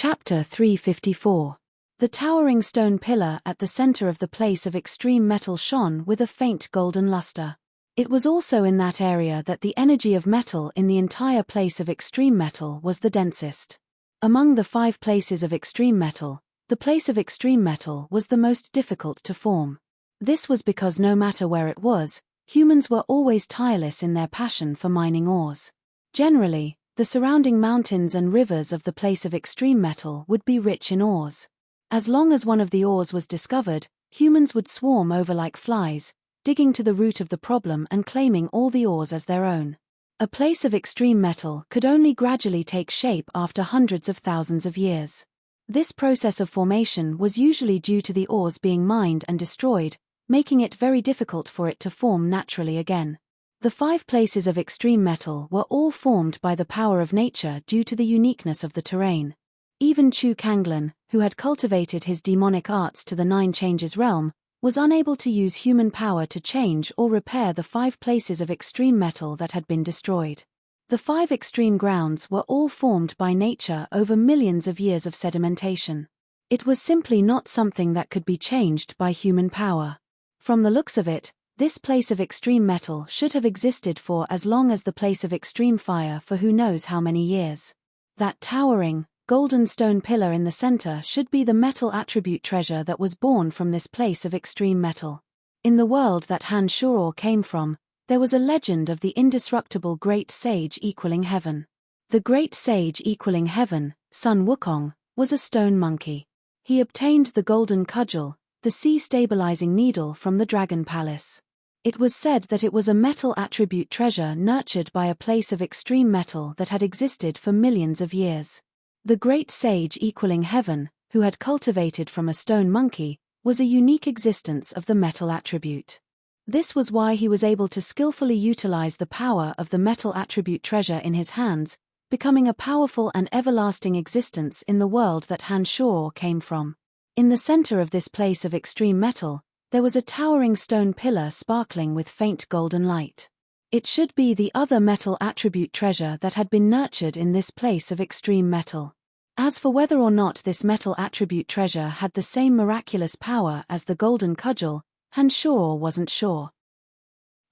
Chapter 354. The towering stone pillar at the center of the place of extreme metal shone with a faint golden luster. It was also in that area that the energy of metal in the entire place of extreme metal was the densest. Among the 5 places of extreme metal, the place of extreme metal was the most difficult to form. This was because no matter where it was, humans were always tireless in their passion for mining ores. Generally, the surrounding mountains and rivers of the place of extreme metal would be rich in ores. As long as one of the ores was discovered, humans would swarm over like flies, digging to the root of the problem and claiming all the ores as their own. A place of extreme metal could only gradually take shape after hundreds of thousands of years. This process of formation was usually due to the ores being mined and destroyed, making it very difficult for it to form naturally again. The 5 places of extreme metal were all formed by the power of nature due to the uniqueness of the terrain. Even Chu Kanglan, who had cultivated his demonic arts to the 9 changes realm, was unable to use human power to change or repair the 5 places of extreme metal that had been destroyed. The 5 extreme grounds were all formed by nature over millions of years of sedimentation. It was simply not something that could be changed by human power. From the looks of it, this place of extreme metal should have existed for as long as the place of extreme fire for who knows how many years. That towering, golden stone pillar in the center should be the metal attribute treasure that was born from this place of extreme metal. In the world that Han Shuro came from, there was a legend of the indestructible great sage equaling heaven. The great sage equaling heaven, Sun Wukong, was a stone monkey. He obtained the golden cudgel, the sea-stabilizing needle from the Dragon Palace. It was said that it was a metal attribute treasure nurtured by a place of extreme metal that had existed for millions of years. The great sage equaling heaven, who had cultivated from a stone monkey, was a unique existence of the metal attribute. This was why he was able to skillfully utilize the power of the metal attribute treasure in his hands, becoming a powerful and everlasting existence in the world that Han Shuro came from. In the center of this place of extreme metal, there was a towering stone pillar sparkling with faint golden light. It should be the other metal attribute treasure that had been nurtured in this place of extreme metal. As for whether or not this metal attribute treasure had the same miraculous power as the golden cudgel, Han Shuro wasn't sure.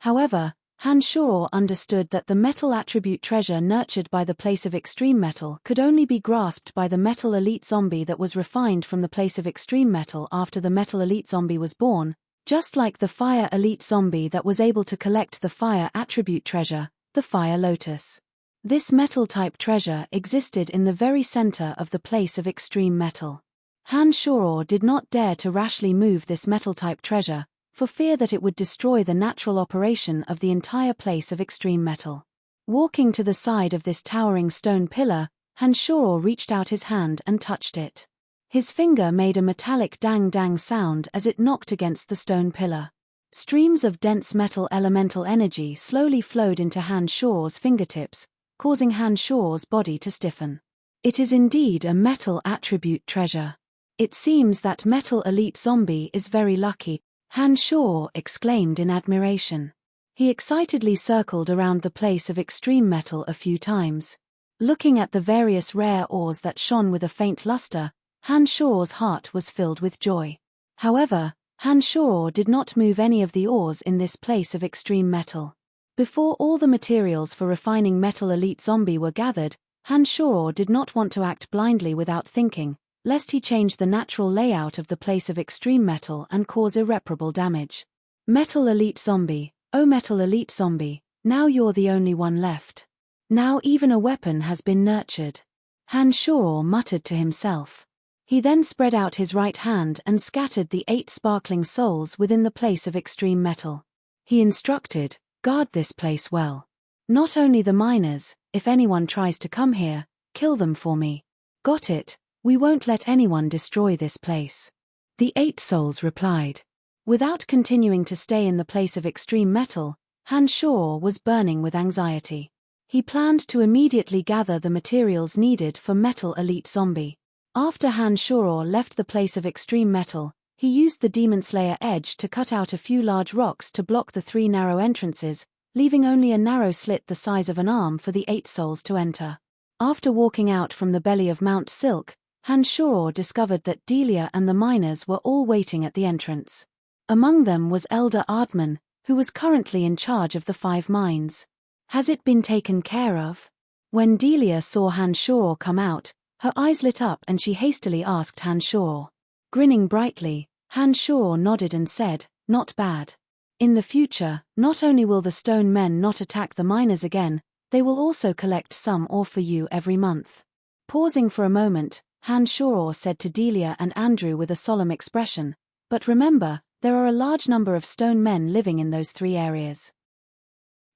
However, Han Shuro understood that the metal attribute treasure nurtured by the place of extreme metal could only be grasped by the metal elite zombie that was refined from the place of extreme metal after the metal elite zombie was born, just like the fire elite zombie that was able to collect the fire attribute treasure, the fire lotus. This metal-type treasure existed in the very center of the place of extreme metal. Han Shuro did not dare to rashly move this metal-type treasure, for fear that it would destroy the natural operation of the entire place of extreme metal. Walking to the side of this towering stone pillar, Han Shuro reached out his hand and touched it. His finger made a metallic dang-dang sound as it knocked against the stone pillar. Streams of dense metal elemental energy slowly flowed into Han Shuro's fingertips, causing Han Shuro's body to stiffen. It is indeed a metal attribute treasure. It seems that metal elite zombie is very lucky, Han Shuro exclaimed in admiration. He excitedly circled around the place of extreme metal a few times. Looking at the various rare ores that shone with a faint luster, Han Shuro's heart was filled with joy. However, Han Shuro did not move any of the ores in this place of extreme metal. Before all the materials for refining metal elite zombie were gathered, Han Shuro did not want to act blindly without thinking, lest he change the natural layout of the place of extreme metal and cause irreparable damage. Metal elite zombie, oh metal elite zombie, now you're the only one left. Now even a weapon has been nurtured. Han Shuro muttered to himself. He then spread out his right hand and scattered the 8 sparkling souls within the place of extreme metal. He instructed, guard this place well. Not only the miners, if anyone tries to come here, kill them for me. Got it? We won't let anyone destroy this place. The 8 souls replied. Without continuing to stay in the place of extreme metal, Han Shuro was burning with anxiety. He planned to immediately gather the materials needed for metal elite zombie. After Han Shuro left the place of extreme metal, he used the Demon Slayer edge to cut out a few large rocks to block the 3 narrow entrances, leaving only a narrow slit the size of an arm for the 8 souls to enter. After walking out from the belly of Mount Silk, Hanshaw discovered that Delia and the miners were all waiting at the entrance. Among them was Elder Ardman, who was currently in charge of the 5 mines. Has it been taken care of? When Delia saw Hanshaw come out, her eyes lit up and she hastily asked Hanshaw. Grinning brightly, Hanshaw nodded and said, "Not bad. In the future, not only will the stone men not attack the miners again, they will also collect some ore for you every month." Pausing for a moment, Hanshaw said to Delia and Andrew with a solemn expression, "But remember, there are a large number of stone men living in those 3 areas.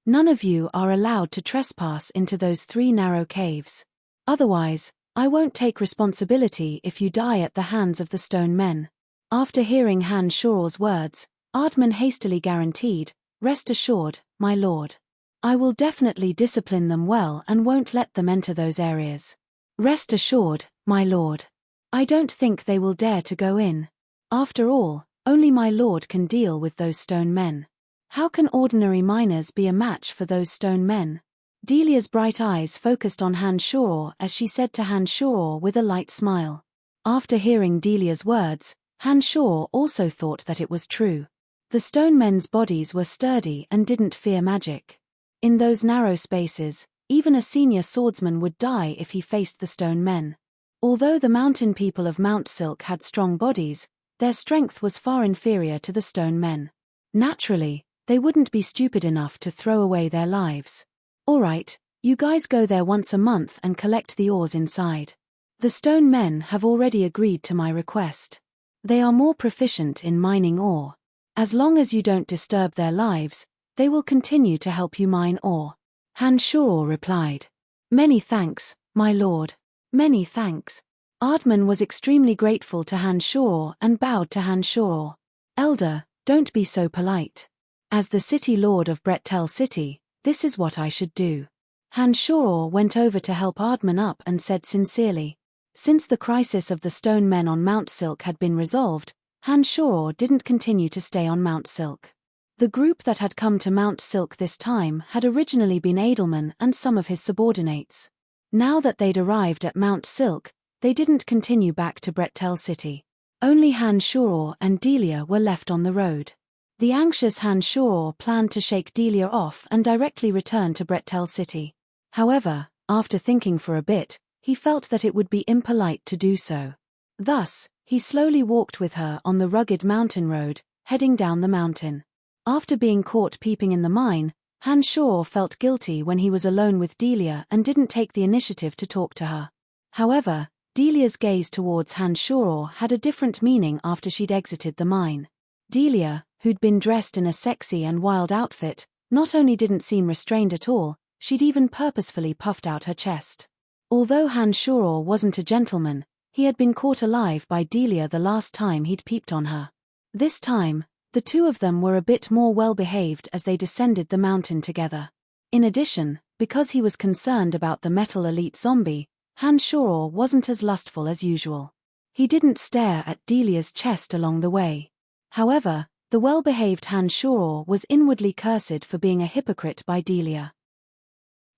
None of you are allowed to trespass into those 3 narrow caves. Otherwise, I won't take responsibility if you die at the hands of the stone men." After hearing Hanshaw's words, Ardman hastily guaranteed, "Rest assured, my lord. I will definitely discipline them well and won't let them enter those areas." "Rest assured, my lord. I don't think they will dare to go in. After all, only my lord can deal with those stone men. How can ordinary miners be a match for those stone men?" Delia's bright eyes focused on Hanshaw as she said to Hanshaw with a light smile. After hearing Delia's words, Hanshaw also thought that it was true. The stone men's bodies were sturdy and didn't fear magic. In those narrow spaces, even a senior swordsman would die if he faced the stone men. Although the mountain people of Mount Silk had strong bodies, their strength was far inferior to the stone men. Naturally, they wouldn't be stupid enough to throw away their lives. "All right, you guys go there once a month and collect the ores inside. The stone men have already agreed to my request. They are more proficient in mining ore. As long as you don't disturb their lives, they will continue to help you mine ore." Hanshaw replied. "Many thanks, my lord. Many thanks." Ardman was extremely grateful to Hanshaw and bowed to Hanshaw. "Elder, don't be so polite. As the city lord of Brettel City, this is what I should do." Hanshaw went over to help Ardman up and said sincerely. Since the crisis of the stone men on Mount Silk had been resolved, Hanshaw didn't continue to stay on Mount Silk. The group that had come to Mount Silk this time had originally been Edelman and some of his subordinates. Now that they'd arrived at Mount Silk, they didn't continue back to Brettel City. Only Hanshaw and Delia were left on the road. The anxious Hanshaw planned to shake Delia off and directly return to Brettel City. However, after thinking for a bit, he felt that it would be impolite to do so. Thus, he slowly walked with her on the rugged mountain road, heading down the mountain. After being caught peeping in the mine, Hanshaw felt guilty when he was alone with Delia and didn't take the initiative to talk to her. However, Delia's gaze towards Hanshaw had a different meaning after she'd exited the mine. Delia, who'd been dressed in a sexy and wild outfit, not only didn't seem restrained at all, she'd even purposefully puffed out her chest. Although Hanshaw wasn't a gentleman, he had been caught alive by Delia the last time he'd peeped on her. This time, the 2 of them were a bit more well-behaved as they descended the mountain together. In addition, because he was concerned about the metal elite zombie, Hanshaw wasn't as lustful as usual. He didn't stare at Delia's chest along the way. However, the well-behaved Hanshaw was inwardly cursed for being a hypocrite by Delia.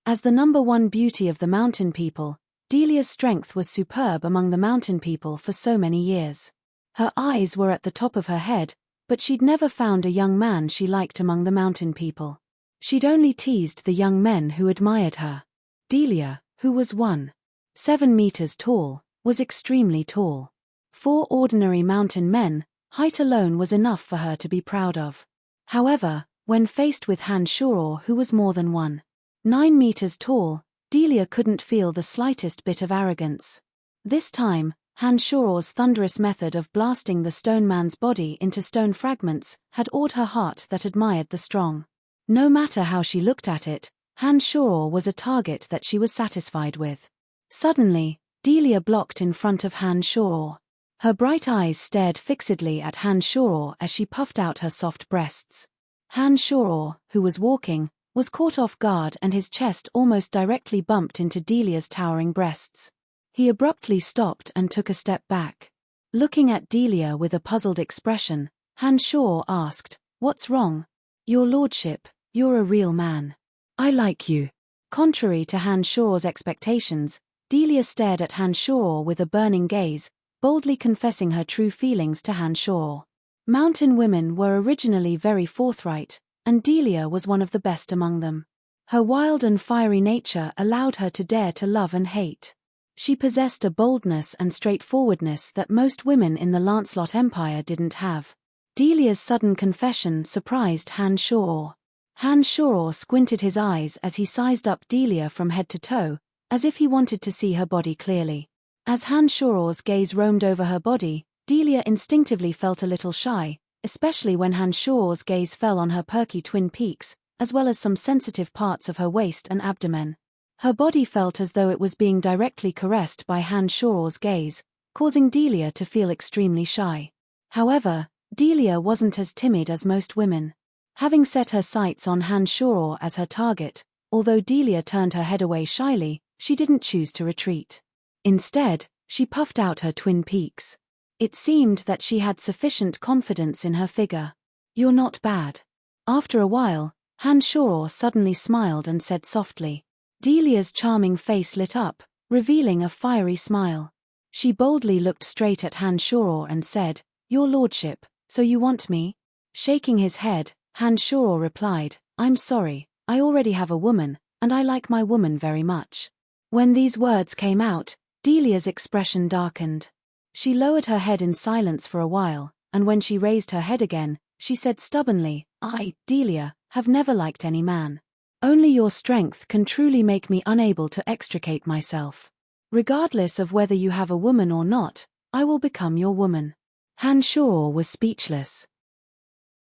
As the number 1 beauty of the mountain people, Delia's strength was superb among the mountain people for so many years. Her eyes were at the top of her head, but she'd never found a young man she liked among the mountain people. She'd only teased the young men who admired her. Delia, who was 1.7 meters tall, was extremely tall. For ordinary mountain men, height alone was enough for her to be proud of. However, when faced with Hanshaw, who was more than 1.9 meters tall, Delia couldn't feel the slightest bit of arrogance. This time, Hanshaw's thunderous method of blasting the stone man's body into stone fragments had awed her heart that admired the strong. No matter how she looked at it, Hanshaw was a target that she was satisfied with. Suddenly, Delia blocked in front of Hanshaw. Her bright eyes stared fixedly at Hanshaw as she puffed out her soft breasts. Hanshaw, who was walking, was caught off guard and his chest almost directly bumped into Delia's towering breasts. He abruptly stopped and took a step back. Looking at Delia with a puzzled expression, Hanshaw asked, "What's wrong?" "Your lordship, you're a real man. I like you." Contrary to Hanshaw's expectations, Delia stared at Han Shoror with a burning gaze, boldly confessing her true feelings to Han Shoror. Mountain women were originally very forthright, and Delia was one of the best among them. Her wild and fiery nature allowed her to dare to love and hate. She possessed a boldness and straightforwardness that most women in the Lancelot Empire didn't have. Delia's sudden confession surprised Han Shoror. Han Shoror squinted his eyes as he sized up Delia from head to toe, as if he wanted to see her body clearly. As Han Shoror's gaze roamed over her body, Delia instinctively felt a little shy, especially when Han Shoror's gaze fell on her perky twin peaks, as well as some sensitive parts of her waist and abdomen. Her body felt as though it was being directly caressed by Han Shoror's gaze, causing Delia to feel extremely shy. However, Delia wasn't as timid as most women. Having set her sights on Han Shoror as her target, although Delia turned her head away shyly, she didn't choose to retreat. Instead, she puffed out her twin peaks. It seemed that she had sufficient confidence in her figure. "You're not bad." After a while, Han Shoror suddenly smiled and said softly. Delia's charming face lit up, revealing a fiery smile. She boldly looked straight at Han Shoror and said, "Your lordship, so you want me?" Shaking his head, Han Shoror replied, "I'm sorry, I already have a woman, and I like my woman very much." When these words came out, Delia's expression darkened. She lowered her head in silence for a while, and when she raised her head again, she said stubbornly, "I, Delia, have never liked any man. Only your strength can truly make me unable to extricate myself. Regardless of whether you have a woman or not, I will become your woman." Han Shoror was speechless.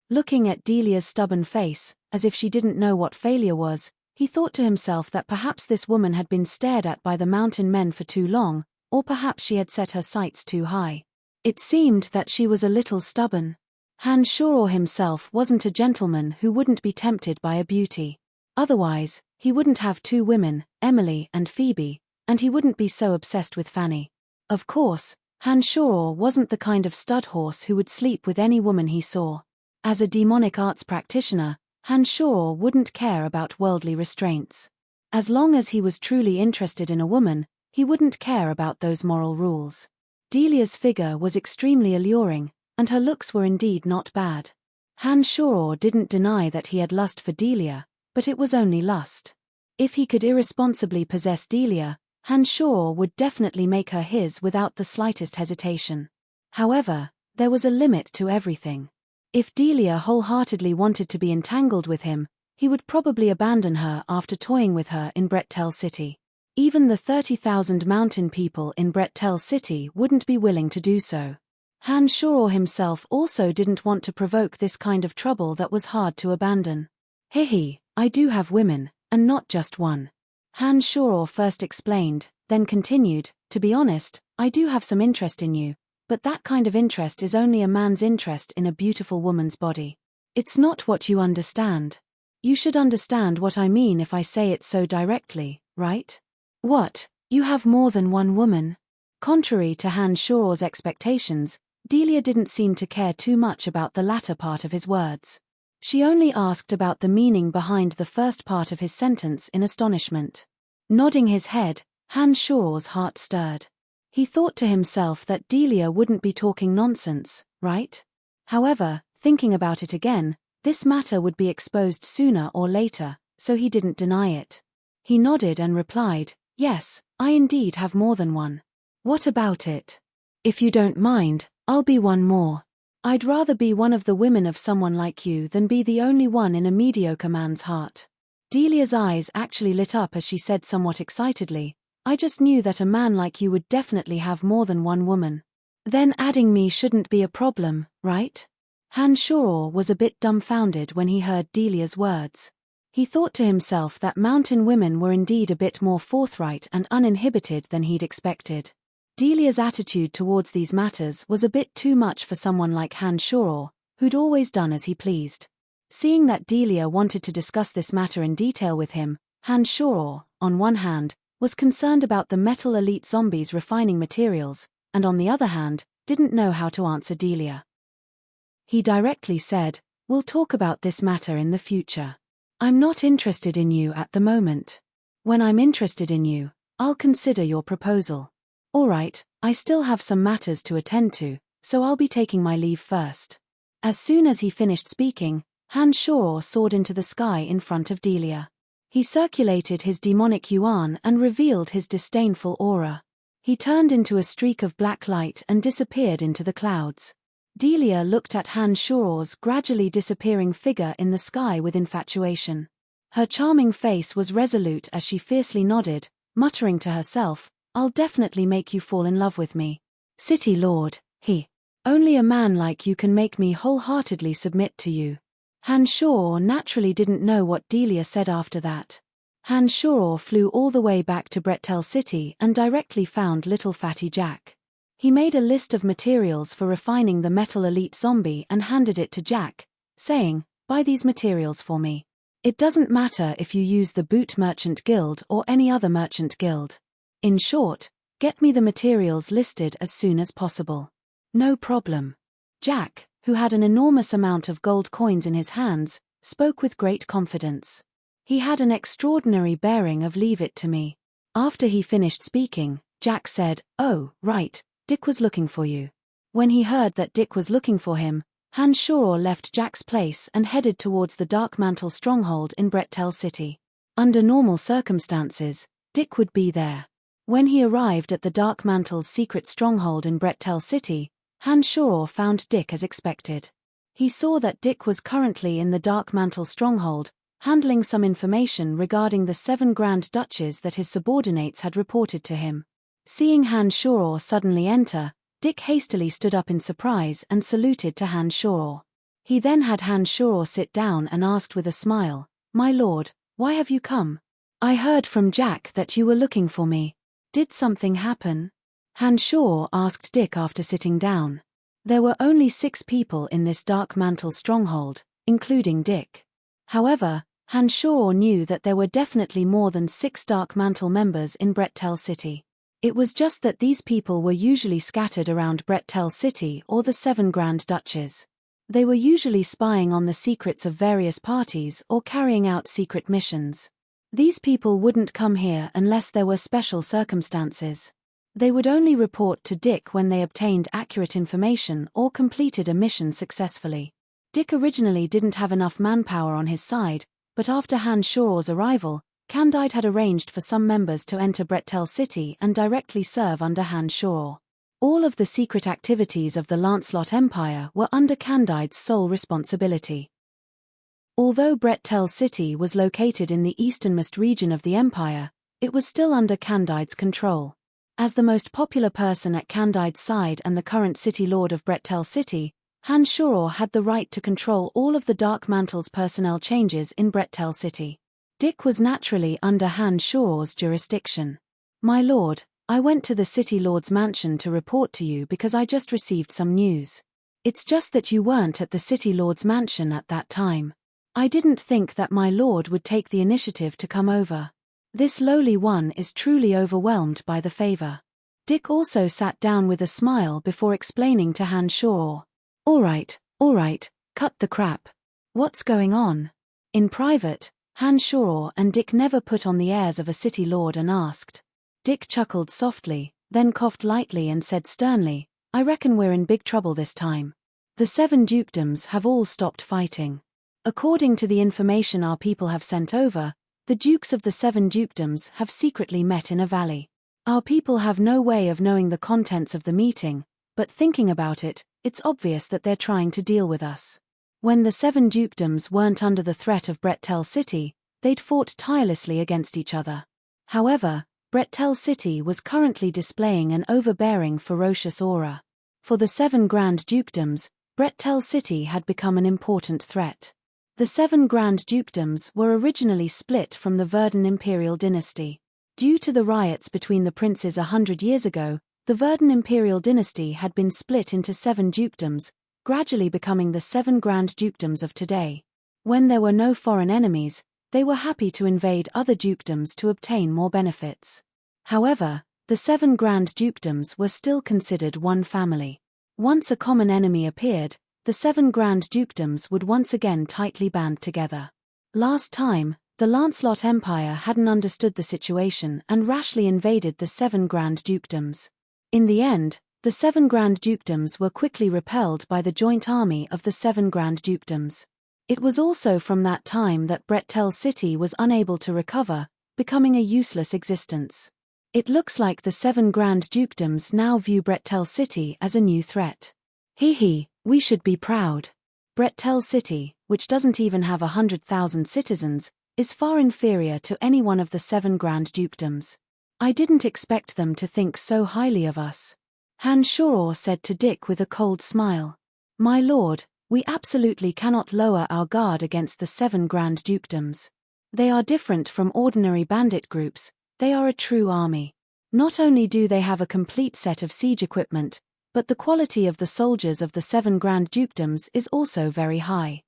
Looking at Delia's stubborn face, as if she didn't know what failure was, he thought to himself that perhaps this woman had been stared at by the mountain men for too long, or perhaps she had set her sights too high. It seemed that she was a little stubborn. Han Shoror himself wasn't a gentleman who wouldn't be tempted by a beauty. Otherwise, he wouldn't have two women, Emily and Phoebe, and he wouldn't be so obsessed with Fanny. Of course, Han Shoror wasn't the kind of stud horse who would sleep with any woman he saw. As a demonic arts practitioner, Han Shoror wouldn't care about worldly restraints. As long as he was truly interested in a woman, he wouldn't care about those moral rules. Delia's figure was extremely alluring, and her looks were indeed not bad. Han Shoror didn't deny that he had lust for Delia, but it was only lust. If he could irresponsibly possess Delia, Han Shoror would definitely make her his without the slightest hesitation. However, there was a limit to everything. If Delia wholeheartedly wanted to be entangled with him, he would probably abandon her after toying with her in Brettel City. Even the 30,000 mountain people in Brettel City wouldn't be willing to do so. Han Shoror himself also didn't want to provoke this kind of trouble that was hard to abandon. "Hihi, I do have women, and not just one." Han Shoror first explained, then continued, "To be honest, I do have some interest in you, but that kind of interest is only a man's interest in a beautiful woman's body. It's not what you understand. You should understand what I mean if I say it so directly, right?" "What, you have more than one woman?" Contrary to Han Shoror's expectations, Delia didn't seem to care too much about the latter part of his words. She only asked about the meaning behind the first part of his sentence in astonishment. Nodding his head, Han Shoror's heart stirred. He thought to himself that Delia wouldn't be talking nonsense, right? However, thinking about it again, this matter would be exposed sooner or later, so he didn't deny it. He nodded and replied, "Yes, I indeed have more than one." "What about it?" "If you don't mind, I'll be one more. I'd rather be one of the women of someone like you than be the only one in a mediocre man's heart." Delia's eyes actually lit up as she said somewhat excitedly, "I just knew that a man like you would definitely have more than one woman. Then adding me shouldn't be a problem, right?" Han Shoror was a bit dumbfounded when he heard Delia's words. He thought to himself that mountain women were indeed a bit more forthright and uninhibited than he'd expected. Delia's attitude towards these matters was a bit too much for someone like Han Shoror, who'd always done as he pleased. Seeing that Delia wanted to discuss this matter in detail with him, Han Shoror, on one hand, was concerned about the metal elite zombies refining materials, and on the other hand, didn't know how to answer Delia. He directly said, "We'll talk about this matter in the future. I'm not interested in you at the moment. When I'm interested in you, I'll consider your proposal. All right, I still have some matters to attend to, so I'll be taking my leave first. As soon as he finished speaking, Han Shor soared into the sky in front of Delia. He circulated his demonic yuan and revealed his disdainful aura. He turned into a streak of black light and disappeared into the clouds. Delia looked at Han Shor's gradually disappearing figure in the sky with infatuation. Her charming face was resolute as she fiercely nodded, muttering to herself, "I'll definitely make you fall in love with me. City Lord, only a man like you can make me wholeheartedly submit to you." Han Shor naturally didn't know what Delia said after that. Han Shor flew all the way back to Brettel City and directly found little fatty Jack. He made a list of materials for refining the metal elite zombie and handed it to Jack, saying, "Buy these materials for me. It doesn't matter if you use the Boot Merchant Guild or any other merchant guild. In short, get me the materials listed as soon as possible." "No problem." Jack, who had an enormous amount of gold coins in his hands, spoke with great confidence. He had an extraordinary bearing of "leave it to me." After he finished speaking, Jack said, "Oh, right, Dick was looking for you." When he heard that Dick was looking for him, Han Shor left Jack's place and headed towards the Dark Mantle stronghold in Brettel City. Under normal circumstances, Dick would be there. When he arrived at the Dark Mantle's secret stronghold in Brettel City, Han Shor found Dick as expected. He saw that Dick was currently in the Dark Mantle stronghold, handling some information regarding the 7 Grand Duchies that his subordinates had reported to him. Seeing Han Shor suddenly enter, Dick hastily stood up in surprise and saluted to Han Shor. He then had Han Shor sit down and asked with a smile, "My lord, why have you come? I heard from Jack that you were looking for me. Did something happen?" Han Shor asked Dick after sitting down. There were only 6 people in this Dark Mantle stronghold, including Dick. However, Han Shor knew that there were definitely more than 6 Dark Mantle members in Brettel City. It was just that these people were usually scattered around Brettel City or the 7 Grand Duchies. They were usually spying on the secrets of various parties or carrying out secret missions. These people wouldn't come here unless there were special circumstances. They would only report to Dick when they obtained accurate information or completed a mission successfully. Dick originally didn't have enough manpower on his side, but after Han Shor's arrival, Candide had arranged for some members to enter Brettel City and directly serve under Han Shor. All of the secret activities of the Lancelot Empire were under Candide's sole responsibility. Although Brettel City was located in the easternmost region of the Empire, it was still under Candide's control. As the most popular person at Candide's side and the current city lord of Brettel City, Han Shor had the right to control all of the Dark Mantle's personnel changes in Brettel City. Dick was naturally under Han Shor's jurisdiction. "My lord, I went to the city lord's mansion to report to you because I just received some news. It's just that you weren't at the city lord's mansion at that time. I didn't think that my lord would take the initiative to come over. This lowly one is truly overwhelmed by the favor." Dick also sat down with a smile before explaining to Han Shor. All right, cut the crap. What's going on?" In private, Han Shor and Dick never put on the airs of a city lord and asked. Dick chuckled softly, then coughed lightly and said sternly, "I reckon we're in big trouble this time. The 7 dukedoms have all stopped fighting. According to the information our people have sent over, the dukes of the 7 dukedoms have secretly met in a valley. Our people have no way of knowing the contents of the meeting, but thinking about it, it's obvious that they're trying to deal with us. When the 7 dukedoms weren't under the threat of Brettel City, they'd fought tirelessly against each other. However, Brettel City was currently displaying an overbearing, ferocious aura. For the 7 Grand Dukedoms, Brettel City had become an important threat. The 7 Grand Dukedoms were originally split from the Verdun Imperial dynasty. Due to the riots between the princes 100 years ago, the Verdun Imperial dynasty had been split into 7 dukedoms, gradually becoming the 7 Grand Dukedoms of today. When there were no foreign enemies, they were happy to invade other dukedoms to obtain more benefits. However, the 7 Grand Dukedoms were still considered one family. Once a common enemy appeared, the 7 Grand Dukedoms would once again tightly band together. Last time, The Lancelot Empire hadn't understood the situation and rashly invaded the 7 Grand Dukedoms. In the end, the 7 Grand Dukedoms were quickly repelled by the joint army of the 7 Grand Dukedoms. It was also from that time that Brettel City was unable to recover, becoming a useless existence. It looks like the 7 Grand Dukedoms now view Brettel City as a new threat. We should be proud. Brettel City, which doesn't even have 100,000 citizens, is far inferior to any one of the 7 Grand Dukedoms. I didn't expect them to think so highly of us. Han Shoror said to Dick with a cold smile. My lord, we absolutely cannot lower our guard against the 7 Grand Dukedoms. They are different from ordinary bandit groups, they are a true army. Not only do they have a complete set of siege equipment, but the quality of the soldiers of the 7 Grand Dukedoms is also very high.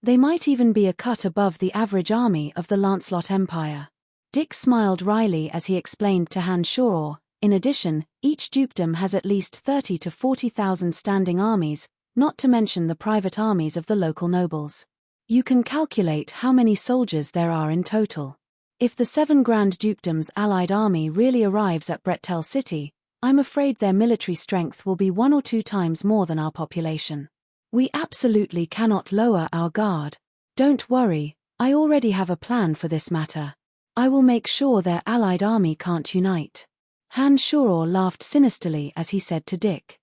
They might even be a cut above the average army of the Lancelot Empire. Dick smiled wryly as he explained to Han Shoror. In addition, each dukedom has at least 30 to 40,000 standing armies, not to mention the private armies of the local nobles. You can calculate how many soldiers there are in total. If the 7 Grand Dukedoms' allied army really arrives at Brettel City, I'm afraid their military strength will be 1 or 2 times more than our population. We absolutely cannot lower our guard. Don't worry, I already have a plan for this matter. I will make sure their allied army can't unite. Han Shoror laughed sinisterly as he said to Dick.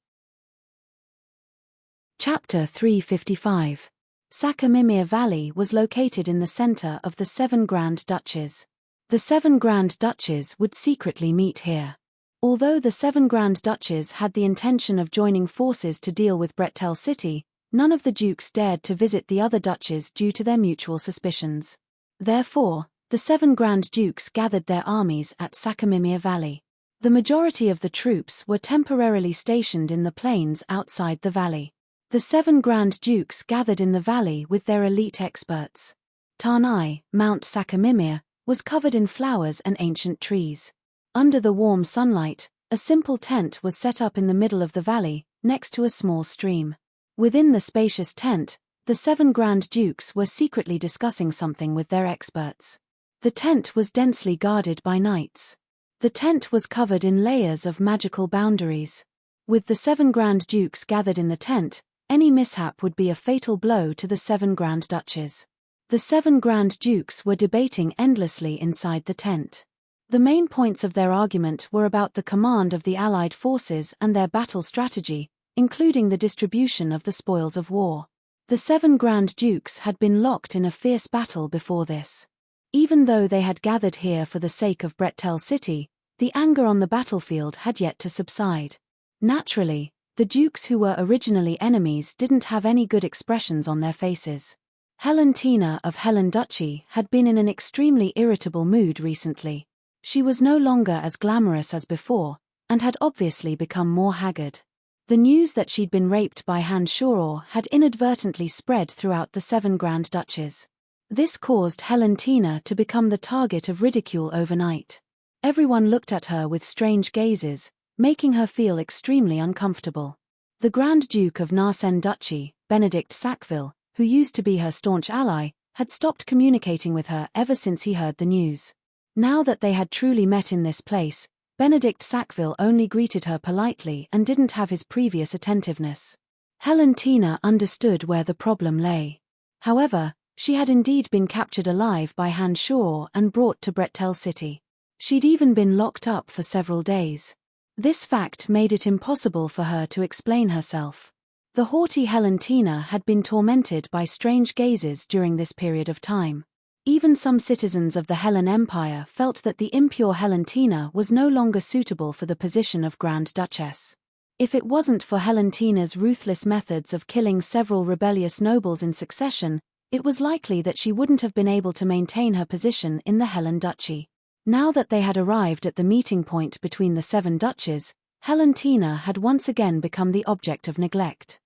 Chapter 355. Sakamimir Valley was located in the center of the 7 Grand Duchies. The 7 Grand Duchies would secretly meet here. Although the 7 Grand Duchies had the intention of joining forces to deal with Brettel City, none of the dukes dared to visit the other duchies due to their mutual suspicions. Therefore, the 7 Grand Dukes gathered their armies at Sakamimir Valley. The majority of the troops were temporarily stationed in the plains outside the valley. The 7 Grand Dukes gathered in the valley with their elite experts. Tanai, Mount Sakamimir, was covered in flowers and ancient trees. Under the warm sunlight, a simple tent was set up in the middle of the valley, next to a small stream. Within the spacious tent, the 7 Grand Dukes were secretly discussing something with their experts. The tent was densely guarded by knights. The tent was covered in layers of magical boundaries. With the 7 Grand Dukes gathered in the tent, any mishap would be a fatal blow to the 7 Grand Duchies. The 7 Grand Dukes were debating endlessly inside the tent. The main points of their argument were about the command of the allied forces and their battle strategy, including the distribution of the spoils of war. The 7 Grand Dukes had been locked in a fierce battle before this. Even though they had gathered here for the sake of Brettel City, the anger on the battlefield had yet to subside. Naturally, the dukes who were originally enemies didn't have any good expressions on their faces. Helentina of Helen Duchy had been in an extremely irritable mood recently. She was no longer as glamorous as before, and had obviously become more haggard. The news that she'd been raped by Han Shoror had inadvertently spread throughout the 7 Grand Duchies. This caused Helentina to become the target of ridicule overnight. Everyone looked at her with strange gazes, making her feel extremely uncomfortable. The Grand Duke of Narsen Duchy, Benedict Sackville, who used to be her staunch ally, had stopped communicating with her ever since he heard the news. Now that they had truly met in this place, Benedict Sackville only greeted her politely and didn't have his previous attentiveness. Helentina understood where the problem lay. However, she had indeed been captured alive by Han Shoror and brought to Brettel City. She'd even been locked up for several days. This fact made it impossible for her to explain herself. The haughty Helentina had been tormented by strange gazes during this period of time. Even some citizens of the Hellen Empire felt that the impure Helentina was no longer suitable for the position of Grand Duchess. If it wasn't for Helentina's ruthless methods of killing several rebellious nobles in succession, it was likely that she wouldn't have been able to maintain her position in the Hellen Duchy. Now that they had arrived at the meeting point between the 7 duchies, Helentina had once again become the object of neglect.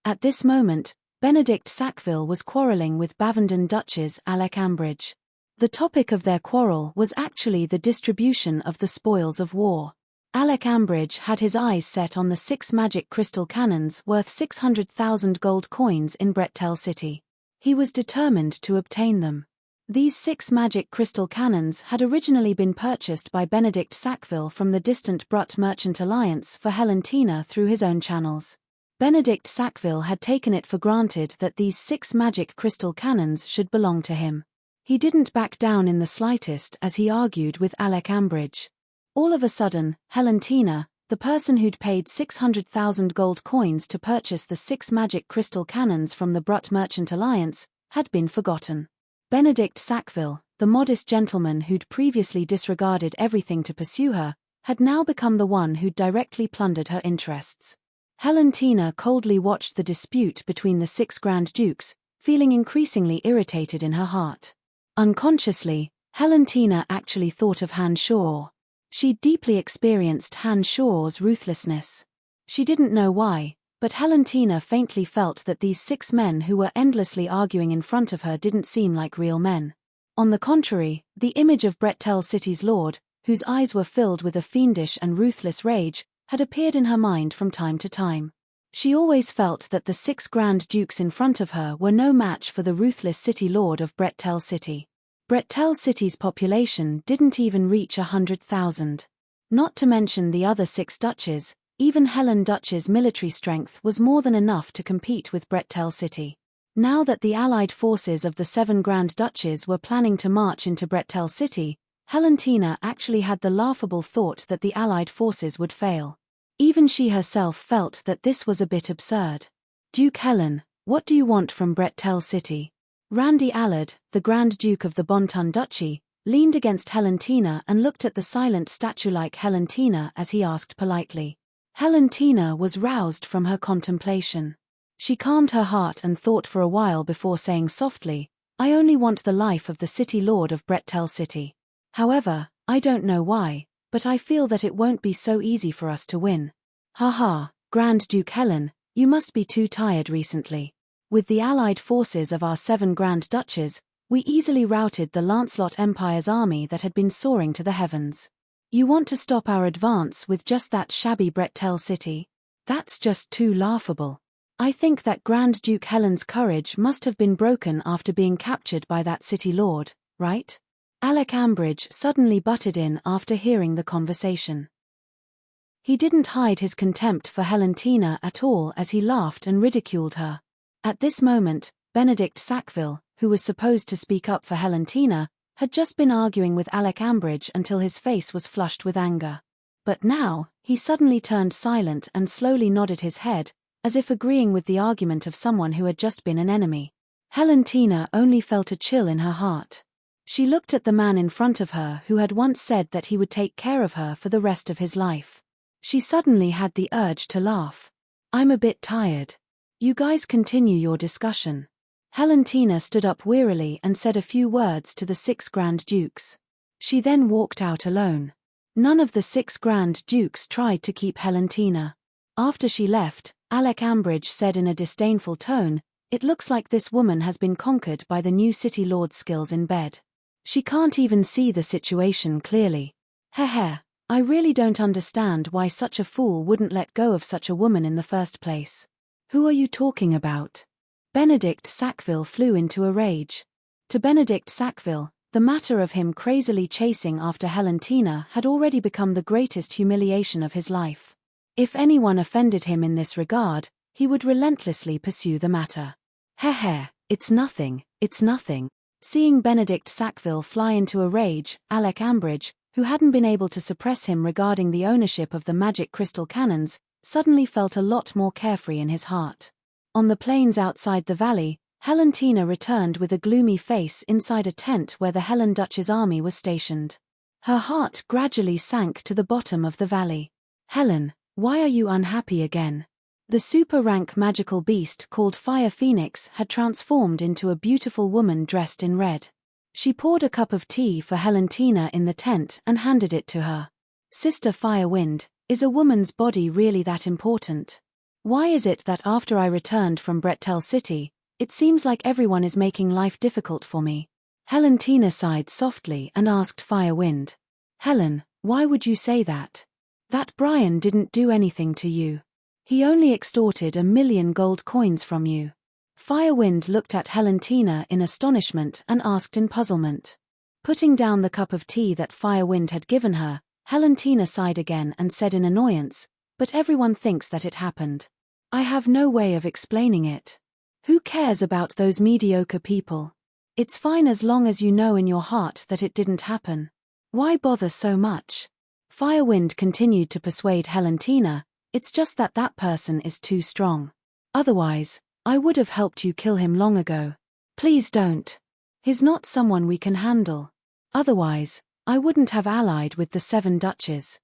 At this moment, Benedict Sackville was quarrelling with Bavenden Duchess Alec Ambridge. The topic of their quarrel was actually the distribution of the spoils of war. Alec Ambridge had his eyes set on the 6 magic crystal cannons worth 600,000 gold coins in Brettel City. He was determined to obtain them. These 6 magic crystal cannons had originally been purchased by Benedict Sackville from the distant Brut Merchant Alliance for Helentina through his own channels. Benedict Sackville had taken it for granted that these 6 magic crystal cannons should belong to him. He didn't back down in the slightest as he argued with Alec Ambridge. All of a sudden, Helentina, the person who'd paid 600,000 gold coins to purchase the 6 magic crystal cannons from the Brut Merchant Alliance, had been forgotten. Benedict Sackville, the modest gentleman who'd previously disregarded everything to pursue her, had now become the one who'd directly plundered her interests. Helentina coldly watched the dispute between the 6 Grand Dukes, feeling increasingly irritated in her heart. Unconsciously, Helentina actually thought of Han Shaw. She'd deeply experienced Han Shaw's ruthlessness. She didn't know why, but Helentina faintly felt that these 6 men who were endlessly arguing in front of her didn't seem like real men. On the contrary, the image of Brettel City's lord, whose eyes were filled with a fiendish and ruthless rage, had appeared in her mind from time to time. She always felt that the 6 Grand Dukes in front of her were no match for the ruthless city lord of Brettel City. Brettel City's population didn't even reach 100,000. Not to mention the other 6 duchies, even Helen Duch's military strength was more than enough to compete with Brettel City. Now that the allied forces of the 7 Grand Duchies were planning to march into Brettel City, Helentina actually had the laughable thought that the allied forces would fail. Even she herself felt that this was a bit absurd. Duke Helen, what do you want from Brettel City? Randy Allard, the Grand Duke of the Bonton Duchy, leaned against Helentina and looked at the silent statue-like Helentina as he asked politely. Helentina was roused from her contemplation. She calmed her heart and thought for a while before saying softly, I only want the life of the city lord of Brettel City. However, I don't know why, but I feel that it won't be so easy for us to win. Ha, Grand Duke Helen, you must be too tired recently. With the allied forces of our 7 Grand Duchies, we easily routed the Lancelot Empire's army that had been soaring to the heavens. You want to stop our advance with just that shabby Brettel City? That's just too laughable. I think that Grand Duke Helen's courage must have been broken after being captured by that city lord, right? Alec Ambridge suddenly butted in after hearing the conversation. He didn't hide his contempt for Helentina at all as he laughed and ridiculed her. At this moment, Benedict Sackville, who was supposed to speak up for Helentina, had just been arguing with Alec Ambridge until his face was flushed with anger. But now, he suddenly turned silent and slowly nodded his head, as if agreeing with the argument of someone who had just been an enemy. Helentina only felt a chill in her heart. She looked at the man in front of her who had once said that he would take care of her for the rest of his life. She suddenly had the urge to laugh. I'm a bit tired. You guys continue your discussion. Helentina stood up wearily and said a few words to the 6 Grand Dukes. She then walked out alone. None of the 6 Grand Dukes tried to keep Helentina. After she left, Alec Ambridge said in a disdainful tone, It looks like this woman has been conquered by the new city lord's skills in bed. She can't even see the situation clearly. Heh, I really don't understand why such a fool wouldn't let go of such a woman in the first place. Who are you talking about? Benedict Sackville flew into a rage. To Benedict Sackville, the matter of him crazily chasing after Helentina had already become the greatest humiliation of his life. If anyone offended him in this regard, he would relentlessly pursue the matter. It's nothing. Seeing Benedict Sackville fly into a rage, Alec Ambridge, who hadn't been able to suppress him regarding the ownership of the magic crystal cannons, suddenly felt a lot more carefree in his heart. On the plains outside the valley, Helentina returned with a gloomy face inside a tent where the Helen Duch's army was stationed. Her heart gradually sank to the bottom of the valley. Helen, why are you unhappy again? The super-rank magical beast called Fire Phoenix had transformed into a beautiful woman dressed in red. She poured a cup of tea for Helentina in the tent and handed it to her. Sister Firewind, is a woman's body really that important? Why is it that after I returned from Brettel City, it seems like everyone is making life difficult for me? Helentina sighed softly and asked Firewind. Helen, why would you say that? That Brian didn't do anything to you. He only extorted 1,000,000 gold coins from you. Firewind looked at Helentina in astonishment and asked in puzzlement. Putting down the cup of tea that Firewind had given her, Helentina sighed again and said in annoyance, "But everyone thinks that it happened. I have no way of explaining it. Who cares about those mediocre people? It's fine as long as you know in your heart that it didn't happen. Why bother so much?" Firewind continued to persuade Helentina, "It's just that that person is too strong. Otherwise, I would have helped you kill him long ago. Please don't. He's not someone we can handle. Otherwise, I wouldn't have allied with the 7 Duchess."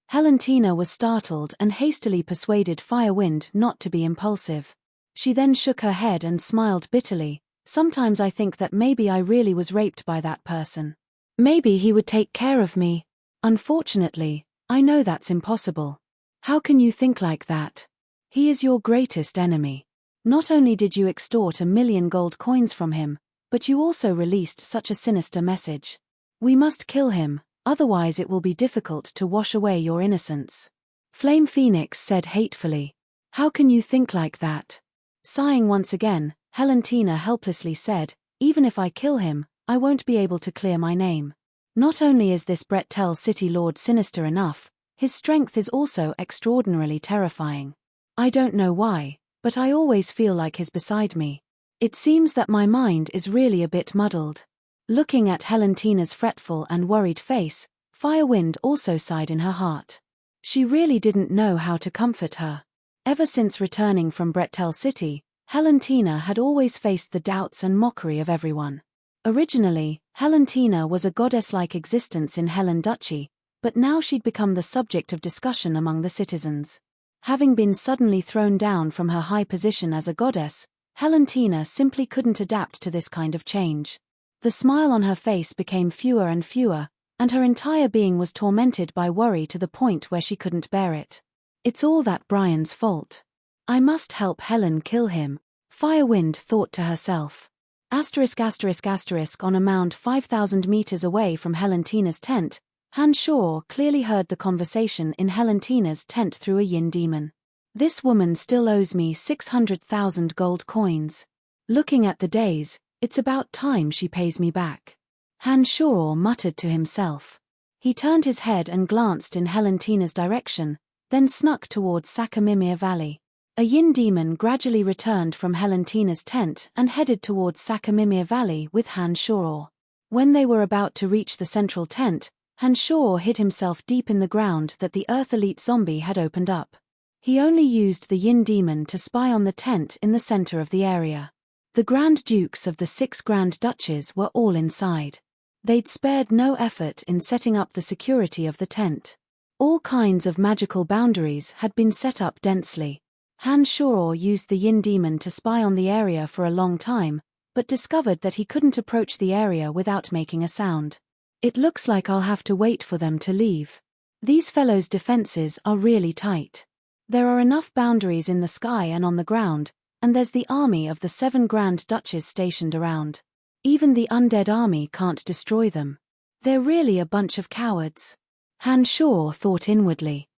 Helentina was startled and hastily persuaded Firewind not to be impulsive. She then shook her head and smiled bitterly. "Sometimes I think that maybe I really was raped by that person. Maybe he would take care of me. Unfortunately, I know that's impossible." "How can you think like that? He is your greatest enemy. Not only did you extort 1,000,000 gold coins from him, but you also released such a sinister message. We must kill him, otherwise it will be difficult to wash away your innocence." Flame Phoenix said hatefully. "How can you think like that?" Sighing once again, Helentina helplessly said, "Even if I kill him, I won't be able to clear my name. Not only is this Brettel City Lord sinister enough, his strength is also extraordinarily terrifying. I don't know why, but I always feel like he's beside me. It seems that my mind is really a bit muddled." Looking at Helentina's fretful and worried face, Firewind also sighed in her heart. She really didn't know how to comfort her. Ever since returning from Brettel City, Helentina had always faced the doubts and mockery of everyone. Originally, Helentina was a goddess-like existence in Helen Duchy, but now she'd become the subject of discussion among the citizens. Having been suddenly thrown down from her high position as a goddess, Helentina simply couldn't adapt to this kind of change. The smile on her face became fewer and fewer, and her entire being was tormented by worry to the point where she couldn't bear it. "It's all that Brian's fault. I must help Helen kill him," Firewind thought to herself. On a mound 5,000 meters away from Helentina's tent, Han Shaw clearly heard the conversation in Helentina's tent through a yin demon. "This woman still owes me 600,000 gold coins. Looking at the days, it's about time she pays me back," Han Shaw muttered to himself. He turned his head and glanced in Helentina's direction, then snuck towards Sakamimir Valley. A yin demon gradually returned from Helentina's tent and headed towards Sakamimir Valley with Han Shaw. When they were about to reach the central tent, Han Shaw hid himself deep in the ground that the Earth Elite zombie had opened up. He only used the yin demon to spy on the tent in the center of the area. The Grand Dukes of the 6 Grand Duchies were all inside. They'd spared no effort in setting up the security of the tent. All kinds of magical boundaries had been set up densely. Han Shaw used the yin demon to spy on the area for a long time, but discovered that he couldn't approach the area without making a sound. "It looks like I'll have to wait for them to leave. These fellows' defenses are really tight. There are enough boundaries in the sky and on the ground, and there's the army of the 7 Grand Duchies stationed around. Even the undead army can't destroy them. They're really a bunch of cowards," Han Shaw thought inwardly.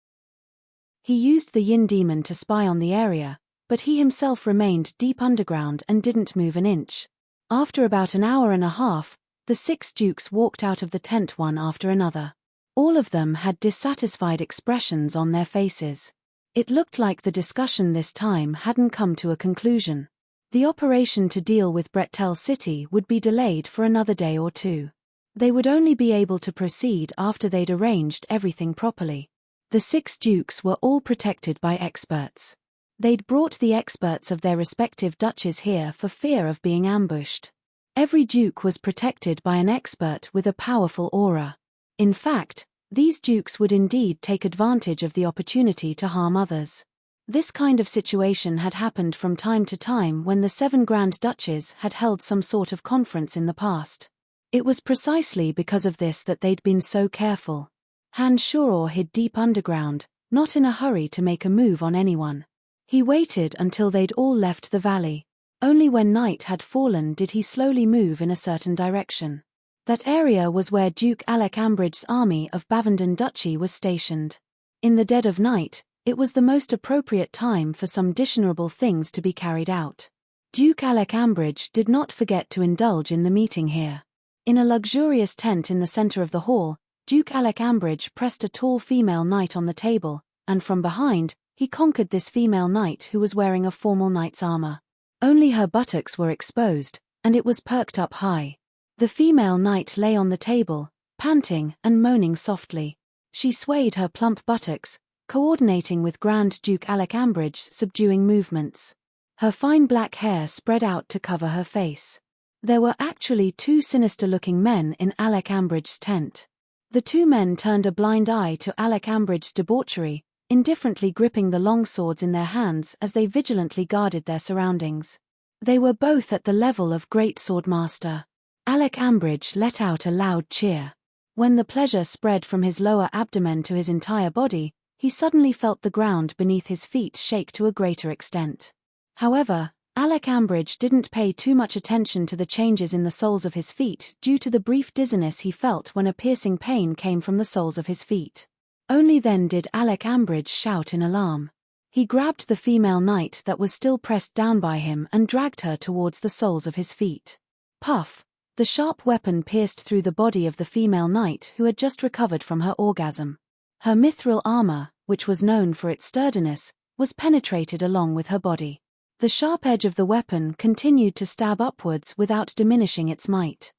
He used the yin demon to spy on the area, but he himself remained deep underground and didn't move an inch. After about an hour and a half, the 6 dukes walked out of the tent one after another. All of them had dissatisfied expressions on their faces. It looked like the discussion this time hadn't come to a conclusion. The operation to deal with Brettel City would be delayed for another day or 2. They would only be able to proceed after they'd arranged everything properly. The 6 dukes were all protected by experts. They'd brought the experts of their respective duchies here for fear of being ambushed. Every duke was protected by an expert with a powerful aura. In fact, these dukes would indeed take advantage of the opportunity to harm others. This kind of situation had happened from time to time when the 7 Grand Duchies had held some sort of conference in the past. It was precisely because of this that they'd been so careful. Han Shaw hid deep underground, not in a hurry to make a move on anyone. He waited until they'd all left the valley. Only when night had fallen did he slowly move in a certain direction. That area was where Duke Alec Ambridge's army of Bavenden Duchy was stationed. In the dead of night, it was the most appropriate time for some dishonorable things to be carried out. Duke Alec Ambridge did not forget to indulge in the meeting here. In a luxurious tent in the center of the hall, Duke Alec Ambridge pressed a tall female knight on the table, and from behind, he conquered this female knight who was wearing a formal knight's armor. Only her buttocks were exposed, and it was perked up high. The female knight lay on the table, panting and moaning softly. She swayed her plump buttocks, coordinating with Grand Duke Alec Ambridge's subduing movements. Her fine black hair spread out to cover her face. There were actually two sinister-looking men in Alec Ambridge's tent. The two men turned a blind eye to Alec Ambridge's debauchery, indifferently gripping the long swords in their hands as they vigilantly guarded their surroundings. They were both at the level of great swordmaster. Alec Ambridge let out a loud cheer. When the pleasure spread from his lower abdomen to his entire body, he suddenly felt the ground beneath his feet shake to a greater extent. However, Alec Ambridge didn't pay too much attention to the changes in the soles of his feet due to the brief dizziness he felt when a piercing pain came from the soles of his feet. Only then did Alec Ambridge shout in alarm. He grabbed the female knight that was still pressed down by him and dragged her towards the soles of his feet. Puff! The sharp weapon pierced through the body of the female knight who had just recovered from her orgasm. Her mithril armor, which was known for its sturdiness, was penetrated along with her body. The sharp edge of the weapon continued to stab upwards without diminishing its might.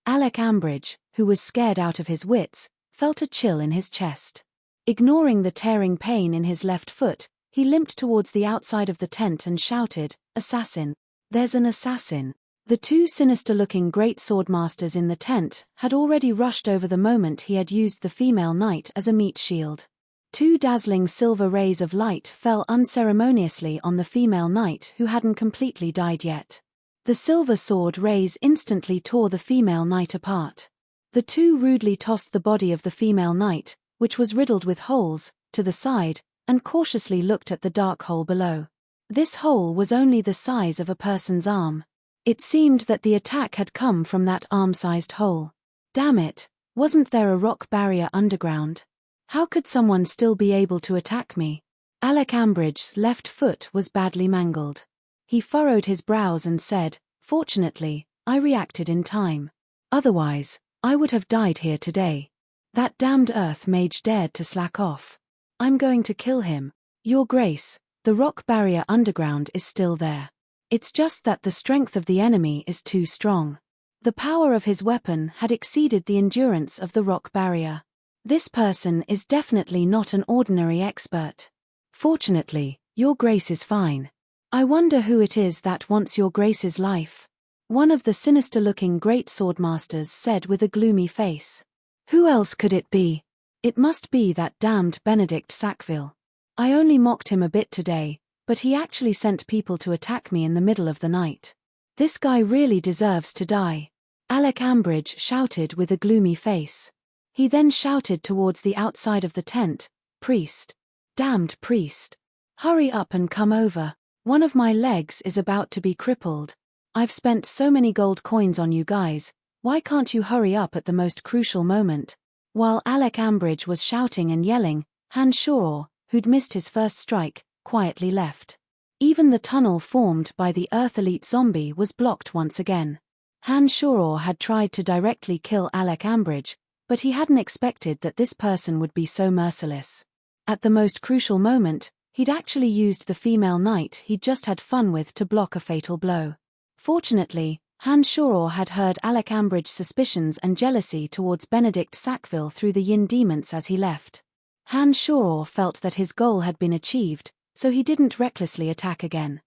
Alec Ambridge, who was scared out of his wits, felt a chill in his chest. Ignoring the tearing pain in his left foot, he limped towards the outside of the tent and shouted, "Assassin! There's an assassin!" The two sinister-looking great swordmasters in the tent had already rushed over the moment he had used the female knight as a meat shield. Two dazzling silver rays of light fell unceremoniously on the female knight who hadn't completely died yet. The silver sword rays instantly tore the female knight apart. The two rudely tossed the body of the female knight, which was riddled with holes, to the side, and cautiously looked at the dark hole below. This hole was only the size of a person's arm. It seemed that the attack had come from that arm-sized hole. Damn it, wasn't there a rock barrier underground? How could someone still be able to attack me? Alec Ambridge's left foot was badly mangled. He furrowed his brows and said, "Fortunately, I reacted in time. Otherwise, I would have died here today. That damned earth mage dared to slack off. I'm going to kill him. Your Grace, the rock barrier underground is still there. It's just that the strength of the enemy is too strong." The power of his weapon had exceeded the endurance of the rock barrier. This person is definitely not an ordinary expert. Fortunately, Your Grace is fine. I wonder who it is that wants Your Grace's life. One of the sinister-looking great swordmasters said with a gloomy face. Who else could it be? It must be that damned Benedict Sackville. I only mocked him a bit today, but he actually sent people to attack me in the middle of the night. This guy really deserves to die. Alec Ambridge shouted with a gloomy face. He then shouted towards the outside of the tent, "Priest! Damned priest! Hurry up and come over. One of my legs is about to be crippled. I've spent so many gold coins on you guys, why can't you hurry up at the most crucial moment?" While Alec Ambridge was shouting and yelling, Han Shore, who'd missed his first strike, quietly left. Even the tunnel formed by the Earth Elite zombie was blocked once again. Han Shore had tried to directly kill Alec Ambridge, but he hadn't expected that this person would be so merciless. At the most crucial moment, he'd actually used the female knight he'd just had fun with to block a fatal blow. Fortunately, Han Shore had heard Alec Ambridge's suspicions and jealousy towards Benedict Sackville through the Yin demons as he left. Han Shore felt that his goal had been achieved, so he didn't recklessly attack again.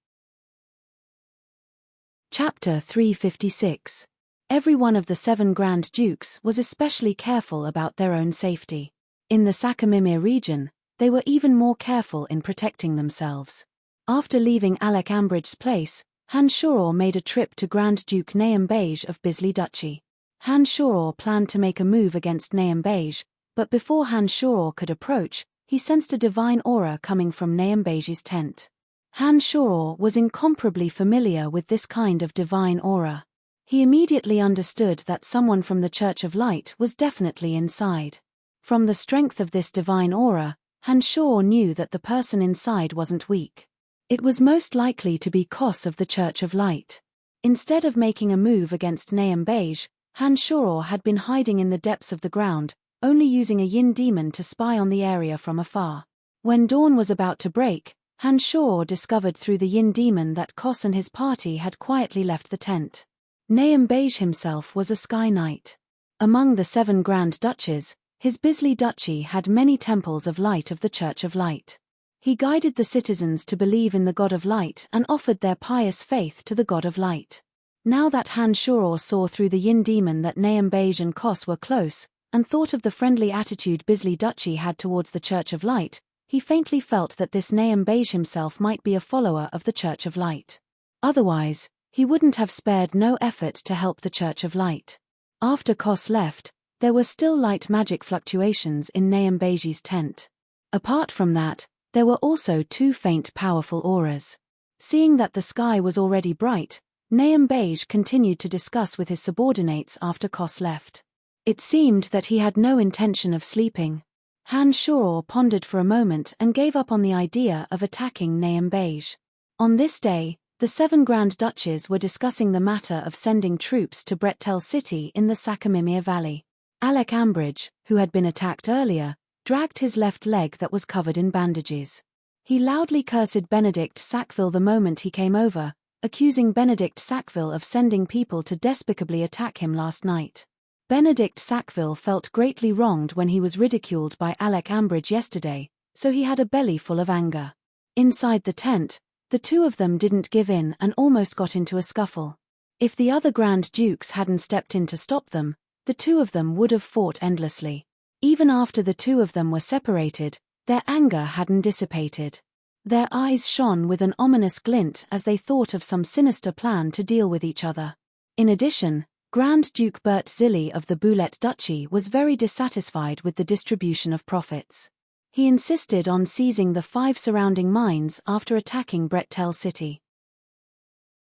Chapter 356. Every one of the 7 Grand Dukes was especially careful about their own safety. In the Sakamimir region, they were even more careful in protecting themselves. After leaving Alec Ambridge's place, Han Shore made a trip to Grand Duke Nayam Beige of Bisley Duchy. Han Shore planned to make a move against Nayam Beige, but before Han Shore could approach, he sensed a divine aura coming from Nayam Beige's tent. Han Shore was incomparably familiar with this kind of divine aura. He immediately understood that someone from the Church of Light was definitely inside. From the strength of this divine aura, Han Shore knew that the person inside wasn't weak. It was most likely to be Kos of the Church of Light. Instead of making a move against Nahum Beige, Han Shoror had been hiding in the depths of the ground, only using a yin demon to spy on the area from afar. When dawn was about to break, Han Shoror discovered through the yin demon that Kos and his party had quietly left the tent. Nahum Beige himself was a sky knight. Among the 7 Grand Duchies, his Bisley Duchy had many temples of light of the Church of Light. He guided the citizens to believe in the God of Light and offered their pious faith to the God of Light. Now that Han Shoror saw through the yin demon that Nahum Beige and Kos were close, and thought of the friendly attitude Bisley Duchy had towards the Church of Light, he faintly felt that this Nahum Beige himself might be a follower of the Church of Light. Otherwise, he wouldn't have spared no effort to help the Church of Light. After Kos left, there were still light magic fluctuations in Nahum Beige's tent. Apart from that, there were also 2 faint powerful auras. Seeing that the sky was already bright, Nahum Beige continued to discuss with his subordinates after Kos left. It seemed that he had no intention of sleeping. Han Shoror pondered for a moment and gave up on the idea of attacking Nahum Beige. On this day, the 7 Grand Duchies were discussing the matter of sending troops to Brettel City in the Sakamimir Valley. Alec Ambridge, who had been attacked earlier, dragged his left leg that was covered in bandages. He loudly cursed Benedict Sackville the moment he came over, accusing Benedict Sackville of sending people to despicably attack him last night. Benedict Sackville felt greatly wronged when he was ridiculed by Alec Ambridge yesterday, so he had a belly full of anger. Inside the tent, the 2 of them didn't give in and almost got into a scuffle. If the other Grand Dukes hadn't stepped in to stop them, the 2 of them would have fought endlessly. Even after the 2 of them were separated, their anger hadn't dissipated. Their eyes shone with an ominous glint as they thought of some sinister plan to deal with each other. In addition, Grand Duke Bert Zilli of the Boulet Duchy was very dissatisfied with the distribution of profits. He insisted on seizing the 5 surrounding mines after attacking Brettel City.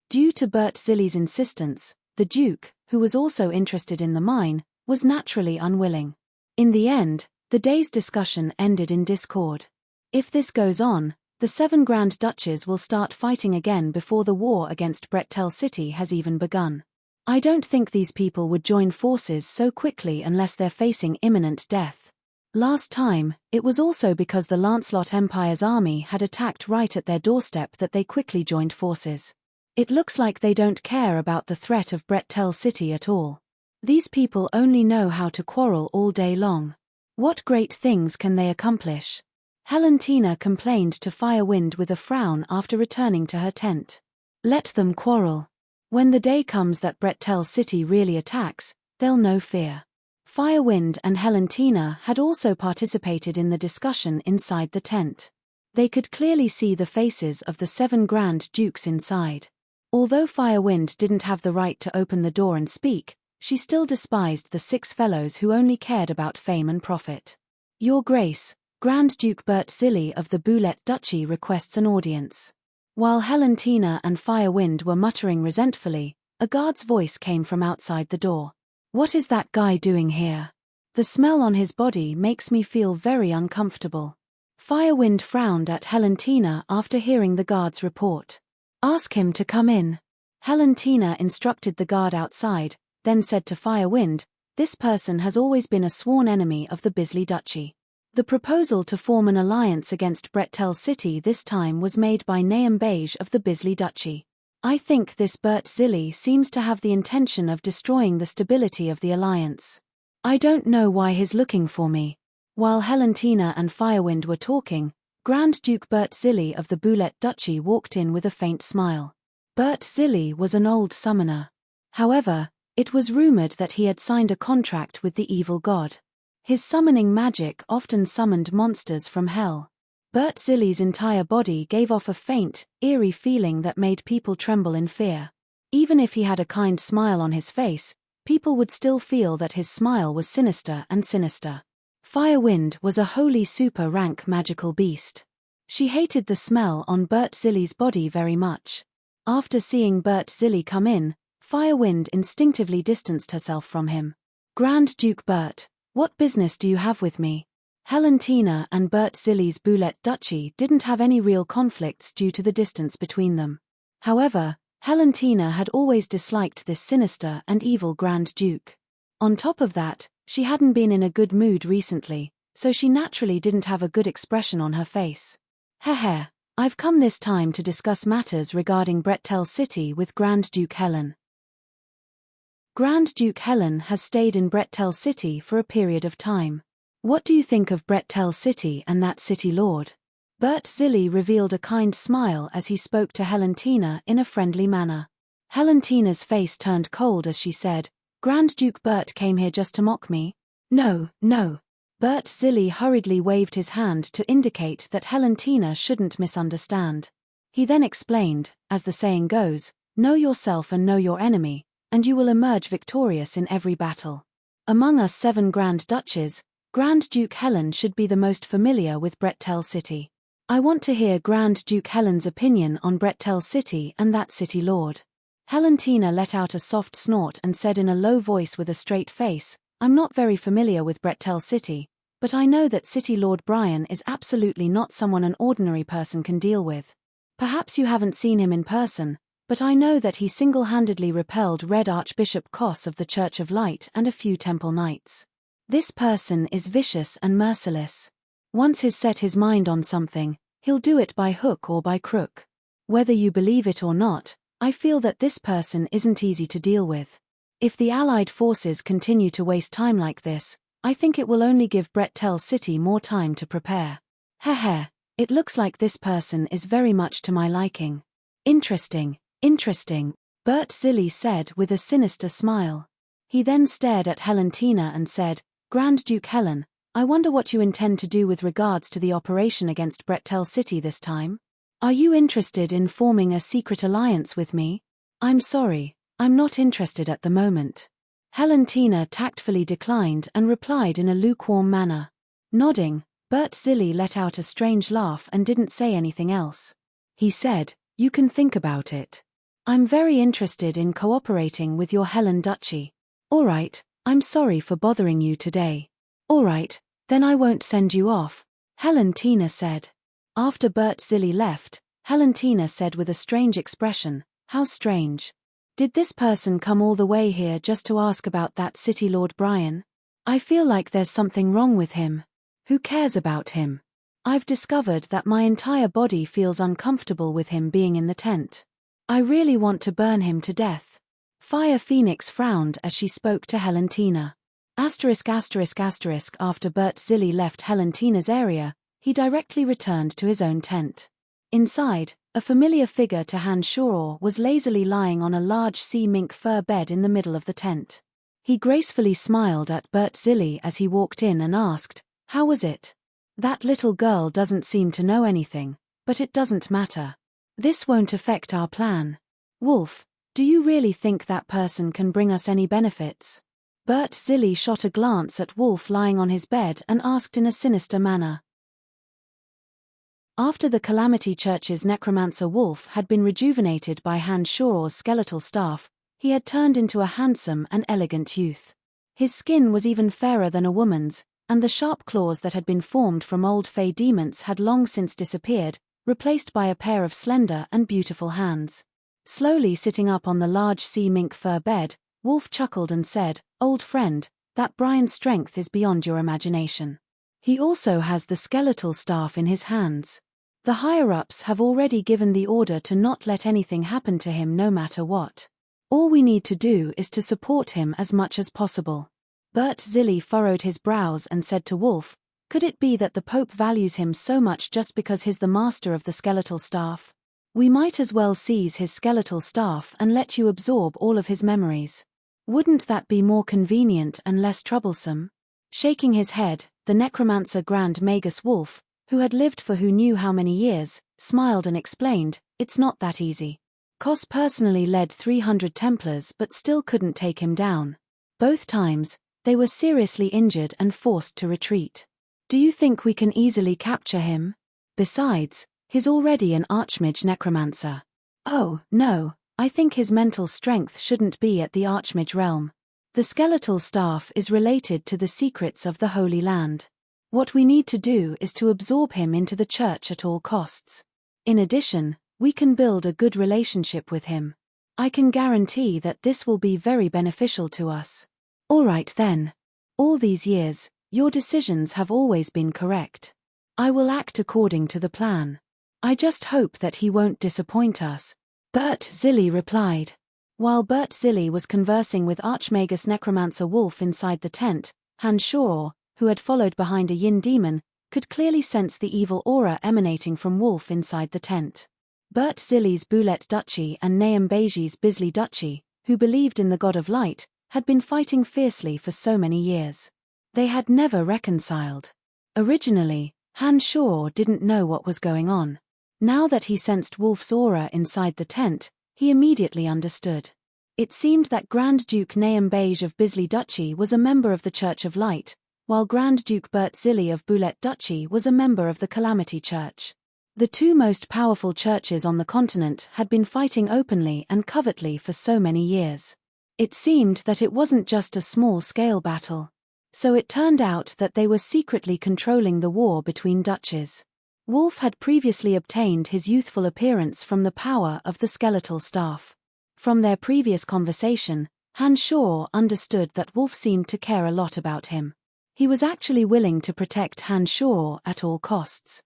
Due to Bert Zilli's insistence, the Duke, who was also interested in the mine, was naturally unwilling. In the end, the day's discussion ended in discord. If this goes on, the 7 Grand Duchies will start fighting again before the war against Brettel City has even begun. I don't think these people would join forces so quickly unless they're facing imminent death. Last time, it was also because the Lancelot Empire's army had attacked right at their doorstep that they quickly joined forces. It looks like they don't care about the threat of Brettel City at all. These people only know how to quarrel all day long. What great things can they accomplish? Helentina complained to Firewind with a frown after returning to her tent. Let them quarrel. When the day comes that Brettel City really attacks, they'll know fear. Firewind and Helentina had also participated in the discussion inside the tent. They could clearly see the faces of the 7 Grand Dukes inside. Although Firewind didn't have the right to open the door and speak, she still despised the 6 fellows who only cared about fame and profit. Your Grace, Grand Duke Bert Zilli of the Boulet Duchy requests an audience. While Helentina and Firewind were muttering resentfully, a guard's voice came from outside the door. What is that guy doing here? The smell on his body makes me feel very uncomfortable. Firewind frowned at Helentina after hearing the guard's report. Ask him to come in. Helentina instructed the guard outside, then said to Firewind, this person has always been a sworn enemy of the Bisley Duchy. The proposal to form an alliance against Brettel City this time was made by Nahum Beige of the Bisley Duchy. I think this Bert Zilli seems to have the intention of destroying the stability of the alliance. I don't know why he's looking for me. While Helentina and Firewind were talking, Grand Duke Bert Zilli of the Boulet Duchy walked in with a faint smile. Bert Zilli was an old summoner. However, it was rumored that he had signed a contract with the evil god. His summoning magic often summoned monsters from hell. Bert Zilli's entire body gave off a faint, eerie feeling that made people tremble in fear. Even if he had a kind smile on his face, people would still feel that his smile was sinister and sinister. Firewind was a holy super-rank magical beast. She hated the smell on Bert Zilli's body very much. After seeing Bert Zilli come in, Firewind instinctively distanced herself from him. Grand Duke Bert, what business do you have with me? Helentina and Bert Zilli's Boulette Duchy didn't have any real conflicts due to the distance between them. However, Helentina had always disliked this sinister and evil Grand Duke. On top of that, she hadn't been in a good mood recently, so she naturally didn't have a good expression on her face. Heh, I've come this time to discuss matters regarding Brettel City with Grand Duke Helen. Grand Duke Helen has stayed in Brettel City for a period of time. What do you think of Brettel City and that city lord? Bert Zilli revealed a kind smile as he spoke to Helentina in a friendly manner. Helentina's face turned cold as she said, Grand Duke Bert came here just to mock me? No. Bert Zilli hurriedly waved his hand to indicate that Helentina shouldn't misunderstand. He then explained, as the saying goes, know yourself and know your enemy, and you will emerge victorious in every battle. Among us 7 Grand Duchies, Grand Duke Helen should be the most familiar with Brettel City. I want to hear Grand Duke Helen's opinion on Brettel City and that city lord. Helentina let out a soft snort and said in a low voice with a straight face, I'm not very familiar with Brettel City, but I know that City Lord Brian is absolutely not someone an ordinary person can deal with. Perhaps you haven't seen him in person, but I know that he single-handedly repelled Red Archbishop Koss of the Church of Light and a few Temple Knights. This person is vicious and merciless. Once he's set his mind on something, he'll do it by hook or by crook. Whether you believe it or not, I feel that this person isn't easy to deal with. If the Allied forces continue to waste time like this, I think it will only give Brettel City more time to prepare. It looks like this person is very much to my liking. Interesting, Bert Zilli said with a sinister smile. He then stared at Helentina and said, Grand Duke Helen, I wonder what you intend to do with regards to the operation against Brettel City this time? Are you interested in forming a secret alliance with me? I'm sorry, I'm not interested at the moment. Helentina tactfully declined and replied in a lukewarm manner. Nodding, Bert Zilli let out a strange laugh and didn't say anything else. He said, you can think about it. I'm very interested in cooperating with your Helen Duchy. Alright, I'm sorry for bothering you today. Alright, then I won't send you off, Helentina said. After Bert Zilli left, Helentina said with a strange expression, how strange. Did this person come all the way here just to ask about that City Lord Brian? I feel like there's something wrong with him. Who cares about him? I've discovered that my entire body feels uncomfortable with him being in the tent. I really want to burn him to death. Fire Phoenix frowned as she spoke to Helentina. After Bert Zilli left Helentina's area, he directly returned to his own tent. Inside, a familiar figure to Han Shoror was lazily lying on a large sea mink fur bed in the middle of the tent. He gracefully smiled at Bert Zilli as he walked in and asked, how was it? That little girl doesn't seem to know anything, but it doesn't matter. This won't affect our plan. Wolf, do you really think that person can bring us any benefits? Bert Zilli shot a glance at Wolf lying on his bed and asked in a sinister manner. After the Calamity Church's necromancer Wolf had been rejuvenated by Han Shoror's skeletal staff, he had turned into a handsome and elegant youth. His skin was even fairer than a woman's, and the sharp claws that had been formed from old fey demons had long since disappeared, replaced by a pair of slender and beautiful hands. Slowly sitting up on the large sea mink fur bed, Wolf chuckled and said, old friend, that Brian's strength is beyond your imagination. He also has the skeletal staff in his hands. The higher-ups have already given the order to not let anything happen to him no matter what. All we need to do is to support him as much as possible. Bert Zilli furrowed his brows and said to Wolf, could it be that the Pope values him so much just because he's the master of the skeletal staff? We might as well seize his skeletal staff and let you absorb all of his memories. Wouldn't that be more convenient and less troublesome? Shaking his head, the necromancer Grand Magus Wolf, who had lived for who knew how many years, smiled and explained, it's not that easy. Koss personally led 300 Templars but still couldn't take him down. Both times, they were seriously injured and forced to retreat. Do you think we can easily capture him? Besides, he's already an Archmage necromancer. Oh, no, I think his mental strength shouldn't be at the Archmage realm. The skeletal staff is related to the secrets of the Holy Land. What we need to do is to absorb him into the church at all costs. In addition, we can build a good relationship with him. I can guarantee that this will be very beneficial to us. All right then. All these years, your decisions have always been correct. I will act according to the plan. I just hope that he won't disappoint us, Bert Zilli replied. While Bert Zilli was conversing with Archmagus Necromancer Wolf inside the tent, Han Shor, who had followed behind a yin demon, could clearly sense the evil aura emanating from Wolf inside the tent. Bert Zilli's Boulet Duchy and Nahum Beji's Bisley Duchy, who believed in the God of Light, had been fighting fiercely for so many years. They had never reconciled. Originally, Han Shor didn't know what was going on. Now that he sensed Wolf's aura inside the tent, he immediately understood. It seemed that Grand Duke Nahum Beji of Bisley Duchy was a member of the Church of Light, while Grand Duke Bert Zilli of Boulet Duchy was a member of the Calamity Church. The two most powerful churches on the continent had been fighting openly and covertly for so many years. It seemed that it wasn't just a small-scale battle. So it turned out that they were secretly controlling the war between duchies. Wolf had previously obtained his youthful appearance from the power of the skeletal staff. From their previous conversation, Han Shor understood that Wolf seemed to care a lot about him. He was actually willing to protect Han Shor at all costs.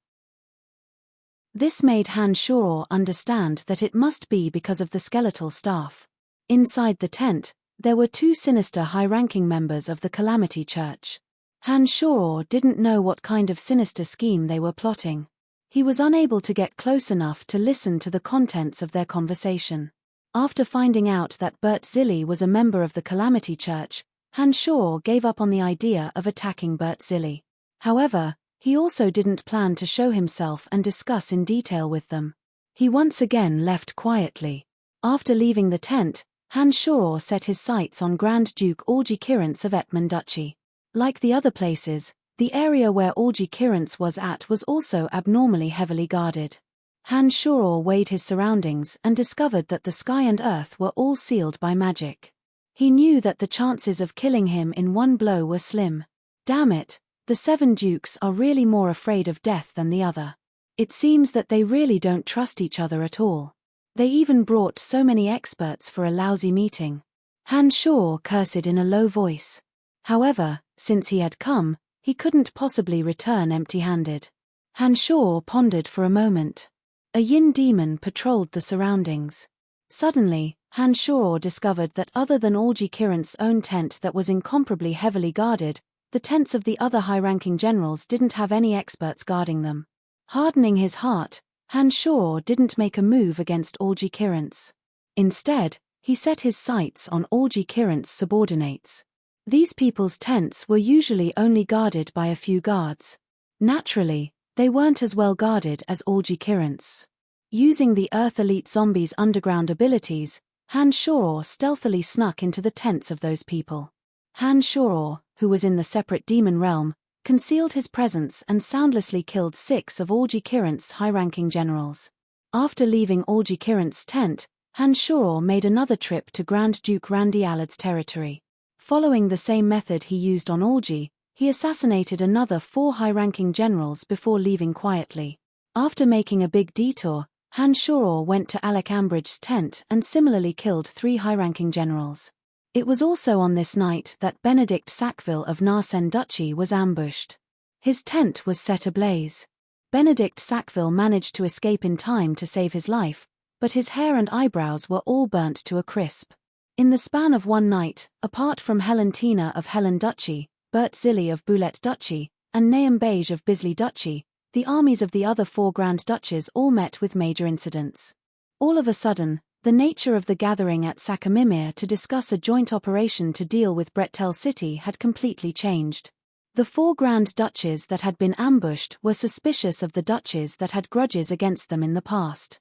This made Han Shor understand that it must be because of the skeletal staff. Inside the tent, there were two sinister high-ranking members of the Calamity Church. Han Shor didn't know what kind of sinister scheme they were plotting. He was unable to get close enough to listen to the contents of their conversation. After finding out that Bert Zilli was a member of the Calamity Church, Han Shor gave up on the idea of attacking Bert Zilli. However, he also didn't plan to show himself and discuss in detail with them. He once again left quietly. After leaving the tent, Han Shor set his sights on Grand Duke Orgy Kirance of Etman Duchy. Like the other places, the area where Orgy Kirance was at was also abnormally heavily guarded. Han Shor weighed his surroundings and discovered that the sky and earth were all sealed by magic. He knew that the chances of killing him in one blow were slim. Damn it, the 7 dukes are really more afraid of death than the other. It seems that they really don't trust each other at all. They even brought so many experts for a lousy meeting. Han Shor cursed in a low voice. However, since he had come, he couldn't possibly return empty-handed. Han Shor pondered for a moment. A yin demon patrolled the surroundings. Suddenly, Han Shor discovered that other than Orgy Kirance's own tent that was incomparably heavily guarded, the tents of the other high-ranking generals didn't have any experts guarding them. Hardening his heart, Han Shor didn't make a move against Orgy Kirance. Instead, he set his sights on Orgy Kirance's subordinates. These people's tents were usually only guarded by a few guards. Naturally, they weren't as well guarded as Orgy Kirance. Using the Earth Elite Zombies' underground abilities, Han Shor stealthily snuck into the tents of those people. Han Shor, who was in the separate demon realm, concealed his presence and soundlessly killed 6 of Orgy Kirance's high-ranking generals. After leaving Orgy Kirance's tent, Han Shor made another trip to Grand Duke Randy Allard's territory. Following the same method he used on Orgy, he assassinated another 4 high-ranking generals before leaving quietly. After making a big detour, Han Shor went to Alec Ambridge's tent and similarly killed 3 high-ranking generals. It was also on this night that Benedict Sackville of Narsen Duchy was ambushed. His tent was set ablaze. Benedict Sackville managed to escape in time to save his life, but his hair and eyebrows were all burnt to a crisp. In the span of one night, apart from Helentina of Helen Duchy, Bert Zilli of Boulet Duchy, and Nahum Beji of Bisley Duchy, the armies of the other 4 Grand Duchies all met with major incidents. All of a sudden, the nature of the gathering at Sakamimir to discuss a joint operation to deal with Brettel City had completely changed. The 4 Grand Duchies that had been ambushed were suspicious of the duchies that had grudges against them in the past.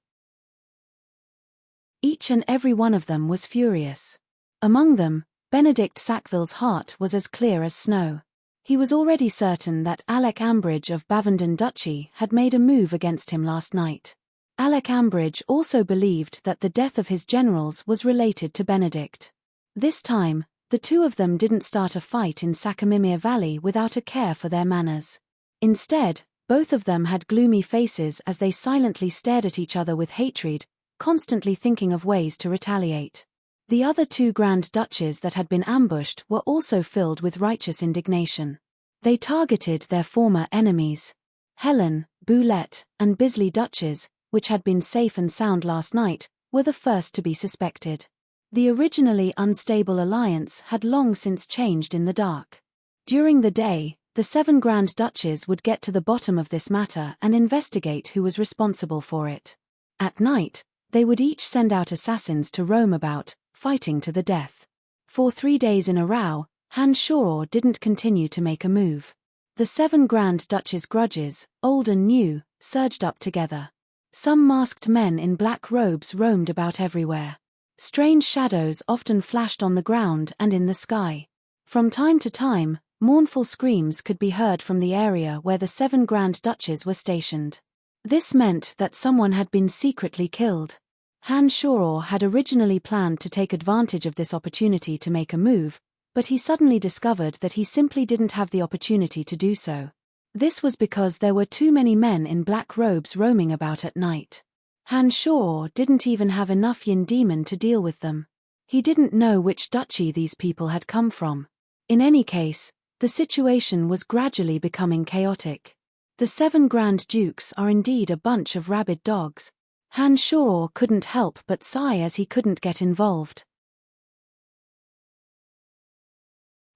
Each and every one of them was furious. Among them, Benedict Sackville's heart was as clear as snow. He was already certain that Alec Ambridge of Bavenden Duchy had made a move against him last night. Alec Ambridge also believed that the death of his generals was related to Benedict. This time, the two of them didn't start a fight in Sakamimir Valley without a care for their manners. Instead, both of them had gloomy faces as they silently stared at each other with hatred, constantly thinking of ways to retaliate. The other two Grand Duchies that had been ambushed were also filled with righteous indignation. They targeted their former enemies. Helen, Boulette, and Bisley Duchies, which had been safe and sound last night, were the first to be suspected. The originally unstable alliance had long since changed in the dark. During the day, the 7 Grand Duchies would get to the bottom of this matter and investigate who was responsible for it. At night, they would each send out assassins to roam about, fighting to the death. For 3 days in a row, Han Shoror didn't continue to make a move. The 7 Grand Duchies' grudges, old and new, surged up together. Some masked men in black robes roamed about everywhere. Strange shadows often flashed on the ground and in the sky. From time to time, mournful screams could be heard from the area where the 7 Grand Duchies were stationed. This meant that someone had been secretly killed. Han Shoror had originally planned to take advantage of this opportunity to make a move, but he suddenly discovered that he simply didn't have the opportunity to do so. This was because there were too many men in black robes roaming about at night. Han Shoror didn't even have enough yin demon to deal with them. He didn't know which duchy these people had come from. In any case, the situation was gradually becoming chaotic. The 7 Grand Dukes are indeed a bunch of rabid dogs. Han Shoror couldn't help but sigh as he couldn't get involved.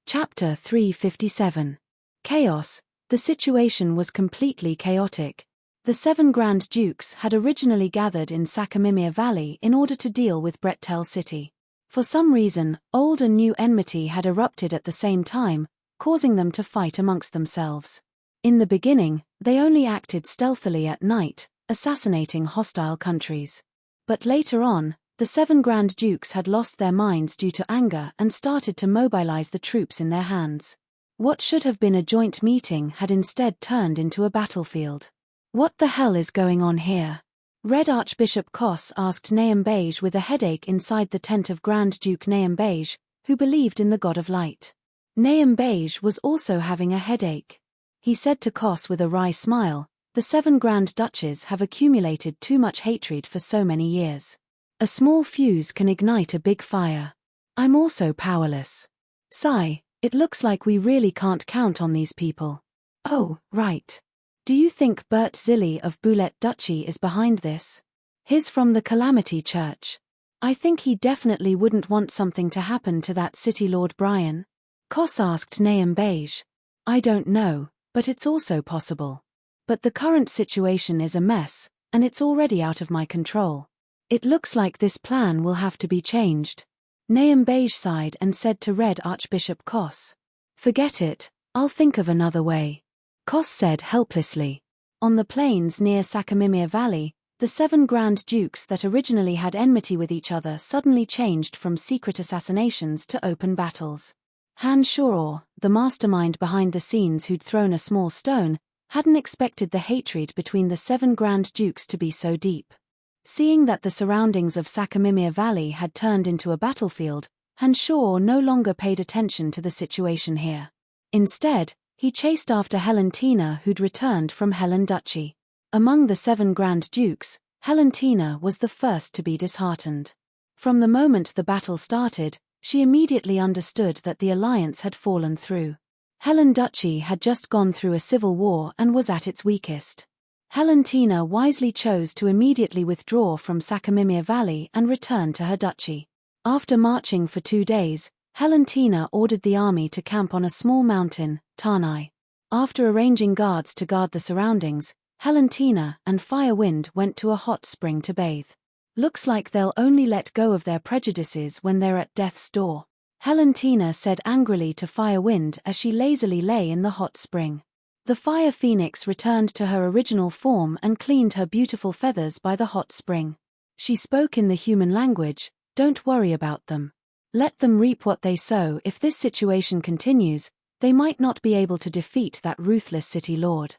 Chapter 357. Chaos. The situation was completely chaotic. The 7 Grand Dukes had originally gathered in Sakamimia Valley in order to deal with Brettel City. For some reason, old and new enmity had erupted at the same time, causing them to fight amongst themselves. In the beginning, they only acted stealthily at night, assassinating hostile countries. But later on, the 7 Grand Dukes had lost their minds due to anger and started to mobilize the troops in their hands. What should have been a joint meeting had instead turned into a battlefield. What the hell is going on here? Red Archbishop Kos asked Nahum Beige with a headache inside the tent of Grand Duke Nahum Beige, who believed in the God of Light. Nahum Beige was also having a headache. He said to Kos with a wry smile, "The 7 Grand Duchies have accumulated too much hatred for so many years. A small fuse can ignite a big fire. I'm also powerless. Sigh, it looks like we really can't count on these people. Oh, right. Do you think Bert Zilli of Boulette Duchy is behind this? He's from the Calamity Church. I think he definitely wouldn't want something to happen to that City Lord Brian." Kos asked Nahum Beige. "I don't know, but it's also possible. But the current situation is a mess, and it's already out of my control. It looks like this plan will have to be changed." Nahum Beige sighed and said to Red Archbishop Kos, "Forget it, I'll think of another way." Kos said helplessly. On the plains near Sakamimia Valley, the 7 Grand Dukes that originally had enmity with each other suddenly changed from secret assassinations to open battles. Han Shoror, the mastermind behind the scenes who'd thrown a small stone, hadn't expected the hatred between the 7 Grand Dukes to be so deep. Seeing that the surroundings of Sakamimia Valley had turned into a battlefield, Han Shoror no longer paid attention to the situation here. Instead, he chased after Helentina, who'd returned from Helen Duchy. Among the 7 Grand Dukes, Helentina was the first to be disheartened. From the moment the battle started, she immediately understood that the alliance had fallen through. Helen Duchy had just gone through a civil war and was at its weakest. Helentina wisely chose to immediately withdraw from Sakamimia Valley and return to her duchy. After marching for 2 days, Helentina ordered the army to camp on a small mountain, Tanai. After arranging guards to guard the surroundings, Helentina and Firewind went to a hot spring to bathe. "Looks like they'll only let go of their prejudices when they're at death's door," Helentina said angrily to Firewind as she lazily lay in the hot spring. The Fire Phoenix returned to her original form and cleaned her beautiful feathers by the hot spring. She spoke in the human language, "Don't worry about them. Let them reap what they sow. If this situation continues, they might not be able to defeat that ruthless city lord."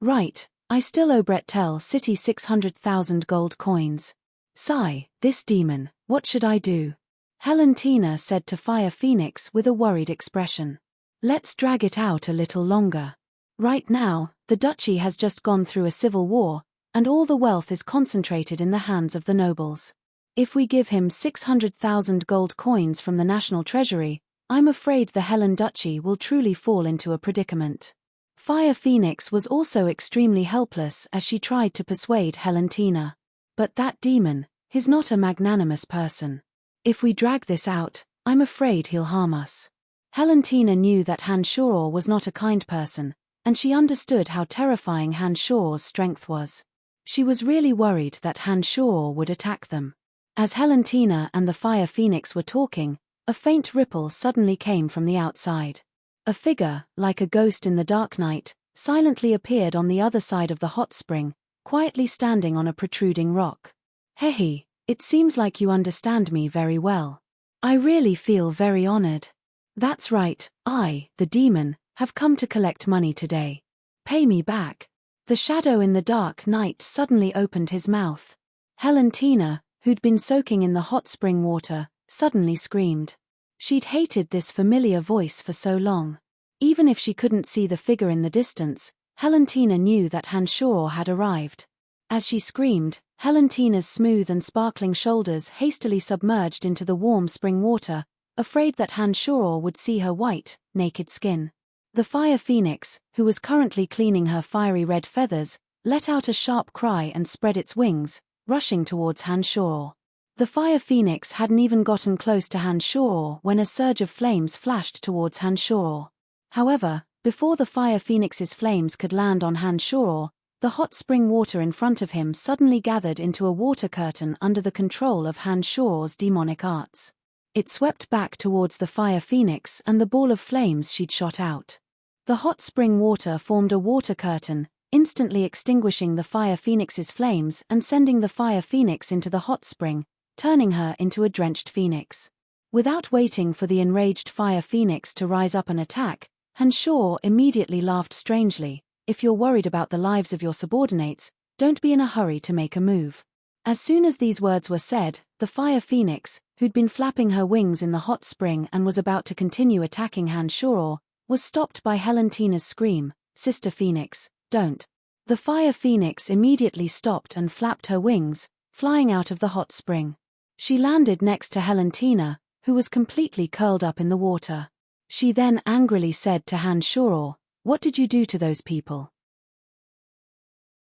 "Right, I still owe Brettel City 600,000 gold coins. Sigh, this demon, what should I do?" Helentina said to Fire Phoenix with a worried expression. Let's drag it out a little longer. Right now, the duchy has just gone through a civil war, and all the wealth is concentrated in the hands of the nobles. If we give him 600,000 gold coins from the national treasury, I'm afraid the Helen Duchy will truly fall into a predicament. Fire Phoenix was also extremely helpless as she tried to persuade Helentina. But that demon, he's not a magnanimous person. If we drag this out, I'm afraid he'll harm us. Helentina knew that Hanshor was not a kind person, and she understood how terrifying Hanshor's strength was. She was really worried that Hanshor would attack them. As Helentina and the Fire Phoenix were talking, a faint ripple suddenly came from the outside. A figure, like a ghost in the dark night, silently appeared on the other side of the hot spring, quietly standing on a protruding rock. "Hehe, it seems like you understand me very well. I really feel very honored. That's right, I, the demon, have come to collect money today. Pay me back." The shadow in the dark night suddenly opened his mouth. Helentina, who'd been soaking in the hot spring water, suddenly screamed. She'd hated this familiar voice for so long. Even if she couldn't see the figure in the distance, Helentina knew that Hanshor had arrived. As she screamed, Helentina's smooth and sparkling shoulders hastily submerged into the warm spring water, afraid that Hanshor would see her white, naked skin. The Fire Phoenix, who was currently cleaning her fiery red feathers, let out a sharp cry and spread its wings, rushing towards Hanshor. The Fire Phoenix hadn't even gotten close to Hanshor when a surge of flames flashed towards Hanshor. However, before the Fire Phoenix's flames could land on Hanshor, the hot spring water in front of him suddenly gathered into a water curtain under the control of Hanshor's demonic arts. It swept back towards the Fire Phoenix and the ball of flames she'd shot out. The hot spring water formed a water curtain, instantly extinguishing the Fire Phoenix's flames and sending the Fire Phoenix into the hot spring, turning her into a drenched phoenix. Without waiting for the enraged Fire Phoenix to rise up and attack, Hanshor immediately laughed strangely. "If you're worried about the lives of your subordinates, don't be in a hurry to make a move." As soon as these words were said, the Fire Phoenix, who'd been flapping her wings in the hot spring and was about to continue attacking Hanshor, was stopped by Helentina's scream, "Sister Phoenix, don't." The Fire Phoenix immediately stopped and flapped her wings, flying out of the hot spring. She landed next to Helentina, who was completely curled up in the water. She then angrily said to Hanshor, "What did you do to those people?"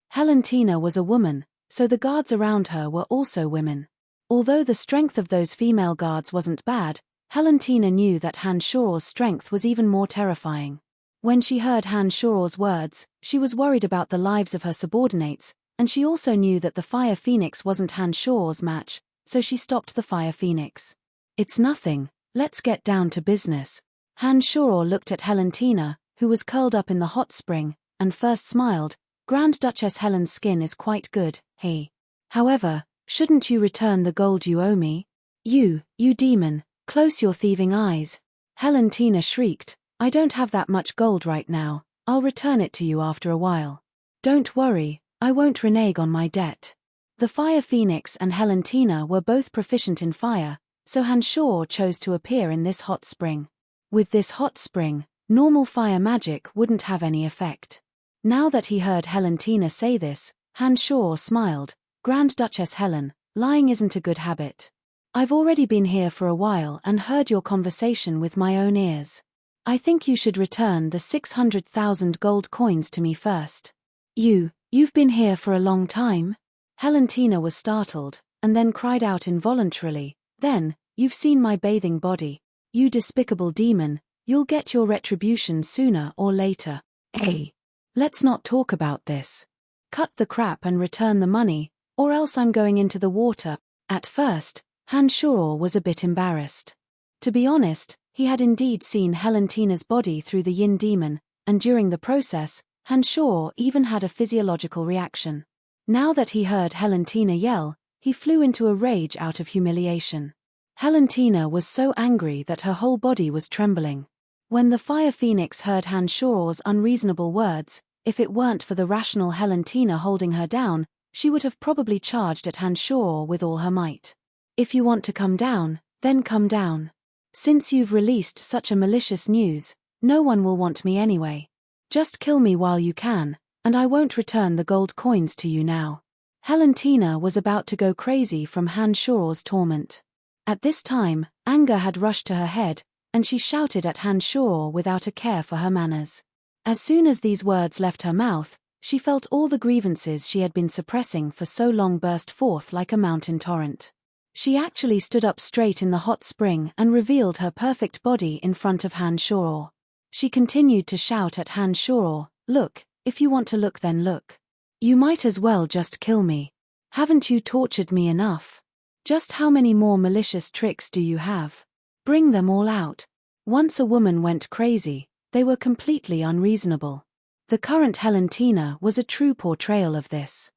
Helentina was a woman, so the guards around her were also women. Although the strength of those female guards wasn't bad, Helentina knew that Hanshor's strength was even more terrifying. When she heard Hanshor's words, she was worried about the lives of her subordinates, and she also knew that the Fire Phoenix wasn't Hanshor's match, so she stopped the Fire Phoenix. "It's nothing, let's get down to business." Hanshor looked at Helentina, who was curled up in the hot spring, and first smiled. "Grand Duchess Helen's skin is quite good, hey. However, shouldn't you return the gold you owe me?" You demon, close your thieving eyes." Helentina shrieked, "I don't have that much gold right now, I'll return it to you after a while. Don't worry, I won't renege on my debt." The Fire Phoenix and Helentina were both proficient in fire, so Hanshor chose to appear in this hot spring. With this hot spring, normal fire magic wouldn't have any effect. Now that he heard Helentina say this, Hanshor smiled. "Grand Duchess Helen, lying isn't a good habit. I've already been here for a while and heard your conversation with my own ears. I think you should return the 600,000 gold coins to me first." You've been here for a long time?" Helentina was startled, and then cried out involuntarily, "Then, you've seen my bathing body. You despicable demon, you'll get your retribution sooner or later." "Hey, let's not talk about this. Cut the crap and return the money, or else I'm going into the water." At first, Hanshor was a bit embarrassed. To be honest, he had indeed seen Helentina's body through the yin demon, and during the process, Hanshor even had a physiological reaction. Now that he heard Helentina yell, he flew into a rage out of humiliation. Helentina was so angry that her whole body was trembling. When the Fire Phoenix heard Hanshor's unreasonable words, if it weren't for the rational Helentina holding her down, she would have probably charged at Hanshor with all her might. "If you want to come down, then come down. Since you've released such a malicious news, No one will want me anyway. Just kill me while you can, and I won't return the gold coins to you now." Helentina was about to go crazy from Han Shuor's torment. At this time, anger had rushed to her head, and she shouted at Han Shuor without a care for her manners. As soon as these words left her mouth, she felt all the grievances she had been suppressing for so long burst forth like a mountain torrent. She actually stood up straight in the hot spring and revealed her perfect body in front of Han Shuor. She continued to shout at Han Shuor, "Look, if you want to look then look. You might as well just kill me. Haven't you tortured me enough? Just how many more malicious tricks do you have? Bring them all out." Once a woman went crazy, they were completely unreasonable. The current Helentina was a true portrayal of this.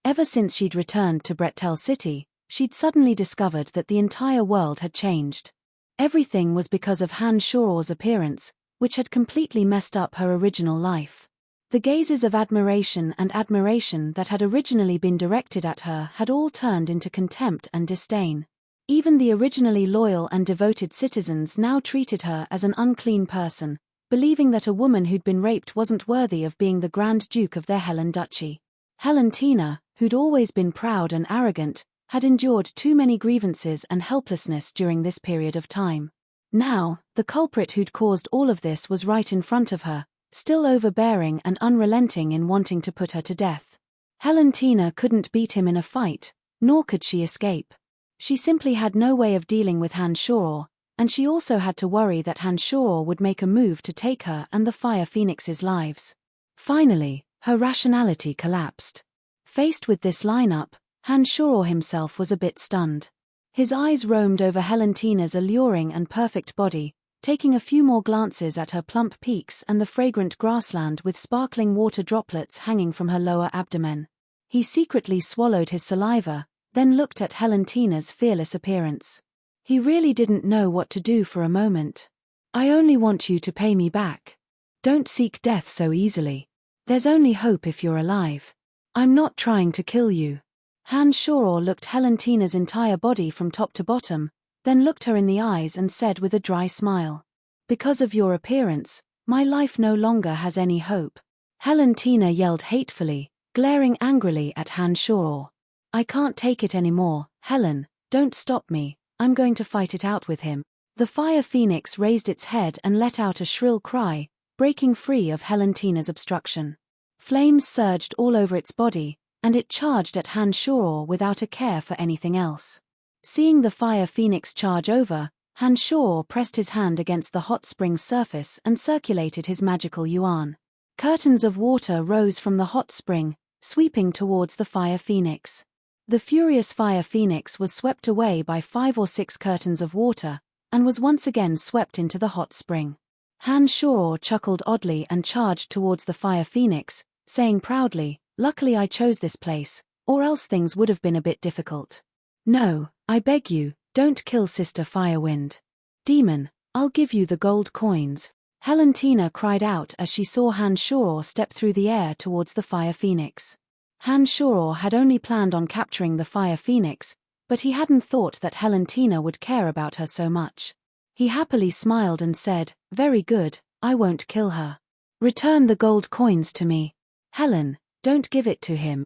Ever since she'd returned to Bretel City, she'd suddenly discovered that the entire world had changed. Everything was because of Han Shuor's appearance, which had completely messed up her original life. The gazes of admiration that had originally been directed at her had all turned into contempt and disdain. Even the originally loyal and devoted citizens now treated her as an unclean person, believing that a woman who'd been raped wasn't worthy of being the Grand Duke of their Helen Duchy. Helentina, who'd always been proud and arrogant, had endured too many grievances and helplessness during this period of time. Now, the culprit who'd caused all of this was right in front of her, still overbearing and unrelenting in wanting to put her to death. Helentina couldn't beat him in a fight, nor could she escape. She simply had no way of dealing with Han Shuor, and she also had to worry that Han Shuor would make a move to take her and the Fire Phoenix's lives. Finally, her rationality collapsed. Faced with this lineup, Han Shuor himself was a bit stunned. His eyes roamed over Helentina's alluring and perfect body, taking a few more glances at her plump peaks and the fragrant grassland with sparkling water droplets hanging from her lower abdomen. He secretly swallowed his saliva, then looked at Helentina's fearless appearance. He really didn't know what to do for a moment. "I only want you to pay me back. Don't seek death so easily. There's only hope if you're alive. I'm not trying to kill you." Han Shuor looked Helentina's entire body from top to bottom, then looked her in the eyes and said with a dry smile, "Because of your appearance, my life no longer has any hope." Helentina yelled hatefully, glaring angrily at Han Shuor. "I can't take it anymore, Helen, don't stop me, I'm going to fight it out with him." The Fire Phoenix raised its head and let out a shrill cry, breaking free of Helentina's obstruction. Flames surged all over its body, and it charged at Han Shuor without a care for anything else. Seeing the Fire Phoenix charge over, Han Shuor pressed his hand against the hot spring's surface and circulated his magical yuan. Curtains of water rose from the hot spring, sweeping towards the Fire Phoenix. The furious Fire Phoenix was swept away by 5 or 6 curtains of water, and was once again swept into the hot spring. Han Shuor chuckled oddly and charged towards the Fire Phoenix, saying proudly, "Luckily I chose this place, or else things would have been a bit difficult. No, I beg you, don't kill Sister Firewind. Demon, I'll give you the gold coins." Helentina cried out as she saw Han Shuor step through the air towards the Fire Phoenix. Han Shuor had only planned on capturing the Fire Phoenix, but he hadn't thought that Helentina would care about her so much. He happily smiled and said, "Very good, I won't kill her. Return the gold coins to me. Helen, don't give it to him.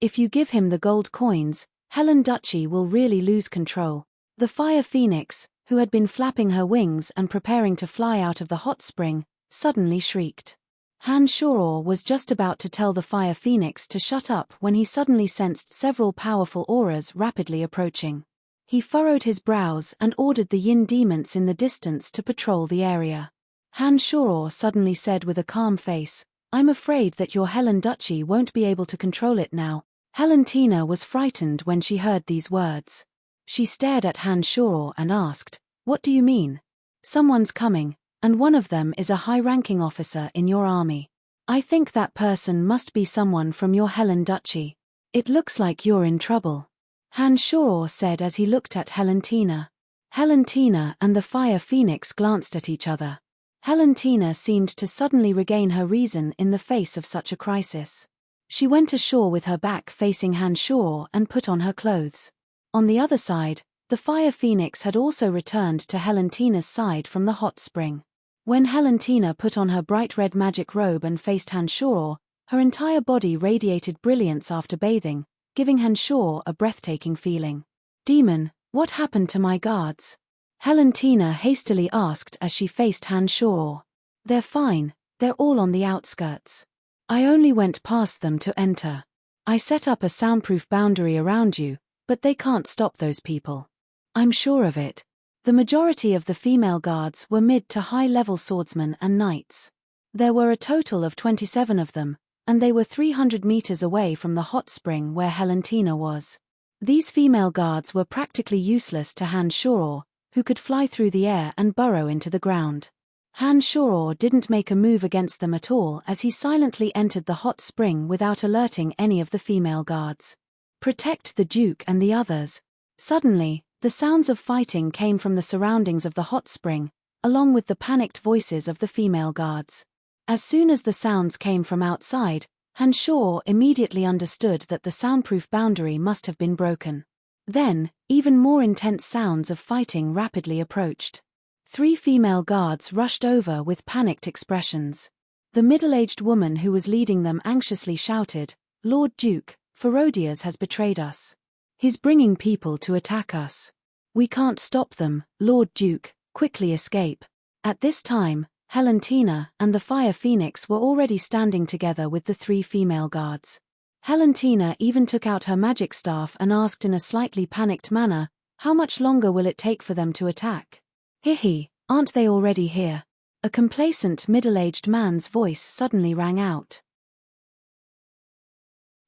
If you give him the gold coins, Helen Duchy will really lose control." The Fire Phoenix, who had been flapping her wings and preparing to fly out of the hot spring, suddenly shrieked. Han Shuor was just about to tell the Fire Phoenix to shut up when he suddenly sensed several powerful auras rapidly approaching. He furrowed his brows and ordered the yin demons in the distance to patrol the area. Han Shuor suddenly said with a calm face, "I'm afraid that your Helen Duchy won't be able to control it now." Helentina was frightened when she heard these words. She stared at Han Shuor and asked, "What do you mean?" "Someone's coming, and one of them is a high-ranking officer in your army. I think that person must be someone from your Helen Duchy. It looks like you're in trouble," Han Shuor said as he looked at Helentina. Helentina and the Fire Phoenix glanced at each other. Helentina seemed to suddenly regain her reason in the face of such a crisis. She went ashore with her back facing Han Shuor and put on her clothes. On the other side, The fire phoenix had also returned to Helentina's side from the hot spring. When Helentina put on her bright red magic robe and faced Hanshor, her entire body radiated brilliance after bathing, giving Hanshor a breathtaking feeling. "Demon, what happened to my guards?" Helentina hastily asked as she faced Hanshor. "They're fine, they're all on the outskirts. I only went past them to enter. I set up a soundproof boundary around you, but they can't stop those people. I'm sure of it." The majority of the female guards were mid to high-level swordsmen and knights. There were a total of 27 of them, and they were 300 meters away from the hot spring where Helentina was. These female guards were practically useless to Hanshor, who could fly through the air and burrow into the ground. Hanshor didn't make a move against them at all as he silently entered the hot spring without alerting any of the female guards. "Protect the Duke and the others." Suddenly, the sounds of fighting came from the surroundings of the hot spring, along with the panicked voices of the female guards. As soon as the sounds came from outside, Hanshor immediately understood that the soundproof boundary must have been broken. Then, even more intense sounds of fighting rapidly approached. 3 female guards rushed over with panicked expressions. The middle-aged woman who was leading them anxiously shouted, "Lord Duke, Ferodias has betrayed us. He's bringing people to attack us. We can't stop them, Lord Duke, quickly escape." At this time, Helentina and the Fire Phoenix were already standing together with the 3 female guards. Helentina even took out her magic staff and asked in a slightly panicked manner, "How much longer will it take for them to attack?" "Hihi, aren't they already here?" A complacent middle-aged man's voice suddenly rang out.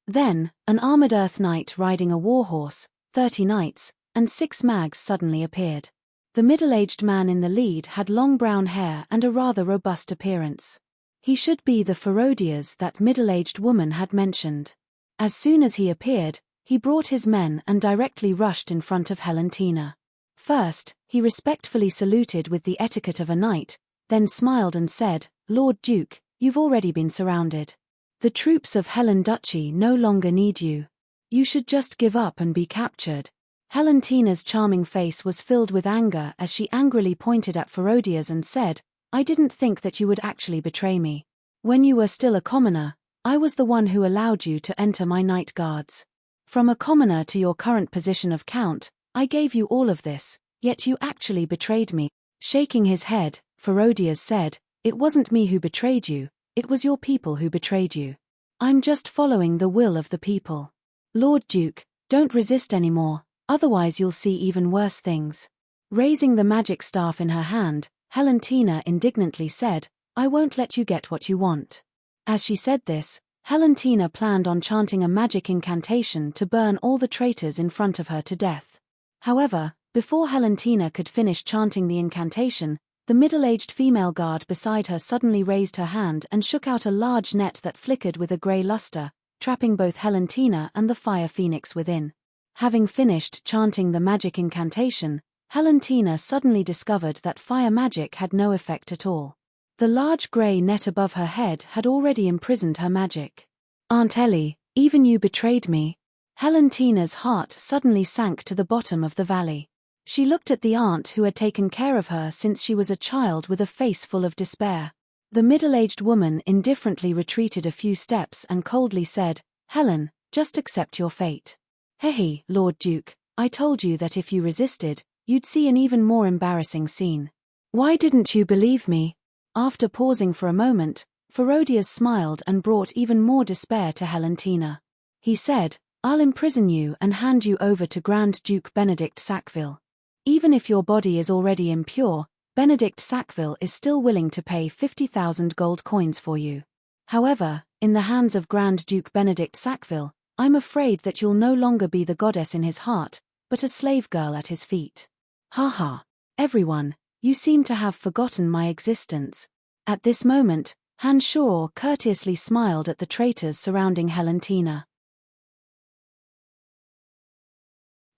Then, an armored Earth Knight riding a warhorse, 30 knights, and 6 mags suddenly appeared. The middle-aged man in the lead had long brown hair and a rather robust appearance. He should be the Ferodias that middle-aged woman had mentioned. As soon as he appeared, he brought his men and directly rushed in front of Helentina. First, he respectfully saluted with the etiquette of a knight, then smiled and said, "Lord Duke, you've already been surrounded. The troops of Helen Duchy no longer need you. You should just give up and be captured." Helentina's charming face was filled with anger as she angrily pointed at Ferodias and said, "I didn't think that you would actually betray me. When you were still a commoner, I was the one who allowed you to enter my night guards. From a commoner to your current position of count, I gave you all of this, yet you actually betrayed me." Shaking his head, Ferodias said, "It wasn't me who betrayed you, it was your people who betrayed you. I'm just following the will of the people. Lord Duke, don't resist anymore, otherwise you'll see even worse things." Raising the magic staff in her hand, Helentina indignantly said, "I won't let you get what you want." As she said this, Helentina planned on chanting a magic incantation to burn all the traitors in front of her to death. However, before Helentina could finish chanting the incantation, the middle-aged female guard beside her suddenly raised her hand and shook out a large net that flickered with a grey luster, trapping both Helentina and the Fire Phoenix within. Having finished chanting the magic incantation, Helentina suddenly discovered that fire magic had no effect at all. The large grey net above her head had already imprisoned her magic. "Aunt Ellie, even you betrayed me." Helentina's heart suddenly sank to the bottom of the valley. She looked at the aunt who had taken care of her since she was a child with a face full of despair. The middle-aged woman indifferently retreated a few steps and coldly said, "Helen, just accept your fate." "Hehe, Lord Duke, I told you that if you resisted, you'd see an even more embarrassing scene. Why didn't you believe me?" After pausing for a moment, Ferodias smiled and brought even more despair to Helentina. He said, "I'll imprison you and hand you over to Grand Duke Benedict Sackville. Even if your body is already impure, Benedict Sackville is still willing to pay 50,000 gold coins for you. However, in the hands of Grand Duke Benedict Sackville, I'm afraid that you'll no longer be the goddess in his heart, but a slave girl at his feet." "Ha. Everyone, you seem to have forgotten my existence." At this moment, Hanshor courteously smiled at the traitors surrounding Helentina.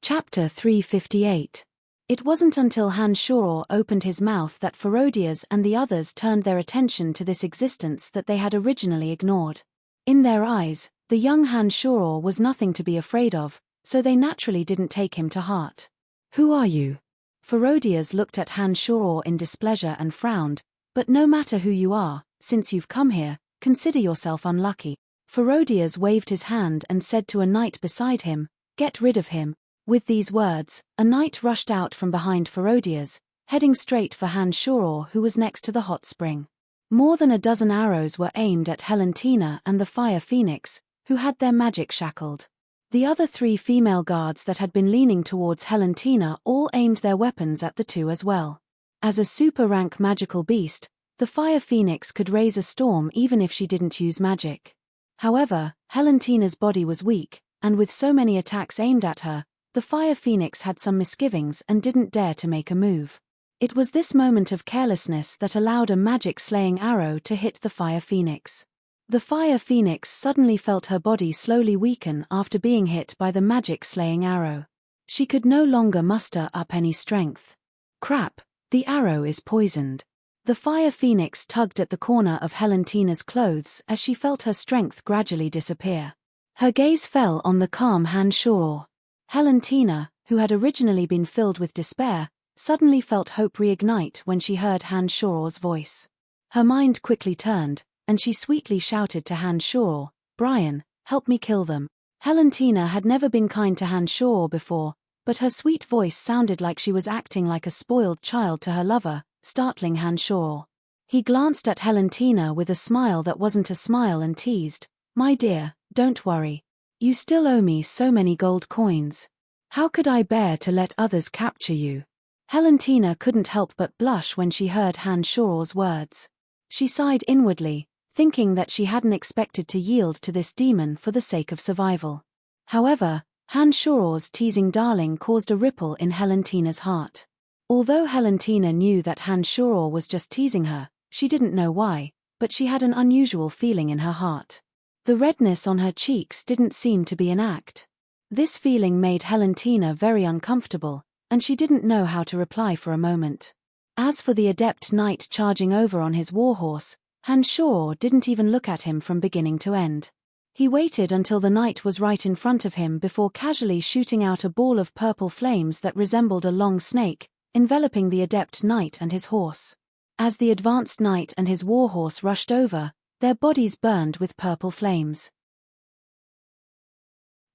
Chapter 358. It wasn't until Hanshor opened his mouth that Ferodias and the others turned their attention to this existence that they had originally ignored. In their eyes, the young Hanshor was nothing to be afraid of, so they naturally didn't take him to heart. Who are you? Ferodias looked at Han-Shoror in displeasure and frowned. But no matter who you are, since you've come here, consider yourself unlucky. Ferodias waved his hand and said to a knight beside him, "Get rid of him." With these words, a knight rushed out from behind Ferodias, heading straight for Han-Shoror, who was next to the hot spring. More than a dozen arrows were aimed at Helentina and the Fire Phoenix, who had their magic shackled. The other 3 female guards that had been leaning towards Helentina all aimed their weapons at the two as well. As a super-rank magical beast, the Fire Phoenix could raise a storm even if she didn't use magic. However, Helentina's body was weak, and with so many attacks aimed at her, the Fire Phoenix had some misgivings and didn't dare to make a move. It was this moment of carelessness that allowed a magic-slaying arrow to hit the Fire Phoenix. The Fire Phoenix suddenly felt her body slowly weaken after being hit by the magic-slaying arrow. She could no longer muster up any strength. Crap, the arrow is poisoned. The Fire Phoenix tugged at the corner of Helentina's clothes as she felt her strength gradually disappear. Her gaze fell on the calm Han-Shoror. Helentina, who had originally been filled with despair, suddenly felt hope reignite when she heard Han-Shoror's voice. Her mind quickly turned, and she sweetly shouted to Han-Shoror, "Brian, help me kill them." Helentina had never been kind to Han-Shoror before, but her sweet voice sounded like she was acting like a spoiled child to her lover, startling Han-Shoror. He glanced at Helentina with a smile that wasn't a smile and teased, "My dear, don't worry. You still owe me so many gold coins. How could I bear to let others capture you?" Helentina couldn't help but blush when she heard Han-Shoror's words. She sighed inwardly, thinking that she hadn't expected to yield to this demon for the sake of survival. However, Han-Shoror's teasing darling caused a ripple in Helentina's heart. Although Helentina knew that Han-Shoror was just teasing her, she didn't know why, but she had an unusual feeling in her heart. The redness on her cheeks didn't seem to be an act. This feeling made Helentina very uncomfortable, and she didn't know how to reply for a moment. As for the adept knight charging over on his warhorse, Han-Shoror didn't even look at him from beginning to end. He waited until the knight was right in front of him before casually shooting out a ball of purple flames that resembled a long snake, enveloping the adept knight and his horse. As the advanced knight and his warhorse rushed over, their bodies burned with purple flames.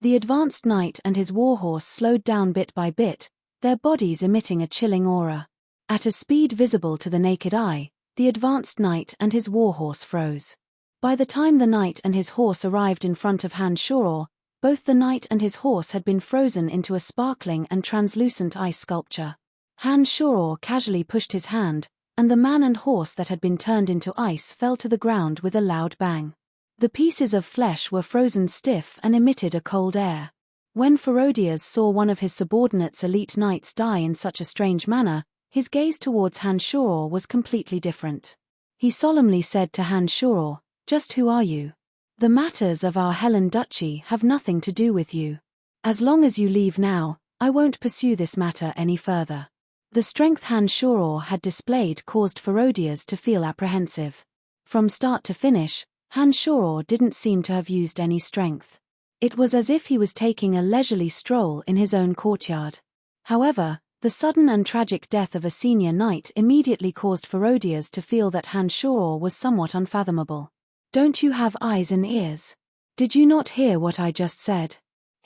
The advanced knight and his warhorse slowed down bit by bit, their bodies emitting a chilling aura. At a speed visible to the naked eye, the advanced knight and his warhorse froze. By the time the knight and his horse arrived in front of Han-Shoror, both the knight and his horse had been frozen into a sparkling and translucent ice sculpture. Han-Shoror casually pushed his hand, and the man and horse that had been turned into ice fell to the ground with a loud bang. The pieces of flesh were frozen stiff and emitted a cold air. When Ferodias saw one of his subordinates' elite knights die in such a strange manner, his gaze towards Han-Shoror was completely different. He solemnly said to Han-Shoror, "Just who are you? The matters of our Helen Duchy have nothing to do with you. As long as you leave now, I won't pursue this matter any further." The strength Han-Shoror had displayed caused Ferodias to feel apprehensive. From start to finish, Han-Shoror didn't seem to have used any strength. It was as if he was taking a leisurely stroll in his own courtyard. However, the sudden and tragic death of a senior knight immediately caused Ferodias to feel that Han-Shoror was somewhat unfathomable. "Don't you have eyes and ears? Did you not hear what I just said?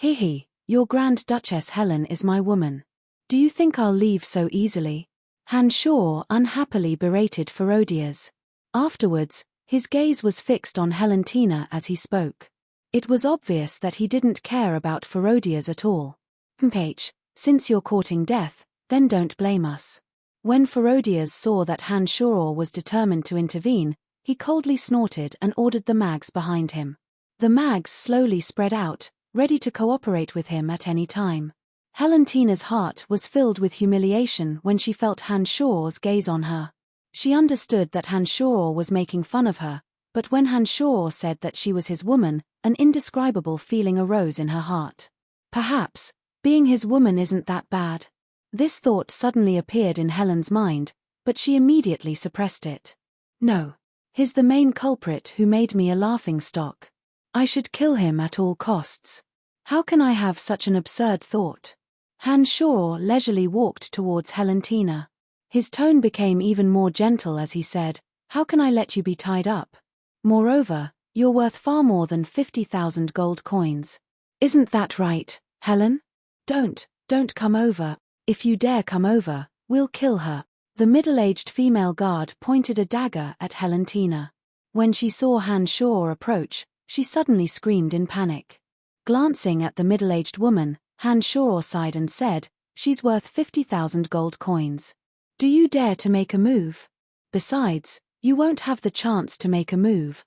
Hihi, your Grand Duchess Helen is my woman. Do you think I'll leave so easily?" Han-Shoror unhappily berated Ferodias. Afterwards, his gaze was fixed on Helentina as he spoke. It was obvious that he didn't care about Ferodias at all. "H, since you're courting death, then don't blame us." When Ferodias saw that Han-Shoror was determined to intervene, he coldly snorted and ordered the mags behind him. The mags slowly spread out, ready to cooperate with him at any time. Helentina's heart was filled with humiliation when she felt Han-Shoror's gaze on her. She understood that Han-Shoror was making fun of her, but when Han-Shoror said that she was his woman, an indescribable feeling arose in her heart. Perhaps, being his woman isn't that bad. This thought suddenly appeared in Helen's mind, but she immediately suppressed it. "No. He's the main culprit who made me a laughingstock. I should kill him at all costs. How can I have such an absurd thought?" Hanshaw leisurely walked towards Helentina. His tone became even more gentle as he said, "How can I let you be tied up? Moreover, you're worth far more than 50,000 gold coins. Isn't that right, Helen? Don't come over. If you dare come over, we'll kill her." The middle-aged female guard pointed a dagger at Helentina. When she saw Hanshaw approach, she suddenly screamed in panic. Glancing at the middle-aged woman, Hanshaw sighed and said, "She's worth 50,000 gold coins. Do you dare to make a move? Besides, you won't have the chance to make a move."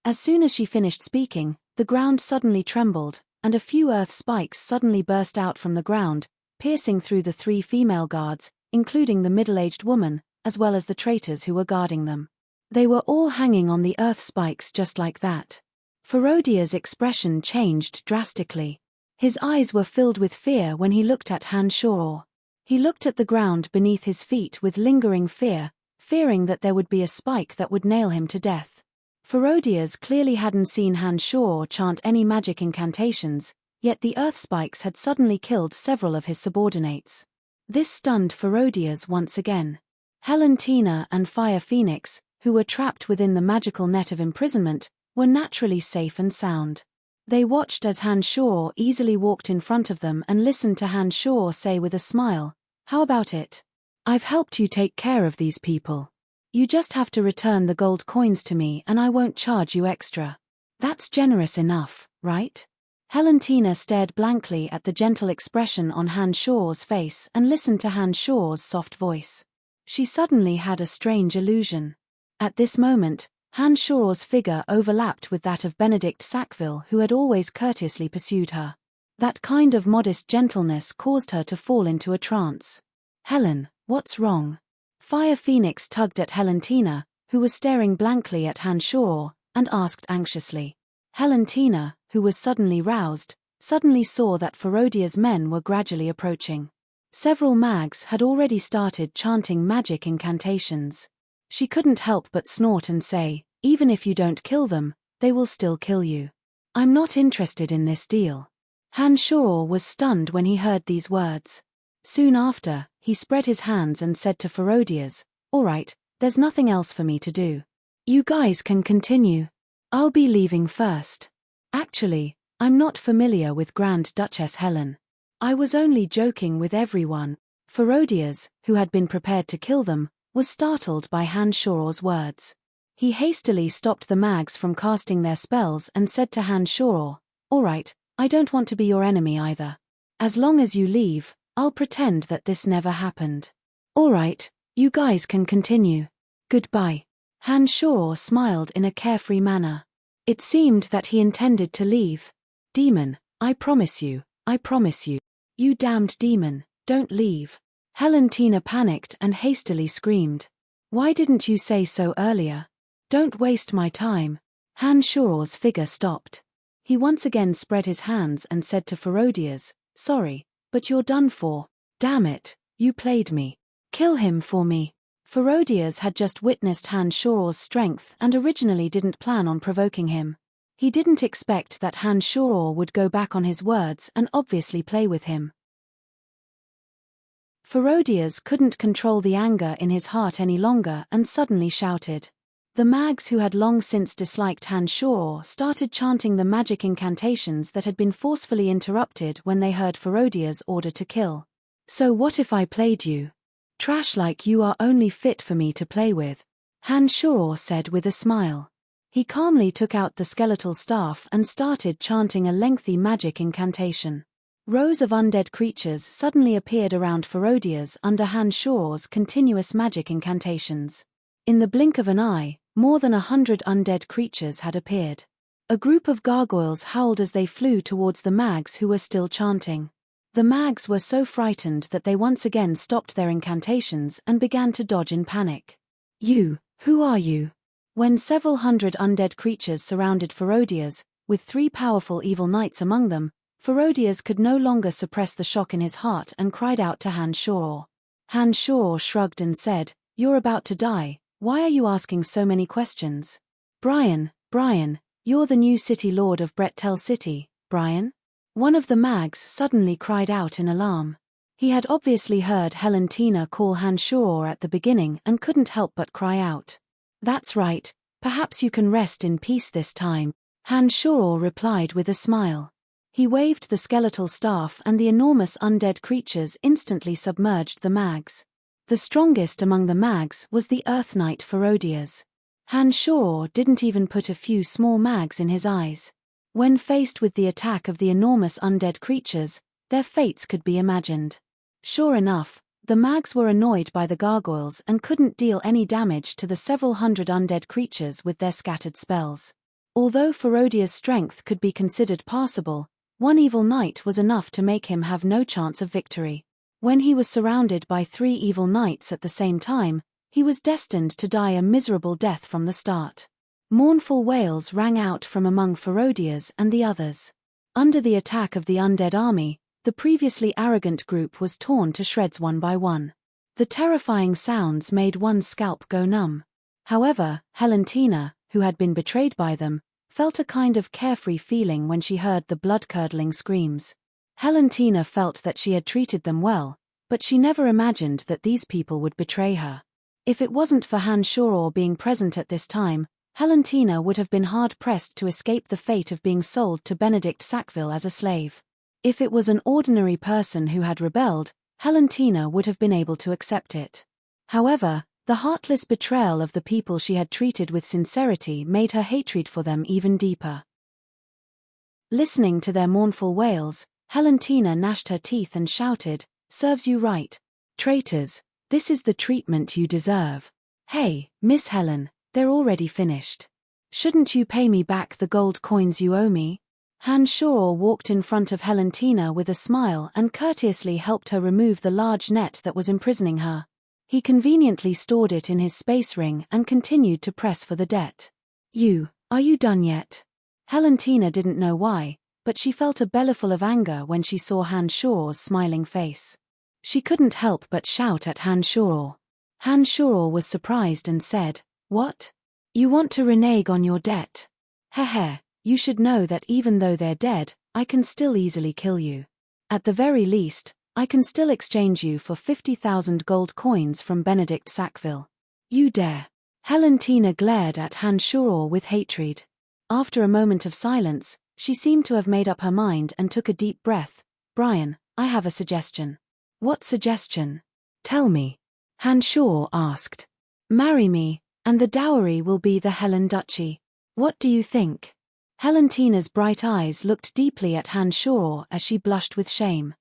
As soon as she finished speaking, the ground suddenly trembled, and a few earth spikes suddenly burst out from the ground, piercing through the 3 female guards, including the middle-aged woman, as well as the traitors who were guarding them. They were all hanging on the earth spikes just like that. Ferodia's expression changed drastically. His eyes were filled with fear when he looked at Hanshaw. He looked at the ground beneath his feet with lingering fear, fearing that there would be a spike that would nail him to death. Ferodias clearly hadn't seen Hanshaw chant any magic incantations, yet the earth spikes had suddenly killed several of his subordinates. This stunned Ferodias once again. Helentina and Fire Phoenix, who were trapped within the magical net of imprisonment, were naturally safe and sound. They watched as Hanshaw easily walked in front of them and listened to Hanshaw say with a smile, "How about it? I've helped you take care of these people. You just have to return the gold coins to me and I won't charge you extra. That's generous enough, right?" Helentina stared blankly at the gentle expression on Hanshaw's face and listened to Hanshaw's soft voice. She suddenly had a strange illusion. At this moment, Hanshaw's figure overlapped with that of Benedict Sackville, who had always courteously pursued her. That kind of modest gentleness caused her to fall into a trance. "Helen, what's wrong?" Fire Phoenix tugged at Helentina, who was staring blankly at Hanshaw, and asked anxiously. Helentina, who was suddenly roused, suddenly saw that Ferodia's men were gradually approaching. Several mags had already started chanting magic incantations. She couldn't help but snort and say, "Even if you don't kill them, they will still kill you. I'm not interested in this deal." Hanshaw was stunned when he heard these words. Soon after, he spread his hands and said to Ferodias, "All right, there's nothing else for me to do. You guys can continue. I'll be leaving first. Actually, I'm not familiar with Grand Duchess Helen. I was only joking with everyone." Ferodias, who had been prepared to kill them, was startled by Hanshaw's words. He hastily stopped the mags from casting their spells and said to Hanshaw, "All right, I don't want to be your enemy either. As long as you leave, I'll pretend that this never happened. All right, you guys can continue. Goodbye." Hanshaw smiled in a carefree manner. It seemed that he intended to leave. "Demon, I promise you. You damned demon, don't leave." Helentina panicked and hastily screamed. "Why didn't you say so earlier? Don't waste my time." Hanshaw's figure stopped. He once again spread his hands and said to Ferodias, "Sorry, but you're done for. Damn it, you played me. Kill him for me." Ferodias had just witnessed Hanshaw's strength and originally didn't plan on provoking him. He didn't expect that Hanshaw would go back on his words and obviously play with him. Ferodias couldn't control the anger in his heart any longer and suddenly shouted. The mags who had long since disliked Hanshaw started chanting the magic incantations that had been forcefully interrupted when they heard Ferodias' order to kill. "So what if I played you? Trash like you are only fit for me to play with," Hanshaw said with a smile. He calmly took out the skeletal staff and started chanting a lengthy magic incantation. Rows of undead creatures suddenly appeared around Ferodias under Hanshaw's continuous magic incantations. In the blink of an eye, more than 100 undead creatures had appeared. A group of gargoyles howled as they flew towards the mags who were still chanting. The mags were so frightened that they once again stopped their incantations and began to dodge in panic. Who are you?" When several hundred undead creatures surrounded Ferodias, with 3 powerful evil knights among them, Ferodias could no longer suppress the shock in his heart and cried out to Hanshaw. Hanshaw shrugged and said, "You're about to die, why are you asking so many questions? Brian, you're the new city lord of Brettel City, Brian? One of the mags suddenly cried out in alarm. He had obviously heard Helentina call Hanshur at the beginning and couldn't help but cry out. "That's right, perhaps you can rest in peace this time," Hanshur replied with a smile. He waved the skeletal staff and the enormous undead creatures instantly submerged the mags. The strongest among the mags was the Earth Knight Ferodias. Hanshur didn't even put a few small mags in his eyes. When faced with the attack of the enormous undead creatures, their fates could be imagined. Sure enough, the mags were annoyed by the gargoyles and couldn't deal any damage to the several hundred undead creatures with their scattered spells. Although Ferodia's strength could be considered passable, one evil knight was enough to make him have no chance of victory. When he was surrounded by 3 evil knights at the same time, he was destined to die a miserable death from the start. Mournful wails rang out from among Ferodias and the others. Under the attack of the undead army, the previously arrogant group was torn to shreds one by one. The terrifying sounds made one's scalp go numb. However, Helentina, who had been betrayed by them, felt a kind of carefree feeling when she heard the blood-curdling screams. Helentina felt that she had treated them well, but she never imagined that these people would betray her. If it wasn't for Hanshur being present at this time, Helentina would have been hard-pressed to escape the fate of being sold to Benedict Sackville as a slave. If it was an ordinary person who had rebelled, Helentina would have been able to accept it. However, the heartless betrayal of the people she had treated with sincerity made her hatred for them even deeper. Listening to their mournful wails, Helentina gnashed her teeth and shouted, "Serves you right. Traitors, this is the treatment you deserve. Hey, Miss Helen, they're already finished. Shouldn't you pay me back the gold coins you owe me?" Hanshur walked in front of Helentina with a smile and courteously helped her remove the large net that was imprisoning her. He conveniently stored it in his space ring and continued to press for the debt. Are you done yet?" Helentina didn't know why, but she felt a bellyful of anger when she saw Hanshur's smiling face. She couldn't help but shout at Hanshur. Hanshur was surprised and said, "What? You want to renege on your debt? Heh. You should know that even though they're dead, I can still easily kill you. At the very least, I can still exchange you for 50,000 gold coins from Benedict Sackville. You dare?" Helentina glared at Hanshur with hatred. After a moment of silence, she seemed to have made up her mind and took a deep breath. "Brian, I have a suggestion." "What suggestion? Tell me," Hanshur asked. "Marry me, and the dowry will be the Helen Duchy. What do you think?" Helentina's bright eyes looked deeply at Hanshur as she blushed with shame.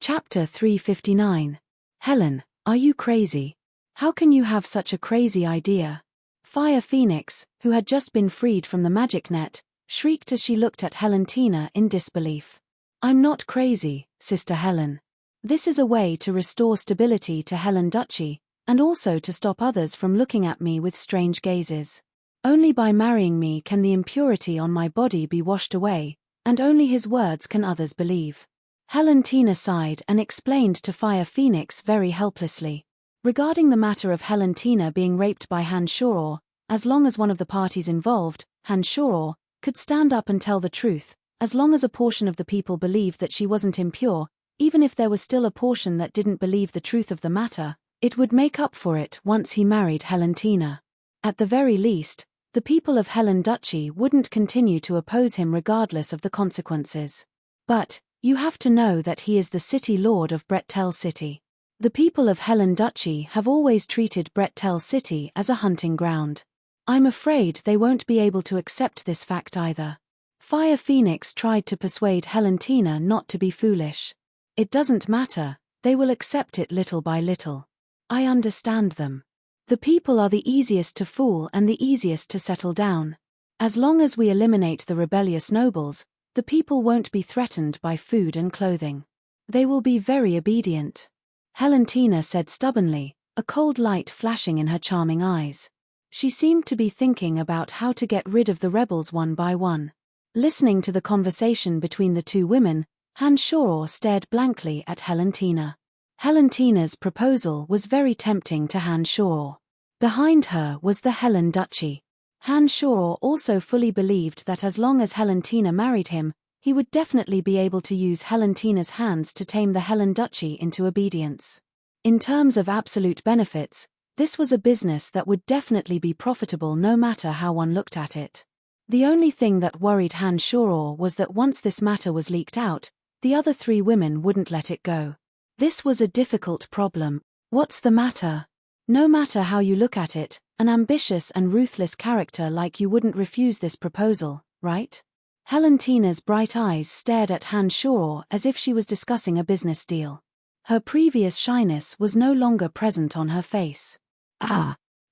Chapter 359. Helen, are you crazy? How can you have such a crazy idea? Fire Phoenix, who had just been freed from the magic net, shrieked as she looked at Helentina in disbelief. "I'm not crazy, Sister Helen. This is a way to restore stability to Helen Duchy, and also to stop others from looking at me with strange gazes. Only by marrying me can the impurity on my body be washed away, and only his words can others believe." Helentina sighed and explained to Fire Phoenix very helplessly. Regarding the matter of Helentina being raped by Hanshur, as long as one of the parties involved, Hanshur, could stand up and tell the truth, as long as a portion of the people believed that she wasn't impure, even if there was still a portion that didn't believe the truth of the matter, it would make up for it once he married Helentina. At the very least, the people of Helen Duchy wouldn't continue to oppose him regardless of the consequences. But, you have to know that he is the city lord of Brettel City. The people of Helen Duchy have always treated Brettel City as a hunting ground. I'm afraid they won't be able to accept this fact either. Fire Phoenix tried to persuade Helentina not to be foolish. It doesn't matter, they will accept it little by little. I understand them. The people are the easiest to fool and the easiest to settle down. As long as we eliminate the rebellious nobles, the people won't be threatened by food and clothing. They will be very obedient. Helentina said stubbornly, a cold light flashing in her charming eyes. She seemed to be thinking about how to get rid of the rebels one by one. Listening to the conversation between the two women, Hanshur stared blankly at Helentina. Helentina's proposal was very tempting to Hanshur. Behind her was the Helen Duchy. Han Shoror also fully believed that as long as Helentina married him, he would definitely be able to use Helentina's hands to tame the Helen Duchy into obedience. In terms of absolute benefits, this was a business that would definitely be profitable no matter how one looked at it. The only thing that worried Han Shoror was that once this matter was leaked out, the other 3 women wouldn't let it go. This was a difficult problem. What's the matter? No matter how you look at it, an ambitious and ruthless character like you wouldn't refuse this proposal, right? Helentina's bright eyes stared at Han Shoror as if she was discussing a business deal. Her previous shyness was no longer present on her face.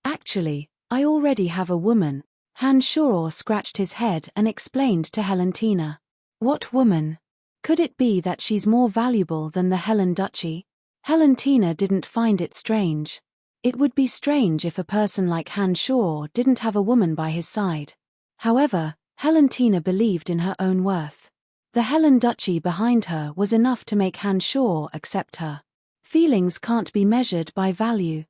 Actually, I already have a woman. Han Shoror scratched his head and explained to Helentina. What woman? Could it be that she's more valuable than the Helen Duchy? Helentina didn't find it strange. It would be strange if a person like Han Shoror didn't have a woman by his side. However, Helentina believed in her own worth. The Helen Duchy behind her was enough to make Han Shoror accept her. Feelings can't be measured by value.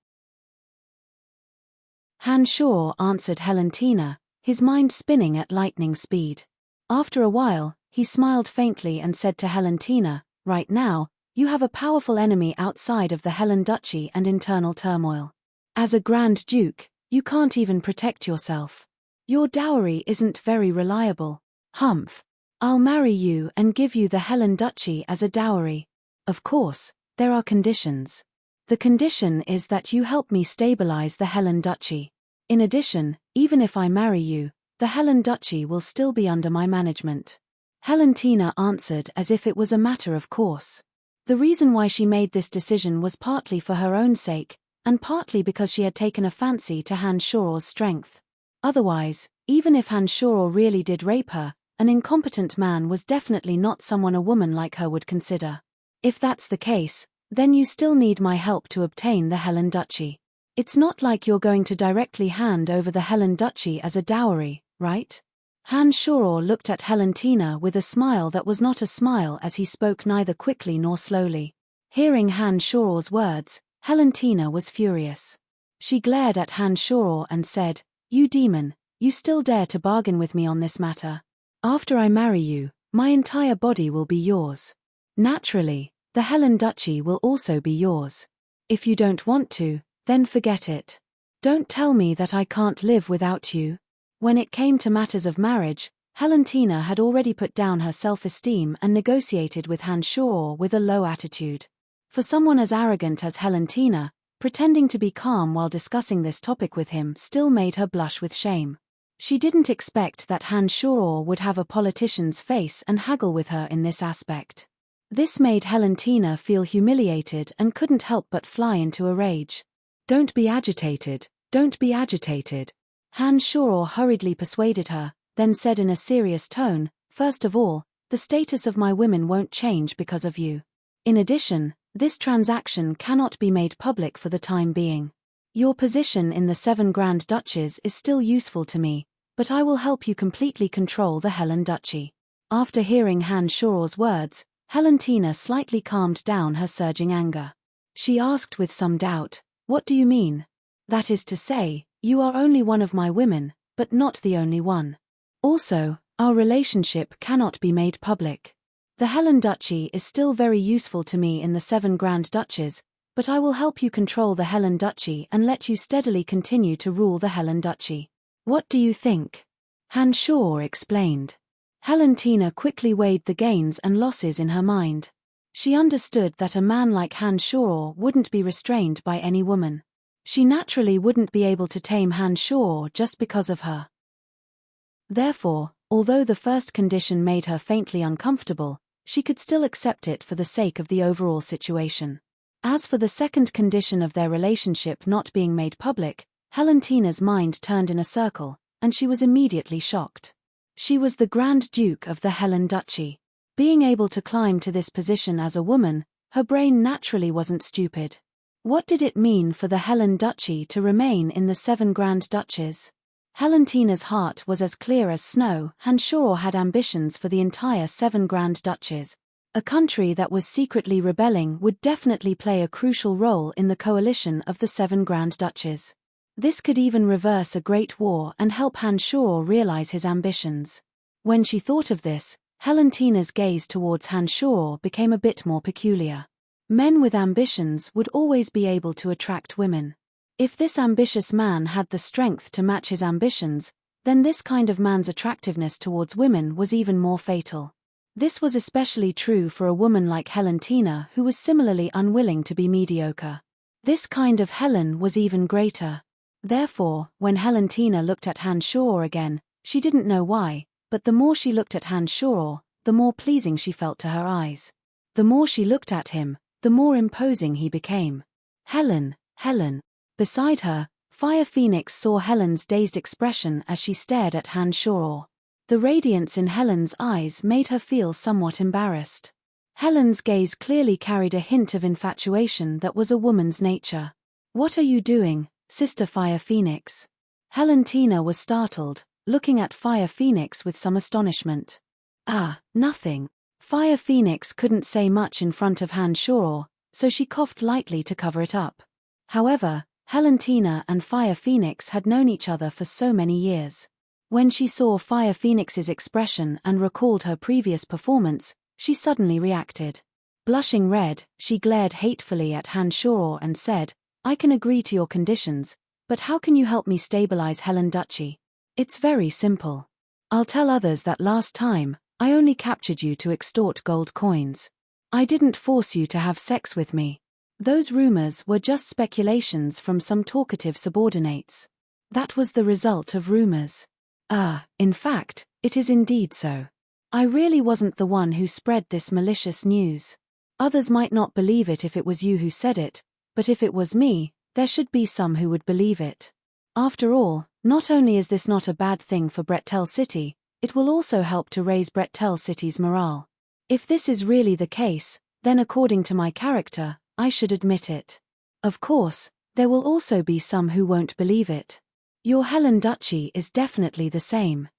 Han Shoror answered Helentina, his mind spinning at lightning speed. After a while, he smiled faintly and said to Helentina, right now, you have a powerful enemy outside of the Helen Duchy and internal turmoil. As a Grand Duke, you can't even protect yourself. Your dowry isn't very reliable. Humph. I'll marry you and give you the Helen Duchy as a dowry. Of course, there are conditions. The condition is that you help me stabilize the Helen Duchy. In addition, even if I marry you, the Helen Duchy will still be under my management. Helentina answered as if it was a matter of course. The reason why she made this decision was partly for her own sake, and partly because she had taken a fancy to Han Shoror's strength. Otherwise, even if Han Shoror really did rape her, an incompetent man was definitely not someone a woman like her would consider. If that's the case, then you still need my help to obtain the Helen Duchy. It's not like you're going to directly hand over the Helen Duchy as a dowry, right? Han Shoror looked at Helentina with a smile that was not a smile as he spoke neither quickly nor slowly. Hearing Han Shoror's words, Helentina was furious. She glared at Han Shoror and said, "You demon, you still dare to bargain with me on this matter? After I marry you, my entire body will be yours. Naturally, the Helen Duchy will also be yours. If you don't want to, then forget it. Don't tell me that I can't live without you." When it came to matters of marriage, Helentina had already put down her self-esteem and negotiated with Han Shoror with a low attitude. For someone as arrogant as Helentina, pretending to be calm while discussing this topic with him still made her blush with shame. She didn't expect that Han Shoror would have a politician's face and haggle with her in this aspect. This made Helentina feel humiliated and couldn't help but fly into a rage. Don't be agitated, don't be agitated. Han Shoror hurriedly persuaded her, then said in a serious tone, "First of all, the status of my women won't change because of you. In addition, this transaction cannot be made public for the time being. Your position in the 7 Grand Duchies is still useful to me, but I will help you completely control the Helen Duchy." After hearing Han Shoror's words, Helentina slightly calmed down her surging anger. She asked with some doubt, "What do you mean? That is to say, you are only one of my women, but not the only one. Also, our relationship cannot be made public. The Helen Duchy is still very useful to me in the 7 Grand Duchies, but I will help you control the Helen Duchy and let you steadily continue to rule the Helen Duchy. What do you think?" Han Shoror explained. Helentina quickly weighed the gains and losses in her mind. She understood that a man like Han Shoror wouldn't be restrained by any woman. She naturally wouldn't be able to tame Han Shoror just because of her. Therefore, although the first condition made her faintly uncomfortable, she could still accept it for the sake of the overall situation. As for the second condition of their relationship not being made public, Helentina's mind turned in a circle, and she was immediately shocked. She was the Grand Duke of the Helen Duchy. Being able to climb to this position as a woman, her brain naturally wasn't stupid. What did it mean for the Helen Duchy to remain in the 7 Grand Duchies? Helentina's heart was as clear as snow. Han Shoror had ambitions for the entire 7 Grand Duchies. A country that was secretly rebelling would definitely play a crucial role in the coalition of the 7 Grand Duchies. This could even reverse a great war and help Han Shor realize his ambitions. When she thought of this, Helentina's gaze towards Han Shor became a bit more peculiar. Men with ambitions would always be able to attract women. If this ambitious man had the strength to match his ambitions, then this kind of man's attractiveness towards women was even more fatal. This was especially true for a woman like Helentina, who was similarly unwilling to be mediocre. This kind of Helen was even greater. Therefore, when Helentina looked at Han Shor again, she didn't know why, but the more she looked at Han Shor, the more pleasing she felt to her eyes. The more she looked at him, the more imposing he became. Helen, Helen. Beside her, Fire Phoenix saw Helen's dazed expression as she stared at Han Shor. The radiance in Helen's eyes made her feel somewhat embarrassed. Helen's gaze clearly carried a hint of infatuation that was a woman's nature. "What are you doing, Sister Fire Phoenix?" Helentina was startled, looking at Fire Phoenix with some astonishment. "Ah, nothing." Fire Phoenix couldn't say much in front of Han Shor, so she coughed lightly to cover it up. However, Helentina and Fire Phoenix had known each other for so many years. When she saw Fire Phoenix's expression and recalled her previous performance, she suddenly reacted. Blushing red, she glared hatefully at Han Shor and said, "I can agree to your conditions, but how can you help me stabilize Helen Duchy? It's very simple. I'll tell others that last time, I only captured you to extort gold coins. I didn't force you to have sex with me. Those rumors were just speculations from some talkative subordinates. That was the result of rumors. In fact, it is indeed so. I really wasn't the one who spread this malicious news. Others might not believe it if it was you who said it, but if it was me, there should be some who would believe it. After all, not only is this not a bad thing for Brettel City, it will also help to raise Brettel City's morale. If this is really the case, then according to my character, I should admit it. Of course, there will also be some who won't believe it. Your Helen Duchy is definitely the same.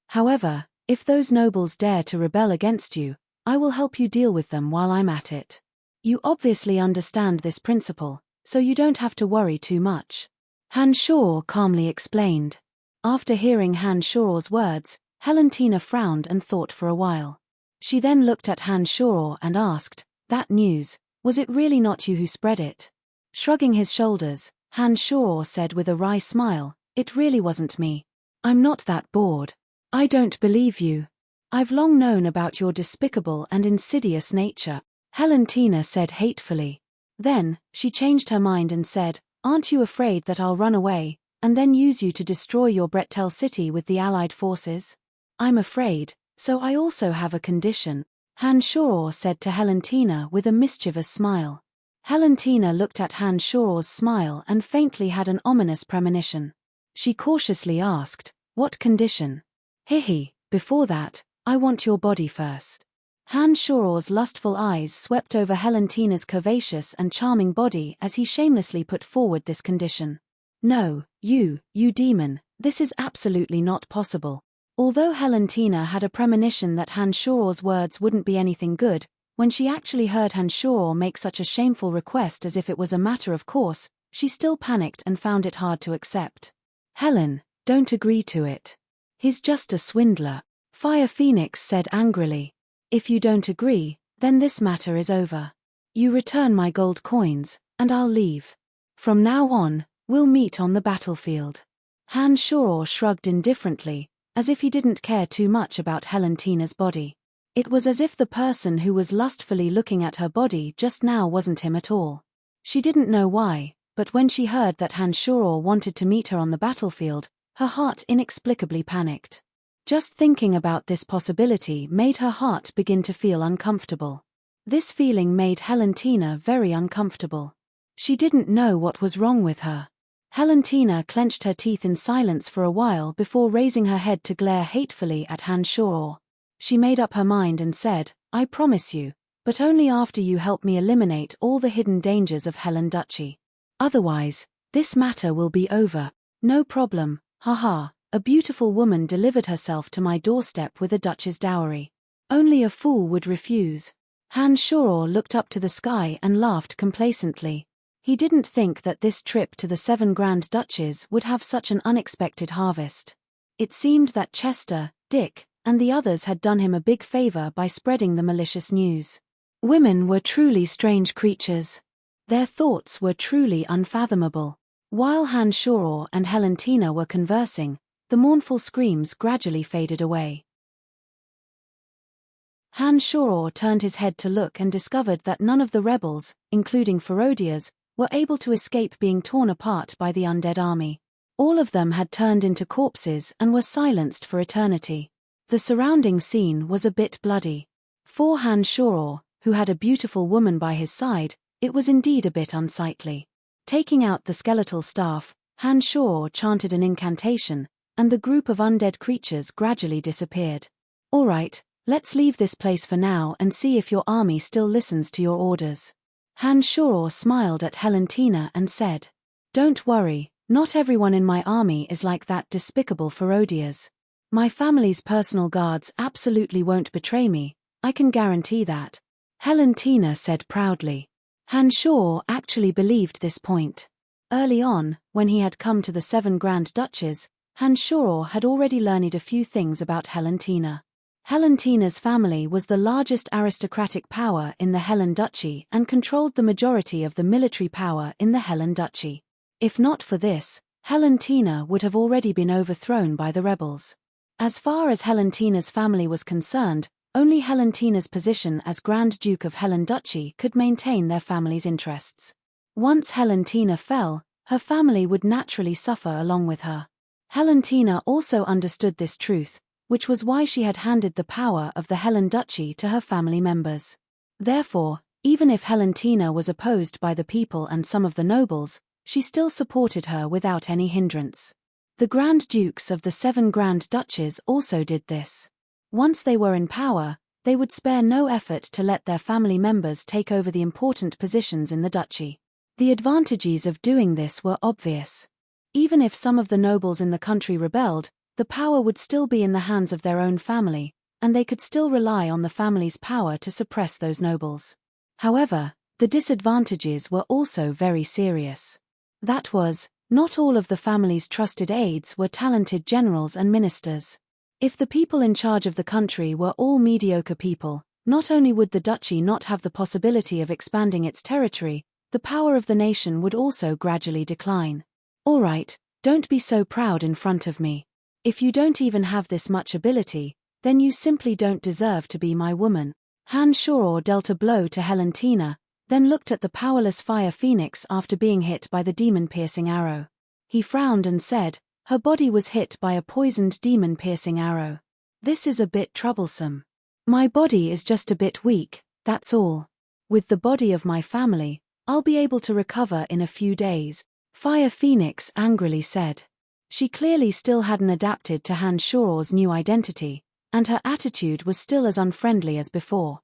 However, if those nobles dare to rebel against you, I will help you deal with them while I'm at it. You obviously understand this principle, so you don't have to worry too much." Han Shor calmly explained. After hearing Han Shor's words, Helentina frowned and thought for a while. She then looked at Han Shor and asked, "That news, was it really not you who spread it?" Shrugging his shoulders, Han Shor said with a wry smile, "It really wasn't me. I'm not that bored. I don't believe you. I've long known about your despicable and insidious nature," Helentina said hatefully. Then, she changed her mind and said, "Aren't you afraid that I'll run away, and then use you to destroy your Brettel City with the Allied forces?" "I'm afraid, so I also have a condition," Han Shor said to Helentina with a mischievous smile. Helentina looked at Han Shor's smile and faintly had an ominous premonition. She cautiously asked, "What condition?" "Hihi, before that, I want your body first." Han Shor's lustful eyes swept over Helentina's curvaceous and charming body as he shamelessly put forward this condition. "No, you demon, this is absolutely not possible." Although Helentina had a premonition that Han Shor's words wouldn't be anything good, when she actually heard Han Shor make such a shameful request as if it was a matter of course, she still panicked and found it hard to accept. "Helen, don't agree to it. He's just a swindler," Fire Phoenix said angrily. "If you don't agree, then this matter is over. You return my gold coins, and I'll leave. From now on, we'll meet on the battlefield." Han Shor shrugged indifferently, as if he didn't care too much about Helentina's body. It was as if the person who was lustfully looking at her body just now wasn't him at all. She didn't know why, but when she heard that Han Shor wanted to meet her on the battlefield, her heart inexplicably panicked. Just thinking about this possibility made her heart begin to feel uncomfortable. This feeling made Helentina very uncomfortable. She didn't know what was wrong with her. Helentina clenched her teeth in silence for a while before raising her head to glare hatefully at Han Shor. She made up her mind and said, "I promise you, but only after you help me eliminate all the hidden dangers of Helen Duchy. Otherwise, this matter will be over." "No problem, haha. A beautiful woman delivered herself to my doorstep with a Dutch's dowry. Only a fool would refuse." Han Shor looked up to the sky and laughed complacently. He didn't think that this trip to the 7 Grand Duchies would have such an unexpected harvest. It seemed that Chester, Dick, and the others had done him a big favor by spreading the malicious news. Women were truly strange creatures. Their thoughts were truly unfathomable. While Han Shoror and Helentina were conversing, the mournful screams gradually faded away. Han Shoror turned his head to look and discovered that none of the rebels, including Ferodias, were able to escape being torn apart by the undead army. All of them had turned into corpses and were silenced for eternity. The surrounding scene was a bit bloody. For Han Shoror, who had a beautiful woman by his side, it was indeed a bit unsightly. Taking out the skeletal staff, Han Shoror chanted an incantation, and the group of undead creatures gradually disappeared. "All right, let's leave this place for now and see if your army still listens to your orders." Han Shoror smiled at Helentina and said, "Don't worry, not everyone in my army is like that despicable Ferodias. My family's personal guards absolutely won't betray me, I can guarantee that," Helentina said proudly. Han Shoror actually believed this point. Early on, when he had come to the 7 Grand Duchies, Han Shoror had already learned a few things about Helentina. Helentina's family was the largest aristocratic power in the Helen Duchy and controlled the majority of the military power in the Helen Duchy. If not for this, Helentina would have already been overthrown by the rebels. As far as Helentina's family was concerned, only Helentina's position as Grand Duke of Helen Duchy could maintain their family's interests. Once Helentina fell, her family would naturally suffer along with her. Helentina also understood this truth, which was why she had handed the power of the Helen Duchy to her family members. Therefore, even if Helentina was opposed by the people and some of the nobles, she still supported her without any hindrance. The Grand Dukes of the 7 Grand Duchies also did this. Once they were in power, they would spare no effort to let their family members take over the important positions in the duchy. The advantages of doing this were obvious. Even if some of the nobles in the country rebelled, the power would still be in the hands of their own family, and they could still rely on the family's power to suppress those nobles. However, the disadvantages were also very serious. That was, not all of the family's trusted aides were talented generals and ministers. If the people in charge of the country were all mediocre people, not only would the duchy not have the possibility of expanding its territory, the power of the nation would also gradually decline. "All right, don't be so proud in front of me. If you don't even have this much ability, then you simply don't deserve to be my woman." Han Shoror dealt a blow to Helentina, then looked at the powerless fire phoenix after being hit by the demon-piercing arrow. He frowned and said, "Her body was hit by a poisoned demon-piercing arrow. This is a bit troublesome. My body is just a bit weak, that's all. With the body of my family, I'll be able to recover in a few days," Fire Phoenix angrily said. She clearly still hadn't adapted to Han Shoror's new identity, and her attitude was still as unfriendly as before.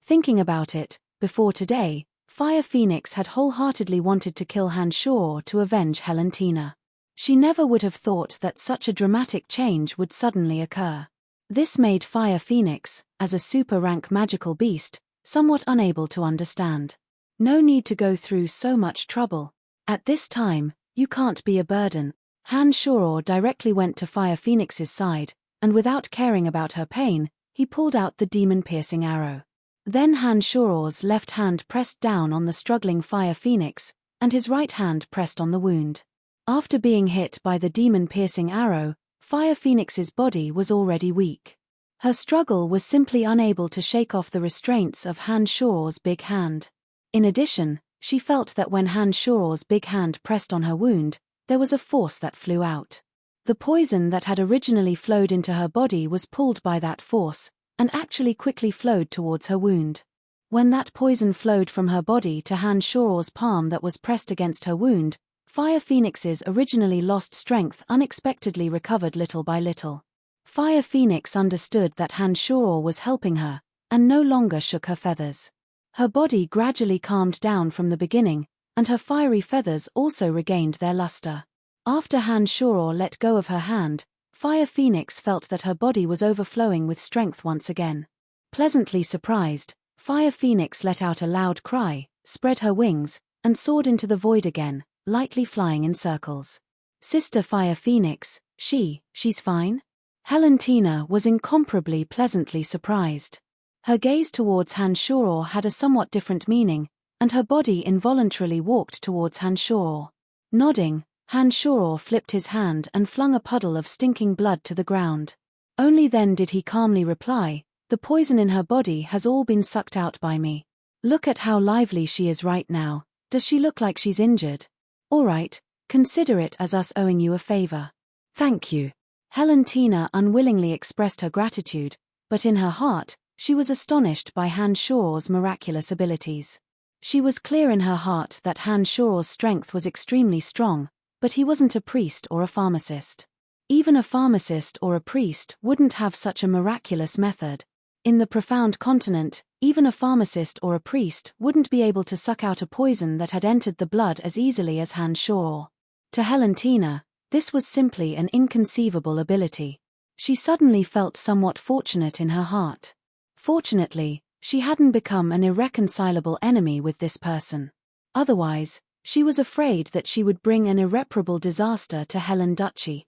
Thinking about it, before today, Fire Phoenix had wholeheartedly wanted to kill Han Shoror to avenge Helentina. She never would have thought that such a dramatic change would suddenly occur. This made Fire Phoenix, as a super-rank magical beast, somewhat unable to understand. No need to go through so much trouble. At this time, you can't be a burden. Han Shoror directly went to Fire Phoenix's side, and without caring about her pain, he pulled out the demon-piercing arrow. Then Han Shoror's left hand pressed down on the struggling Fire Phoenix, and his right hand pressed on the wound. After being hit by the demon-piercing arrow, Fire Phoenix's body was already weak. Her struggle was simply unable to shake off the restraints of Han Shoror's big hand. In addition, she felt that when Han Shoror's big hand pressed on her wound, there was a force that flew out. The poison that had originally flowed into her body was pulled by that force, and actually quickly flowed towards her wound. When that poison flowed from her body to Han Shoror's palm that was pressed against her wound, Fire Phoenix's originally lost strength unexpectedly recovered little by little. Fire Phoenix understood that Han Shoror was helping her, and no longer shook her feathers. Her body gradually calmed down from the beginning, and her fiery feathers also regained their luster. After Han Shoror let go of her hand, Fire Phoenix felt that her body was overflowing with strength once again. Pleasantly surprised, Fire Phoenix let out a loud cry, spread her wings, and soared into the void again, lightly flying in circles. Sister Fire Phoenix, she's fine? Helentina was incomparably pleasantly surprised. Her gaze towards Hanshoro had a somewhat different meaning, and her body involuntarily walked towards Hanshoro. Nodding, Hanshoro flipped his hand and flung a puddle of stinking blood to the ground. Only then did he calmly reply, "The poison in her body has all been sucked out by me. Look at how lively she is right now. Does she look like she's injured? All right, consider it as us owing you a favor." "Thank you." Helentina unwillingly expressed her gratitude, but in her heart, she was astonished by Hanshoro's miraculous abilities. She was clear in her heart that Hanshoro's strength was extremely strong, but he wasn't a priest or a pharmacist. Even a pharmacist or a priest wouldn't have such a miraculous method. In the profound continent, even a pharmacist or a priest wouldn't be able to suck out a poison that had entered the blood as easily as Hanshoro. To Helentina, this was simply an inconceivable ability. She suddenly felt somewhat fortunate in her heart. Fortunately, she hadn't become an irreconcilable enemy with this person. Otherwise, she was afraid that she would bring an irreparable disaster to Helen Duchy.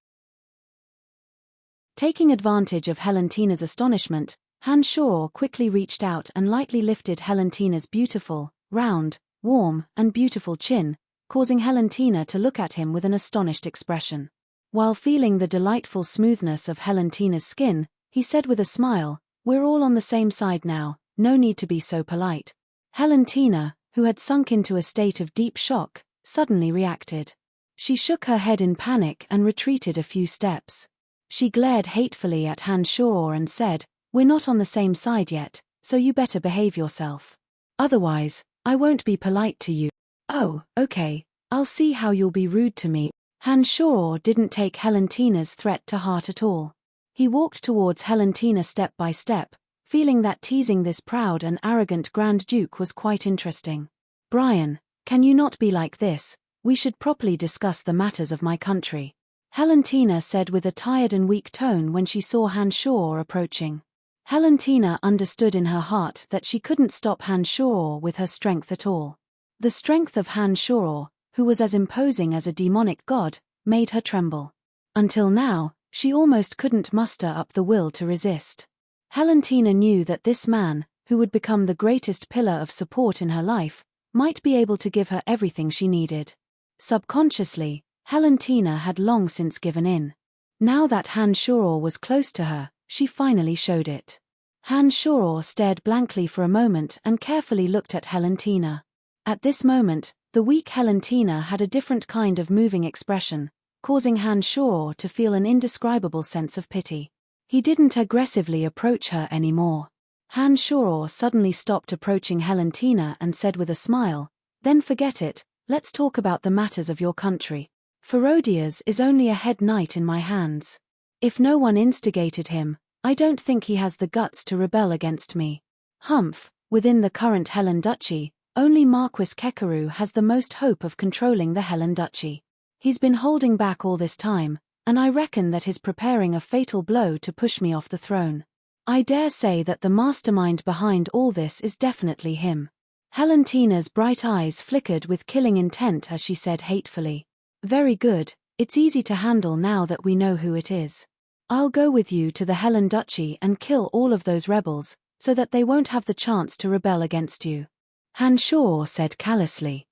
Taking advantage of Helentina's astonishment, Hanshoro quickly reached out and lightly lifted Helentina's beautiful, round, warm, and beautiful chin, causing Helentina to look at him with an astonished expression. While feeling the delightful smoothness of Helentina's skin, he said with a smile, "We're all on the same side now, no need to be so polite." Helentina, who had sunk into a state of deep shock, suddenly reacted. She shook her head in panic and retreated a few steps. She glared hatefully at Hanshoro and said, "We're not on the same side yet, so you better behave yourself. Otherwise, I won't be polite to you." "Oh, okay, I'll see how you'll be rude to me." Hanshoro didn't take Helentina's threat to heart at all. He walked towards Helentina step by step, feeling that teasing this proud and arrogant Grand Duke was quite interesting. "Brian, can you not be like this? We should properly discuss the matters of my country," Helentina said with a tired and weak tone when she saw Hanshoro approaching. Helentina understood in her heart that she couldn't stop Hanshoro with her strength at all. The strength of Hanshoro, who was as imposing as a demonic god, made her tremble. Until now, she almost couldn't muster up the will to resist. Helentina knew that this man, who would become the greatest pillar of support in her life, might be able to give her everything she needed. Subconsciously, Helentina had long since given in. Now that Hanshoro was close to her, she finally showed it. Hanshoro stared blankly for a moment and carefully looked at Helentina. At this moment, the weak Helentina had a different kind of moving expression, causing Hanshoro to feel an indescribable sense of pity. He didn't aggressively approach her anymore. Hanshoro suddenly stopped approaching Helentina and said with a smile, "Then forget it, let's talk about the matters of your country. Ferodias is only a head knight in my hands. If no one instigated him, I don't think he has the guts to rebel against me. Humph, within the current Helen Duchy, only Marquis Kekaru has the most hope of controlling the Helen Duchy. He's been holding back all this time, and I reckon that he's preparing a fatal blow to push me off the throne. I dare say that the mastermind behind all this is definitely him." Helentina's bright eyes flickered with killing intent as she said hatefully, "Very good, it's easy to handle now that we know who it is. I'll go with you to the Helen Duchy and kill all of those rebels, so that they won't have the chance to rebel against you," Hanshoro said callously.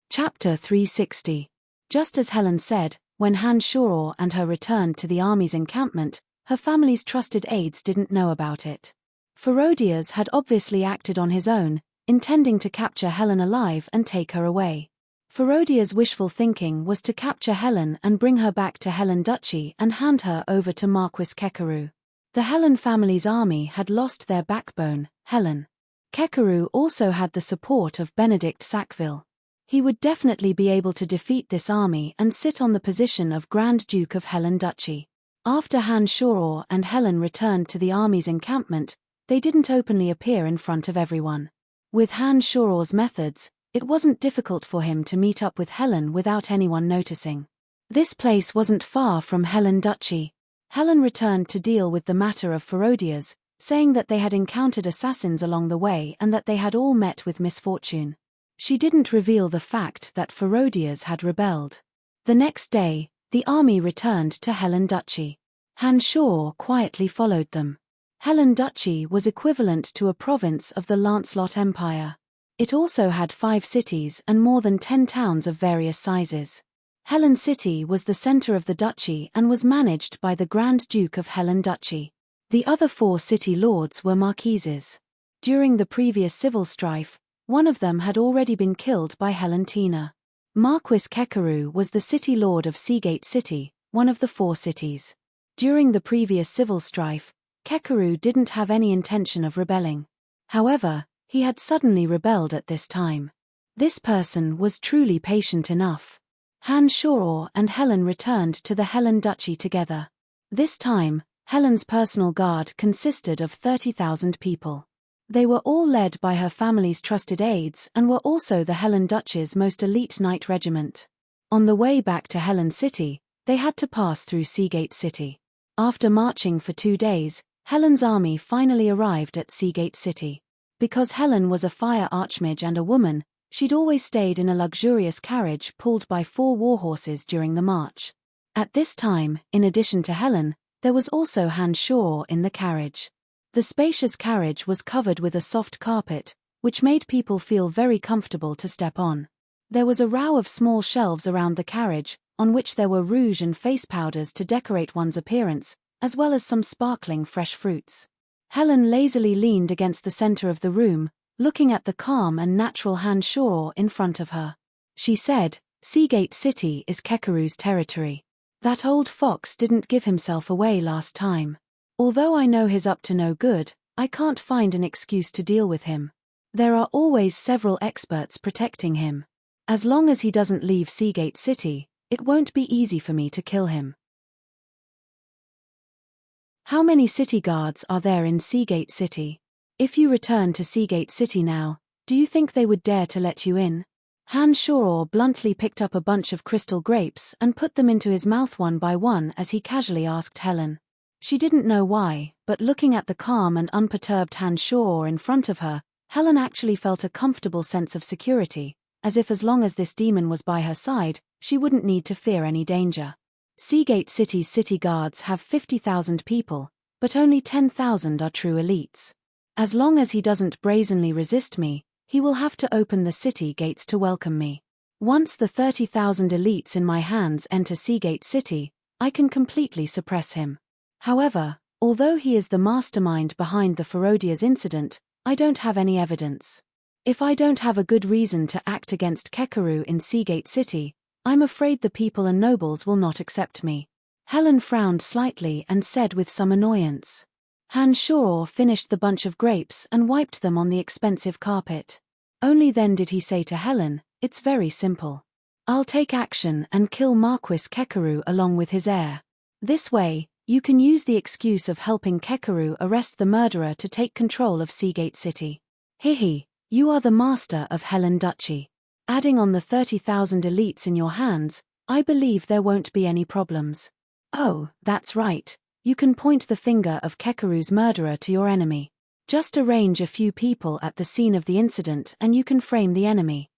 Chapter 360. Just as Helen said, when Hanshoro and her returned to the army's encampment, her family's trusted aides didn't know about it. Ferodias had obviously acted on his own, intending to capture Helen alive and take her away. Ferodia's wishful thinking was to capture Helen and bring her back to Helen Duchy and hand her over to Marquis Kekaru. The Helen family's army had lost their backbone, Helen. Kekaru also had the support of Benedict Sackville. He would definitely be able to defeat this army and sit on the position of Grand Duke of Helen Duchy. After Hanshoro and Helen returned to the army's encampment, they didn't openly appear in front of everyone. With Hanshoro's methods, it wasn't difficult for him to meet up with Helen without anyone noticing. This place wasn't far from Helen Duchy. Helen returned to deal with the matter of Ferodias, saying that they had encountered assassins along the way and that they had all met with misfortune. She didn't reveal the fact that Ferodias had rebelled. The next day, the army returned to Helen Duchy. Han Shaw quietly followed them. Helen Duchy was equivalent to a province of the Lancelot Empire. It also had 5 cities and more than 10 towns of various sizes. Helen City was the center of the duchy and was managed by the Grand Duke of Helen Duchy. The other 4 city lords were marquises. During the previous civil strife, one of them had already been killed by Helentina. Marquis Kekeru was the city lord of Seagate City, one of the 4 cities. During the previous civil strife, Kekeru didn't have any intention of rebelling. However, he had suddenly rebelled at this time. This person was truly patient enough. Han Shaw and Helen returned to the Helen Duchy together. This time, Helen's personal guard consisted of 30,000 people. They were all led by her family's trusted aides and were also the Helen Duchy's most elite knight regiment. On the way back to Helen City, they had to pass through Seagate City. After marching for 2 days, Helen's army finally arrived at Seagate City. Because Helen was a fire archmage and a woman, she'd always stayed in a luxurious carriage pulled by 4 warhorses during the march. At this time, in addition to Helen, there was also Han Shaw in the carriage. The spacious carriage was covered with a soft carpet, which made people feel very comfortable to step on. There was a row of small shelves around the carriage, on which there were rouge and face powders to decorate one's appearance, as well as some sparkling fresh fruits. Helen lazily leaned against the center of the room, looking at the calm and natural Han Shaw in front of her. She said, "Seagate City is Kekeru's territory. That old fox didn't give himself away last time. Although I know he's up to no good, I can't find an excuse to deal with him. There are always several experts protecting him. As long as he doesn't leave Seagate City, it won't be easy for me to kill him." How many city guards are there in Seagate City? If you return to Seagate City now, do you think they would dare to let you in? Han Shaw bluntly picked up a bunch of crystal grapes and put them into his mouth one by one as he casually asked Helen. She didn't know why, but looking at the calm and unperturbed Han Shaw in front of her, Helen actually felt a comfortable sense of security, as if as long as this demon was by her side, she wouldn't need to fear any danger. Seagate City's city guards have 50,000 people, but only 10,000 are true elites. As long as he doesn't brazenly resist me, he will have to open the city gates to welcome me. Once the 30,000 elites in my hands enter Seagate City, I can completely suppress him. However, although he is the mastermind behind the Ferodias incident, I don't have any evidence. If I don't have a good reason to act against Kekeru in Seagate City, I'm afraid the people and nobles will not accept me. Helen frowned slightly and said with some annoyance. Han Shaw finished the bunch of grapes and wiped them on the expensive carpet. Only then did he say to Helen, "It's very simple. I'll take action and kill Marquis Kekeru along with his heir. This way, you can use the excuse of helping Kekeru arrest the murderer to take control of Seagate City. Hihi, you are the master of Helen Duchy. Adding on the 30,000 elites in your hands, I believe there won't be any problems. Oh, that's right. You can point the finger of Kekeru's murderer to your enemy. Just arrange a few people at the scene of the incident and you can frame the enemy.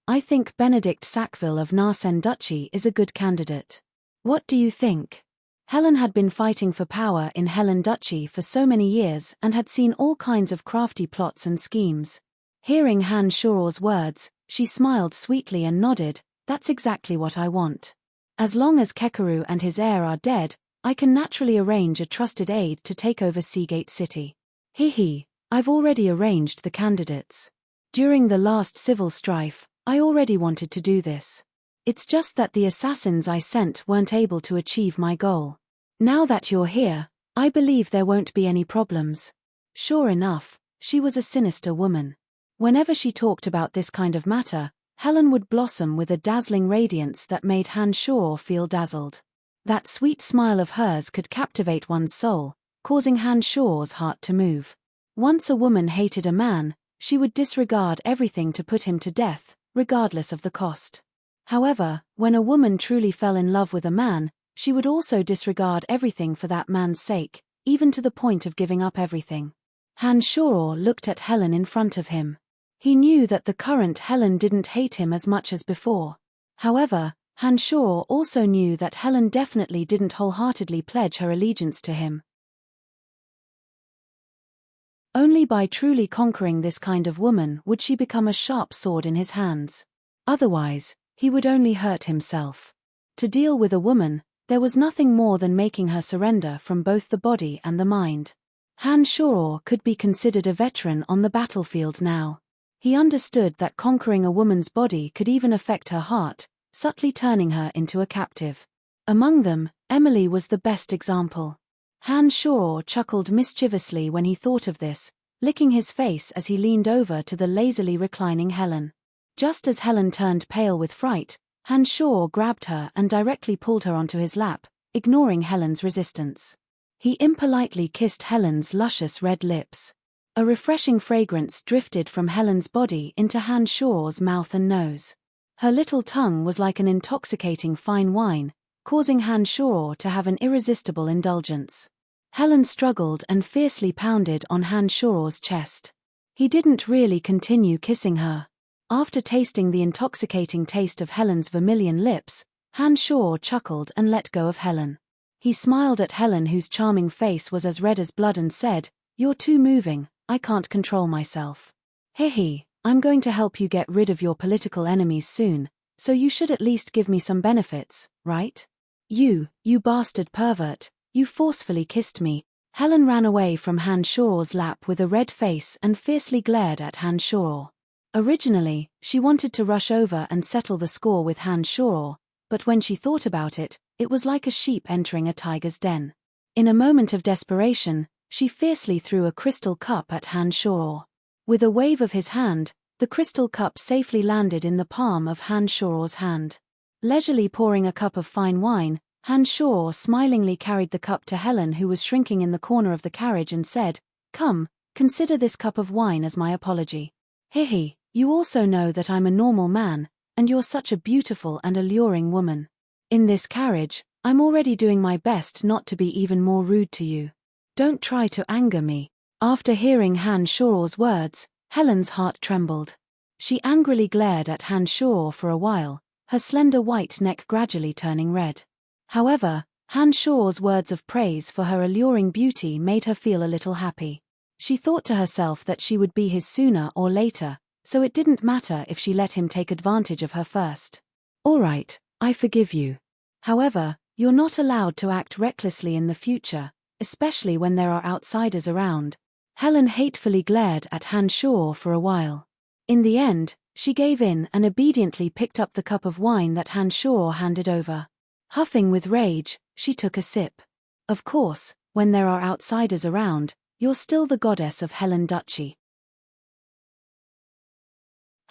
I think Benedict Sackville of Narsen Duchy is a good candidate. What do you think?" Helen had been fighting for power in Helen Duchy for so many years and had seen all kinds of crafty plots and schemes. Hearing Han Shaw's words, she smiled sweetly and nodded, "That's exactly what I want. As long as Kekeru and his heir are dead, I can naturally arrange a trusted aide to take over Seagate City. Hihi, I've already arranged the candidates. During the last civil strife, I already wanted to do this. It's just that the assassins I sent weren't able to achieve my goal. Now that you're here, I believe there won't be any problems." Sure enough, she was a sinister woman. Whenever she talked about this kind of matter, Helen would blossom with a dazzling radiance that made Han Shaw feel dazzled. That sweet smile of hers could captivate one's soul, causing Han Shaw's heart to move. Once a woman hated a man, she would disregard everything to put him to death, regardless of the cost. However, when a woman truly fell in love with a man, she would also disregard everything for that man's sake, even to the point of giving up everything. Hanshoro looked at Helen in front of him. He knew that the current Helen didn't hate him as much as before. However, Hanshoro also knew that Helen definitely didn't wholeheartedly pledge her allegiance to him. Only by truly conquering this kind of woman would she become a sharp sword in his hands. Otherwise, he would only hurt himself. To deal with a woman, there was nothing more than making her surrender from both the body and the mind. Hanshoro could be considered a veteran on the battlefield now. He understood that conquering a woman's body could even affect her heart, subtly turning her into a captive. Among them, Emily was the best example. Hanshoro chuckled mischievously when he thought of this, licking his face as he leaned over to the lazily reclining Helen. Just as Helen turned pale with fright, Hanshoro grabbed her and directly pulled her onto his lap, ignoring Helen's resistance. He impolitely kissed Helen's luscious red lips. A refreshing fragrance drifted from Helen's body into Hanshoro's mouth and nose. Her little tongue was like an intoxicating fine wine, causing Hanshoro to have an irresistible indulgence. Helen struggled and fiercely pounded on Hanshoro's chest. He didn't really continue kissing her. After tasting the intoxicating taste of Helen's vermilion lips, Hanshoro chuckled and let go of Helen. He smiled at Helen, whose charming face was as red as blood, and said, "You're too moving, I can't control myself. Hehe, I'm going to help you get rid of your political enemies soon, so you should at least give me some benefits, right? You bastard pervert, you forcefully kissed me." Helen ran away from Hanshoro's lap with a red face and fiercely glared at Hanshoro. Originally, she wanted to rush over and settle the score with Hanshoro, but when she thought about it, it was like a sheep entering a tiger's den. In a moment of desperation, she fiercely threw a crystal cup at Hanshoro. With a wave of his hand, the crystal cup safely landed in the palm of Hanshoro's hand. Leisurely pouring a cup of fine wine, Hanshoro smilingly carried the cup to Helen, who was shrinking in the corner of the carriage, and said, "Come, consider this cup of wine as my apology. Hehe, you also know that I'm a normal man, and you're such a beautiful and alluring woman. In this carriage, I'm already doing my best not to be even more rude to you. Don't try to anger me." After hearing Hanshoro's words, Helen's heart trembled. She angrily glared at Hanshoro for a while, her slender white neck gradually turning red. However, Hanshoro's words of praise for her alluring beauty made her feel a little happy. She thought to herself that she would be his sooner or later, so it didn't matter if she let him take advantage of her first. "All right, I forgive you. However, you're not allowed to act recklessly in the future, especially when there are outsiders around." Helen hatefully glared at Hanshoro for a while. In the end, she gave in and obediently picked up the cup of wine that Hanshoro handed over. Huffing with rage, she took a sip. "Of course, when there are outsiders around, you're still the goddess of Helen Duchy."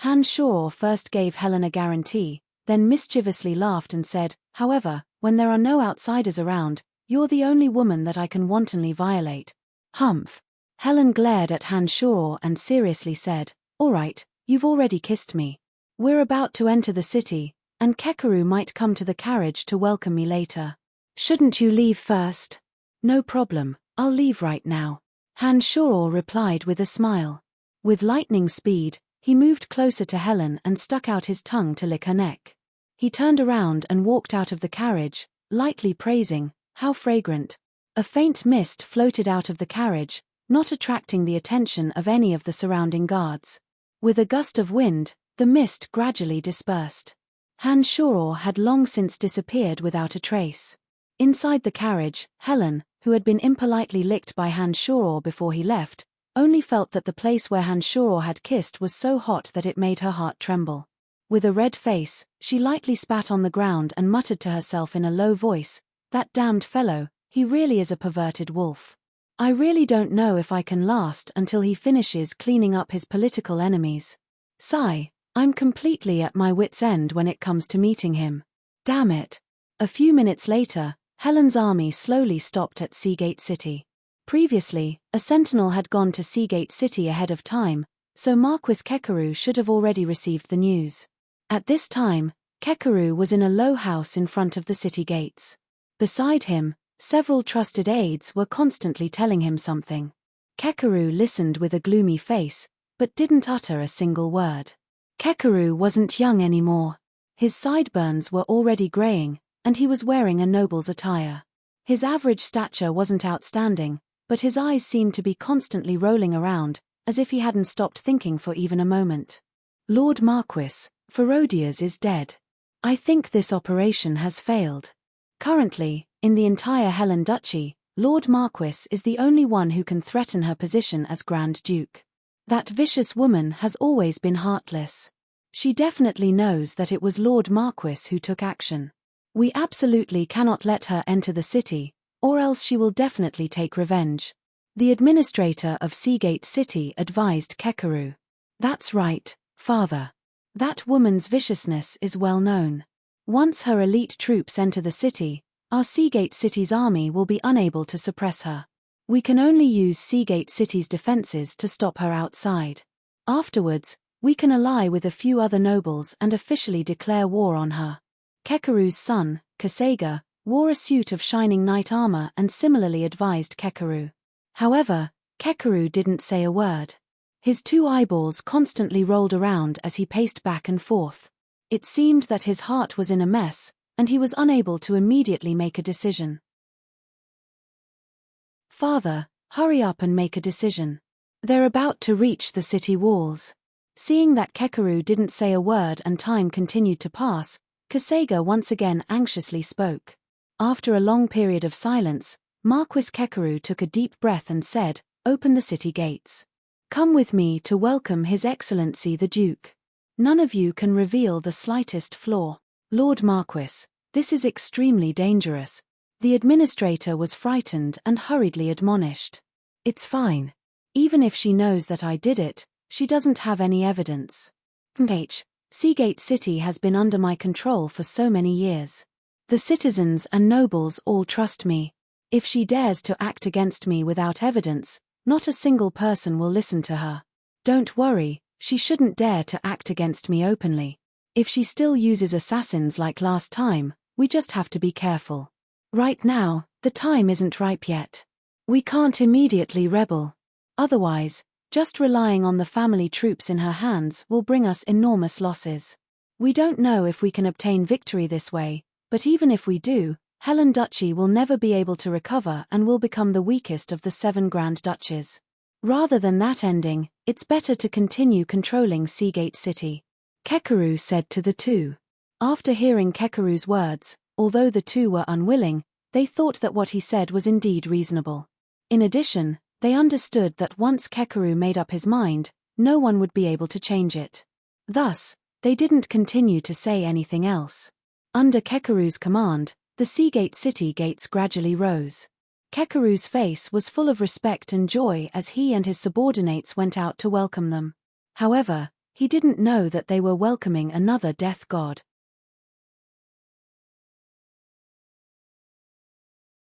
Hanshoro first gave Helen a guarantee, then mischievously laughed and said, "However, when there are no outsiders around, you're the only woman that I can wantonly violate." Humph. Helen glared at Hanshoro and seriously said, "All right, you've already kissed me. We're about to enter the city, and Kekeru might come to the carriage to welcome me later. Shouldn't you leave first?" "No problem, I'll leave right now," Hanshoro replied with a smile. With lightning speed, he moved closer to Helen and stuck out his tongue to lick her neck. He turned around and walked out of the carriage, lightly praising, "How fragrant." A faint mist floated out of the carriage, not attracting the attention of any of the surrounding guards. With a gust of wind, the mist gradually dispersed. Hanshoro had long since disappeared without a trace. Inside the carriage, Helen, who had been impolitely licked by Hanshoro before he left, only felt that the place where Hanshoro had kissed was so hot that it made her heart tremble. With a red face, she lightly spat on the ground and muttered to herself in a low voice, "That damned fellow, he really is a perverted wolf. I really don't know if I can last until he finishes cleaning up his political enemies. Sigh, I'm completely at my wit's end when it comes to meeting him. Damn it." A few minutes later, Helen's army slowly stopped at Seagate City. Previously, a sentinel had gone to Seagate City ahead of time, so Marquis Kekeru should have already received the news. At this time, Kekeru was in a low house in front of the city gates. Beside him, Several trusted aides were constantly telling him something. Kekeru listened with a gloomy face, but didn't utter a single word. Kekeru wasn't young anymore. His sideburns were already graying, and he was wearing a noble's attire. His average stature wasn't outstanding, but his eyes seemed to be constantly rolling around, as if he hadn't stopped thinking for even a moment. Lord Marquis, Ferodias is dead. I think this operation has failed. Currently, in the entire Helen Duchy, Lord Marquis is the only one who can threaten her position as Grand Duke. That vicious woman has always been heartless. She definitely knows that it was Lord Marquis who took action. We absolutely cannot let her enter the city, or else she will definitely take revenge. The administrator of Seagate City advised Kekeru. That's right, father. That woman's viciousness is well known. Once her elite troops enter the city, our Seagate City's army will be unable to suppress her. We can only use Seagate City's defenses to stop her outside. Afterwards, we can ally with a few other nobles and officially declare war on her. Kekeru's son, Kasega, wore a suit of shining knight armor and similarly advised Kekeru. However, Kekeru didn't say a word. His two eyeballs constantly rolled around as he paced back and forth. It seemed that his heart was in a mess, and he was unable to immediately make a decision. Father, hurry up and make a decision. They're about to reach the city walls. Seeing that Kekeru didn't say a word and time continued to pass, Kasega once again anxiously spoke. After a long period of silence, Marquis Kekeru took a deep breath and said, "Open the city gates. Come with me to welcome His Excellency the Duke. None of you can reveal the slightest flaw." Lord Marquis, this is extremely dangerous. The administrator was frightened and hurriedly admonished. It's fine. Even if she knows that I did it, she doesn't have any evidence. Seagate City has been under my control for so many years. The citizens and nobles all trust me. If she dares to act against me without evidence, not a single person will listen to her. Don't worry, she shouldn't dare to act against me openly. If she still uses assassins like last time, we just have to be careful. Right now, the time isn't ripe yet. We can't immediately rebel. Otherwise, just relying on the family troops in her hands will bring us enormous losses. We don't know if we can obtain victory this way, but even if we do, Helen Duchy will never be able to recover and will become the weakest of the 7 Grand Duchies. Rather than that ending, it's better to continue controlling Seagate City. Kekeru said to the two. After hearing Kekeru's words, although the two were unwilling, they thought that what he said was indeed reasonable. In addition, they understood that once Kekeru made up his mind, no one would be able to change it. Thus, they didn't continue to say anything else. Under Kekeru's command, the Seagate City gates gradually rose. Kekeru's face was full of respect and joy as he and his subordinates went out to welcome them. However, he didn't know that they were welcoming another death god.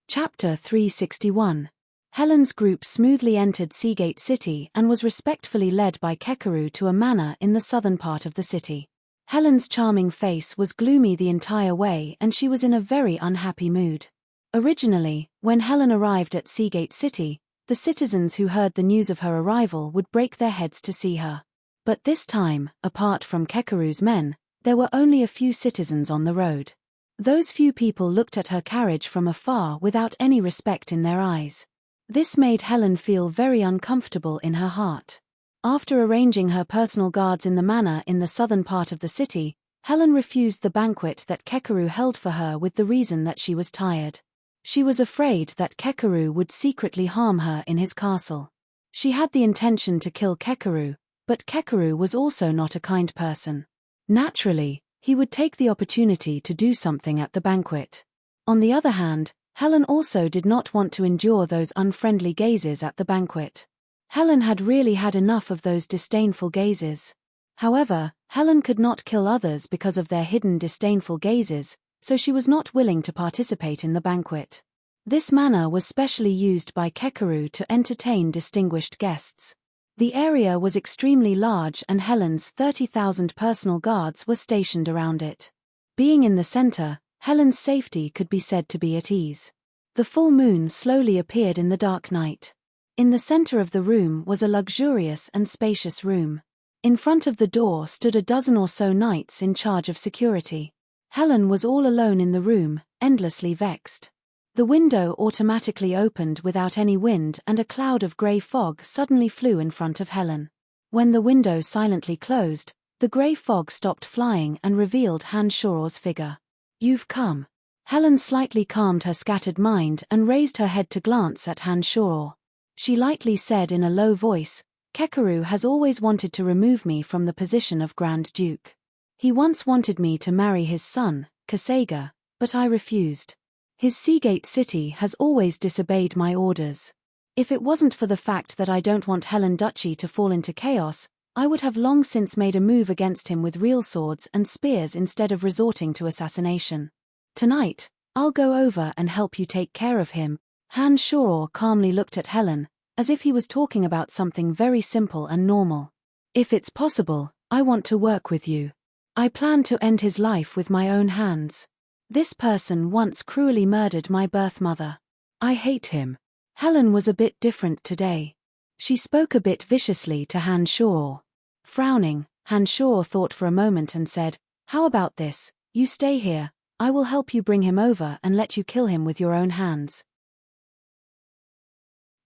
Chapter 361. Helen's group smoothly entered Seagate City and was respectfully led by Kekeru to a manor in the southern part of the city. Helen's charming face was gloomy the entire way and she was in a very unhappy mood. Originally, when Helen arrived at Seagate City, the citizens who heard the news of her arrival would break their heads to see her. But this time, apart from Kekeru's men, there were only a few citizens on the road. Those few people looked at her carriage from afar without any respect in their eyes. This made Helen feel very uncomfortable in her heart. After arranging her personal guards in the manor in the southern part of the city, Helen refused the banquet that Kekeru held for her with the reason that she was tired. She was afraid that Kekeru would secretly harm her in his castle. She had the intention to kill Kekeru, but Kekeru was also not a kind person. Naturally, he would take the opportunity to do something at the banquet. On the other hand, Helen also did not want to endure those unfriendly gazes at the banquet. Helen had really had enough of those disdainful gazes. However, Helen could not kill others because of their hidden disdainful gazes, so she was not willing to participate in the banquet. This manor was specially used by Kekeru to entertain distinguished guests. The area was extremely large and Helen's 30,000 personal guards were stationed around it. Being in the center, Helen's safety could be said to be at ease. The full moon slowly appeared in the dark night. In the center of the room was a luxurious and spacious room. In front of the door stood a dozen or so knights in charge of security. Helen was all alone in the room, endlessly vexed. The window automatically opened without any wind, and a cloud of grey fog suddenly flew in front of Helen. When the window silently closed, the grey fog stopped flying and revealed Han Shoror's figure. "You've come." Helen slightly calmed her scattered mind and raised her head to glance at Han Shoror. She lightly said in a low voice, "Kekaru has always wanted to remove me from the position of Grand Duke. He once wanted me to marry his son, Kasega, but I refused. His Seagate City has always disobeyed my orders. If it wasn't for the fact that I don't want Helen Duchy to fall into chaos, I would have long since made a move against him with real swords and spears instead of resorting to assassination. Tonight, I'll go over and help you take care of him." Han Shoror calmly looked at Helen, as if he was talking about something very simple and normal. "If it's possible, I want to work with you. I plan to end his life with my own hands. This person once cruelly murdered my birth mother. I hate him." Helen was a bit different today. She spoke a bit viciously to Han Shoror. Frowning, Han Shoror thought for a moment and said, "How about this? You stay here, I will help you bring him over and let you kill him with your own hands."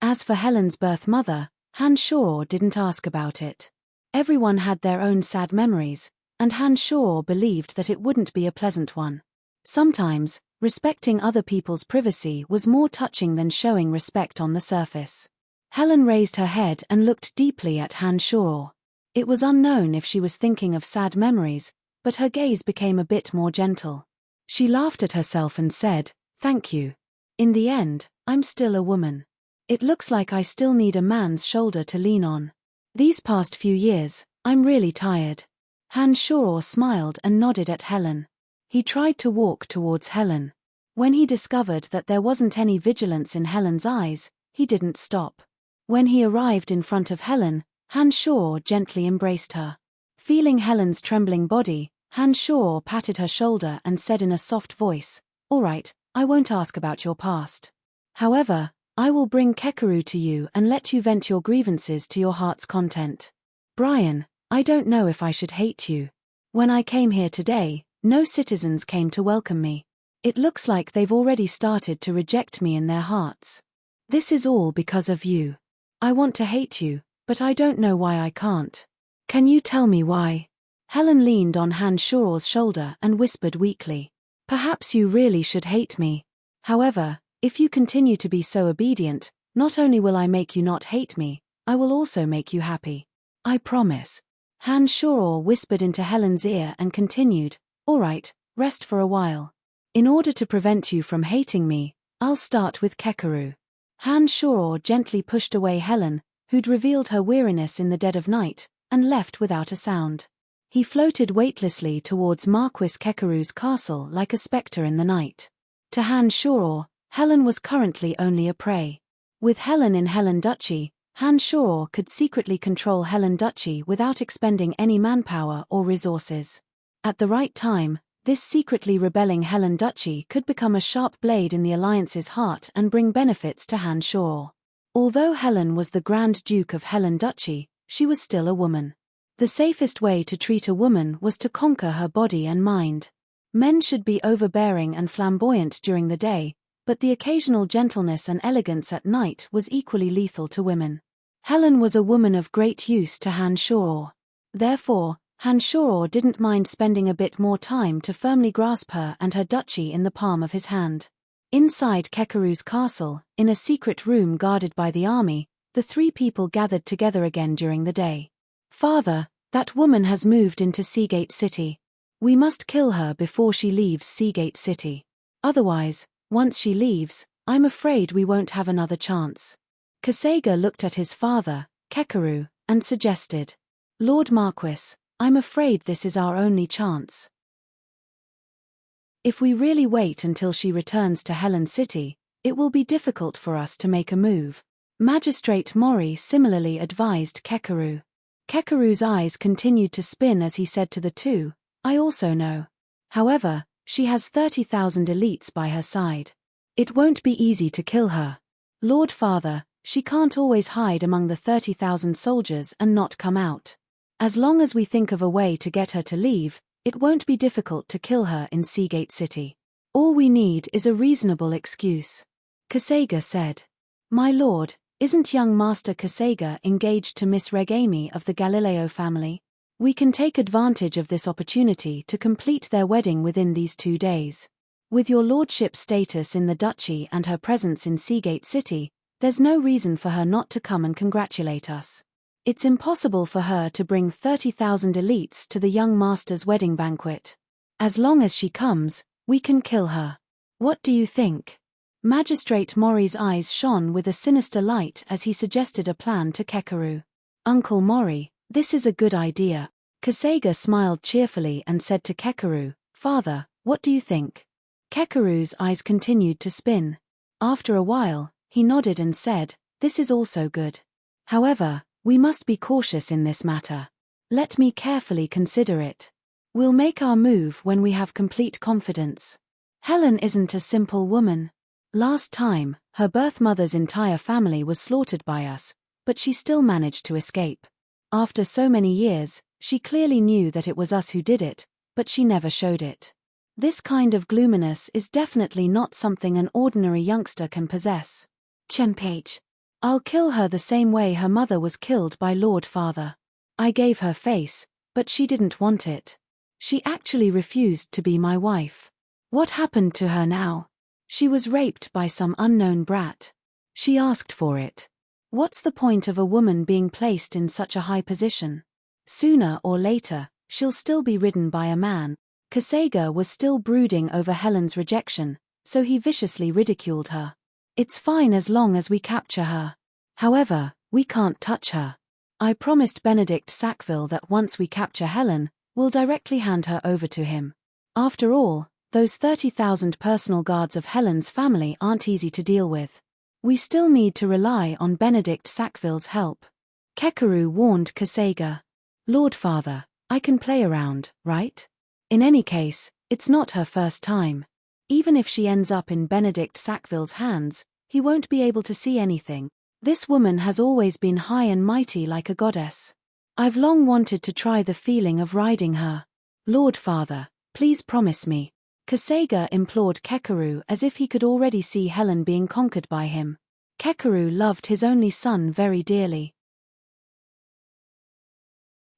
As for Helen's birth mother, Han Shoror didn't ask about it. Everyone had their own sad memories, and Han Shoror believed that it wouldn't be a pleasant one. Sometimes, respecting other people's privacy was more touching than showing respect on the surface. Helen raised her head and looked deeply at Han Shoror. It was unknown if she was thinking of sad memories, but her gaze became a bit more gentle. She laughed at herself and said, "Thank you. In the end, I'm still a woman. It looks like I still need a man's shoulder to lean on. These past few years, I'm really tired." Han Shoror smiled and nodded at Helen. He tried to walk towards Helen. When he discovered that there wasn't any vigilance in Helen's eyes, he didn't stop. When he arrived in front of Helen, Han Shoror gently embraced her. Feeling Helen's trembling body, Han Shoror patted her shoulder and said in a soft voice, "All right, I won't ask about your past. However, I will bring Kekaru to you and let you vent your grievances to your heart's content. Brian, I don't know if I should hate you. When I came here today, no citizens came to welcome me. It looks like they've already started to reject me in their hearts. This is all because of you. I want to hate you, but I don't know why I can't. Can you tell me why?" Helen leaned on Han Shoror's shoulder and whispered weakly, "Perhaps you really should hate me. However, if you continue to be so obedient, not only will I make you not hate me, I will also make you happy. I promise." Han Shoror whispered into Helen's ear and continued, "All right, rest for a while. In order to prevent you from hating me, I'll start with Kekaru." Han Shoror gently pushed away Helen, who'd revealed her weariness in the dead of night, and left without a sound. He floated weightlessly towards Marquis Kekaru's castle like a spectre in the night. To Han Shoror, Helen was currently only a prey. With Helen in Helen Duchy, Han Shoror could secretly control Helen Duchy without expending any manpower or resources. At the right time, this secretly rebelling Helen Duchy could become a sharp blade in the Alliance's heart and bring benefits to Han Shoror. Although Helen was the Grand Duke of Helen Duchy, she was still a woman. The safest way to treat a woman was to conquer her body and mind. Men should be overbearing and flamboyant during the day, but the occasional gentleness and elegance at night was equally lethal to women. Helen was a woman of great use to Han Shoror. Therefore, Han Shoror didn't mind spending a bit more time to firmly grasp her and her duchy in the palm of his hand. Inside Kekaru's castle, in a secret room guarded by the army, the three people gathered together again during the day. "Father, that woman has moved into Seagate City. We must kill her before she leaves Seagate City. Otherwise, once she leaves, I'm afraid we won't have another chance." Kasega looked at his father, Kekaru, and suggested, "Lord Marquis, I'm afraid this is our only chance. If we really wait until she returns to Helen City, it will be difficult for us to make a move." Magistrate Mori similarly advised Kekaru. Kekaru's eyes continued to spin as he said to the two, "I also know. However, she has 30,000 elites by her side. It won't be easy to kill her. Lord Father, she can't always hide among the 30,000 soldiers and not come out. As long as we think of a way to get her to leave, it won't be difficult to kill her in Seagate City. All we need is a reasonable excuse. Kasega said. My lord, isn't young Master Kasega engaged to Miss Regami of the Galileo family? We can take advantage of this opportunity to complete their wedding within these 2 days. With your lordship's status in the duchy and her presence in Seagate City, there's no reason for her not to come and congratulate us. It's impossible for her to bring 30,000 elites to the young master's wedding banquet. As long as she comes, we can kill her. What do you think? Magistrate Mori's eyes shone with a sinister light as he suggested a plan to Kekeru. Uncle Mori, this is a good idea. Kasega smiled cheerfully and said to Kekeru, Father, what do you think? Kekeru's eyes continued to spin. After a while, he nodded and said, this is also good. However, we must be cautious in this matter. Let me carefully consider it. We'll make our move when we have complete confidence. Helen isn't a simple woman. Last time, her birth mother's entire family was slaughtered by us, but she still managed to escape. After so many years, she clearly knew that it was us who did it, but she never showed it. This kind of gloominess is definitely not something an ordinary youngster can possess. Chempage. I'll kill her the same way her mother was killed by Lord Father. I gave her face, but she didn't want it. She actually refused to be my wife. What happened to her now? She was raped by some unknown brat. She asked for it. What's the point of a woman being placed in such a high position? Sooner or later, she'll still be ridden by a man. Kasega was still brooding over Helen's rejection, so he viciously ridiculed her. It's fine as long as we capture her. However, we can't touch her. I promised Benedict Sackville that once we capture Helen, we'll directly hand her over to him. After all, those 30,000 personal guards of Helen's family aren't easy to deal with. We still need to rely on Benedict Sackville's help. Kekeru warned Kasega. Lord Father, I can play around, right? In any case, it's not her first time. Even if she ends up in Benedict Sackville's hands, he won't be able to see anything. This woman has always been high and mighty like a goddess. I've long wanted to try the feeling of riding her. Lord Father, please promise me. Kasega implored Kekeru as if he could already see Helen being conquered by him. Kekeru loved his only son very dearly.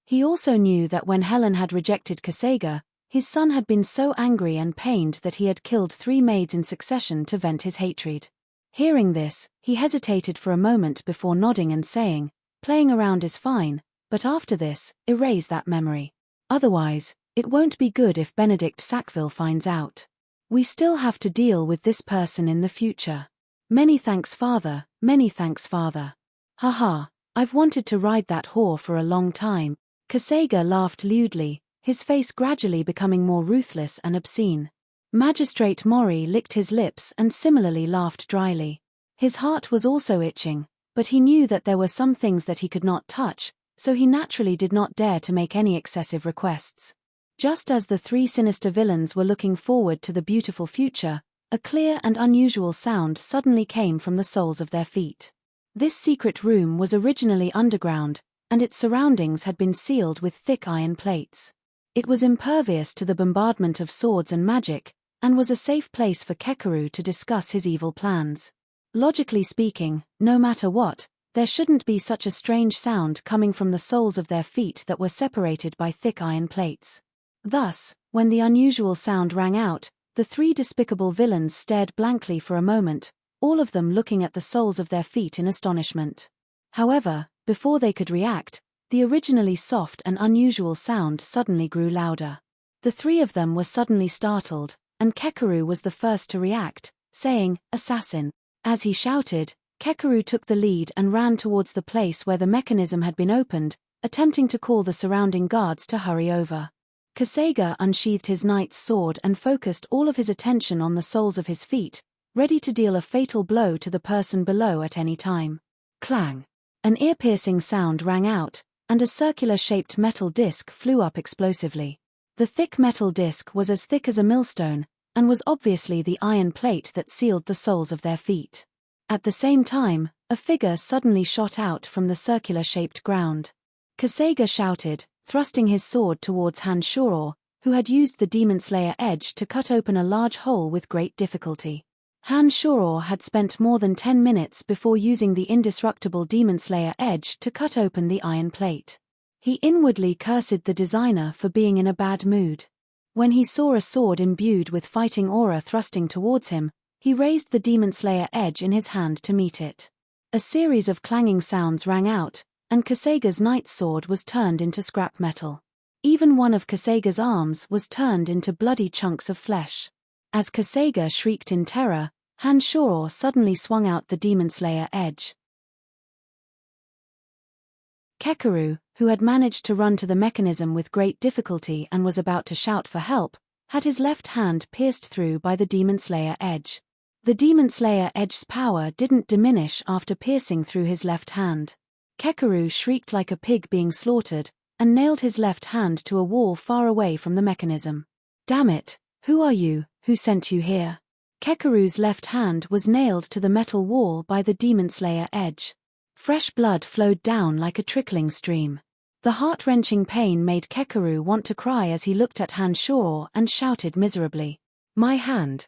He also knew that when Helen had rejected Kasega, his son had been so angry and pained that he had killed 3 maids in succession to vent his hatred. Hearing this, he hesitated for a moment before nodding and saying, playing around is fine, but after this, erase that memory. Otherwise, it won't be good if Benedict Sackville finds out. We still have to deal with this person in the future. Many thanks, Father, many thanks, Father. Haha, I've wanted to ride that whore for a long time. Kasega laughed lewdly, his face gradually becoming more ruthless and obscene. Magistrate Mori licked his lips and similarly laughed dryly. His heart was also itching, but he knew that there were some things that he could not touch, so he naturally did not dare to make any excessive requests. Just as the 3 sinister villains were looking forward to the beautiful future, a clear and unusual sound suddenly came from the soles of their feet. This secret room was originally underground, and its surroundings had been sealed with thick iron plates. It was impervious to the bombardment of swords and magic, and was a safe place for Kekeru to discuss his evil plans. Logically speaking, no matter what, there shouldn't be such a strange sound coming from the soles of their feet that were separated by thick iron plates. Thus, when the unusual sound rang out, the 3 despicable villains stared blankly for a moment, all of them looking at the soles of their feet in astonishment. However, before they could react, the originally soft and unusual sound suddenly grew louder. The 3 of them were suddenly startled, and Kekeru was the first to react, saying, "Assassin." As he shouted, Kekeru took the lead and ran towards the place where the mechanism had been opened, attempting to call the surrounding guards to hurry over. Kasega unsheathed his knight's sword and focused all of his attention on the soles of his feet, ready to deal a fatal blow to the person below at any time. Clang! An ear-piercing sound rang out, and a circular-shaped metal disc flew up explosively. The thick metal disc was as thick as a millstone, and was obviously the iron plate that sealed the soles of their feet. At the same time, a figure suddenly shot out from the circular-shaped ground. Kasega shouted, thrusting his sword towards Hanshuro, who had used the Demon Slayer edge to cut open a large hole with great difficulty. Hanshuro had spent more than 10 minutes before using the indestructible Demon Slayer edge to cut open the iron plate. He inwardly cursed the designer for being in a bad mood. When he saw a sword imbued with fighting aura thrusting towards him, he raised the Demon Slayer edge in his hand to meet it. A series of clanging sounds rang out, and Kasega's knight's sword was turned into scrap metal. Even one of Kasega's arms was turned into bloody chunks of flesh. As Kasega shrieked in terror, Hanshuro suddenly swung out the Demon Slayer edge. Kekeru, who had managed to run to the mechanism with great difficulty and was about to shout for help, had his left hand pierced through by the Demon Slayer edge. The Demon Slayer edge's power didn't diminish after piercing through his left hand. Kekeru shrieked like a pig being slaughtered, and nailed his left hand to a wall far away from the mechanism. "Damn it, who are you, who sent you here?" Kekeru's left hand was nailed to the metal wall by the Demon Slayer edge. Fresh blood flowed down like a trickling stream. The heart-wrenching pain made Kekeru want to cry as he looked at Hanshuro and shouted miserably, my hand,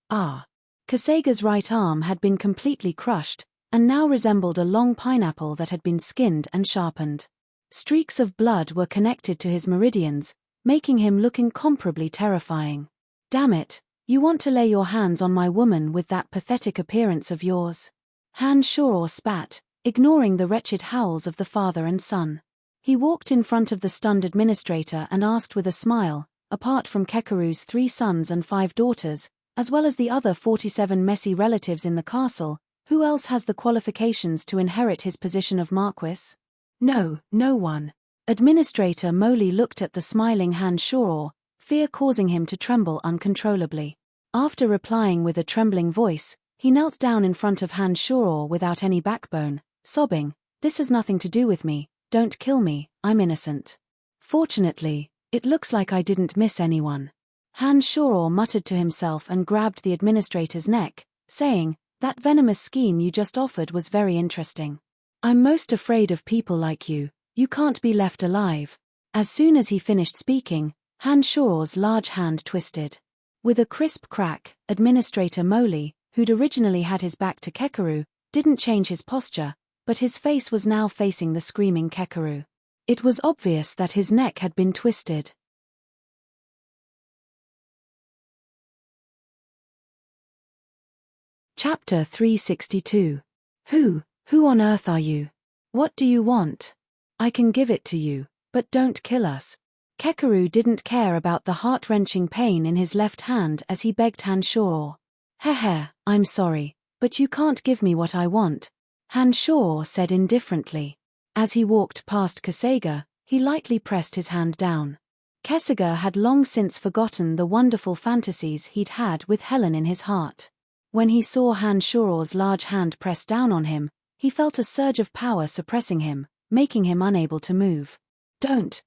ah." Kasega's right arm had been completely crushed, and now resembled a long pineapple that had been skinned and sharpened. Streaks of blood were connected to his meridians, making him look incomparably terrifying. "Damn it, you want to lay your hands on my woman with that pathetic appearance of yours?" Hanshuro spat, ignoring the wretched howls of the father and son. He walked in front of the stunned administrator and asked with a smile, apart from Kekeru's 3 sons and 5 daughters, as well as the other 47 messy relatives in the castle, who else has the qualifications to inherit his position of Marquis? No one. Administrator Moli looked at the smiling Hanshuro, fear causing him to tremble uncontrollably. After replying with a trembling voice, he knelt down in front of Hanshuro without any backbone, sobbing, "This has nothing to do with me, don't kill me, I'm innocent." "Fortunately, it looks like I didn't miss anyone." Hanshuro muttered to himself and grabbed the administrator's neck, saying, "That venomous scheme you just offered was very interesting. I'm most afraid of people like you, you can't be left alive." As soon as he finished speaking, Hanshuro's large hand twisted. With a crisp crack, Administrator Moli, who'd originally had his back to Kekeru, didn't change his posture, but his face was now facing the screaming Kekeru. It was obvious that his neck had been twisted. Chapter 362. Who on earth are you? What do you want? I can give it to you, but don't kill us. Kekeru didn't care about the heart-wrenching pain in his left hand as he begged Hanshuro. Heh, I'm sorry, but you can't give me what I want, Hanshuro said indifferently. As he walked past Kasega, he lightly pressed his hand down. Kasega had long since forgotten the wonderful fantasies he'd had with Helen in his heart. When he saw Hanshuro's large hand press down on him, he felt a surge of power suppressing him, making him unable to move. Don't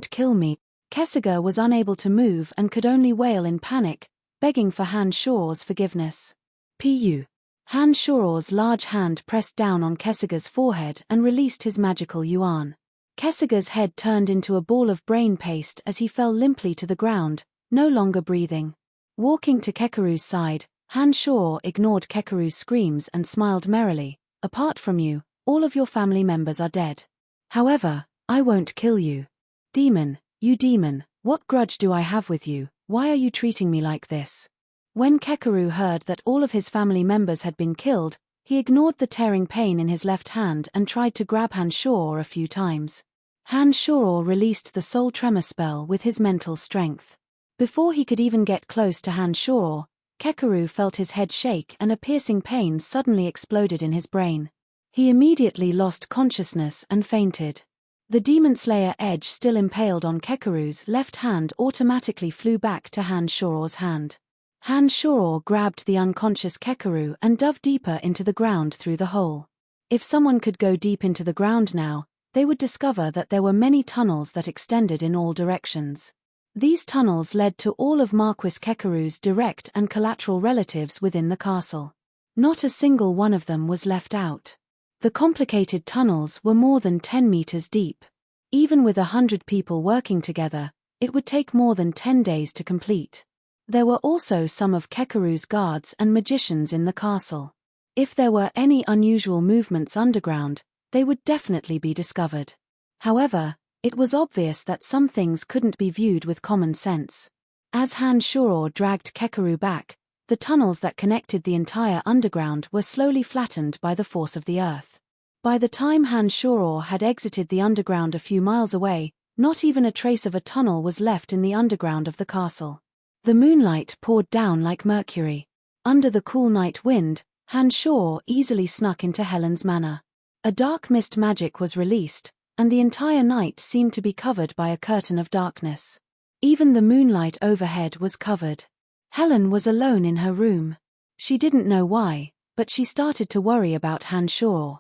kill me. Kasega was unable to move and could only wail in panic, begging for Hanshuro's forgiveness. Pu. Hanshuro's large hand pressed down on Kesega's forehead and released his magical yuan. Kesega's head turned into a ball of brain paste as he fell limply to the ground, no longer breathing. Walking to Kekeru's side, Hanshuro ignored Kekeru's screams and smiled merrily. Apart from you, all of your family members are dead. However, I won't kill you. Demon, you demon, what grudge do I have with you? Why are you treating me like this? When Kekeru heard that all of his family members had been killed, he ignored the tearing pain in his left hand and tried to grab Hanshuro a few times. Hanshuro released the soul tremor spell with his mental strength. Before he could even get close to Hanshuro, Kekeru felt his head shake and a piercing pain suddenly exploded in his brain. He immediately lost consciousness and fainted. The Demon Slayer edge still impaled on Kekeru's left hand automatically flew back to Hanshuro's hand. Hanshuro grabbed the unconscious Kekeru and dove deeper into the ground through the hole. If someone could go deep into the ground now, they would discover that there were many tunnels that extended in all directions. These tunnels led to all of Marquis Kekaru's direct and collateral relatives within the castle. Not a single one of them was left out. The complicated tunnels were more than 10 meters deep. Even with 100 people working together, it would take more than 10 days to complete. There were also some of Kekaru's guards and magicians in the castle. If there were any unusual movements underground, they would definitely be discovered. However, it was obvious that some things couldn't be viewed with common sense. As Han Shuro dragged Kekaru back, the tunnels that connected the entire underground were slowly flattened by the force of the earth. By the time Han Shuro had exited the underground a few miles away, not even a trace of a tunnel was left in the underground of the castle. The moonlight poured down like mercury. Under the cool night wind, Han Shuro easily snuck into Helen's manor. A dark mist magic was released, and the entire night seemed to be covered by a curtain of darkness. Even the moonlight overhead was covered. Helen was alone in her room. She didn't know why, but she started to worry about Han Shuro.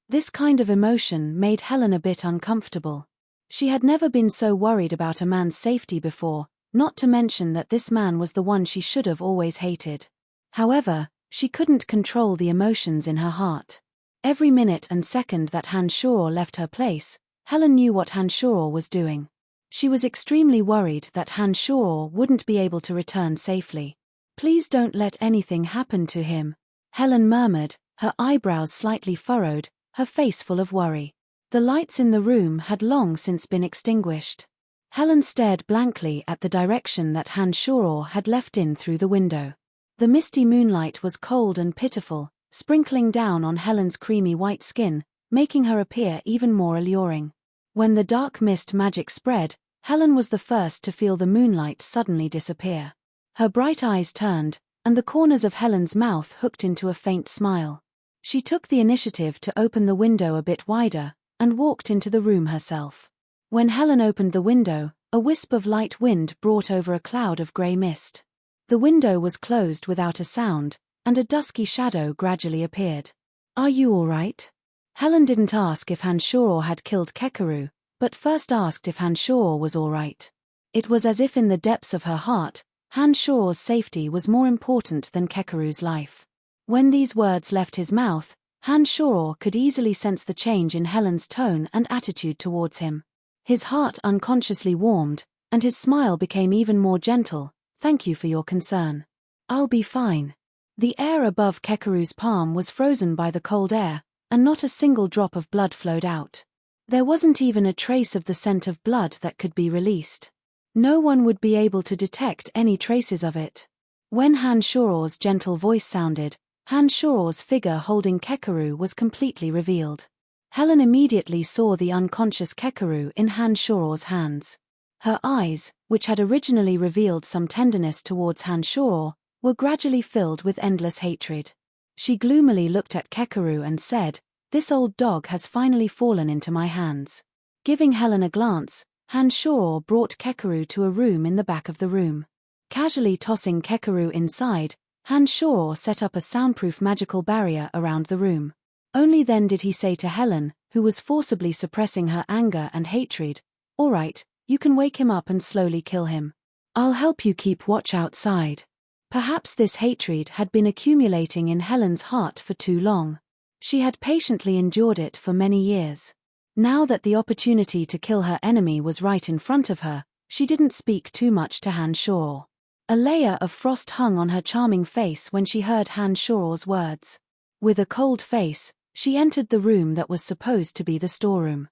This kind of emotion made Helen a bit uncomfortable. She had never been so worried about a man's safety before, not to mention that this man was the one she should have always hated. However, she couldn't control the emotions in her heart. Every minute and second that Han Shuro left her place, Helen knew what Han Shuro was doing. She was extremely worried that Han Shuro wouldn't be able to return safely. "Please don't let anything happen to him," Helen murmured, her eyebrows slightly furrowed, her face full of worry. The lights in the room had long since been extinguished. Helen stared blankly at the direction that Han Shuro had left in through the window. The misty moonlight was cold and pitiful, sprinkling down on Helen's creamy white skin, making her appear even more alluring. When the dark mist magic spread, Helen was the first to feel the moonlight suddenly disappear. Her bright eyes turned, and the corners of Helen's mouth hooked into a faint smile. She took the initiative to open the window a bit wider, and walked into the room herself. When Helen opened the window, a wisp of light wind brought over a cloud of grey mist. The window was closed without a sound, and a dusky shadow gradually appeared. "Are you all right?" Helen didn't ask if Han Shuro had killed Kekaru, but first asked if Han Shuro was all right. It was as if in the depths of her heart, Han Shuro's safety was more important than Kekaru's life. When these words left his mouth, Han Shuro could easily sense the change in Helen's tone and attitude towards him. His heart unconsciously warmed, and his smile became even more gentle. "Thank you for your concern. I'll be fine." The air above Kekaru's palm was frozen by the cold air, and not a single drop of blood flowed out. There wasn't even a trace of the scent of blood that could be released. No one would be able to detect any traces of it. When Han Shuro's gentle voice sounded, Han Shuro's figure holding Kekaru was completely revealed. Helen immediately saw the unconscious Kekaru in Han Shuro's hands. Her eyes, which had originally revealed some tenderness towards Han Shuro, were gradually filled with endless hatred. She gloomily looked at Kekaru and said, "This old dog has finally fallen into my hands." Giving Helen a glance, Han Shuro brought Kekaru to a room in the back of the room. Casually tossing Kekaru inside, Han Shuro set up a soundproof magical barrier around the room. Only then did he say to Helen, who was forcibly suppressing her anger and hatred, "All right, you can wake him up and slowly kill him. I'll help you keep watch outside." Perhaps this hatred had been accumulating in Helen's heart for too long. She had patiently endured it for many years. Now that the opportunity to kill her enemy was right in front of her, she didn't speak too much to Han Shuro. A layer of frost hung on her charming face when she heard Han Shuro's words. With a cold face, she entered the room that was supposed to be the storeroom.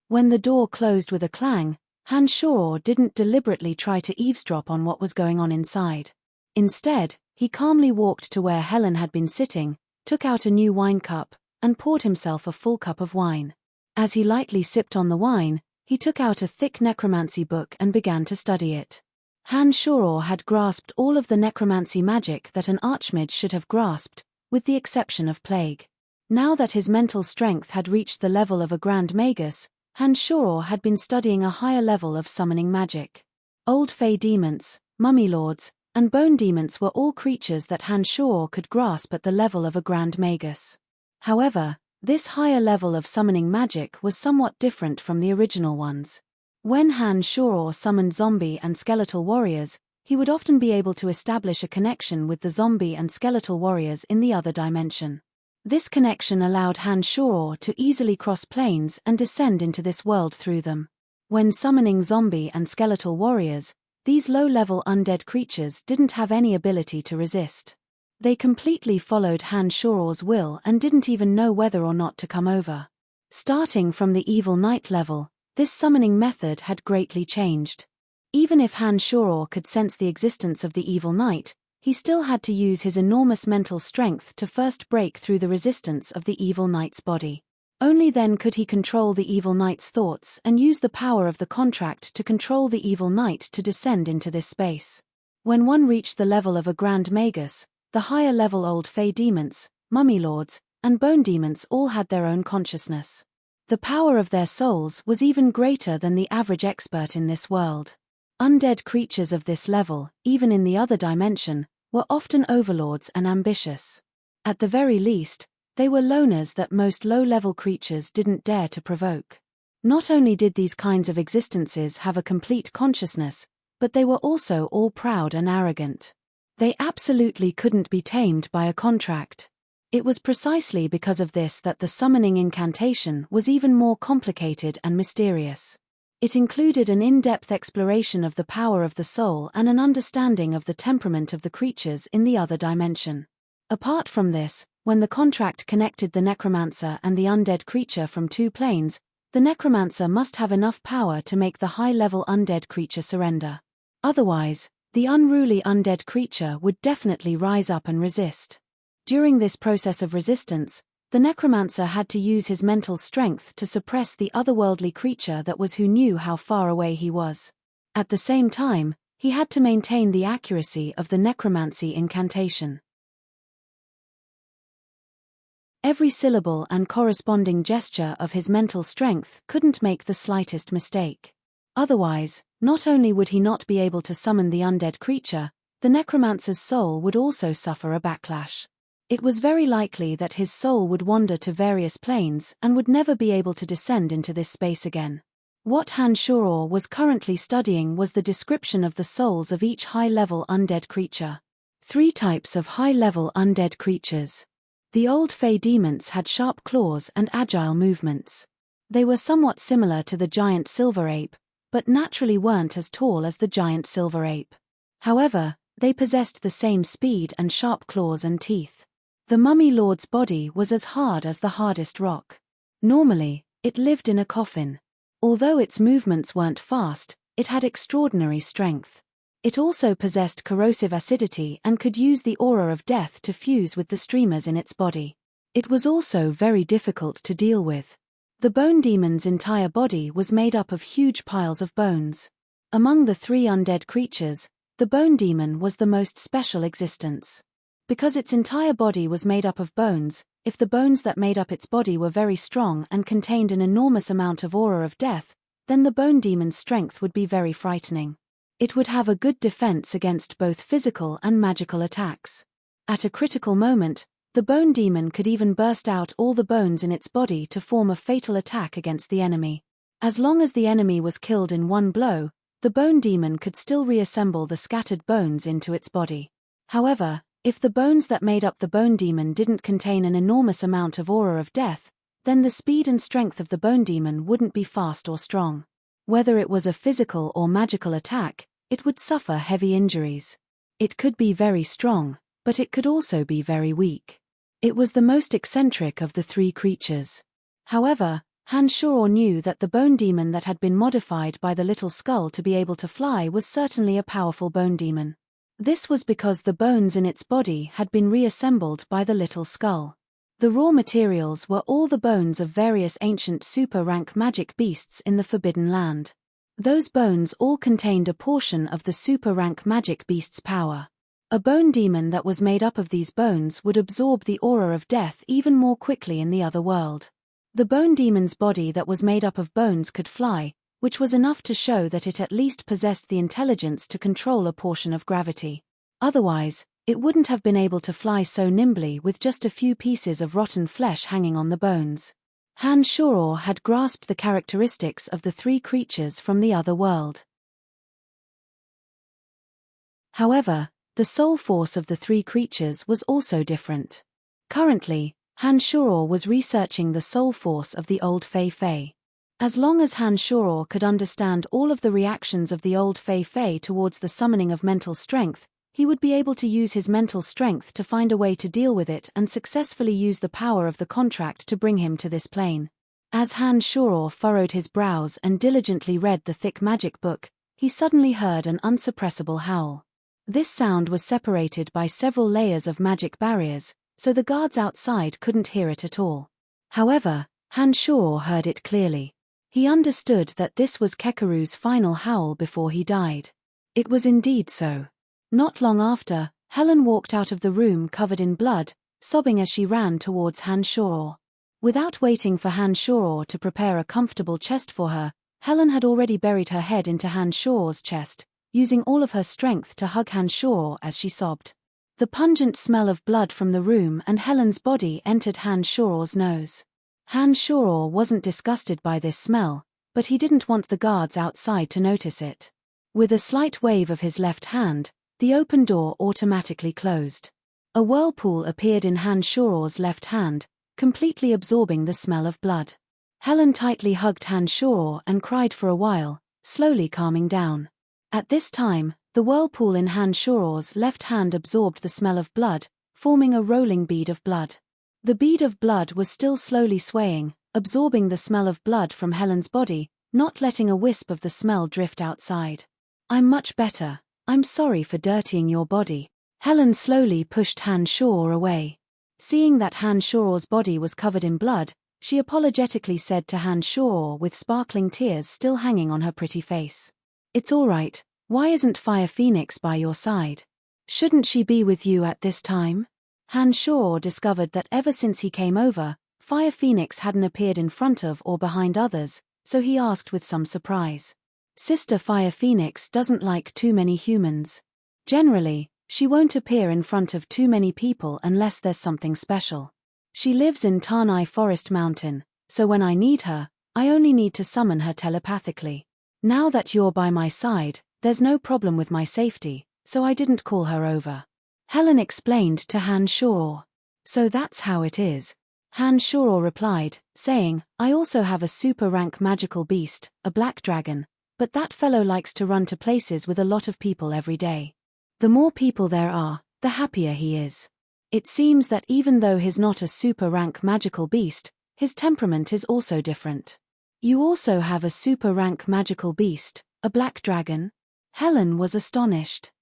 When the door closed with a clang, Han Shuro didn't deliberately try to eavesdrop on what was going on inside. Instead, he calmly walked to where Helen had been sitting, took out a new wine cup, and poured himself a full cup of wine. As he lightly sipped on the wine, he took out a thick necromancy book and began to study it. Han Shuro had grasped all of the necromancy magic that an archmage should have grasped, with the exception of plague. Now that his mental strength had reached the level of a Grand Magus, Han Shuro had been studying a higher level of summoning magic. Old Fey demons, mummy lords, and bone demons were all creatures that Han Shuro could grasp at the level of a Grand Magus. However, This higher level of summoning magic was somewhat different from the original ones. When Han Shuro summoned zombie and skeletal warriors, he would often be able to establish a connection with the zombie and skeletal warriors in the other dimension. This connection allowed Han Shuro to easily cross planes and descend into this world through them. When summoning zombie and skeletal warriors, these low-level undead creatures didn't have any ability to resist. They completely followed Han Shuro's will and didn't even know whether or not to come over. Starting from the Evil Knight level, this summoning method had greatly changed. Even if Han Shuro could sense the existence of the Evil Knight, he still had to use his enormous mental strength to first break through the resistance of the Evil Knight's body. Only then could he control the Evil Knight's thoughts and use the power of the contract to control the Evil Knight to descend into this space. When one reached the level of a Grand Magus, the higher level Old Fey demons, Mummy Lords, and Bone demons all had their own consciousness. The power of their souls was even greater than the average expert in this world. Undead creatures of this level, even in the other dimension, were often overlords and ambitious. At the very least, they were loners that most low-level creatures didn't dare to provoke. Not only did these kinds of existences have a complete consciousness, but they were also all proud and arrogant. They absolutely couldn't be tamed by a contract. It was precisely because of this that the summoning incantation was even more complicated and mysterious. It included an in-depth exploration of the power of the soul and an understanding of the temperament of the creatures in the other dimension. Apart from this, when the contract connected the necromancer and the undead creature from two planes, the necromancer must have enough power to make the high-level undead creature surrender. Otherwise, the unruly undead creature would definitely rise up and resist. During this process of resistance, the necromancer had to use his mental strength to suppress the otherworldly creature that was who knew how far away he was. At the same time, he had to maintain the accuracy of the necromancy incantation. Every syllable and corresponding gesture of his mental strength couldn't make the slightest mistake. Otherwise, not only would he not be able to summon the undead creature, the necromancer's soul would also suffer a backlash. It was very likely that his soul would wander to various planes and would never be able to descend into this space again. What Han Shuro was currently studying was the description of the souls of each high-level undead creature. 3 types of high-level undead creatures. The Old Fey demons had sharp claws and agile movements. They were somewhat similar to the giant silver ape, but naturally weren't as tall as the giant silver ape. However, they possessed the same speed and sharp claws and teeth. The Mummy Lord's body was as hard as the hardest rock. Normally, it lived in a coffin. Although its movements weren't fast, it had extraordinary strength. It also possessed corrosive acidity and could use the aura of death to fuse with the streamers in its body. It was also very difficult to deal with. The bone demon's entire body was made up of huge piles of bones. Among the 3 undead creatures, the bone demon was the most special existence. Because its entire body was made up of bones, if the bones that made up its body were very strong and contained an enormous amount of aura of death, then the bone demon's strength would be very frightening. It would have a good defense against both physical and magical attacks. At a critical moment, the bone demon could even burst out all the bones in its body to form a fatal attack against the enemy. As long as the enemy was killed in one blow, the bone demon could still reassemble the scattered bones into its body. However, if the bones that made up the bone demon didn't contain an enormous amount of aura of death, then the speed and strength of the bone demon wouldn't be fast or strong. Whether it was a physical or magical attack, it would suffer heavy injuries. It could be very strong, but it could also be very weak. It was the most eccentric of the 3 creatures. However, Han Shuro knew that the bone demon that had been modified by the little skull to be able to fly was certainly a powerful bone demon. This was because the bones in its body had been reassembled by the little skull. The raw materials were all the bones of various ancient super-rank magic beasts in the Forbidden Land. Those bones all contained a portion of the super-rank magic beast's power. A bone demon that was made up of these bones would absorb the aura of death even more quickly in the other world. The bone demon's body that was made up of bones could fly, which was enough to show that it at least possessed the intelligence to control a portion of gravity. Otherwise, It wouldn't have been able to fly so nimbly with just a few pieces of rotten flesh hanging on the bones. Han Shoror had grasped the characteristics of the three creatures from the other world. However, the soul force of the three creatures was also different. Currently, Han Shoror was researching the soul force of the old Fei Fei. As long as Han Shoror could understand all of the reactions of the old Fei Fei towards the summoning of mental strength, he would be able to use his mental strength to find a way to deal with it and successfully use the power of the contract to bring him to this plane. As Han Shoror furrowed his brows and diligently read the thick magic book, he suddenly heard an unsuppressible howl. This sound was separated by several layers of magic barriers, so the guards outside couldn't hear it at all. However, Han Shoror heard it clearly. He understood that this was Kekaru's final howl before he died. It was indeed so. Not long after, Helen walked out of the room covered in blood, sobbing as she ran towards Han Shoror. Without waiting for Han Shoror to prepare a comfortable chest for her, Helen had already buried her head into Han Shoror's chest, using all of her strength to hug Han Shoror as she sobbed. The pungent smell of blood from the room and Helen's body entered Han Shoror's nose. Han Shoror wasn't disgusted by this smell, but he didn't want the guards outside to notice it. With a slight wave of his left hand, the open door automatically closed. A whirlpool appeared in Han Shoror's left hand, completely absorbing the smell of blood. Helen tightly hugged Han Shoror and cried for a while, slowly calming down. At this time, the whirlpool in Han Shoror's left hand absorbed the smell of blood, forming a rolling bead of blood. The bead of blood was still slowly swaying, absorbing the smell of blood from Helen's body, not letting a wisp of the smell drift outside. "I'm much better. I'm sorry for dirtying your body." Helen slowly pushed Han Shoror away. Seeing that Han Shoror's body was covered in blood, she apologetically said to Han Shoror with sparkling tears still hanging on her pretty face. "It's all right. Why isn't Fire Phoenix by your side? Shouldn't she be with you at this time?" Han Shoror discovered that ever since he came over, Fire Phoenix hadn't appeared in front of or behind others, so he asked with some surprise. "Sister Fire Phoenix doesn't like too many humans. Generally, she won't appear in front of too many people unless there's something special. She lives in Tanai Forest Mountain, so when I need her, I only need to summon her telepathically. Now that you're by my side, there's no problem with my safety, so I didn't call her over." Helen explained to Han Shoror. "So that's how it is." Han Shoror replied, saying, "I also have a super rank magical beast, a black dragon, but that fellow likes to run to places with a lot of people every day. The more people there are, the happier he is. It seems that even though he's not a super rank magical beast, his temperament is also different." "You also have a super rank magical beast, a black dragon?" Helen was astonished.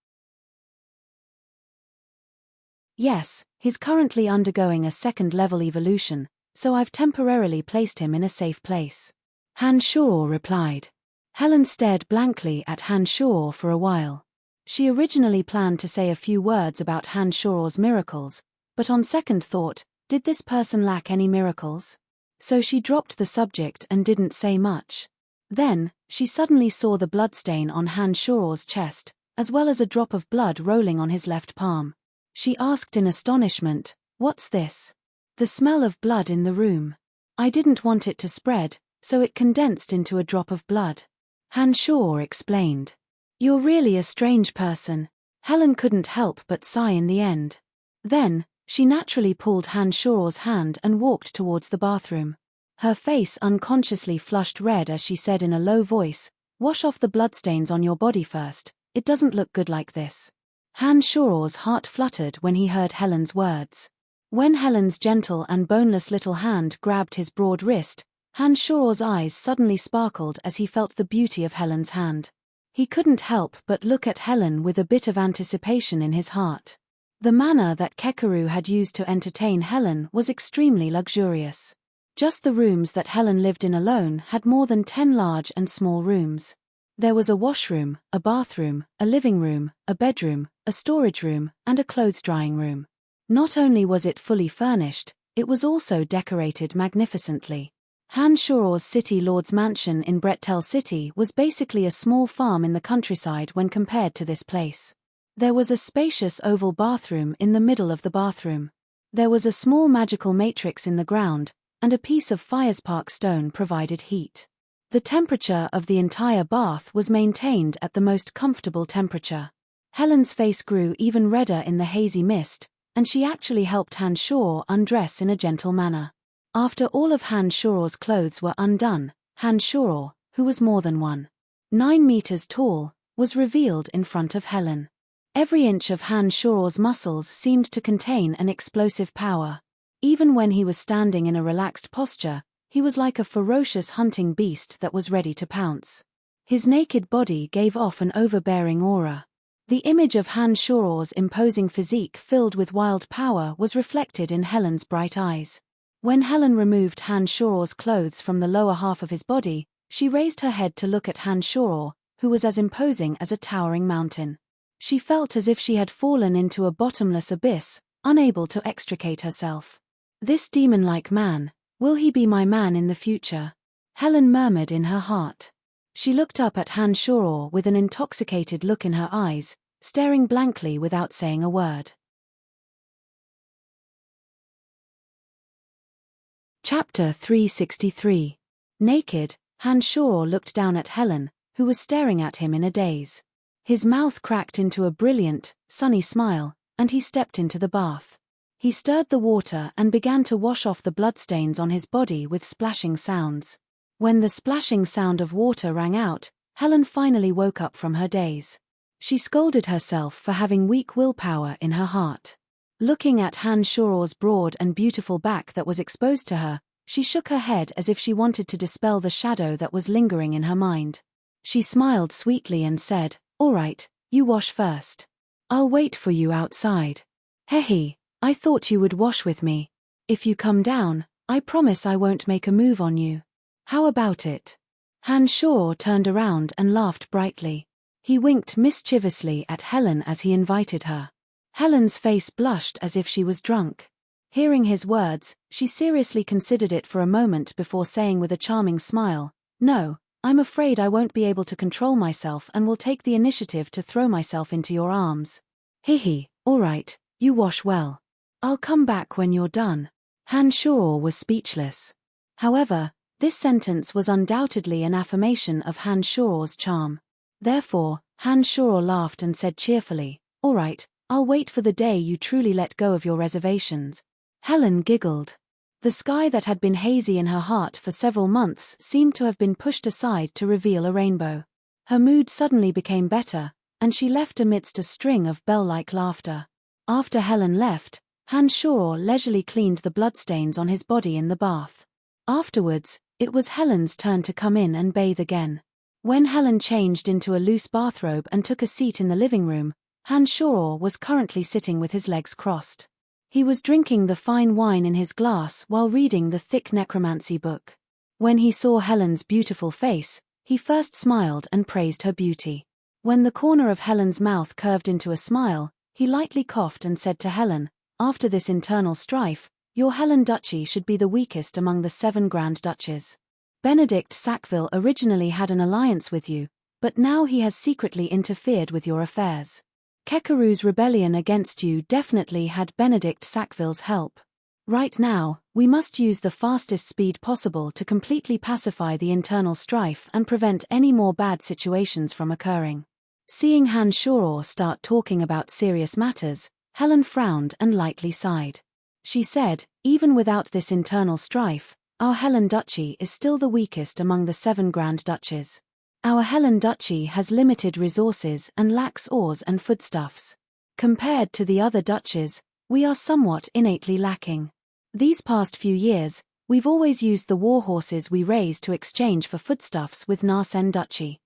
"Yes, he's currently undergoing a second-level evolution, so I've temporarily placed him in a safe place," Han Shoror replied. Helen stared blankly at Han Shoror for a while. She originally planned to say a few words about Han Shoror's miracles, but on second thought, did this person lack any miracles? So she dropped the subject and didn't say much. Then, she suddenly saw the bloodstain on Han Shoror's chest, as well as a drop of blood rolling on his left palm. She asked in astonishment, "What's this?" "The smell of blood in the room. I didn't want it to spread, so it condensed into a drop of blood," Han Shoror explained. "You're really a strange person." Helen couldn't help but sigh in the end. Then, she naturally pulled Han Shoror's hand and walked towards the bathroom. Her face unconsciously flushed red as she said in a low voice, "Wash off the bloodstains on your body first, it doesn't look good like this." Han Shoror's heart fluttered when he heard Helen's words. When Helen's gentle and boneless little hand grabbed his broad wrist, Han Shoror's eyes suddenly sparkled as he felt the beauty of Helen's hand. He couldn't help but look at Helen with a bit of anticipation in his heart. The manner that Kekaru had used to entertain Helen was extremely luxurious. Just the rooms that Helen lived in alone had more than 10 large and small rooms. There was a washroom, a bathroom, a living room, a bedroom, a storage room, and a clothes-drying room. Not only was it fully furnished, it was also decorated magnificently. Han Shoror's City Lord's mansion in Brettel City was basically a small farm in the countryside when compared to this place. There was a spacious oval bathroom in the middle of the bathroom. There was a small magical matrix in the ground, and a piece of firespark stone provided heat. The temperature of the entire bath was maintained at the most comfortable temperature. Helen's face grew even redder in the hazy mist, and she actually helped Han Shoror undress in a gentle manner. After all of Han Shoror's clothes were undone, Han Shoror, who was more than 1.9 meters tall, was revealed in front of Helen. Every inch of Han Shoror's muscles seemed to contain an explosive power. Even when he was standing in a relaxed posture, he was like a ferocious hunting beast that was ready to pounce. His naked body gave off an overbearing aura. The image of Han Shoror's imposing physique filled with wild power was reflected in Helen's bright eyes. When Helen removed Han Shoror's clothes from the lower half of his body, she raised her head to look at Han Shoror, who was as imposing as a towering mountain. She felt as if she had fallen into a bottomless abyss, unable to extricate herself. This demon-like man, will he be my man in the future? Helen murmured in her heart. She looked up at Han Shoror with an intoxicated look in her eyes, staring blankly without saying a word. Chapter 363. Naked, Han Shoror looked down at Helen, who was staring at him in a daze. His mouth cracked into a brilliant, sunny smile, and he stepped into the bath. He stirred the water and began to wash off the bloodstains on his body with splashing sounds. When the splashing sound of water rang out, Helen finally woke up from her daze. She scolded herself for having weak willpower in her heart. Looking at Han Shoror's broad and beautiful back that was exposed to her, she shook her head as if she wanted to dispel the shadow that was lingering in her mind. She smiled sweetly and said, "All right, you wash first. I'll wait for you outside." "Hehe, I thought you would wash with me. If you come down, I promise I won't make a move on you. How about it?" Han Shoror turned around and laughed brightly. He winked mischievously at Helen as he invited her. Helen's face blushed as if she was drunk. Hearing his words, she seriously considered it for a moment before saying with a charming smile, "No, I'm afraid I won't be able to control myself and will take the initiative to throw myself into your arms." "Hehe, all right, you wash well. I'll come back when you're done." Han Shoror was speechless. However, this sentence was undoubtedly an affirmation of Han Shoror's charm. Therefore, Han Shoror laughed and said cheerfully, "All right, I'll wait for the day you truly let go of your reservations." Helen giggled. The sky that had been hazy in her heart for several months seemed to have been pushed aside to reveal a rainbow. Her mood suddenly became better, and she left amidst a string of bell-like laughter. After Helen left, Han Shoror leisurely cleaned the bloodstains on his body in the bath. Afterwards, it was Helen's turn to come in and bathe again. When Helen changed into a loose bathrobe and took a seat in the living room, Han Shoror was currently sitting with his legs crossed. He was drinking the fine wine in his glass while reading the thick necromancy book. When he saw Helen's beautiful face, he first smiled and praised her beauty. When the corner of Helen's mouth curved into a smile, he lightly coughed and said to Helen, "After this internal strife, your Helen Duchy should be the weakest among the 7 Grand Duchies. Benedict Sackville originally had an alliance with you, but now he has secretly interfered with your affairs. Kekaru's rebellion against you definitely had Benedict Sackville's help. Right now, we must use the fastest speed possible to completely pacify the internal strife and prevent any more bad situations from occurring." Seeing Han Shoror start talking about serious matters, Helen frowned and lightly sighed. She said, "Even without this internal strife, our Helen Duchy is still the weakest among the 7 Grand Duchies. Our Helen Duchy has limited resources and lacks ores and foodstuffs. Compared to the other duchies, we are somewhat innately lacking. These past few years, we've always used the war horses we raised to exchange for foodstuffs with Narsen Duchy.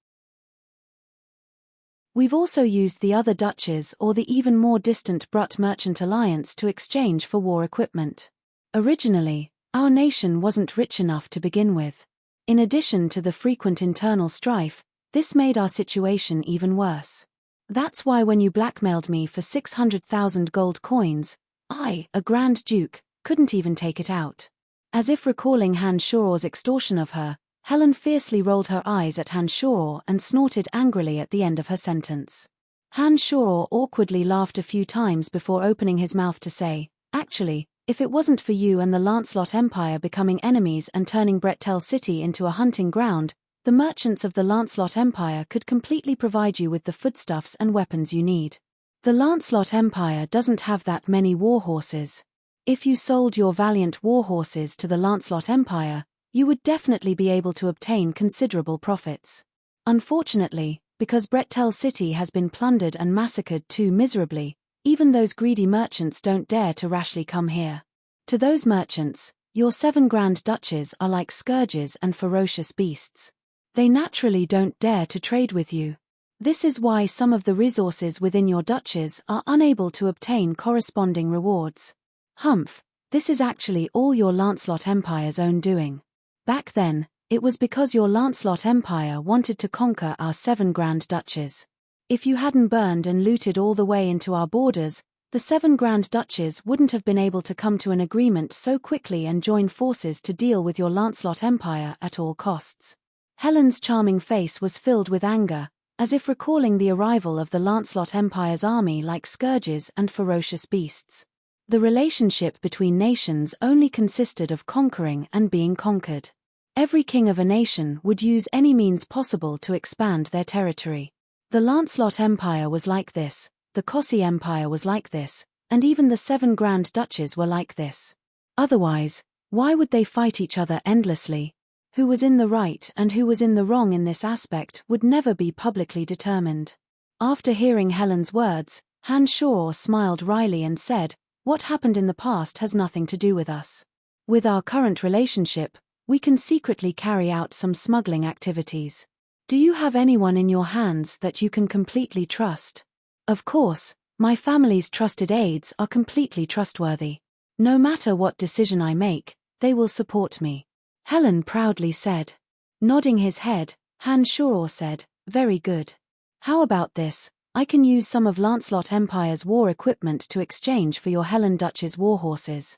We've also used the other duchies or the even more distant Brut Merchant Alliance to exchange for war equipment. Originally, our nation wasn't rich enough to begin with. In addition to the frequent internal strife, this made our situation even worse. That's why when you blackmailed me for 600,000 gold coins, I, a Grand Duke, couldn't even take it out." As if recalling Han Shoror's extortion of her, Helen fiercely rolled her eyes at Han Shoror and snorted angrily at the end of her sentence. Han Shoror awkwardly laughed a few times before opening his mouth to say, "Actually, if it wasn't for you and the Lancelot Empire becoming enemies and turning Brettel City into a hunting ground, the merchants of the Lancelot Empire could completely provide you with the foodstuffs and weapons you need. The Lancelot Empire doesn't have that many warhorses. If you sold your valiant warhorses to the Lancelot Empire, you would definitely be able to obtain considerable profits. Unfortunately, because Brettel City has been plundered and massacred too miserably, even those greedy merchants don't dare to rashly come here. To those merchants, your 7 grand duchies are like scourges and ferocious beasts. They naturally don't dare to trade with you. This is why some of the resources within your duchies are unable to obtain corresponding rewards. Humph, this is actually all your Lancelot Empire's own doing. Back then, it was because your Lancelot Empire wanted to conquer our 7 grand duchies. If you hadn't burned and looted all the way into our borders, the 7 grand duchies wouldn't have been able to come to an agreement so quickly and join forces to deal with your Lancelot Empire at all costs. Helen's charming face was filled with anger, as if recalling the arrival of the Lancelot Empire's army like scourges and ferocious beasts. The relationship between nations only consisted of conquering and being conquered. Every king of a nation would use any means possible to expand their territory. The Lancelot Empire was like this, the Cossey Empire was like this, and even the 7 grand duchies were like this. Otherwise, why would they fight each other endlessly? Who was in the right and who was in the wrong in this aspect would never be publicly determined. After hearing Helen's words, Han Shoror smiled wryly and said, "What happened in the past has nothing to do with us. With our current relationship, we can secretly carry out some smuggling activities. Do you have anyone in your hands that you can completely trust?" "Of course, my family's trusted aides are completely trustworthy. No matter what decision I make, they will support me," Helen proudly said. Nodding his head, Han Shoror said, "Very good. How about this? I can use some of Lancelot Empire's war equipment to exchange for your Helen Duchess warhorses.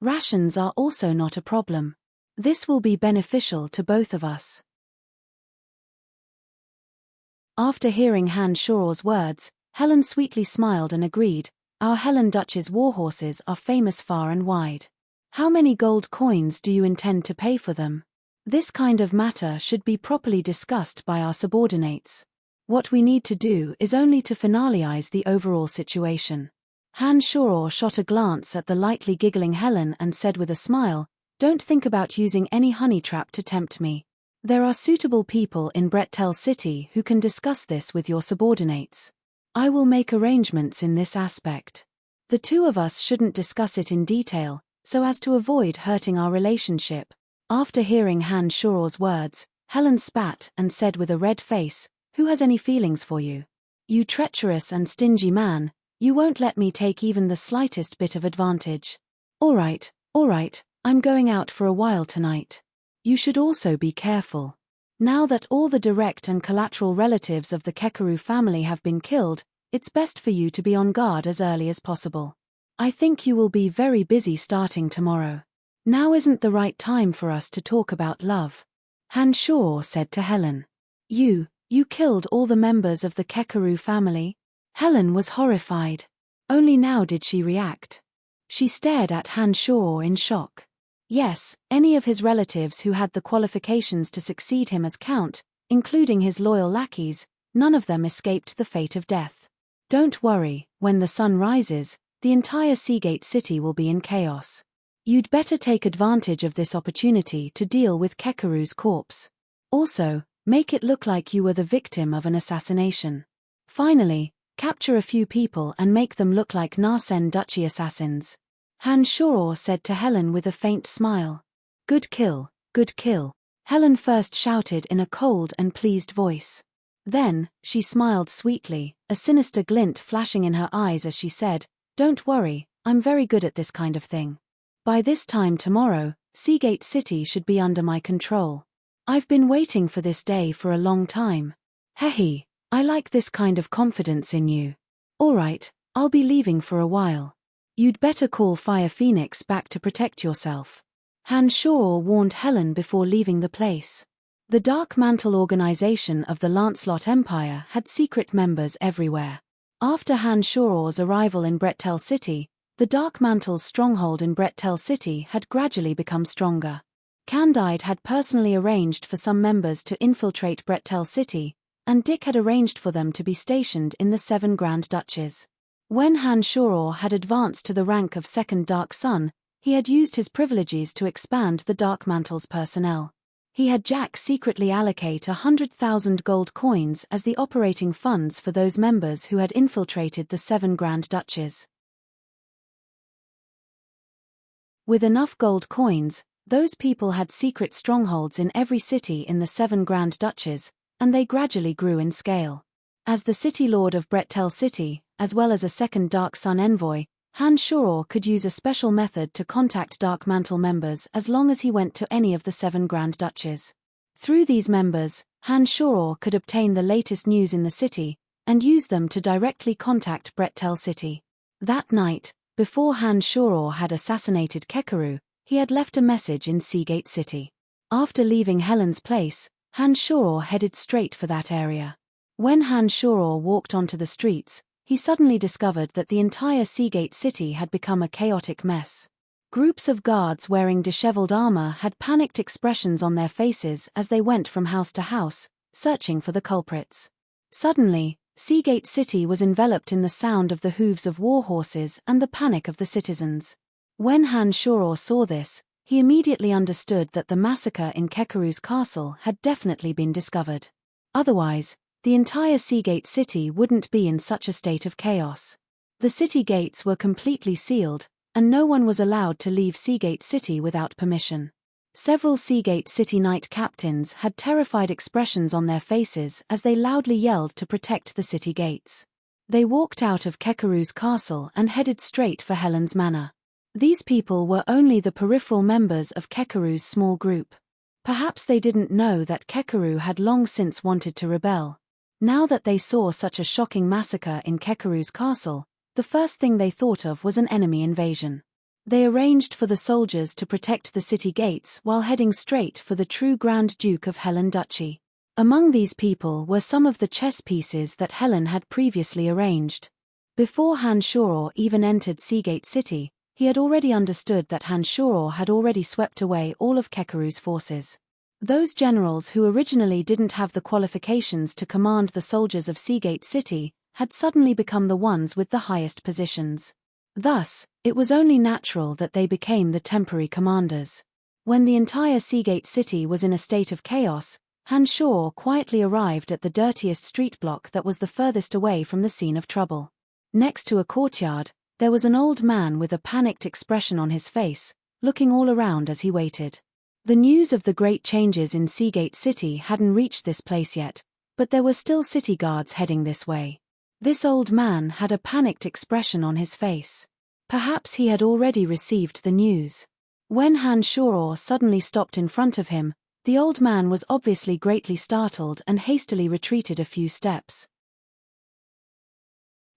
Rations are also not a problem. This will be beneficial to both of us." After hearing Han Shoror's words, Helen sweetly smiled and agreed, "Our Helen Duchess warhorses are famous far and wide. How many gold coins do you intend to pay for them? This kind of matter should be properly discussed by our subordinates. What we need to do is only to finalize the overall situation." Han Shoror shot a glance at the lightly giggling Helen and said with a smile, "Don't think about using any honey trap to tempt me. There are suitable people in Brettel City who can discuss this with your subordinates. I will make arrangements in this aspect. The two of us shouldn't discuss it in detail, so as to avoid hurting our relationship." After hearing Han Shoror's words, Helen spat and said with a red face, "Who has any feelings for you? You treacherous and stingy man, you won't let me take even the slightest bit of advantage. All right, I'm going out for a while tonight. You should also be careful. Now that all the direct and collateral relatives of the Kekaru family have been killed, it's best for you to be on guard as early as possible. I think you will be very busy starting tomorrow. Now isn't the right time for us to talk about love," Han Shoror said to Helen. You killed all the members of the Kekaru family?" Helen was horrified. Only now did she react. She stared at Han Shoror in shock. Yes, any of his relatives who had the qualifications to succeed him as count, including his loyal lackeys, none of them escaped the fate of death. Don't worry, when the sun rises, the entire Seagate City will be in chaos. You'd better take advantage of this opportunity to deal with Kekaru's corpse. Also, make it look like you were the victim of an assassination. Finally, capture a few people and make them look like Narsen Duchy assassins," Han Shoror said to Helen with a faint smile. Good kill, Helen first shouted in a cold and pleased voice. Then, she smiled sweetly, a sinister glint flashing in her eyes as she said, "Don't worry, I'm very good at this kind of thing. By this time tomorrow, Seagate City should be under my control. I've been waiting for this day for a long time. Hehe, I like this kind of confidence in you. Alright, I'll be leaving for a while. You'd better call Fire Phoenix back to protect yourself," Han Shoror warned Helen before leaving the place. The Dark Mantle organization of the Lancelot Empire had secret members everywhere. After Han Shoror's arrival in Brettel City, the Dark Mantle's stronghold in Brettel City had gradually become stronger. Candide had personally arranged for some members to infiltrate Brettel City, and Dick had arranged for them to be stationed in the 7 Grand Duchies. When Han Shoror had advanced to the rank of Second Dark Sun, he had used his privileges to expand the Dark Mantle's personnel. He had Jack secretly allocate 100,000 gold coins as the operating funds for those members who had infiltrated the 7 Grand Duchies. With enough gold coins, those people had secret strongholds in every city in the 7 Grand Duchies, and they gradually grew in scale. As the City Lord of Brettel City, as well as a second Dark Sun envoy, Han Shoror could use a special method to contact Dark Mantle members as long as he went to any of the 7 Grand Duchies. Through these members, Han Shoror could obtain the latest news in the city, and use them to directly contact Brettel City. That night, before Han Shoror had assassinated Kekaru, he had left a message in Seagate City. After leaving Helen's place, Han Shoror headed straight for that area. When Han Shoror walked onto the streets, he suddenly discovered that the entire Seagate City had become a chaotic mess. Groups of guards wearing disheveled armor had panicked expressions on their faces as they went from house to house, searching for the culprits. Suddenly, Seagate City was enveloped in the sound of the hooves of war horses and the panic of the citizens. When Han Shoror saw this, he immediately understood that the massacre in Kekaru's castle had definitely been discovered. Otherwise, the entire Seagate City wouldn't be in such a state of chaos. The city gates were completely sealed, and no one was allowed to leave Seagate City without permission. Several Seagate City knight captains had terrified expressions on their faces as they loudly yelled to protect the city gates. They walked out of Kekaru's castle and headed straight for Helen's manor. These people were only the peripheral members of Kekaru's small group. Perhaps they didn't know that Kekaru had long since wanted to rebel. Now that they saw such a shocking massacre in Kekaru's castle, the first thing they thought of was an enemy invasion. They arranged for the soldiers to protect the city gates while heading straight for the true Grand Duke of Helen Duchy. Among these people were some of the chess pieces that Helen had previously arranged. Before Han Shoror even entered Seagate City, he had already understood that Han Shoror had already swept away all of Kekaru's forces. Those generals who originally didn't have the qualifications to command the soldiers of Seagate City had suddenly become the ones with the highest positions. Thus, it was only natural that they became the temporary commanders. When the entire Seagate City was in a state of chaos, Han Shoror quietly arrived at the dirtiest street block that was the furthest away from the scene of trouble. Next to a courtyard, there was an old man with a panicked expression on his face, looking all around as he waited. The news of the great changes in Seagate City hadn't reached this place yet, but there were still city guards heading this way. This old man had a panicked expression on his face. Perhaps he had already received the news. When Han Shoror suddenly stopped in front of him, the old man was obviously greatly startled and hastily retreated a few steps.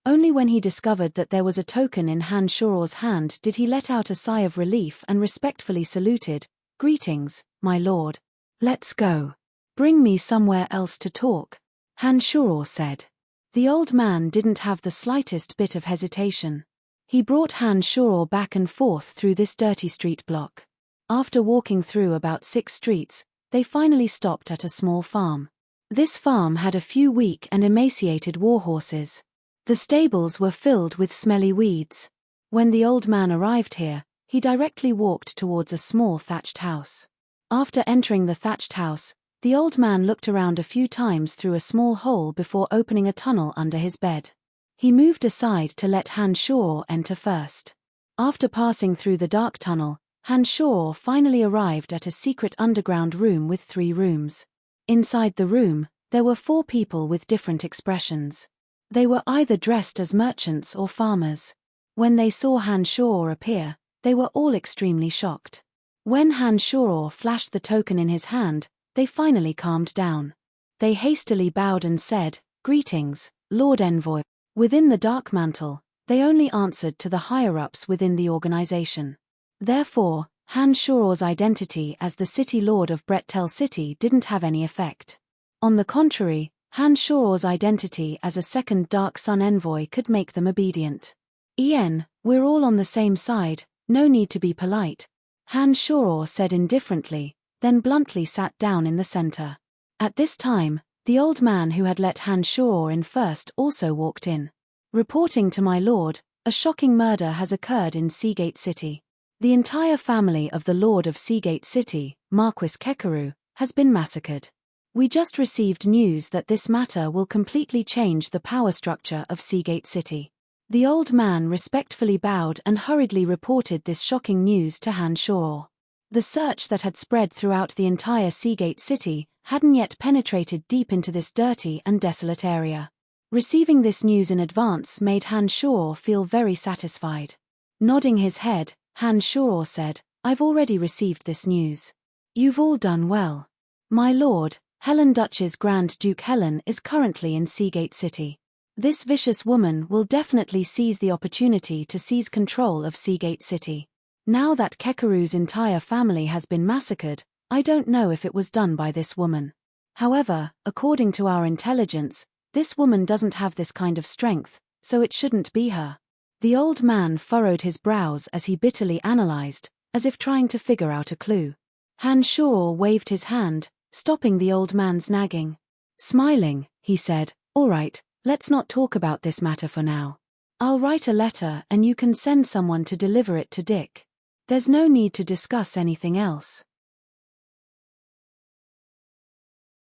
Only when he discovered that there was a token in Han Shoror's hand did he let out a sigh of relief and respectfully saluted. "Greetings, my lord. Let's go. Bring me somewhere else to talk," Han Shoror said. The old man didn't have the slightest bit of hesitation. He brought Han Shoror back and forth through this dirty street block. After walking through about 6 streets, they finally stopped at a small farm. This farm had a few weak and emaciated war horses. The stables were filled with smelly weeds. When the old man arrived here, he directly walked towards a small thatched house. After entering the thatched house, the old man looked around a few times through a small hole before opening a tunnel under his bed. He moved aside to let Han Shoror enter first. After passing through the dark tunnel, Han Shoror finally arrived at a secret underground room with 3 rooms. Inside the room, there were 4 people with different expressions. They were either dressed as merchants or farmers. When they saw Han Shoror appear, they were all extremely shocked. When Han Shoror flashed the token in his hand, they finally calmed down. They hastily bowed and said, "Greetings, Lord Envoy." Within the Dark Mantle, they only answered to the higher-ups within the organization. Therefore, Han Shoror's identity as the city lord of Brettel City didn't have any effect. On the contrary, Han Shoror's identity as a second Dark Sun envoy could make them obedient. We're all on the same side, no need to be polite, Han Shoror said indifferently, then bluntly sat down in the center. At this time, the old man who had let Han Shoror in first also walked in. Reporting to my lord, a shocking murder has occurred in Seagate City. The entire family of the Lord of Seagate City, Marquis Kekaru, has been massacred. We just received news that this matter will completely change the power structure of Seagate City. The old man respectfully bowed and hurriedly reported this shocking news to Han Shoror. The search that had spread throughout the entire Seagate City hadn't yet penetrated deep into this dirty and desolate area. Receiving this news in advance made Han Shoror feel very satisfied. Nodding his head, Han Shoror said, "I've already received this news. You've all done well. My lord, Helen Duchess Grand Duke Helen is currently in Seagate City. This vicious woman will definitely seize the opportunity to seize control of Seagate City. Now that Kekaru's entire family has been massacred, I don't know if it was done by this woman. However, according to our intelligence, this woman doesn't have this kind of strength, so it shouldn't be her." The old man furrowed his brows as he bitterly analyzed, as if trying to figure out a clue. Han Shoror waved his hand, stopping the old man's nagging. Smiling, he said, "All right, let's not talk about this matter for now. I'll write a letter and you can send someone to deliver it to Dick. There's no need to discuss anything else."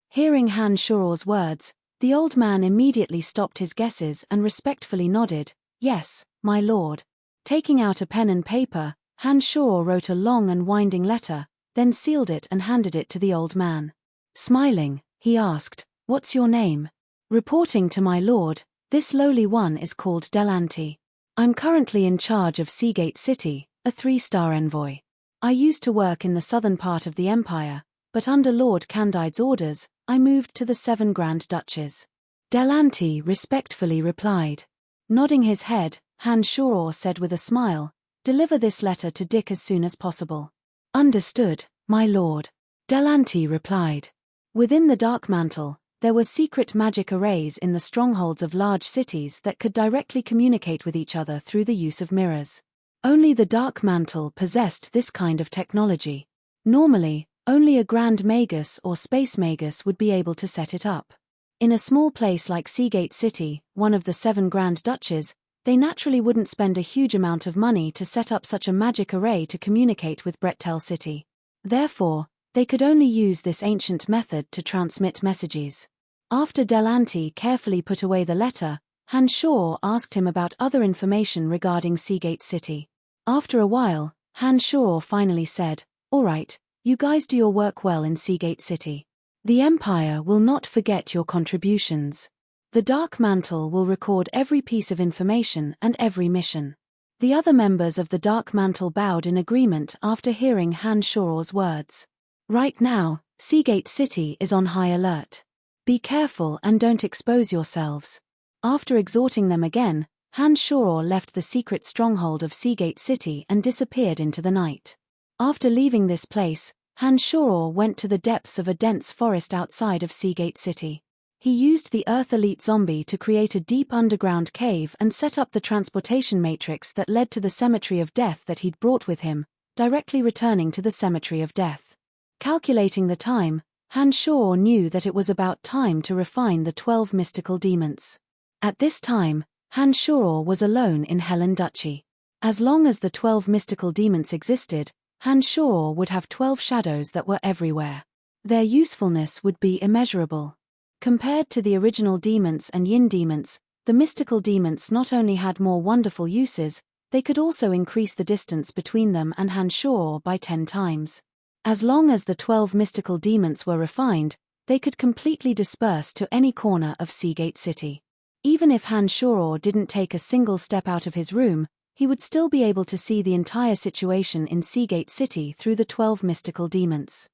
Hearing Han Shoror's words, the old man immediately stopped his guesses and respectfully nodded, "Yes, my lord." Taking out a pen and paper, Han Shoror wrote a long and winding letter, then sealed it and handed it to the old man. Smiling, he asked, "What's your name?" "Reporting to my lord, this lowly one is called Delanti. I'm currently in charge of Seagate City, a 3-star envoy. I used to work in the southern part of the empire, but under Lord Candide's orders, I moved to the 7 Grand Duchies." Delanti respectfully replied. Nodding his head, Han Shoror said with a smile, "Deliver this letter to Dick as soon as possible." "Understood, my lord," Delanti replied. Within the Dark Mantle, there were secret magic arrays in the strongholds of large cities that could directly communicate with each other through the use of mirrors. Only the Dark Mantle possessed this kind of technology. Normally, only a Grand Magus or Space Magus would be able to set it up. In a small place like Seagate City, one of the 7 Grand Duchies, they naturally wouldn't spend a huge amount of money to set up such a magic array to communicate with Brettel City. Therefore, they could only use this ancient method to transmit messages. After Delanti carefully put away the letter, Han Shoror asked him about other information regarding Seagate City. After a while, Han Shoror finally said, "All right, you guys do your work well in Seagate City. The Empire will not forget your contributions. The Dark Mantle will record every piece of information and every mission." The other members of the Dark Mantle bowed in agreement after hearing Han Shoror's words. Right now, Seagate City is on high alert. Be careful and don't expose yourselves. After exhorting them again, Han Shoror left the secret stronghold of Seagate City and disappeared into the night. After leaving this place, Han Shoror went to the depths of a dense forest outside of Seagate City. He used the Earth Elite Zombie to create a deep underground cave and set up the transportation matrix that led to the Cemetery of Death that he'd brought with him, directly returning to the Cemetery of Death. Calculating the time, Han Shoror knew that it was about time to refine the 12 mystical demons. At this time, Han Shoror was alone in Helen Duchy. As long as the 12 mystical demons existed, Han Shoror would have 12 shadows that were everywhere. Their usefulness would be immeasurable. Compared to the original demons and yin demons, the mystical demons not only had more wonderful uses, they could also increase the distance between them and Han Shoror by 10 times. As long as the 12 mystical demons were refined, they could completely disperse to any corner of Seagate City. Even if Han Shoror didn't take a single step out of his room, he would still be able to see the entire situation in Seagate City through the 12 mystical demons.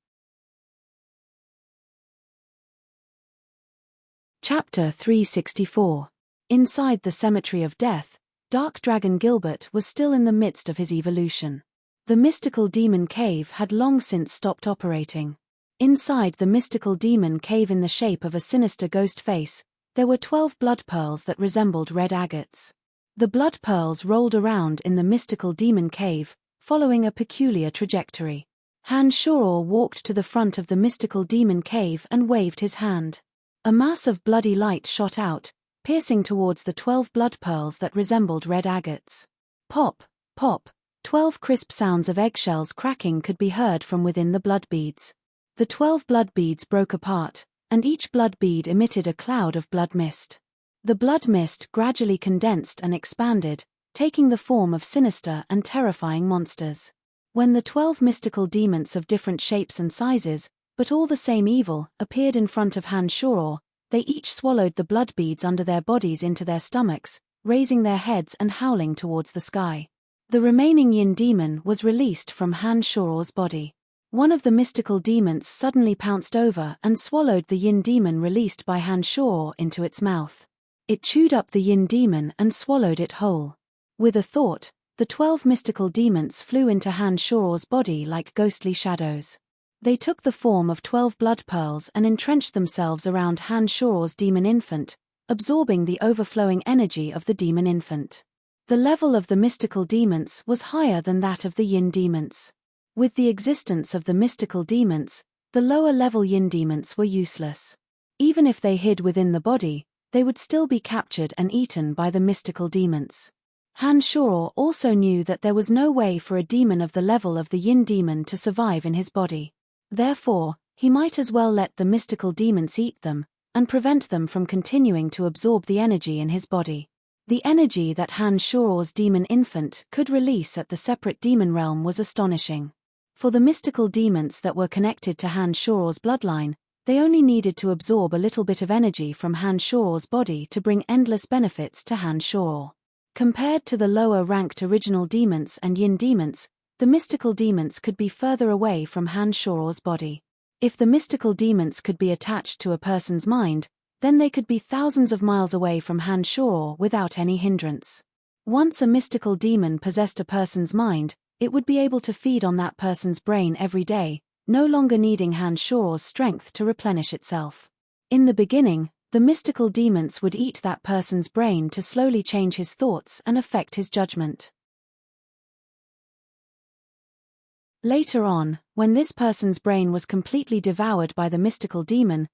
Chapter 364. Inside the Cemetery of Death, Dark Dragon Gilbert was still in the midst of his evolution. The mystical demon cave had long since stopped operating. Inside the mystical demon cave, in the shape of a sinister ghost face, there were 12 blood pearls that resembled red agates. The blood pearls rolled around in the mystical demon cave, following a peculiar trajectory. Han Shoror walked to the front of the mystical demon cave and waved his hand. A mass of bloody light shot out, piercing towards the 12 blood pearls that resembled red agates. Pop, pop, 12 crisp sounds of eggshells cracking could be heard from within the blood beads. The 12 blood beads broke apart, and each blood bead emitted a cloud of blood mist. The blood mist gradually condensed and expanded, taking the form of sinister and terrifying monsters. When the 12 mystical demons of different shapes and sizes, but all the same evil, appeared in front of Han Shoror, they each swallowed the blood beads under their bodies into their stomachs, raising their heads and howling towards the sky. The remaining yin demon was released from Han Shoror's body. One of the mystical demons suddenly pounced over and swallowed the yin demon released by Han Shoror into its mouth. It chewed up the yin demon and swallowed it whole. With a thought, the 12 mystical demons flew into Han Shoror's body like ghostly shadows. They took the form of 12 blood pearls and entrenched themselves around Han Shoror's demon infant, absorbing the overflowing energy of the demon infant. The level of the mystical demons was higher than that of the yin demons. With the existence of the mystical demons, the lower-level yin demons were useless. Even if they hid within the body, they would still be captured and eaten by the mystical demons. Han Shoror also knew that there was no way for a demon of the level of the yin demon to survive in his body. Therefore, he might as well let the mystical demons eat them, and prevent them from continuing to absorb the energy in his body. The energy that Han Shoror's demon infant could release at the separate demon realm was astonishing. For the mystical demons that were connected to Han Shoror's bloodline, they only needed to absorb a little bit of energy from Han Shoror's body to bring endless benefits to Han Shoror. Compared to the lower-ranked original demons and yin demons, the mystical demons could be further away from Han Shoror's body. If the mystical demons could be attached to a person's mind, then they could be thousands of miles away from Han Shoror without any hindrance. Once a mystical demon possessed a person's mind, it would be able to feed on that person's brain every day, no longer needing Han Shoror's strength to replenish itself. In the beginning, the mystical demons would eat that person's brain to slowly change his thoughts and affect his judgment. Later on, when this person's brain was completely devoured by the mystical demon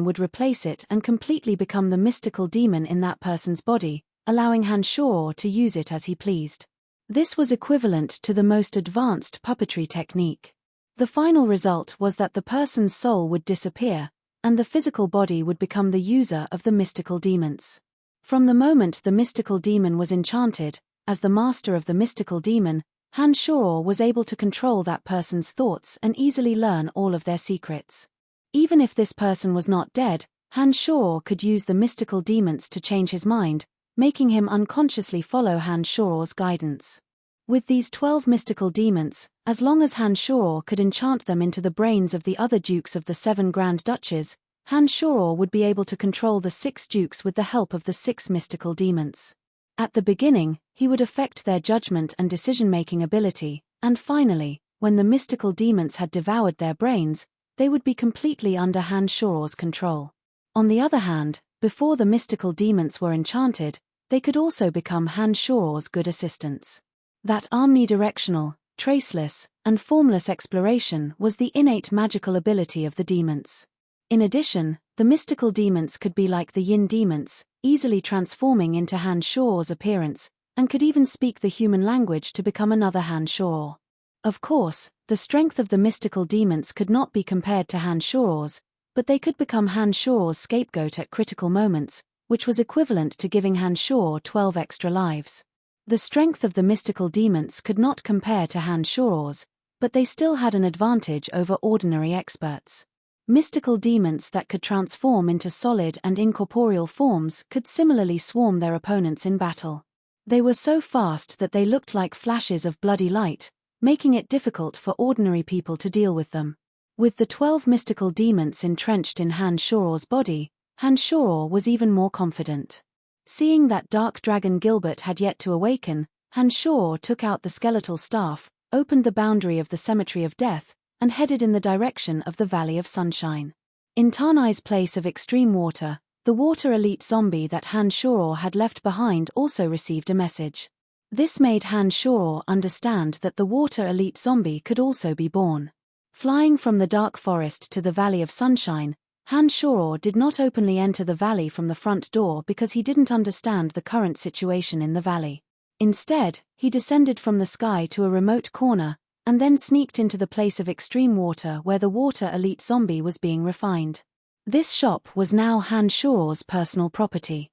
would replace it and completely become the mystical demon in that person's body, allowing Han Shoror to use it as he pleased. This was equivalent to the most advanced puppetry technique. The final result was that the person's soul would disappear, and the physical body would become the user of the mystical demons. From the moment the mystical demon was enchanted, as the master of the mystical demon, Han Shoror was able to control that person's thoughts and easily learn all of their secrets. Even if this person was not dead, Han Shoror could use the mystical demons to change his mind, making him unconsciously follow Han Shoror's guidance. With these 12 mystical demons, as long as Han Shoror could enchant them into the brains of the other dukes of the 7 Grand Duchies, Han Shoror would be able to control the 6 dukes with the help of the 6 mystical demons. At the beginning, he would affect their judgment and decision-making ability, and finally, when the mystical demons had devoured their brains, they would be completely under Han Shoror's control. On the other hand, before the mystical demons were enchanted, they could also become Han Shoror's good assistants. That omnidirectional, traceless, and formless exploration was the innate magical ability of the demons. In addition, the mystical demons could be like the yin demons, easily transforming into Han Shoror's appearance, and could even speak the human language to become another Han Shoror. Of course, the strength of the mystical demons could not be compared to Han Shoror's, but they could become Han Shoror's scapegoat at critical moments, which was equivalent to giving Han Shoror 12 extra lives. The strength of the mystical demons could not compare to Han Shoror's, but they still had an advantage over ordinary experts. Mystical demons that could transform into solid and incorporeal forms could similarly swarm their opponents in battle. They were so fast that they looked like flashes of bloody light, making it difficult for ordinary people to deal with them. With the 12 mystical demons entrenched in Han Shoror's body, Han Shoror was even more confident. Seeing that Dark Dragon Gilbert had yet to awaken, Han Shoror took out the skeletal staff, opened the boundary of the Cemetery of Death, and headed in the direction of the Valley of Sunshine. In Tanai's place of extreme water, the water elite zombie that Han Shoror had left behind also received a message. This made Han Shoror understand that the water elite zombie could also be born. Flying from the dark forest to the Valley of Sunshine, Han Shoror did not openly enter the valley from the front door because he didn't understand the current situation in the valley. Instead, he descended from the sky to a remote corner, and then sneaked into the place of extreme water where the water elite zombie was being refined. This shop was now Han Shoror's personal property.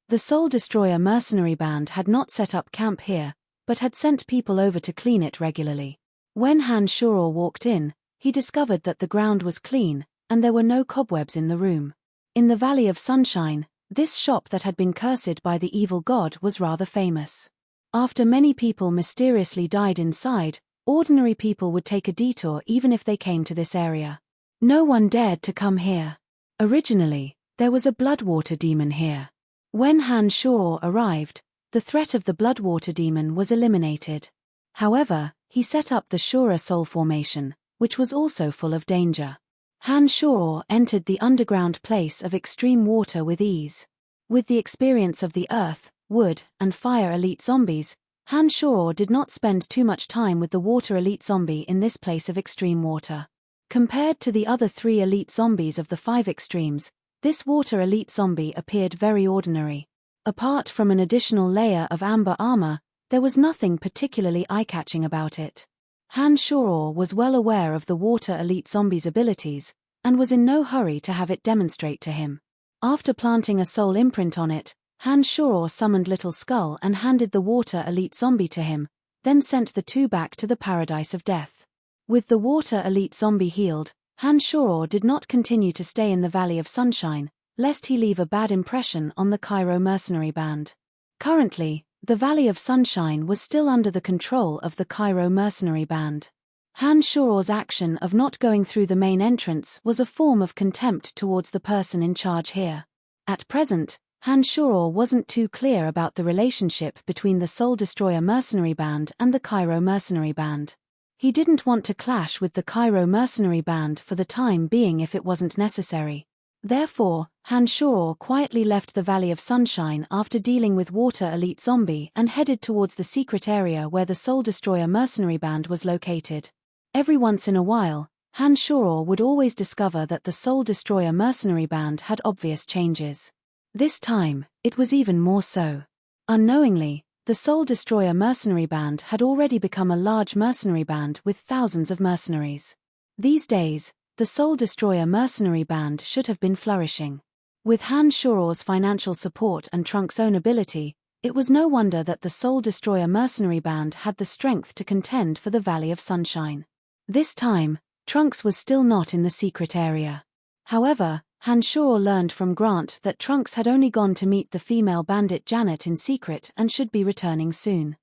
The Soul Destroyer mercenary band had not set up camp here, but had sent people over to clean it regularly. When Han Shoror walked in, he discovered that the ground was clean, and there were no cobwebs in the room. In the Valley of Sunshine, this shop that had been cursed by the evil god was rather famous. After many people mysteriously died inside, ordinary people would take a detour even if they came to this area. No one dared to come here. Originally, there was a Bloodwater demon here. When Han Shoror arrived, the threat of the Bloodwater demon was eliminated. However, he set up the Shura Soul Formation, which was also full of danger. Han Shoror entered the underground place of extreme water with ease. With the experience of the earth, wood, and fire elite zombies, Han Shoror did not spend too much time with the water elite zombie in this place of extreme water. Compared to the other 3 elite zombies of the 5 extremes, this water elite zombie appeared very ordinary. Apart from an additional layer of amber armor, there was nothing particularly eye-catching about it. Han Shoror was well aware of the water elite zombie's abilities, and was in no hurry to have it demonstrate to him. After planting a soul imprint on it, Han Shoror summoned Little Skull and handed the water elite zombie to him, then sent the 2 back to the Paradise of Death. With the water elite zombie healed, Han Shoror did not continue to stay in the Valley of Sunshine, lest he leave a bad impression on the Cairo mercenary band. Currently, the Valley of Sunshine was still under the control of the Cairo mercenary band. Han Shoror's action of not going through the main entrance was a form of contempt towards the person in charge here. At present, Han Shoror wasn't too clear about the relationship between the Soul Destroyer mercenary band and the Cairo mercenary band. He didn't want to clash with the Cairo mercenary band for the time being if it wasn't necessary. Therefore, Han Shoror quietly left the Valley of Sunshine after dealing with Water Elite Zombie and headed towards the secret area where the Soul Destroyer mercenary band was located. Every once in a while, Han Shoror would always discover that the Soul Destroyer mercenary band had obvious changes. This time, it was even more so. Unknowingly, the Soul Destroyer mercenary band had already become a large mercenary band with thousands of mercenaries. These days, the Soul Destroyer mercenary band should have been flourishing. With Han Shoror's financial support and Trunks' own ability, it was no wonder that the Soul Destroyer mercenary band had the strength to contend for the Valley of Sunshine. This time, Trunks was still not in the secret area. However, Han Shoror learned from Grant that Trunks had only gone to meet the female bandit Janet in secret and should be returning soon.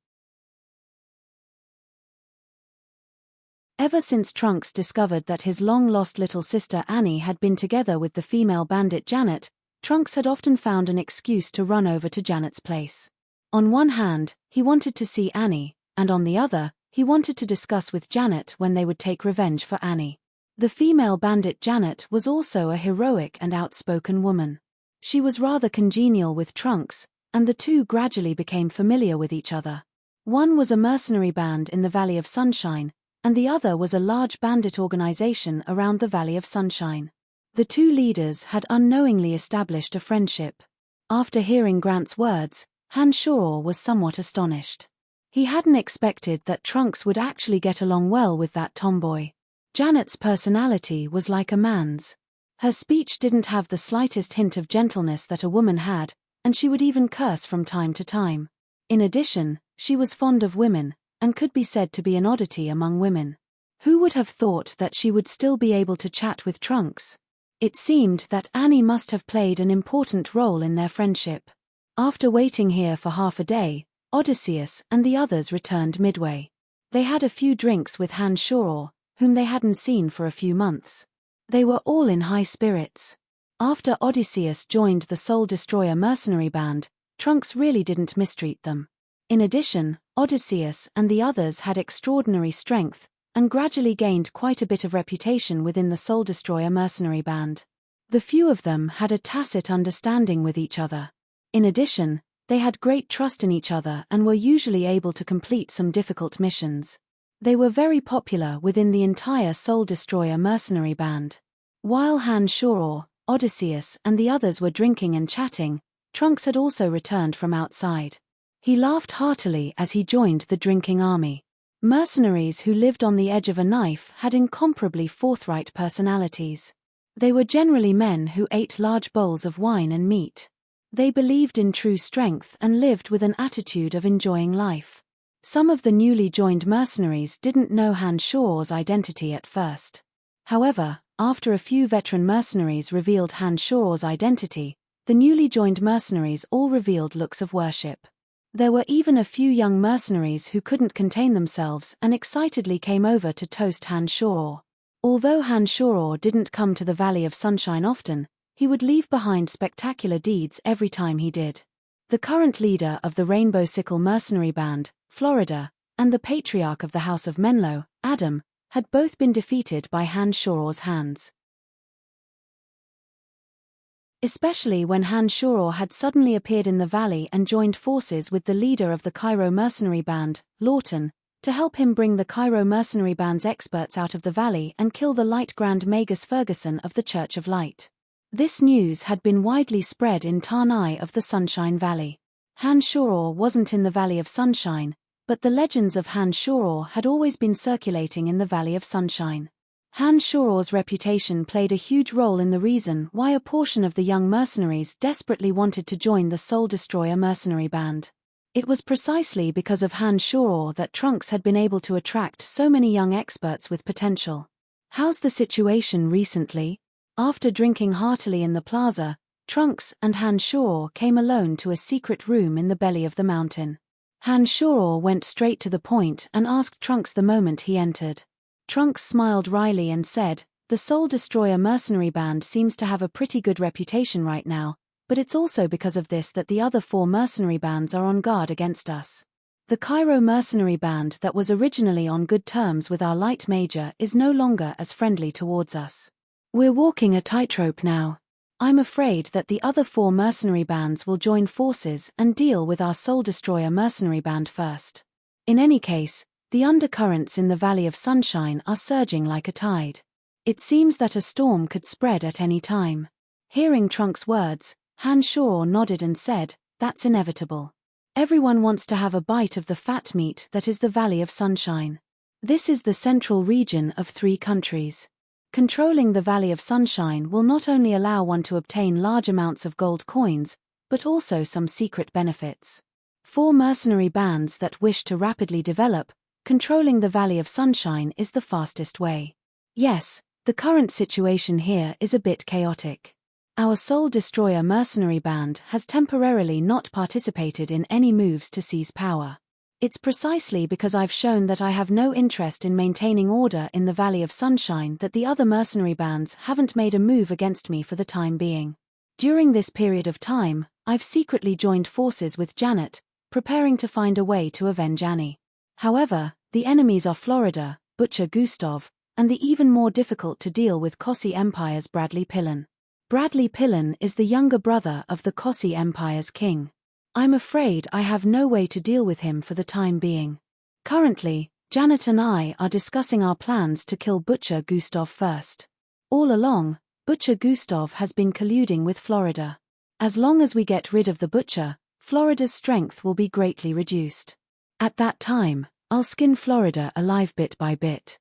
Ever since Trunks discovered that his long-lost little sister Annie had been together with the female bandit Janet, Trunks had often found an excuse to run over to Janet's place. On one hand, he wanted to see Annie, and on the other, he wanted to discuss with Janet when they would take revenge for Annie. The female bandit Janet was also a heroic and outspoken woman. She was rather congenial with Trunks, and the two gradually became familiar with each other. One was a mercenary band in the Valley of Sunshine, and the other was a large bandit organization around the Valley of Sunshine. The two leaders had unknowingly established a friendship. After hearing Grant's words, Han Shoror was somewhat astonished. He hadn't expected that Trunks would actually get along well with that tomboy. Janet's personality was like a man's. Her speech didn't have the slightest hint of gentleness that a woman had, and she would even curse from time to time. In addition, she was fond of women, and could be said to be an oddity among women. Who would have thought that she would still be able to chat with Trunks? It seemed that Annie must have played an important role in their friendship. After waiting here for half a day, Odysseus and the others returned midway. They had a few drinks with Han Shoror, whom they hadn't seen for a few months. They were all in high spirits. After Odysseus joined the Soul Destroyer mercenary band, Trunks really didn't mistreat them. In addition, Odysseus and the others had extraordinary strength, and gradually gained quite a bit of reputation within the Soul Destroyer mercenary band. The few of them had a tacit understanding with each other. In addition, they had great trust in each other and were usually able to complete some difficult missions. They were very popular within the entire Soul Destroyer mercenary band. While Han Shoror, Odysseus and the others were drinking and chatting, Trunks had also returned from outside. He laughed heartily as he joined the drinking army. Mercenaries who lived on the edge of a knife had incomparably forthright personalities. They were generally men who ate large bowls of wine and meat. They believed in true strength and lived with an attitude of enjoying life. Some of the newly joined mercenaries didn't know Han Shoror's identity at first. However, after a few veteran mercenaries revealed Han Shoror's identity, the newly joined mercenaries all revealed looks of worship. There were even a few young mercenaries who couldn't contain themselves and excitedly came over to toast Han Shoror. Although Han Shoror didn't come to the Valley of Sunshine often, he would leave behind spectacular deeds every time he did. The current leader of the Rainbow Sickle mercenary band, Florida, and the patriarch of the House of Menlo, Adam, had both been defeated by Han Shoror's hands. Especially when Han Shoror had suddenly appeared in the valley and joined forces with the leader of the Cairo mercenary band, Lawton, to help him bring the Cairo mercenary band's experts out of the valley and kill the Light Grand Magus Ferguson of the Church of Light. This news had been widely spread in Tarnai of the Sunshine Valley. Han Shoror wasn't in the Valley of Sunshine, but the legends of Han Shoror had always been circulating in the Valley of Sunshine. Han Shoror's reputation played a huge role in the reason why a portion of the young mercenaries desperately wanted to join the Soul Destroyer mercenary band. It was precisely because of Han Shoror that Trunks had been able to attract so many young experts with potential. How's the situation recently? After drinking heartily in the plaza, Trunks and Han Shoror came alone to a secret room in the belly of the mountain. Han Shoror went straight to the point and asked Trunks the moment he entered. Trunks smiled wryly and said, "The Soul Destroyer mercenary band seems to have a pretty good reputation right now, but it's also because of this that the other 4 mercenary bands are on guard against us. The Cairo mercenary band that was originally on good terms with our light major is no longer as friendly towards us. We're walking a tightrope now. I'm afraid that the other 4 mercenary bands will join forces and deal with our Soul Destroyer mercenary band first. In any case, the undercurrents in the Valley of Sunshine are surging like a tide. It seems that a storm could spread at any time." Hearing Trunks' words, Han Shoror nodded and said, "That's inevitable. Everyone wants to have a bite of the fat meat that is the Valley of Sunshine. This is the central region of 3 countries. Controlling the Valley of Sunshine will not only allow one to obtain large amounts of gold coins, but also some secret benefits. 4 mercenary bands that wish to rapidly develop, controlling the Valley of Sunshine is the fastest way. Yes, the current situation here is a bit chaotic. Our Soul Destroyer mercenary band has temporarily not participated in any moves to seize power. It's precisely because I've shown that I have no interest in maintaining order in the Valley of Sunshine that the other mercenary bands haven't made a move against me for the time being. During this period of time, I've secretly joined forces with Janet, preparing to find a way to avenge Annie. However, the enemies are Florida, Butcher Gustav, and the even more difficult to deal with Kossi Empire's Bradley Pillen. Bradley Pillen is the younger brother of the Kossi Empire's king. I'm afraid I have no way to deal with him for the time being. Currently, Janet and I are discussing our plans to kill Butcher Gustav first. All along, Butcher Gustav has been colluding with Florida. As long as we get rid of the Butcher, Florida's strength will be greatly reduced. At that time, I'll skin Florida alive bit by bit.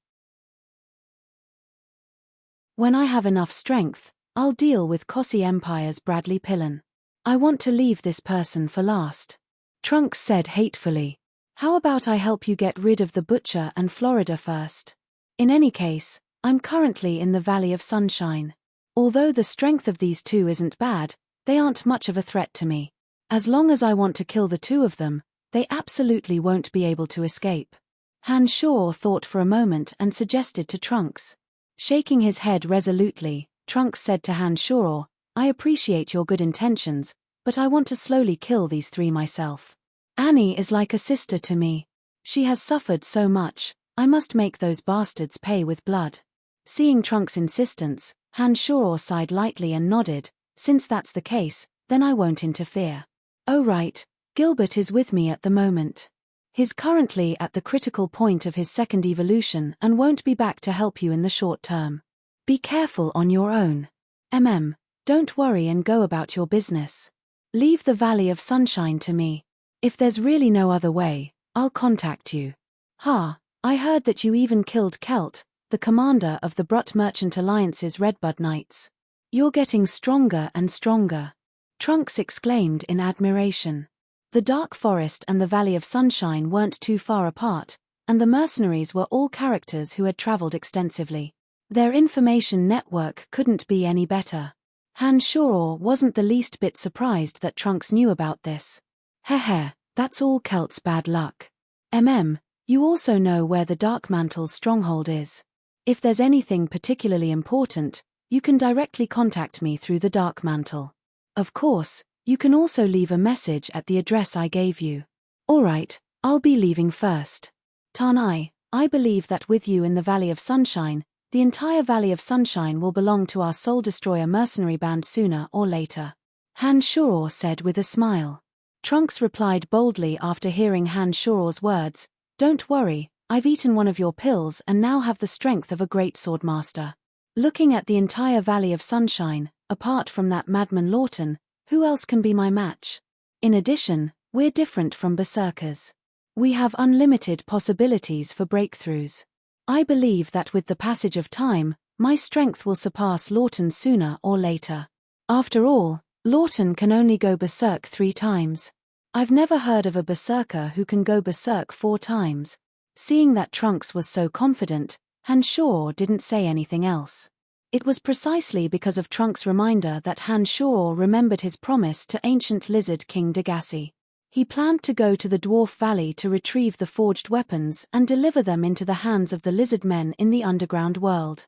When I have enough strength, I'll deal with Kossi Empire's Bradley Pillen. I want to leave this person for last." Trunks said hatefully. "How about I help you get rid of the Butcher and Florida first? In any case, I'm currently in the Valley of Sunshine. Although the strength of these 2 isn't bad, they aren't much of a threat to me. As long as I want to kill the 2 of them, they absolutely won't be able to escape." Han Shoror thought for a moment and suggested to Trunks. Shaking his head resolutely, Trunks said to Han Shoror, "I appreciate your good intentions, but I want to slowly kill these 3 myself. Annie is like a sister to me. She has suffered so much, I must make those bastards pay with blood. Seeing Trunk's insistence, Han Shoror sighed lightly and nodded. Since that's the case, then I won't interfere. Oh right, Gilbert is with me at the moment. He's currently at the critical point of his second evolution and won't be back to help you in the short term. Be careful on your own. Don't worry and go about your business. Leave the Valley of Sunshine to me. If there's really no other way, I'll contact you. I heard that you even killed Kelt, the commander of the Brut Merchant Alliance's Redbud Knights. You're getting stronger and stronger. Trunks exclaimed in admiration. The Dark Forest and the Valley of Sunshine weren't too far apart, and the mercenaries were all characters who had traveled extensively. Their information network couldn't be any better. Han Shoror wasn't the least bit surprised that Trunks knew about this. Heh, that's all Kelt's bad luck. You also know where the Dark Mantle's stronghold is. If there's anything particularly important, you can directly contact me through the Dark Mantle. Of course, you can also leave a message at the address I gave you. Alright, I'll be leaving first. Tanai, I believe that with you in the Valley of Sunshine, the entire Valley of Sunshine will belong to our Soul Destroyer mercenary band sooner or later. Han Shoror said with a smile. Trunks replied boldly after hearing Han Shoror's words, Don't worry, I've eaten one of your pills and now have the strength of a great swordmaster. Looking at the entire Valley of Sunshine, apart from that madman Lawton, who else can be my match? In addition, we're different from berserkers. We have unlimited possibilities for breakthroughs. I believe that with the passage of time, my strength will surpass Lawton's sooner or later. After all, Lawton can only go berserk 3 times. I've never heard of a berserker who can go berserk 4 times. Seeing that Trunks was so confident, Han Shoror didn't say anything else. It was precisely because of Trunks' reminder that Han Shoror remembered his promise to ancient lizard King Degasi. He planned to go to the Dwarf Valley to retrieve the forged weapons and deliver them into the hands of the lizard men in the underground world.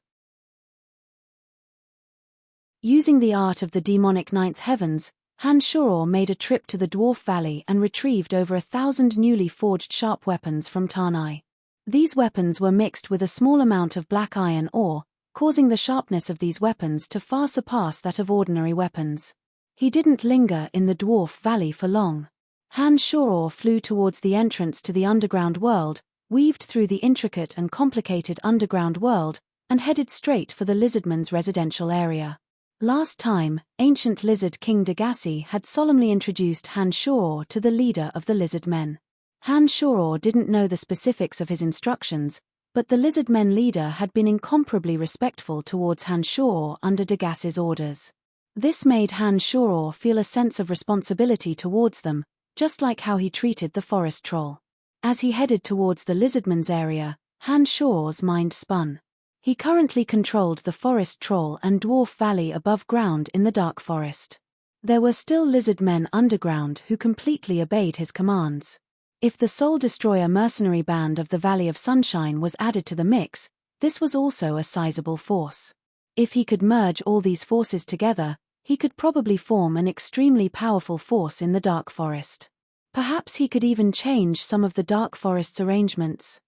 Using the art of the demonic ninth heavens, Han Shoror made a trip to the Dwarf Valley and retrieved over 1,000 newly forged sharp weapons from Tanai. These weapons were mixed with a small amount of black iron ore, causing the sharpness of these weapons to far surpass that of ordinary weapons. He didn't linger in the Dwarf Valley for long. Han Shoror flew towards the entrance to the underground world, weaved through the intricate and complicated underground world, and headed straight for the lizardman's residential area. Last time, ancient lizard King Degasi had solemnly introduced Han Shoror to the leader of the lizard men. Han Shoror didn't know the specifics of his instructions, but the lizard men leader had been incomparably respectful towards Han Shoror under Degasi's orders. This made Han Shoror feel a sense of responsibility towards them, just like how he treated the forest troll. As he headed towards the lizardman's area, Han Shoror's mind spun. He currently controlled the forest troll and Dwarf Valley above ground in the dark forest. There were still lizard men underground who completely obeyed his commands. If the Soul Destroyer mercenary band of the Valley of Sunshine was added to the mix, this was also a sizable force. If he could merge all these forces together, he could probably form an extremely powerful force in the dark forest. Perhaps he could even change some of the dark forest's arrangements.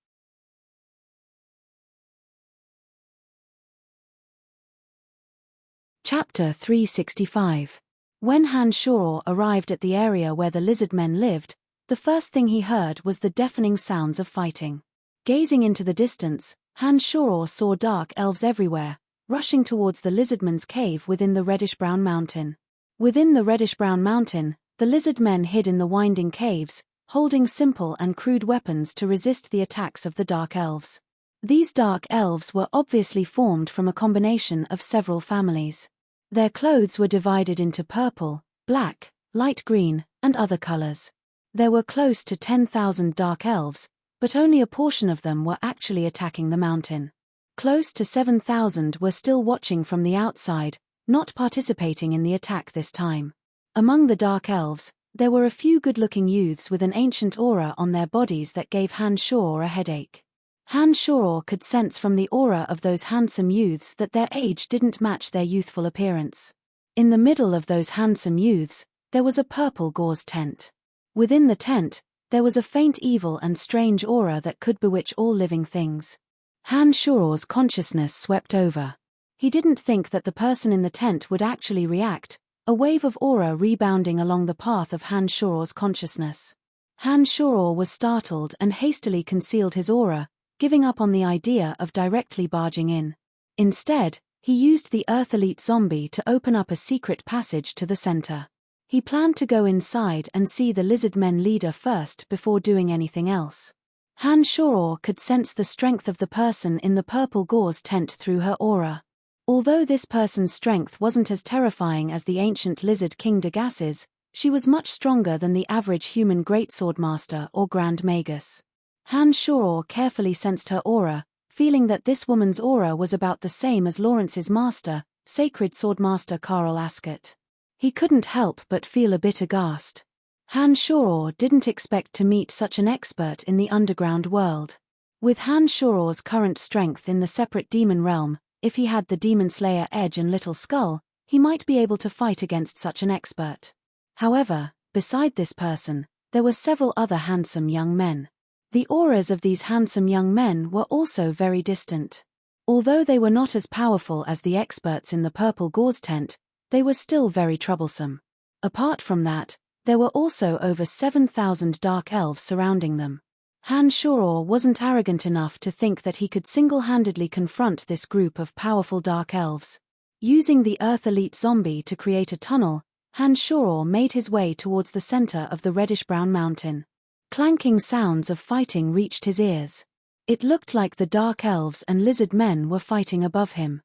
Chapter 365. When Han Shoror arrived at the area where the lizard men lived, the first thing he heard was the deafening sounds of fighting. Gazing into the distance, Han Shoror saw dark elves everywhere, rushing towards the lizardman's cave within the reddish-brown mountain. Within the reddish-brown mountain, the lizard men hid in the winding caves, holding simple and crude weapons to resist the attacks of the dark elves. These dark elves were obviously formed from a combination of several families. Their clothes were divided into purple, black, light green, and other colors. There were close to 10,000 dark elves, but only a portion of them were actually attacking the mountain. Close to 7,000 were still watching from the outside, not participating in the attack this time. Among the dark elves, there were a few good-looking youths with an ancient aura on their bodies that gave Han Shoror a headache. Han Shoror could sense from the aura of those handsome youths that their age didn't match their youthful appearance. In the middle of those handsome youths, there was a purple gauze tent. Within the tent, there was a faint evil and strange aura that could bewitch all living things. Han Shuor's consciousness swept over. He didn't think that the person in the tent would actually react, a wave of aura rebounding along the path of Han Shuor's consciousness. Han Shuor was startled and hastily concealed his aura, giving up on the idea of directly barging in. Instead, he used the Earth Elite zombie to open up a secret passage to the center. He planned to go inside and see the lizard men leader first before doing anything else. Han Shuor could sense the strength of the person in the purple gauze tent through her aura. Although this person's strength wasn't as terrifying as the ancient lizard King Dagaci's, she was much stronger than the average human greatswordmaster or Grand Magus. Han Shuor carefully sensed her aura, feeling that this woman's aura was about the same as Lawrence's master, Sacred Swordmaster Karl Ascot. He couldn't help but feel a bit aghast. Han Shuor didn't expect to meet such an expert in the underground world. With Han Shuor's current strength in the separate demon realm, if he had the Demon Slayer Edge and Little Skull, he might be able to fight against such an expert. However, beside this person, there were several other handsome young men. The auras of these handsome young men were also very distant. Although they were not as powerful as the experts in the purple gauze tent, they were still very troublesome. Apart from that, there were also over 7,000 dark elves surrounding them. Han Shuor wasn't arrogant enough to think that he could single-handedly confront this group of powerful dark elves. Using the Earth Elite zombie to create a tunnel, Han Shuor made his way towards the center of the reddish-brown mountain. Clanking sounds of fighting reached his ears. It looked like the dark elves and lizard men were fighting above him.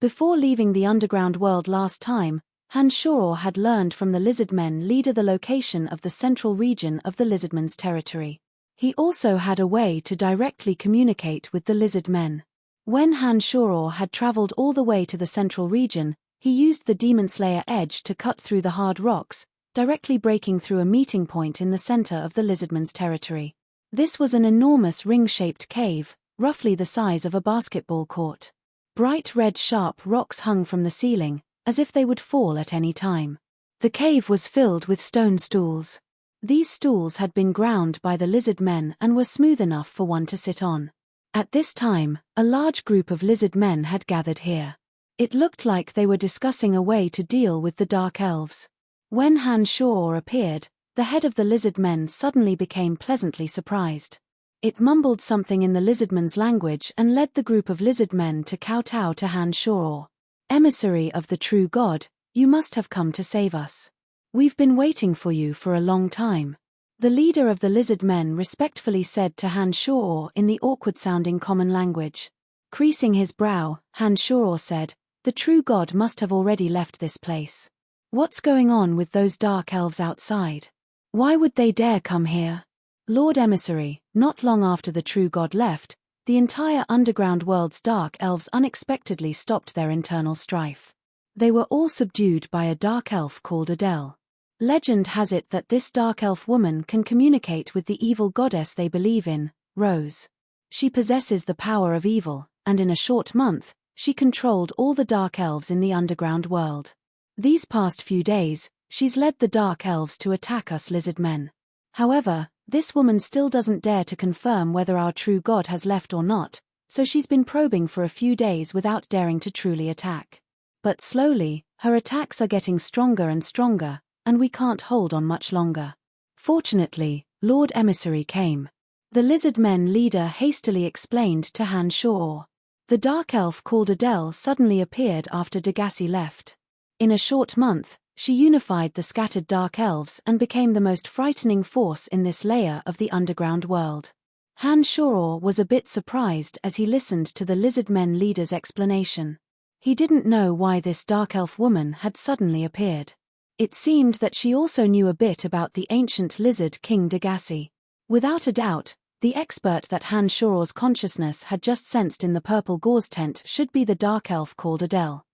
Before leaving the underground world last time, Han Shuor had learned from the lizardmen leader the location of the central region of the lizardmen's territory. He also had a way to directly communicate with the lizardmen. When Han Shuor had traveled all the way to the central region, he used the Demon Slayer Edge to cut through the hard rocks, directly breaking through a meeting point in the center of the lizardmen's territory. This was an enormous ring-shaped cave, roughly the size of a basketball court. Bright red sharp rocks hung from the ceiling, as if they would fall at any time. The cave was filled with stone stools. These stools had been ground by the lizard men and were smooth enough for one to sit on. At this time, a large group of lizard men had gathered here. It looked like they were discussing a way to deal with the dark elves. When Han Shuor appeared, the head of the lizard men suddenly became pleasantly surprised. It mumbled something in the lizardman's language and led the group of lizard men to kowtow to Han Shuor. "Emissary of the true God, you must have come to save us. We've been waiting for you for a long time." The leader of the lizard men respectfully said to Han Shuor in the awkward-sounding common language. Creasing his brow, Han Shuor said, "The true God must have already left this place. What's going on with those dark elves outside? Why would they dare come here?" "Lord Emissary, not long after the true God left, the entire underground world's dark elves unexpectedly stopped their internal strife. They were all subdued by a dark elf called Adele. Legend has it that this dark elf woman can communicate with the evil goddess they believe in, Rose. She possesses the power of evil, and in a short month, she controlled all the dark elves in the underground world. These past few days, she's led the dark elves to attack us lizard men. However, this woman still doesn't dare to confirm whether our true God has left or not, so she's been probing for a few days without daring to truly attack. But slowly, her attacks are getting stronger and stronger, and we can't hold on much longer. Fortunately, Lord Emissary came." The lizard men leader hastily explained to Han Shuor. The dark elf called Adele suddenly appeared after Dagaci left. In a short month, she unified the scattered dark elves and became the most frightening force in this layer of the underground world. Han Shuor was a bit surprised as he listened to the lizard men leader's explanation. He didn't know why this dark elf woman had suddenly appeared. It seemed that she also knew a bit about the ancient lizard King Dagaci. Without a doubt, the expert that Han Shuor's consciousness had just sensed in the purple gauze tent should be the dark elf called Adele.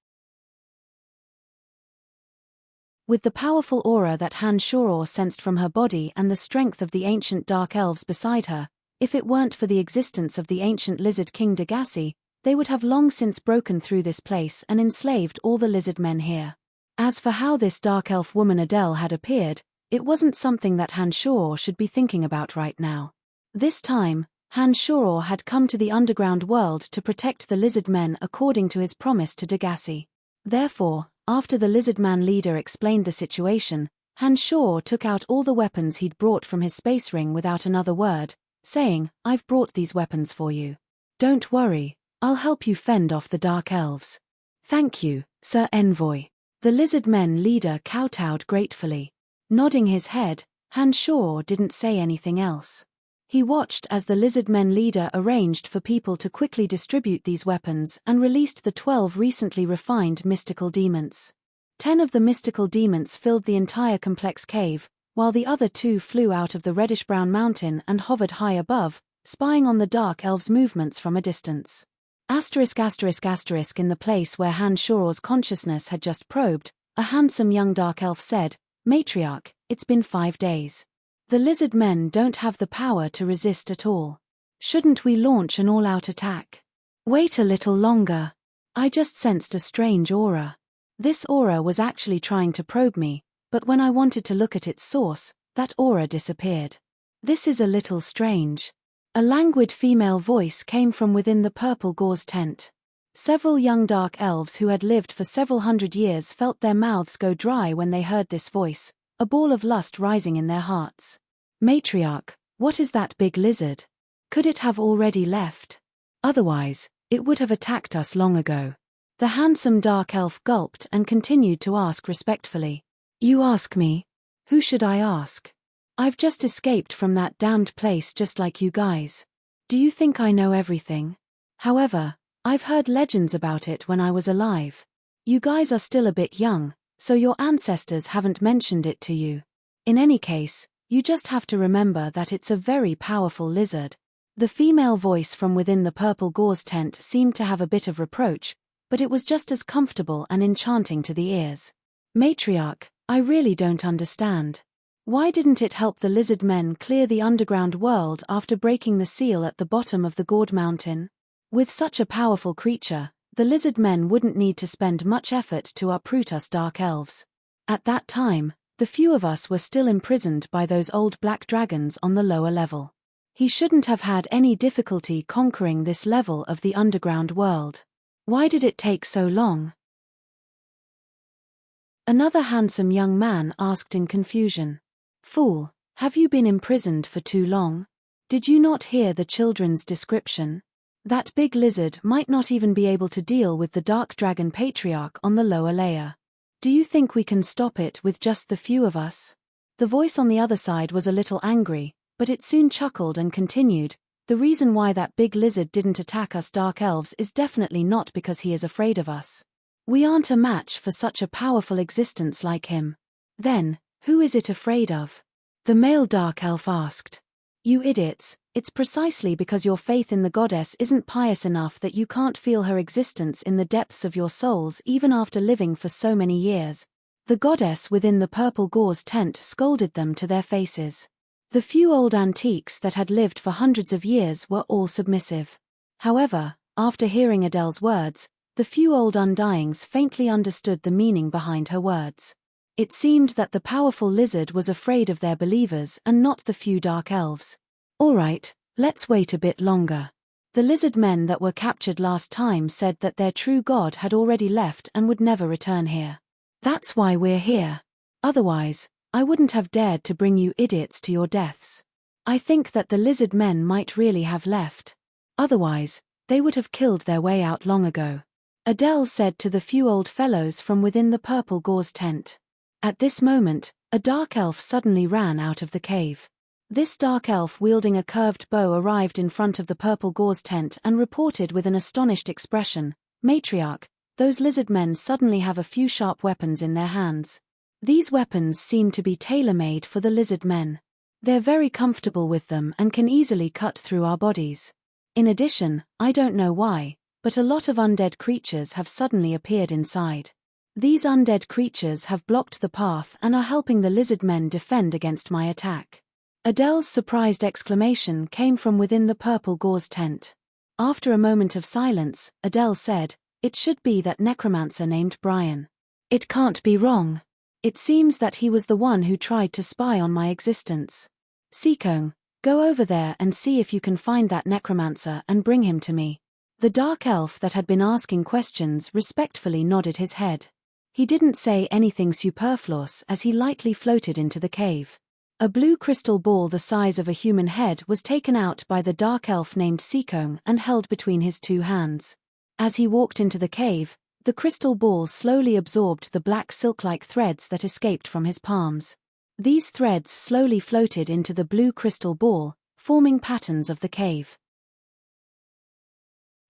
With the powerful aura that Han Shuor sensed from her body and the strength of the ancient dark elves beside her, if it weren't for the existence of the ancient lizard King Dagaci, they would have long since broken through this place and enslaved all the lizard men here. As for how this dark elf woman Adele had appeared, it wasn't something that Hanshor should be thinking about right now. This time, Hanshor had come to the underground world to protect the lizard men according to his promise to Degassi. Therefore, after the lizard man leader explained the situation, Hanshor took out all the weapons he'd brought from his space ring without another word, saying, "I've brought these weapons for you. Don't worry, I'll help you fend off the dark elves." "Thank you, Sir Envoy." The lizard men leader kowtowed gratefully. Nodding his head, Hanshor didn't say anything else. He watched as the lizard men leader arranged for people to quickly distribute these weapons and released the 12 recently refined mystical demons. 10 of the mystical demons filled the entire complex cave, while the other 2 flew out of the reddish-brown mountain and hovered high above, spying on the dark elves' movements from a distance. ***** In the place where Hanshor's consciousness had just probed, a handsome young dark elf said, "Matriarch, it's been 5 days. The lizard men don't have the power to resist at all. Shouldn't we launch an all-out attack?" "Wait a little longer. I just sensed a strange aura. This aura was actually trying to probe me, but when I wanted to look at its source, that aura disappeared. This is a little strange." A languid female voice came from within the purple gauze tent. Several young dark elves who had lived for several hundred years felt their mouths go dry when they heard this voice, a ball of lust rising in their hearts. "Matriarch, what is that big lizard? Could it have already left? Otherwise, it would have attacked us long ago." The handsome dark elf gulped and continued to ask respectfully. "You ask me? Who should I ask? I've just escaped from that damned place just like you guys. Do you think I know everything? However, I've heard legends about it when I was alive. You guys are still a bit young, so your ancestors haven't mentioned it to you. In any case, you just have to remember that it's a very powerful lizard." The female voice from within the purple gauze tent seemed to have a bit of reproach, but it was just as comfortable and enchanting to the ears. "Matriarch, I really don't understand. Why didn't it help the lizard men clear the underground world after breaking the seal at the bottom of the Gourd Mountain? With such a powerful creature, the lizard men wouldn't need to spend much effort to uproot us dark elves. At that time, the few of us were still imprisoned by those old black dragons on the lower level. He shouldn't have had any difficulty conquering this level of the underground world. Why did it take so long?" Another handsome young man asked in confusion. "Fool, have you been imprisoned for too long? Did you not hear the children's description? That big lizard might not even be able to deal with the dark dragon patriarch on the lower layer. Do you think we can stop it with just the few of us?" The voice on the other side was a little angry, but it soon chuckled and continued, "The reason why that big lizard didn't attack us dark elves is definitely not because he is afraid of us. We aren't a match for such a powerful existence like him." "Then, who is it afraid of?" the male dark elf asked. "You idiots, it's precisely because your faith in the goddess isn't pious enough that you can't feel her existence in the depths of your souls even after living for so many years." The goddess within the purple gauze tent scolded them to their faces. The few old antiques that had lived for hundreds of years were all submissive. However, after hearing Adele's words, the few old undyings faintly understood the meaning behind her words. It seemed that the powerful lizard was afraid of their believers and not the few dark elves. "All right, let's wait a bit longer." The lizard men that were captured last time said that their true god had already left and would never return here. "That's why we're here. Otherwise, I wouldn't have dared to bring you idiots to your deaths. I think that the lizard men might really have left. Otherwise, they would have killed their way out long ago," Adele said to the few old fellows from within the purple gauze tent. At this moment, a dark elf suddenly ran out of the cave. This dark elf wielding a curved bow arrived in front of the purple gauze tent and reported with an astonished expression, "Matriarch, those lizard men suddenly have a few sharp weapons in their hands. These weapons seem to be tailor-made for the lizard men. They're very comfortable with them and can easily cut through our bodies. In addition, I don't know why, but a lot of undead creatures have suddenly appeared inside. These undead creatures have blocked the path and are helping the lizard men defend against my attack." Adele's surprised exclamation came from within the purple gauze tent. After a moment of silence, Adele said, "It should be that necromancer named Brian. It can't be wrong. It seems that he was the one who tried to spy on my existence. Seekong, go over there and see if you can find that necromancer and bring him to me. The dark elf that had been asking questions respectfully nodded his head. He didn't say anything superfluous as he lightly floated into the cave. A blue crystal ball the size of a human head was taken out by the dark elf named Seekong and held between his two hands. As he walked into the cave, the crystal ball slowly absorbed the black silk-like threads that escaped from his palms. These threads slowly floated into the blue crystal ball, forming patterns of the cave.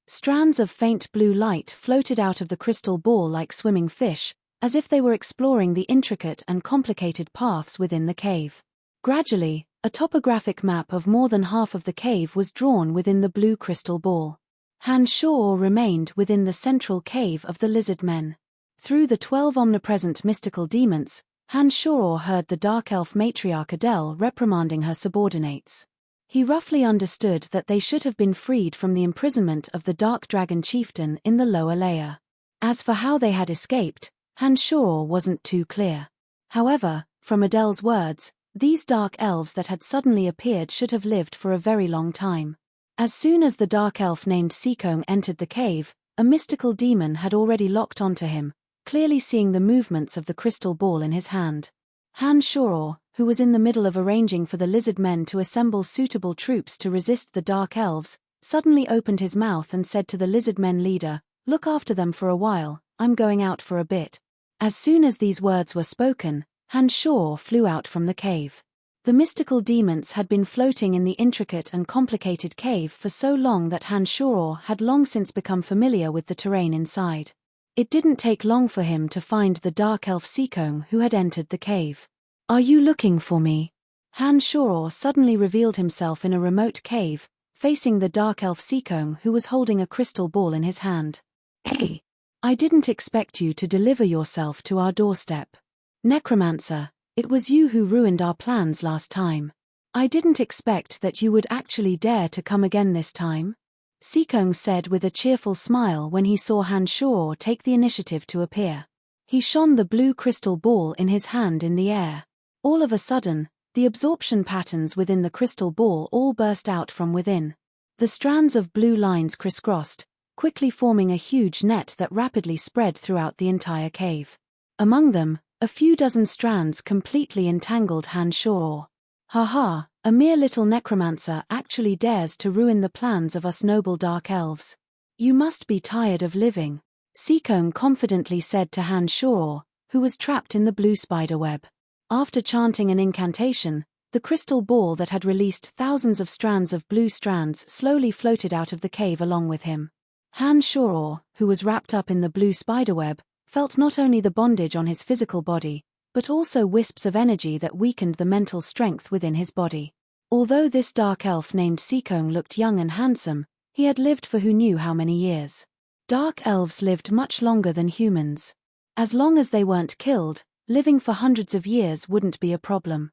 Strands of faint blue light floated out of the crystal ball like swimming fish, as if they were exploring the intricate and complicated paths within the cave. Gradually, a topographic map of more than half of the cave was drawn within the blue crystal ball. Han Shao remained within the central cave of the lizard men. Through the 12 omnipresent mystical demons, Han Shao heard the dark elf matriarch Adele reprimanding her subordinates. He roughly understood that they should have been freed from the imprisonment of the dark dragon chieftain in the lower layer. As for how they had escaped, Han Shao wasn't too clear. However, from Adele's words, these dark elves that had suddenly appeared should have lived for a very long time. As soon as the dark elf named Seekong entered the cave, a mystical demon had already locked onto him, clearly seeing the movements of the crystal ball in his hand. Han Shao, who was in the middle of arranging for the lizard men to assemble suitable troops to resist the dark elves, suddenly opened his mouth and said to the lizard men leader, "Look after them for a while, I'm going out for a bit." As soon as these words were spoken, Han Shao flew out from the cave. The mystical demons had been floating in the intricate and complicated cave for so long that Han Shao had long since become familiar with the terrain inside. It didn't take long for him to find the dark elf Seekong who had entered the cave. "Are you looking for me?" Han Shao suddenly revealed himself in a remote cave, facing the dark elf Seekong who was holding a crystal ball in his hand. "Hey! I didn't expect you to deliver yourself to our doorstep. Necromancer, it was you who ruined our plans last time. I didn't expect that you would actually dare to come again this time," Seekong said with a cheerful smile when he saw Han Shao take the initiative to appear. He shone the blue crystal ball in his hand in the air. All of a sudden, the absorption patterns within the crystal ball all burst out from within. The strands of blue lines crisscrossed, quickly forming a huge net that rapidly spread throughout the entire cave. Among them, a few dozen strands completely entangled Han Shao. "Ha, a mere little necromancer actually dares to ruin the plans of us noble dark elves. You must be tired of living," Seekong confidently said to Han Shao, who was trapped in the blue spider web. After chanting an incantation, the crystal ball that had released thousands of strands of blue strands slowly floated out of the cave along with him. Han Shao, who was wrapped up in the blue spiderweb, felt not only the bondage on his physical body, but also wisps of energy that weakened the mental strength within his body. Although this dark elf named Seekong looked young and handsome, he had lived for who knew how many years. Dark elves lived much longer than humans. As long as they weren't killed, living for hundreds of years wouldn't be a problem.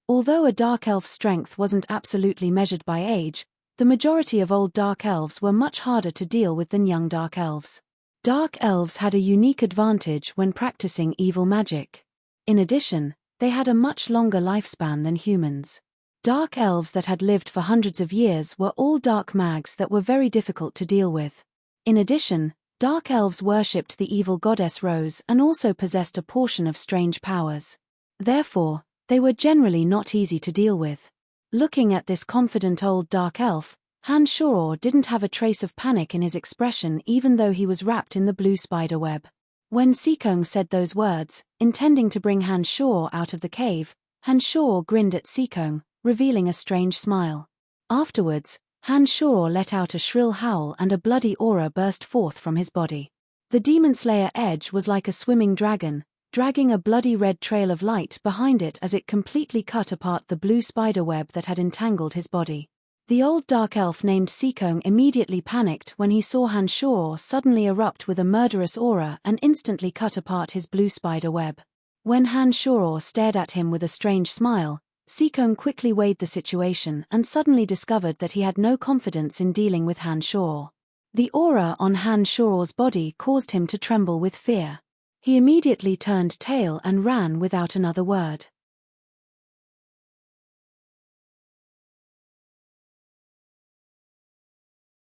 Although a dark elf's strength wasn't absolutely measured by age, the majority of old dark elves were much harder to deal with than young dark elves. Dark elves had a unique advantage when practicing evil magic. In addition, they had a much longer lifespan than humans. Dark elves that had lived for hundreds of years were all dark mags that were very difficult to deal with. In addition, dark elves worshipped the evil goddess Rose and also possessed a portion of strange powers. Therefore, they were generally not easy to deal with. Looking at this confident old dark elf, Han Shao didn't have a trace of panic in his expression even though he was wrapped in the blue spider web. When Seekong said those words, intending to bring Han Shao out of the cave, Han Shao grinned at Seekong, revealing a strange smile. Afterwards, Han Shao let out a shrill howl and a bloody aura burst forth from his body. The Demon Slayer Edge was like a swimming dragon, dragging a bloody red trail of light behind it as it completely cut apart the blue spider web that had entangled his body. The old dark elf named Seekong immediately panicked when he saw Han Shao suddenly erupt with a murderous aura and instantly cut apart his blue spider web. When Han Shao stared at him with a strange smile, Seekong quickly weighed the situation and suddenly discovered that he had no confidence in dealing with Han Shao. The aura on Han Shuor's body caused him to tremble with fear. He immediately turned tail and ran without another word.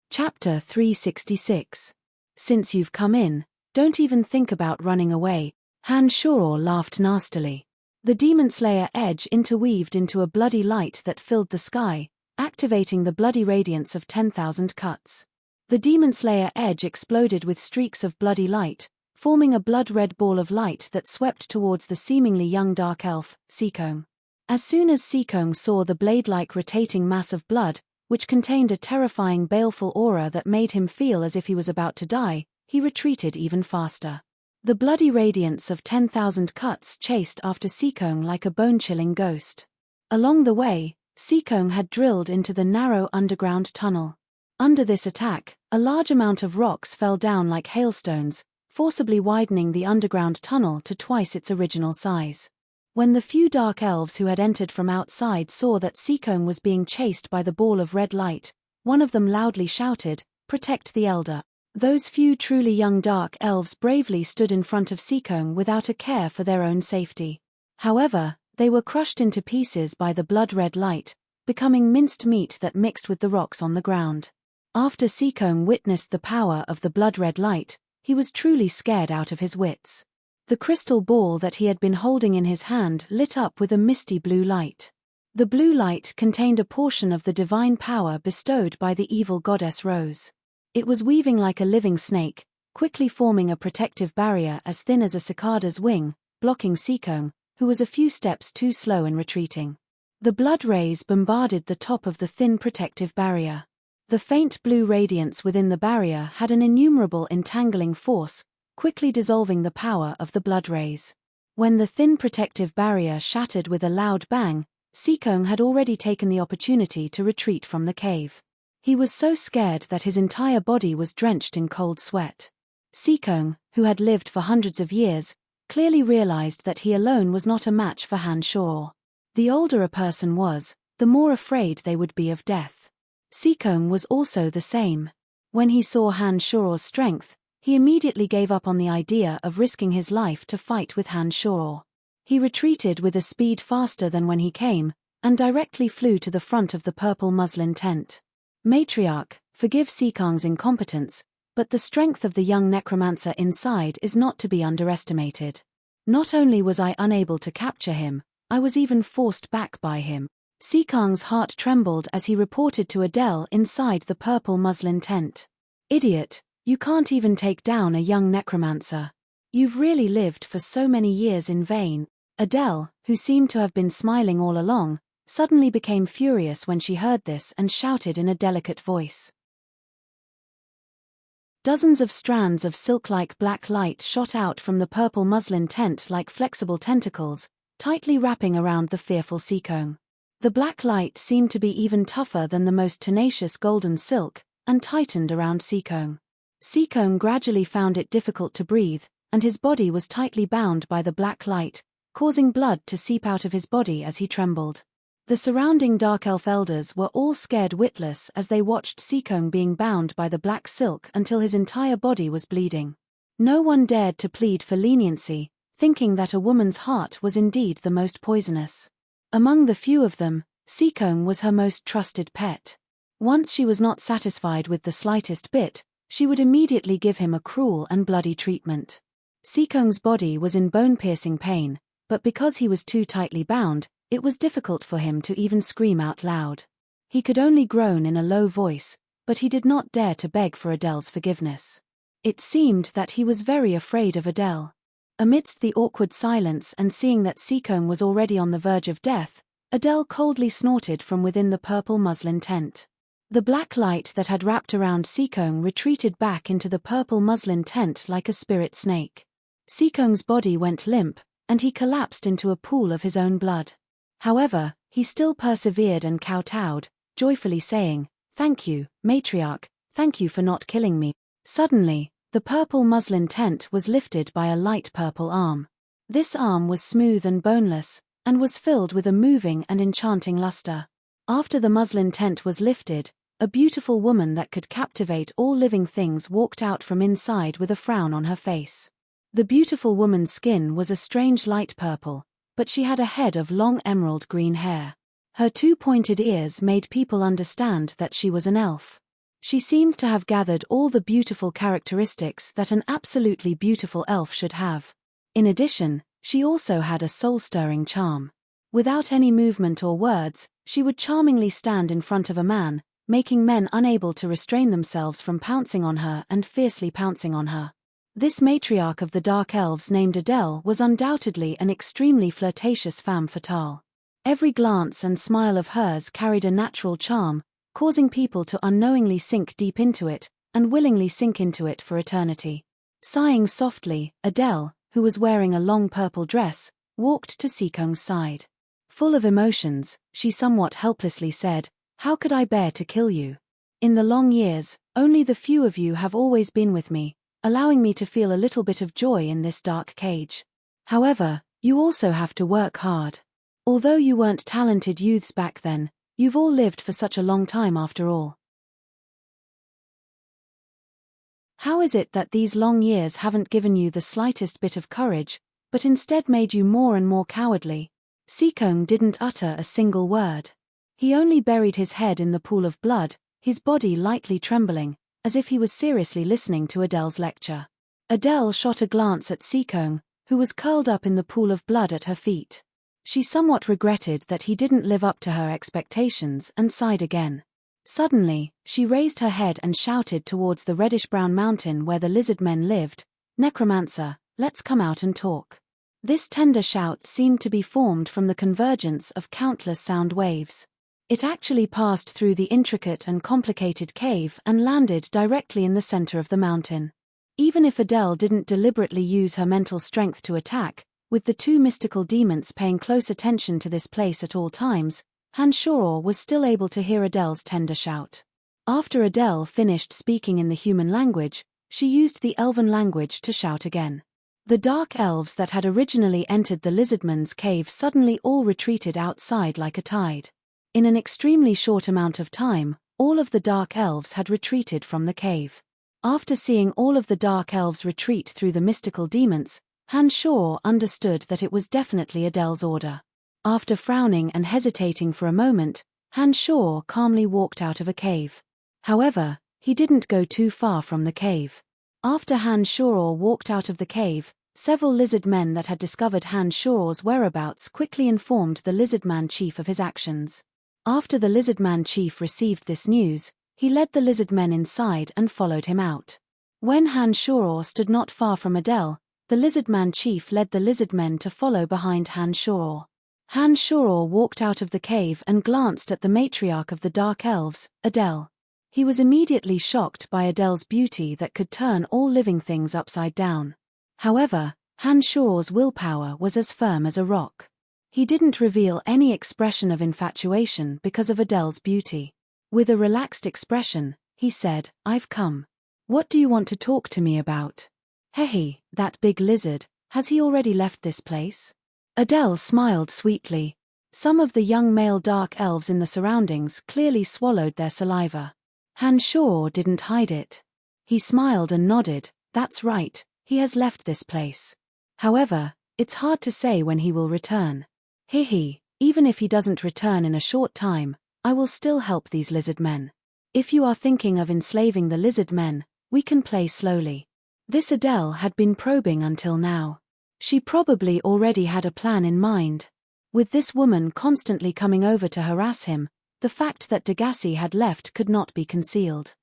Chapter 366. Since you've come in, don't even think about running away, Han Shuor laughed nastily. The Demon Slayer edge interweaved into a bloody light that filled the sky, activating the bloody radiance of 10,000 cuts. The Demon Slayer edge exploded with streaks of bloody light, forming a blood-red ball of light that swept towards the seemingly young dark elf, Seekong. As soon as Seekong saw the blade-like rotating mass of blood, which contained a terrifying baleful aura that made him feel as if he was about to die, he retreated even faster. The bloody radiance of 10,000 cuts chased after Seekong like a bone-chilling ghost. Along the way, Seekong had drilled into the narrow underground tunnel. Under this attack, a large amount of rocks fell down like hailstones, forcibly widening the underground tunnel to twice its original size. When the few dark elves who had entered from outside saw that Seekong was being chased by the ball of red light, one of them loudly shouted, "Protect the elder." Those few truly young dark elves bravely stood in front of Seekong without a care for their own safety. However, they were crushed into pieces by the blood-red light, becoming minced meat that mixed with the rocks on the ground. After Seekong witnessed the power of the blood-red light, he was truly scared out of his wits. The crystal ball that he had been holding in his hand lit up with a misty blue light. The blue light contained a portion of the divine power bestowed by the evil goddess Rose. It was weaving like a living snake, quickly forming a protective barrier as thin as a cicada's wing, blocking Seekong, who was a few steps too slow in retreating. The blood rays bombarded the top of the thin protective barrier. The faint blue radiance within the barrier had an innumerable entangling force, quickly dissolving the power of the blood rays. When the thin protective barrier shattered with a loud bang, Seekong had already taken the opportunity to retreat from the cave. He was so scared that his entire body was drenched in cold sweat. Seekong, who had lived for hundreds of years, clearly realized that he alone was not a match for Han Shuor. The older a person was, the more afraid they would be of death. Seekong was also the same. When he saw Han Shuor's strength, he immediately gave up on the idea of risking his life to fight with Han Shuor. He retreated with a speed faster than when he came, and directly flew to the front of the purple muslin tent. Matriarch, forgive Seekong's incompetence, but the strength of the young necromancer inside is not to be underestimated. Not only was I unable to capture him, I was even forced back by him. Seekong's heart trembled as he reported to Adele inside the purple muslin tent. Idiot, you can't even take down a young necromancer. You've really lived for so many years in vain. Adele, who seemed to have been smiling all along, suddenly became furious when she heard this and shouted in a delicate voice. Dozens of strands of silk-like black light shot out from the purple muslin tent like flexible tentacles, tightly wrapping around the fearful Seekong. The black light seemed to be even tougher than the most tenacious golden silk, and tightened around Seekong. Seekong gradually found it difficult to breathe, and his body was tightly bound by the black light, causing blood to seep out of his body as he trembled. The surrounding dark elf elders were all scared witless as they watched Seekong being bound by the black silk until his entire body was bleeding. No one dared to plead for leniency, thinking that a woman's heart was indeed the most poisonous. Among the few of them, Seekong was her most trusted pet. Once she was not satisfied with the slightest bit, she would immediately give him a cruel and bloody treatment. Seekong's body was in bone-piercing pain, but because he was too tightly bound, it was difficult for him to even scream out loud. He could only groan in a low voice, but he did not dare to beg for Adele's forgiveness. It seemed that he was very afraid of Adele. Amidst the awkward silence and seeing that Seekong was already on the verge of death, Adele coldly snorted from within the purple muslin tent. The black light that had wrapped around Seekong retreated back into the purple muslin tent like a spirit snake. Seekong's body went limp, and he collapsed into a pool of his own blood. However, he still persevered and kowtowed, joyfully saying, "Thank you, matriarch, thank you for not killing me." Suddenly, the purple muslin tent was lifted by a light purple arm. This arm was smooth and boneless, and was filled with a moving and enchanting luster. After the muslin tent was lifted, A beautiful woman that could captivate all living things walked out from inside with a frown on her face. The beautiful woman's skin was a strange light purple, but she had a head of long emerald green hair. Her two pointed ears made people understand that she was an elf. She seemed to have gathered all the beautiful characteristics that an absolutely beautiful elf should have. In addition, she also had a soul-stirring charm. Without any movement or words, she would charmingly stand in front of a man, making men unable to restrain themselves from pouncing on her and fiercely pouncing on her. This matriarch of the Dark Elves named Adele was undoubtedly an extremely flirtatious femme fatale. Every glance and smile of hers carried a natural charm, causing people to unknowingly sink deep into it, and willingly sink into it for eternity. Sighing softly, Adele, who was wearing a long purple dress, walked to Seekong's side. Full of emotions, she somewhat helplessly said, "How could I bear to kill you? In the long years, only the few of you have always been with me, allowing me to feel a little bit of joy in this dark cage. However, you also have to work hard. Although you weren't talented youths back then, you've all lived for such a long time after all. How is it that these long years haven't given you the slightest bit of courage, but instead made you more and more cowardly?" Seekong didn't utter a single word. He only buried his head in the pool of blood, his body lightly trembling, as if he was seriously listening to Adele's lecture. Adele shot a glance at Seekong, who was curled up in the pool of blood at her feet. She somewhat regretted that he didn't live up to her expectations and sighed again. Suddenly, she raised her head and shouted towards the reddish-brown mountain where the lizard men lived, "Necromancer, let's come out and talk." This tender shout seemed to be formed from the convergence of countless sound waves. It actually passed through the intricate and complicated cave and landed directly in the center of the mountain. Even if Adele didn't deliberately use her mental strength to attack, with the two mystical demons paying close attention to this place at all times, Han Shoror was still able to hear Adele's tender shout. After Adele finished speaking in the human language, she used the elven language to shout again. The dark elves that had originally entered the lizardman's cave suddenly all retreated outside like a tide. In an extremely short amount of time, all of the dark elves had retreated from the cave. After seeing all of the dark elves retreat through the mystical demons, Han Shoror understood that it was definitely Adele's order. After frowning and hesitating for a moment, Han Shoror calmly walked out of a cave. However, he didn't go too far from the cave. After Han Shoror walked out of the cave, several lizard men that had discovered Han Shoror's whereabouts quickly informed the lizardman chief of his actions. After the lizardman chief received this news, he led the lizard men inside and followed him out. When Han Shoror stood not far from Adele, the lizardman chief led the lizard men to follow behind Han Shoror. Han Shoror walked out of the cave and glanced at the matriarch of the Dark Elves, Adele. He was immediately shocked by Adele's beauty that could turn all living things upside down. However, Han Shoror's willpower was as firm as a rock. He didn't reveal any expression of infatuation because of Adele's beauty. With a relaxed expression, he said, "I've come. What do you want to talk to me about?" "Hehe, that big lizard, has he already left this place?" Adele smiled sweetly. Some of the young male dark elves in the surroundings clearly swallowed their saliva. Han Shoror didn't hide it. He smiled and nodded, "That's right, he has left this place. However, it's hard to say when he will return. Hehe, even if he doesn't return in a short time, I will still help these lizard men. If you are thinking of enslaving the lizard men, we can play slowly." This Adele had been probing until now. She probably already had a plan in mind. With this woman constantly coming over to harass him, the fact that Degassi had left could not be concealed.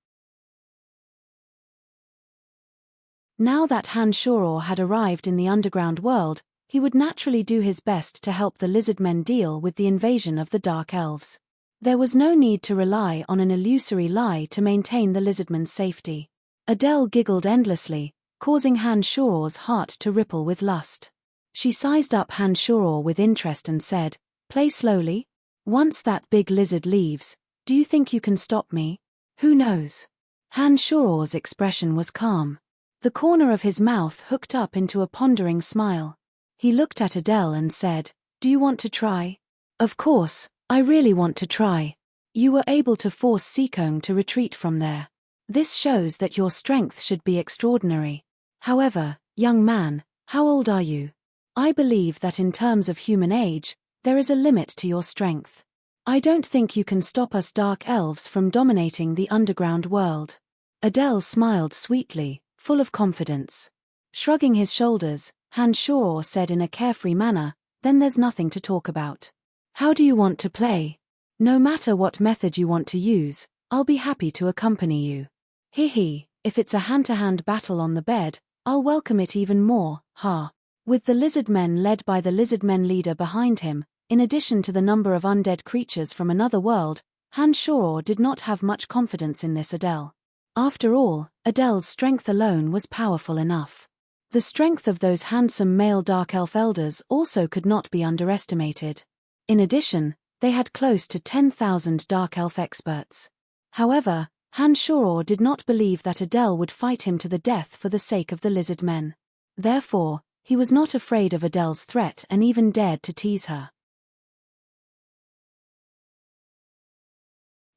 Now that Han Shoror had arrived in the underground world, he would naturally do his best to help the lizardmen deal with the invasion of the Dark Elves. There was no need to rely on an illusory lie to maintain the lizardmen's safety. Adele giggled endlessly, causing Han Shoror's heart to ripple with lust. She sized up Han Shoror with interest and said, "Play slowly? Once that big lizard leaves, do you think you can stop me? Who knows?" Han Shoror's expression was calm. The corner of his mouth hooked up into a pondering smile. He looked at Adele and said, "Do you want to try?" "Of course, I really want to try. You were able to force Seekong to retreat from there. This shows that your strength should be extraordinary. However, young man, how old are you? I believe that in terms of human age, there is a limit to your strength. I don't think you can stop us dark elves from dominating the underground world. Adele smiled sweetly, full of confidence. Shrugging his shoulders, Han Shor said in a carefree manner, then there's nothing to talk about. How do you want to play? No matter what method you want to use, I'll be happy to accompany you. If it's a hand-to-hand battle on the bed, I'll welcome it even more, ha. With the lizard men led by the lizard men leader behind him, in addition to the number of undead creatures from another world, Han Shor did not have much confidence in this Adele. After all, Adele's strength alone was powerful enough. The strength of those handsome male dark elf elders also could not be underestimated. In addition, they had close to 10,000 dark elf experts. However, Han Shor did not believe that Adele would fight him to the death for the sake of the lizard men. Therefore, he was not afraid of Adele's threat and even dared to tease her.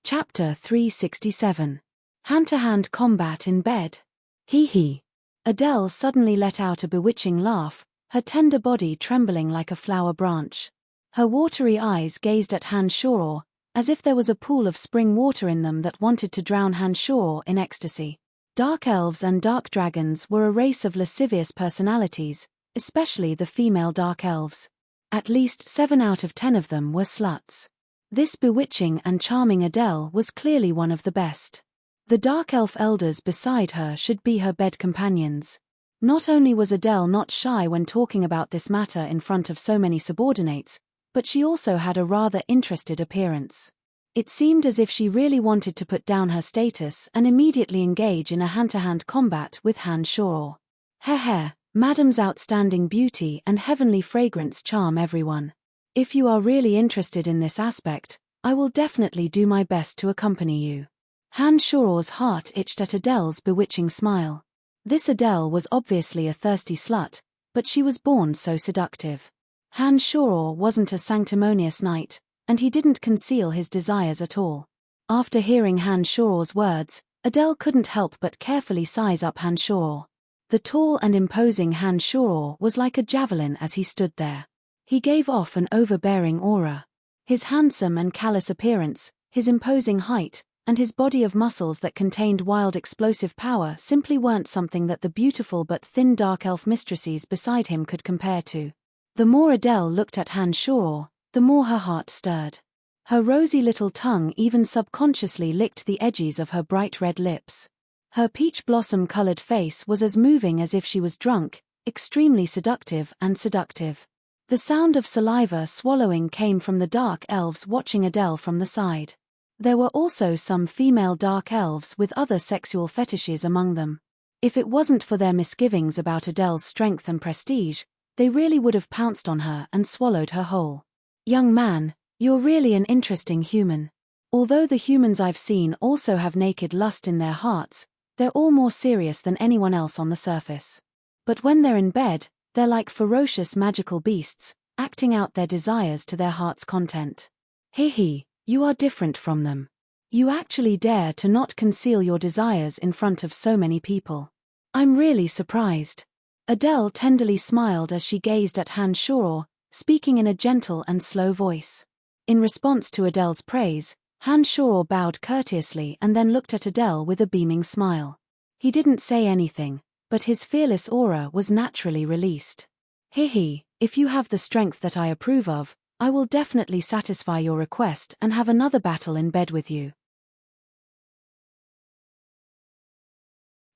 Chapter 367. Hand-to-hand combat in bed. Adele suddenly let out a bewitching laugh, her tender body trembling like a flower branch. Her watery eyes gazed at Han Shor, as if there was a pool of spring water in them that wanted to drown Han Shor in ecstasy. Dark elves and dark dragons were a race of lascivious personalities, especially the female dark elves. At least 7 out of 10 of them were sluts. This bewitching and charming Adele was clearly one of the best. The dark elf elders beside her should be her bed companions. Not only was Adele not shy when talking about this matter in front of so many subordinates, but she also had a rather interested appearance. It seemed as if she really wanted to put down her status and immediately engage in a hand-to-hand combat with Han Shor. Madam's outstanding beauty and heavenly fragrance charm everyone. If you are really interested in this aspect, I will definitely do my best to accompany you. Han Shor's heart itched at Adele's bewitching smile. This Adele was obviously a thirsty slut, but she was born so seductive. Han Shor wasn't a sanctimonious knight, and he didn't conceal his desires at all. After hearing Han Shor's words, Adele couldn't help but carefully size up Han Shor. The tall and imposing Han Shor was like a javelin as he stood there. He gave off an overbearing aura. His handsome and callous appearance, his imposing height, and his body of muscles that contained wild explosive power simply weren't something that the beautiful but thin dark elf mistresses beside him could compare to. The more Adele looked at Han Shor, the more her heart stirred. Her rosy little tongue even subconsciously licked the edges of her bright red lips. Her peach blossom-colored face was as moving as if she was drunk, extremely seductive and seductive. The sound of saliva swallowing came from the dark elves watching Adele from the side. There were also some female dark elves with other sexual fetishes among them. If it wasn't for their misgivings about Adele's strength and prestige, they really would have pounced on her and swallowed her whole. Young man, you're really an interesting human. Although the humans I've seen also have naked lust in their hearts, they're all more serious than anyone else on the surface. But when they're in bed, they're like ferocious magical beasts, acting out their desires to their heart's content. You are different from them. You actually dare to not conceal your desires in front of so many people. I'm really surprised. Adele tenderly smiled as she gazed at Han Shor, speaking in a gentle and slow voice. In response to Adele's praise, Han Shor bowed courteously and then looked at Adele with a beaming smile. He didn't say anything, but his fearless aura was naturally released. If you have the strength that I approve of, I will definitely satisfy your request and have another battle in bed with you.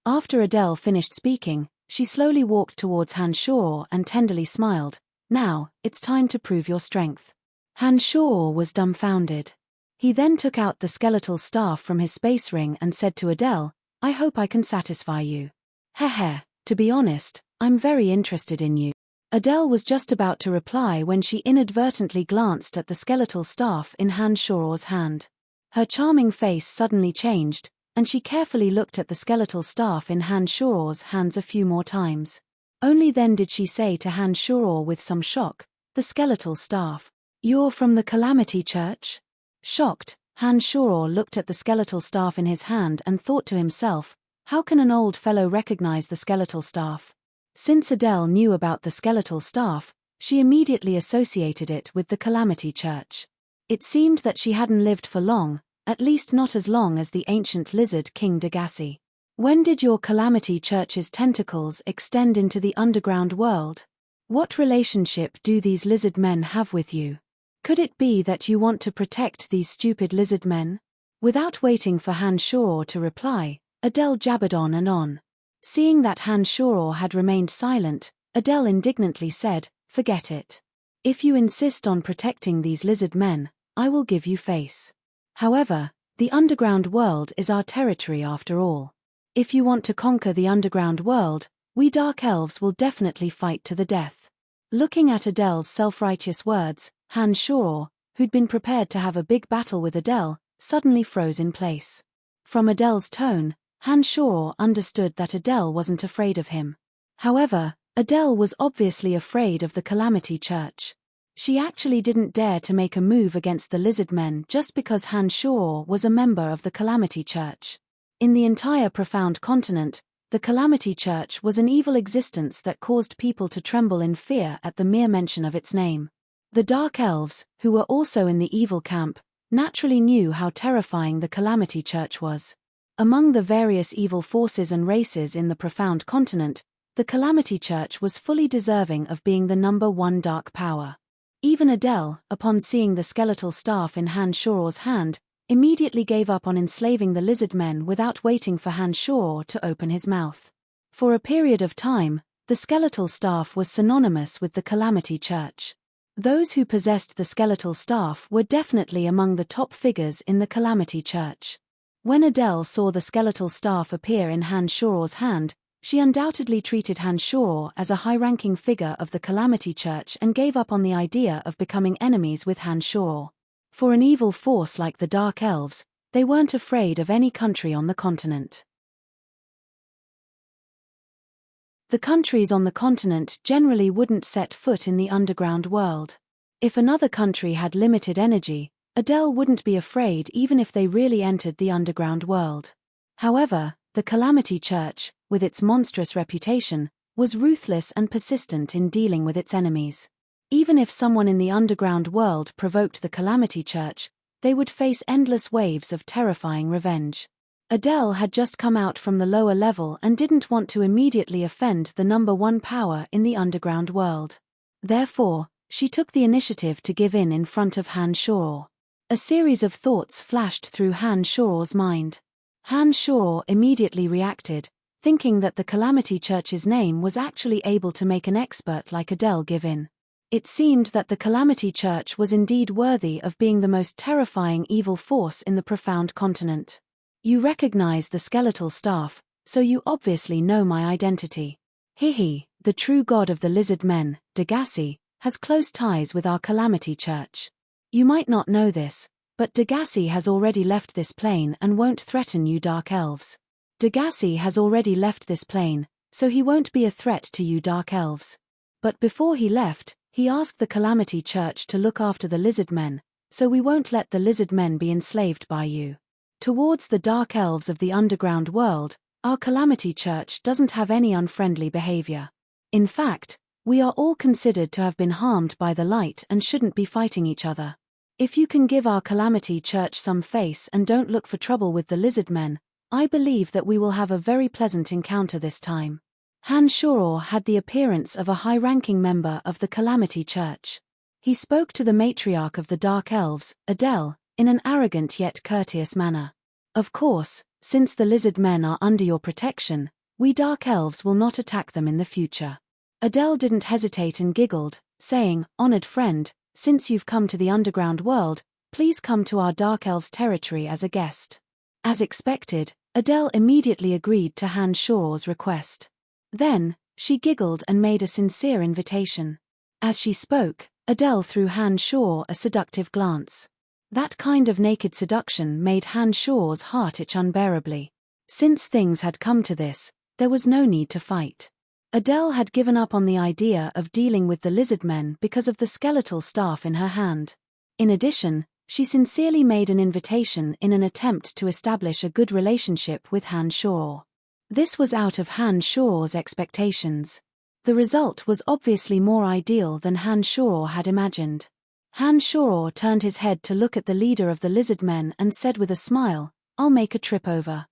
After Adele finished speaking, she slowly walked towards Han Shor and tenderly smiled. Now, it's time to prove your strength. Han Shor was dumbfounded. He then took out the skeletal staff from his space ring and said to Adele, I hope I can satisfy you. To be honest, I'm very interested in you. Adele was just about to reply when she inadvertently glanced at the skeletal staff in Han Shor's hand. Her charming face suddenly changed, and she carefully looked at the skeletal staff in Han Shor's hands a few more times. Only then did she say to Han Shor with some shock, the skeletal staff. You're from the Calamity Church? Shocked, Han Shoror looked at the skeletal staff in his hand and thought to himself, how can an old fellow recognize the skeletal staff? Since Adele knew about the skeletal staff, she immediately associated it with the Calamity Church. It seemed that she hadn't lived for long, at least not as long as the ancient lizard King Degassi. When did your Calamity Church's tentacles extend into the underground world? What relationship do these lizard men have with you? Could it be that you want to protect these stupid lizard men? Without waiting for Han Shoror to reply, Adele jabbered on and on. Seeing that Han Shoror had remained silent, Adele indignantly said, forget it. If you insist on protecting these lizard men, I will give you face. However, the underground world is our territory after all. If you want to conquer the underground world, we Dark Elves will definitely fight to the death. Looking at Adele's self-righteous words, Han Shoror, who'd been prepared to have a big battle with Adele, suddenly froze in place. From Adele's tone, Han Shoror understood that Adele wasn't afraid of him. However, Adele was obviously afraid of the Calamity Church. She actually didn't dare to make a move against the lizard men just because Han Shoror was a member of the Calamity Church. In the entire profound continent, the Calamity Church was an evil existence that caused people to tremble in fear at the mere mention of its name. The Dark Elves, who were also in the evil camp, naturally knew how terrifying the Calamity Church was. Among the various evil forces and races in the profound continent, the Calamity Church was fully deserving of being the #1 dark power. Even Adele, upon seeing the skeletal staff in Han Shoror's hand, immediately gave up on enslaving the lizard men without waiting for Han Shoror to open his mouth. For a period of time, the skeletal staff was synonymous with the Calamity Church. Those who possessed the skeletal staff were definitely among the top figures in the Calamity Church. When Adele saw the skeletal staff appear in Han Shoror's hand, she undoubtedly treated Han Shoror as a high-ranking figure of the Calamity Church and gave up on the idea of becoming enemies with Han Shoror. For an evil force like the Dark Elves, they weren't afraid of any country on the continent. The countries on the continent generally wouldn't set foot in the underground world. If another country had limited energy, Adele wouldn't be afraid even if they really entered the underground world. However, the Calamity Church, with its monstrous reputation, was ruthless and persistent in dealing with its enemies. Even if someone in the underground world provoked the Calamity Church, they would face endless waves of terrifying revenge. Adele had just come out from the lower level and didn't want to immediately offend the #1 power in the underground world. Therefore, she took the initiative to give in front of Han Shoror. A series of thoughts flashed through Han Shoror's mind. Han Shoror immediately reacted, thinking that the Calamity Church's name was actually able to make an expert like Adele give in. It seemed that the Calamity Church was indeed worthy of being the most terrifying evil force in the profound continent. You recognize the skeletal staff, so you obviously know my identity. Hihi, the true god of the lizard men, Degassi, has close ties with our Calamity Church. You might not know this, but Degassi has already left this plane and won't threaten you Dark Elves. Degassi has already left this plane, so he won't be a threat to you Dark Elves. But before he left, he asked the Calamity Church to look after the lizard men, so we won't let the lizard men be enslaved by you. Towards the Dark Elves of the underground world, our Calamity Church doesn't have any unfriendly behavior. In fact, we are all considered to have been harmed by the light and shouldn't be fighting each other. If you can give our Calamity Church some face and don't look for trouble with the lizard men, I believe that we will have a very pleasant encounter this time. Han Shoror had the appearance of a high-ranking member of the Calamity Church. He spoke to the matriarch of the Dark Elves, Adele, in an arrogant yet courteous manner. Of course, since the lizard men are under your protection, we Dark Elves will not attack them in the future. Adele didn't hesitate and giggled, saying, "Honored friend, since you've come to the underground world, please come to our Dark Elves territory as a guest." As expected, Adele immediately agreed to Han Shoror's request. Then, she giggled and made a sincere invitation. As she spoke, Adele threw Han Shoror a seductive glance. That kind of naked seduction made Han Shoror's heart itch unbearably. Since things had come to this, there was no need to fight. Adele had given up on the idea of dealing with the lizard men because of the skeletal staff in her hand. In addition, She sincerely made an invitation in an attempt to establish a good relationship with Han Shoror. This was out of Han Shoror's expectations. The result was obviously more ideal than Han Shoror had imagined. Han Shoror turned his head to look at the leader of the lizard men and said with a smile, "I'll make a trip over.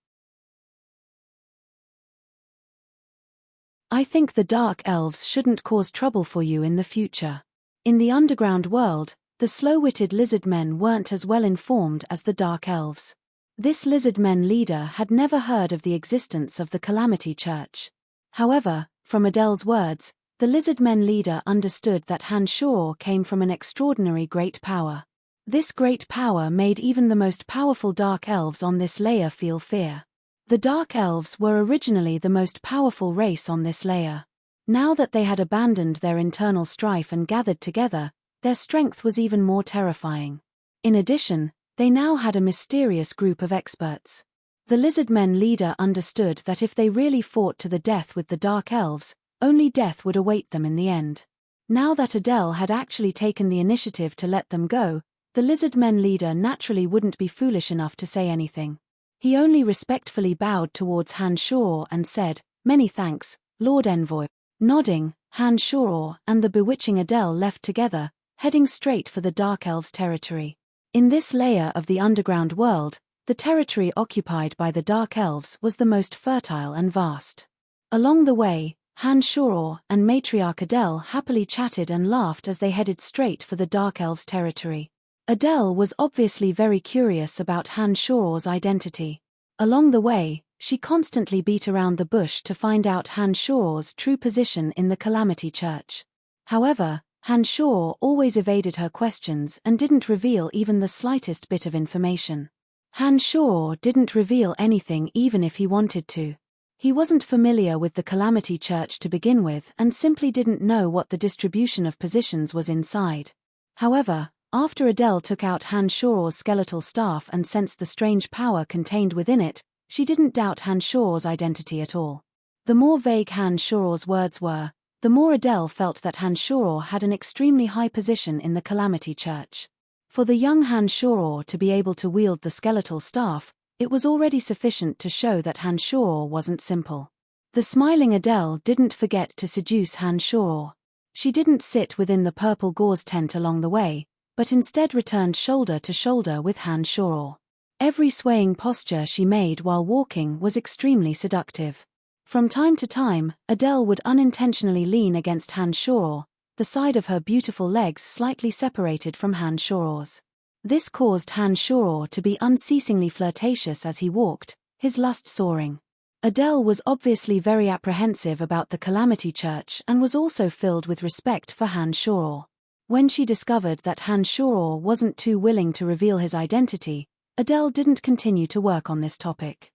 I think the dark elves shouldn't cause trouble for you in the future." In the underground world, the slow-witted lizard men weren't as well informed as the dark elves. This lizard men leader had never heard of the existence of the Calamity Church. However, from Adele's words, the lizard men leader understood that Han Shoror came from an extraordinary great power. This great power made even the most powerful dark elves on this layer feel fear. The dark elves were originally the most powerful race on this layer. Now that they had abandoned their internal strife and gathered together, their strength was even more terrifying. In addition, they now had a mysterious group of experts. The lizard men leader understood that if they really fought to the death with the dark elves, only death would await them in the end. Now that Adele had actually taken the initiative to let them go, the lizard men leader naturally wouldn't be foolish enough to say anything. He only respectfully bowed towards Han Shoror and said, "Many thanks, Lord Envoy." Nodding, Han Shoror and the bewitching Adele left together, heading straight for the Dark Elves' territory. In this layer of the underground world, the territory occupied by the Dark Elves was the most fertile and vast. Along the way, Han Shoror and Matriarch Adele happily chatted and laughed as they headed straight for the Dark Elves' territory. Adele was obviously very curious about Han Shoror's identity. Along the way, she constantly beat around the bush to find out Han Shoror's true position in the Calamity Church. However, Han Shoror always evaded her questions and didn't reveal even the slightest bit of information. Han Shoror didn't reveal anything even if he wanted to. He wasn't familiar with the Calamity Church to begin with and simply didn't know what the distribution of positions was inside. However, after Adele took out Han Shoror's skeletal staff and sensed the strange power contained within it, she didn't doubt Han Shoror's identity at all. The more vague Han Shoror's words were, the more Adele felt that Han Shoror had an extremely high position in the Calamity Church. For the young Han Shoror to be able to wield the skeletal staff, it was already sufficient to show that Han Shoror wasn't simple. The smiling Adele didn't forget to seduce Han Shoror. She didn't sit within the purple gauze tent along the way, but instead returned shoulder to shoulder with Han Shoror. Every swaying posture she made while walking was extremely seductive. From time to time, Adele would unintentionally lean against Han Shoror, the side of her beautiful legs slightly separated from Han Shoror's. This caused Han Shoror to be unceasingly flirtatious as he walked, his lust soaring. Adele was obviously very apprehensive about the Calamity Church and was also filled with respect for Han Shoror. When she discovered that Han Shoror wasn't too willing to reveal his identity, Adele didn't continue to work on this topic.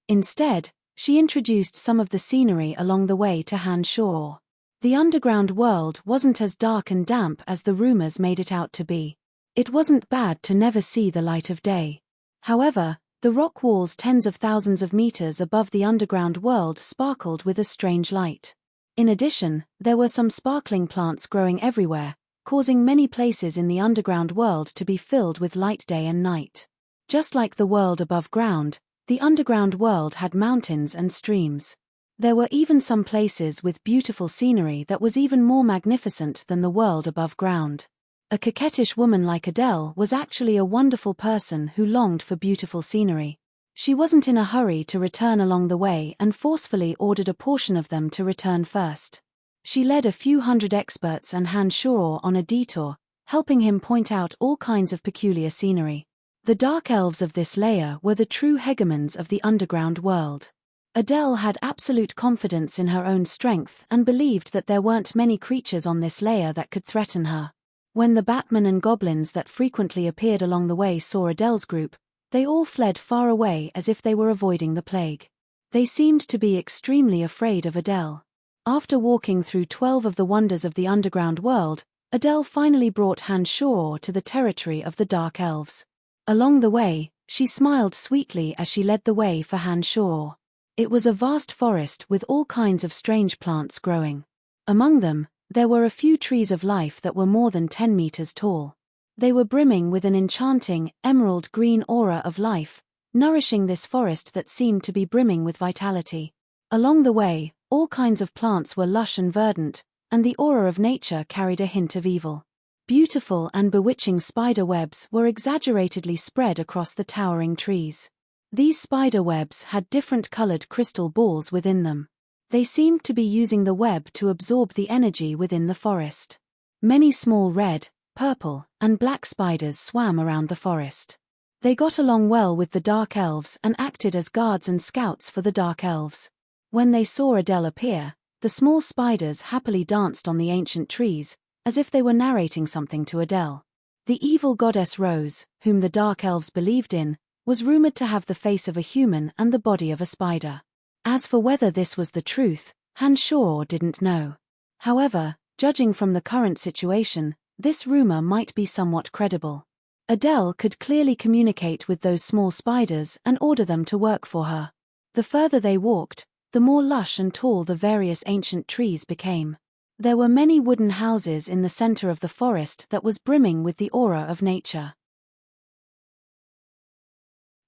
Instead, she introduced some of the scenery along the way to Han Shoror. The underground world wasn't as dark and damp as the rumors made it out to be. It wasn't bad to never see the light of day. However, the rock walls tens of thousands of meters above the underground world sparkled with a strange light. In addition, there were some sparkling plants growing everywhere, causing many places in the underground world to be filled with light day and night. Just like the world above ground, the underground world had mountains and streams. There were even some places with beautiful scenery that was even more magnificent than the world above ground. A coquettish woman like Adele was actually a wonderful person who longed for beautiful scenery. She wasn't in a hurry to return along the way and forcefully ordered a portion of them to return first. She led a few hundred experts and Han Shoror on a detour, helping him point out all kinds of peculiar scenery. The dark elves of this layer were the true hegemons of the underground world. Adele had absolute confidence in her own strength and believed that there weren't many creatures on this layer that could threaten her. When the Batmen and goblins that frequently appeared along the way saw Adele's group, they all fled far away as if they were avoiding the plague. They seemed to be extremely afraid of Adele. After walking through 12 of the wonders of the underground world, Adele finally brought Han Shoror to the territory of the Dark Elves. Along the way, she smiled sweetly as she led the way for Han Shoror. It was a vast forest with all kinds of strange plants growing. Among them, There were a few trees of life that were more than 10 meters tall. They were brimming with an enchanting, emerald-green aura of life, nourishing this forest that seemed to be brimming with vitality. Along the way, all kinds of plants were lush and verdant, and the aura of nature carried a hint of evil. Beautiful and bewitching spider webs were exaggeratedly spread across the towering trees. These spider webs had different colored crystal balls within them. They seemed to be using the web to absorb the energy within the forest. Many small red, purple, and black spiders swam around the forest. They got along well with the dark elves and acted as guards and scouts for the dark elves. When they saw Adele appear, the small spiders happily danced on the ancient trees, as if they were narrating something to Adele. The evil goddess Rose, whom the dark elves believed in, was rumored to have the face of a human and the body of a spider. As for whether this was the truth, Hanshaw didn't know. However, judging from the current situation, this rumor might be somewhat credible. Adele could clearly communicate with those small spiders and order them to work for her. The further they walked, the more lush and tall the various ancient trees became. There were many wooden houses in the center of the forest that was brimming with the aura of nature.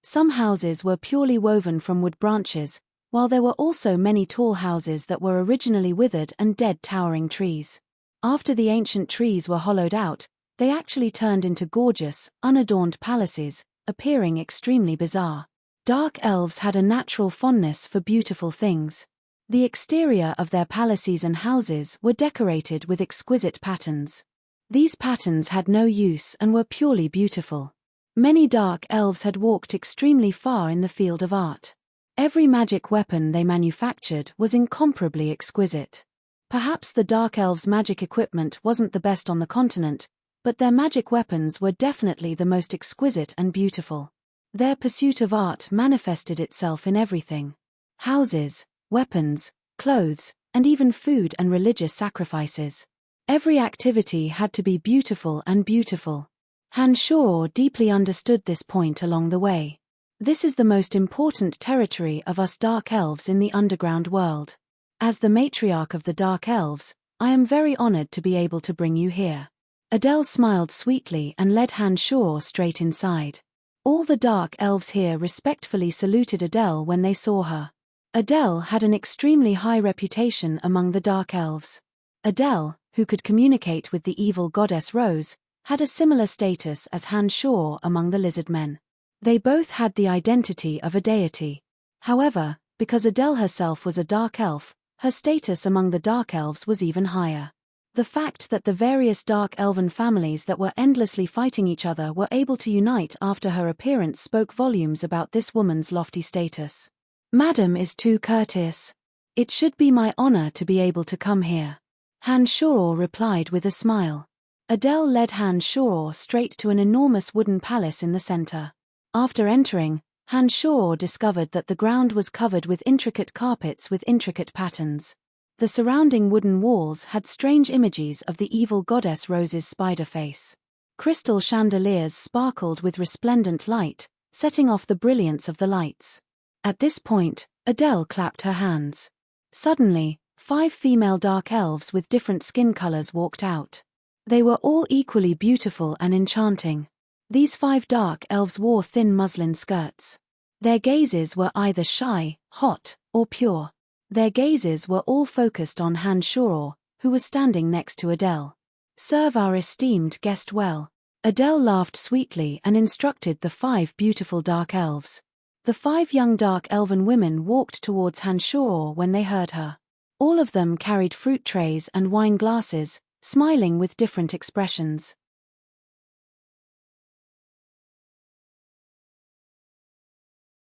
Some houses were purely woven from wood branches, while there were also many tall houses that were originally withered and dead towering trees. After the ancient trees were hollowed out, they actually turned into gorgeous, unadorned palaces, appearing extremely bizarre. Dark elves had a natural fondness for beautiful things. The exterior of their palaces and houses were decorated with exquisite patterns. These patterns had no use and were purely beautiful. Many dark elves had walked extremely far in the field of art. Every magic weapon they manufactured was incomparably exquisite. Perhaps the dark elves' magic equipment wasn't the best on the continent, but their magic weapons were definitely the most exquisite and beautiful. Their pursuit of art manifested itself in everything: houses, weapons, clothes, and even food and religious sacrifices. Every activity had to be beautiful and beautiful. Hanshaw deeply understood this point along the way. This is the most important territory of us dark elves in the underground world. As the matriarch of the dark elves, I am very honored to be able to bring you here. Adele smiled sweetly and led Hanshaw straight inside. All the dark elves here respectfully saluted Adele when they saw her. Adele had an extremely high reputation among the dark elves. Adele, who could communicate with the evil goddess Rose, had a similar status as Hanshaw among the lizard men. They both had the identity of a deity. However, because Adele herself was a dark elf, her status among the dark elves was even higher. The fact that the various dark elven families that were endlessly fighting each other were able to unite after her appearance spoke volumes about this woman's lofty status. "Madam is too courteous. It should be my honor to be able to come here," Hanshaw replied with a smile. Adele led Hanshaw straight to an enormous wooden palace in the center. After entering, Hanshaw discovered that the ground was covered with intricate carpets with intricate patterns. The surrounding wooden walls had strange images of the evil goddess Rose's spider face. Crystal chandeliers sparkled with resplendent light, setting off the brilliance of the lights. At this point, Adele clapped her hands. Suddenly, 5 female dark elves with different skin colors walked out. They were all equally beautiful and enchanting. These 5 dark elves wore thin muslin skirts. Their gazes were either shy, hot, or pure. Their gazes were all focused on Hanshaw, who was standing next to Adele. "Serve our esteemed guest well." Adele laughed sweetly and instructed the 5 beautiful dark elves. The 5 young dark elven women walked towards Hanshaw when they heard her. All of them carried fruit trays and wine glasses, smiling with different expressions.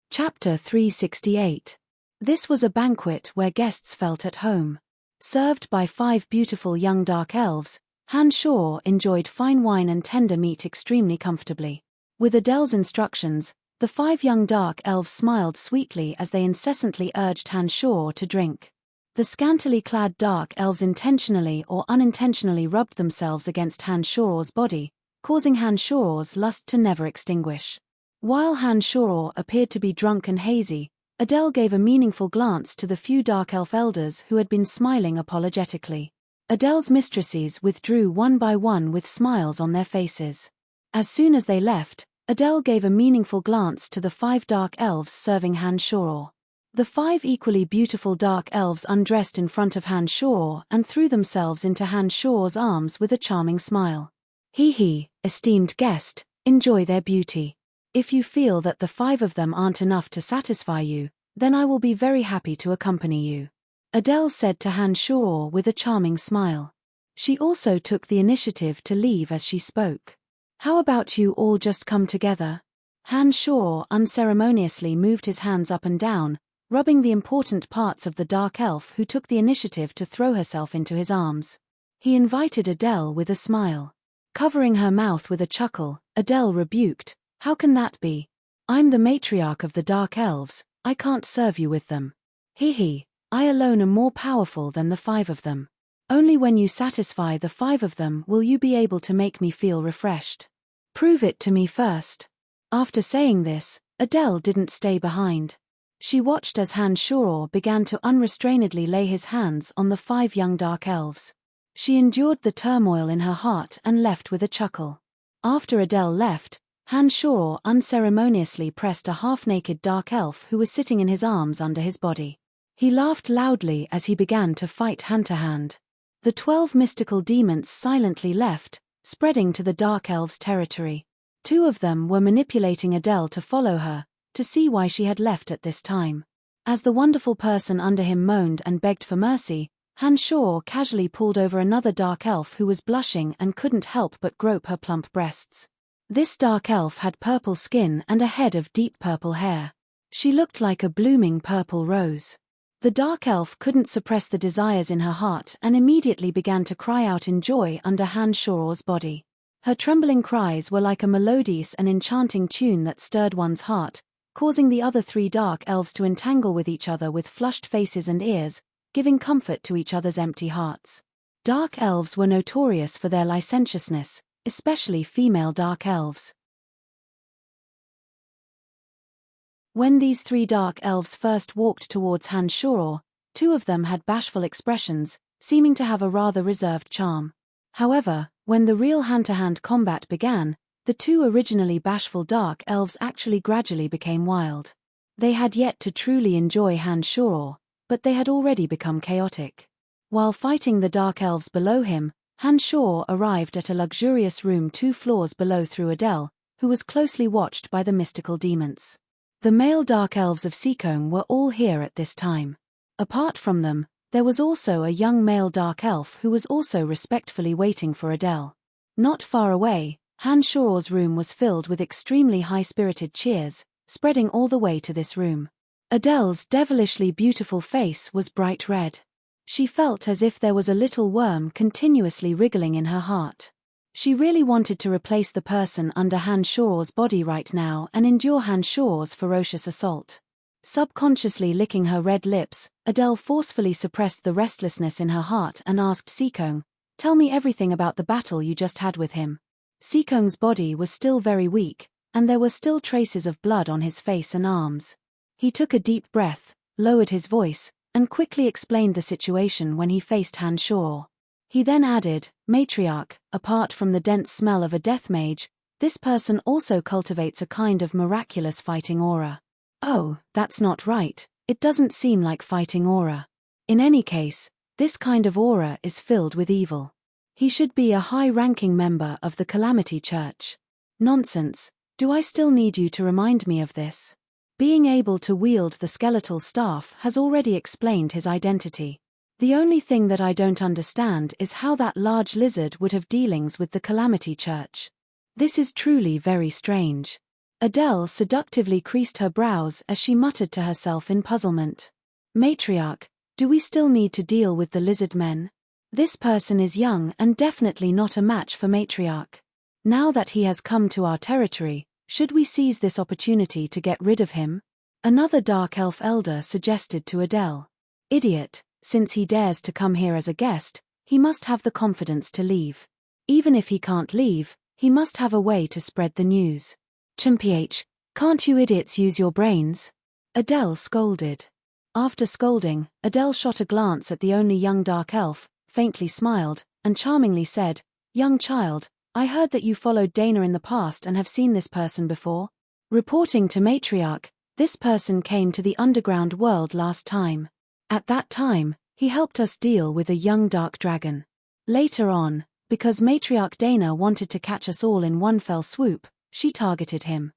Chapter 368. This was a banquet where guests felt at home. Served by 5 beautiful young dark elves, Hanshaw enjoyed fine wine and tender meat extremely comfortably. With Adele's instructions, the 5 young dark elves smiled sweetly as they incessantly urged Hanshaw to drink. The scantily clad dark elves intentionally or unintentionally rubbed themselves against Hanshaw's body, causing Hanshaw's lust to never extinguish. While Hanshaw appeared to be drunk and hazy, Adele gave a meaningful glance to the few dark elf elders who had been smiling apologetically. Adele's mistresses withdrew one by one with smiles on their faces. As soon as they left, Adele gave a meaningful glance to the 5 dark elves serving Han Shoror. The 5 equally beautiful dark elves undressed in front of Han Shoror and threw themselves into Han Shoror's arms with a charming smile. He, esteemed guest, enjoy their beauty. If you feel that the 5 of them aren't enough to satisfy you, then I will be very happy to accompany you, Adele said to Han Shoror with a charming smile. She also took the initiative to leave as she spoke. How about you all just come together? Han Shoror unceremoniously moved his hands up and down, rubbing the important parts of the dark elf who took the initiative to throw herself into his arms. He invited Adele with a smile. Covering her mouth with a chuckle, Adele rebuked, "How can that be? I'm the matriarch of the dark elves, I can't serve you with them. I alone am more powerful than the 5 of them. Only when you satisfy the 5 of them will you be able to make me feel refreshed. Prove it to me first." After saying this, Adele didn't stay behind. She watched as Han Shoror began to unrestrainedly lay his hands on the 5 young dark elves. She endured the turmoil in her heart and left with a chuckle. After Adele left, Han Shoror unceremoniously pressed a half-naked dark elf who was sitting in his arms under his body. He laughed loudly as he began to fight hand-to-hand. The 12 mystical demons silently left, spreading to the dark elves' territory. 2 of them were manipulating Adele to follow her, to see why she had left at this time. As the wonderful person under him moaned and begged for mercy, Han Shoror casually pulled over another dark elf who was blushing and couldn't help but grope her plump breasts. This dark elf had purple skin and a head of deep purple hair. She looked like a blooming purple rose. The dark elf couldn't suppress the desires in her heart and immediately began to cry out in joy under Han Shoror's body. Her trembling cries were like a melodious and enchanting tune that stirred one's heart, causing the other 3 dark elves to entangle with each other with flushed faces and ears, giving comfort to each other's empty hearts. Dark elves were notorious for their licentiousness, especially female dark elves. When these 3 dark elves first walked towards Han Shoror, 2 of them had bashful expressions, seeming to have a rather reserved charm. However, when the real hand-to-hand combat began, the 2 originally bashful dark elves actually gradually became wild. They had yet to truly enjoy Han Shoror, but they had already become chaotic. While fighting the dark elves below him, Han Shoror arrived at a luxurious room 2 floors below through Adele, who was closely watched by the mystical demons. The male dark elves of Seacombe were all here at this time. Apart from them, there was also a young male dark elf who was also respectfully waiting for Adele. Not far away, Han Shoror's room was filled with extremely high-spirited cheers, spreading all the way to this room. Adele's devilishly beautiful face was bright red. She felt as if there was a little worm continuously wriggling in her heart. She really wanted to replace the person under Han Shoror's body right now and endure Han Shoror's ferocious assault. Subconsciously licking her red lips, Adele forcefully suppressed the restlessness in her heart and asked Seacombe, "Tell me everything about the battle you just had with him." Seacombe's body was still very weak, and there were still traces of blood on his face and arms. He took a deep breath, lowered his voice, and quickly explained the situation when he faced Han Shoror. He then added, "Matriarch, apart from the dense smell of a death mage, this person also cultivates a kind of miraculous fighting aura." "Oh, that's not right, it doesn't seem like fighting aura. In any case, this kind of aura is filled with evil. He should be a high-ranking member of the Calamity Church." "Nonsense, do I still need you to remind me of this? Being able to wield the skeletal staff has already explained his identity. The only thing that I don't understand is how that large lizard would have dealings with the Calamity Church. This is truly very strange." Adele seductively creased her brows as she muttered to herself in puzzlement. "Matriarch, do we still need to deal with the lizard men? This person is young and definitely not a match for Matriarch. Now that he has come to our territory, should we seize this opportunity to get rid of him?" Another dark elf elder suggested to Adele. "Idiot, since he dares to come here as a guest, he must have the confidence to leave. Even if he can't leave, he must have a way to spread the news." "Chimph, can't you idiots use your brains?" Adele scolded. After scolding, Adele shot a glance at the only young dark elf, faintly smiled, and charmingly said, "Young child, I heard that you followed Dana in the past and have seen this person before. Reporting to Matriarch, this person came to the underground world last time. At that time, he helped us deal with a young dark dragon. Later on, because Matriarch Dana wanted to catch us all in one fell swoop, she targeted him.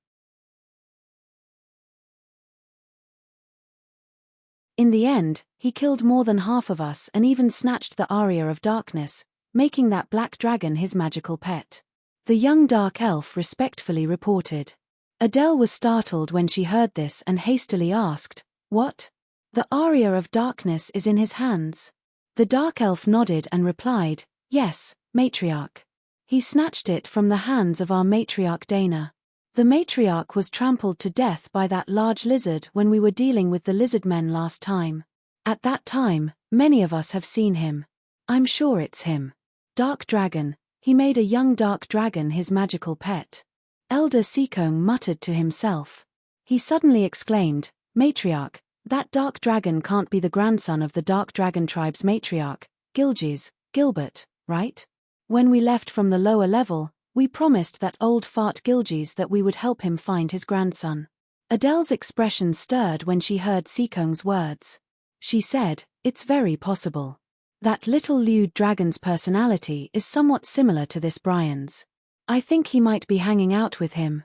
In the end, he killed more than half of us and even snatched the Aria of Darkness, making that black dragon his magical pet." The young dark elf respectfully reported. Adele was startled when she heard this and hastily asked, "What? The Aria of Darkness is in his hands?" The dark elf nodded and replied, "Yes, Matriarch. He snatched it from the hands of our Matriarch Dana. The Matriarch was trampled to death by that large lizard when we were dealing with the lizard men last time. At that time, many of us have seen him. I'm sure it's him. Dark dragon, he made a young dark dragon his magical pet." Elder Seekong muttered to himself. He suddenly exclaimed, "Matriarch, that dark dragon can't be the grandson of the dark dragon tribe's matriarch, Gilbert, right? When we left from the lower level, we promised that old fart Gilgis that we would help him find his grandson." Adele's expression stirred when she heard Seekong's words. She said, "It's very possible. That little lewd dragon's personality is somewhat similar to this Brian's. I think he might be hanging out with him.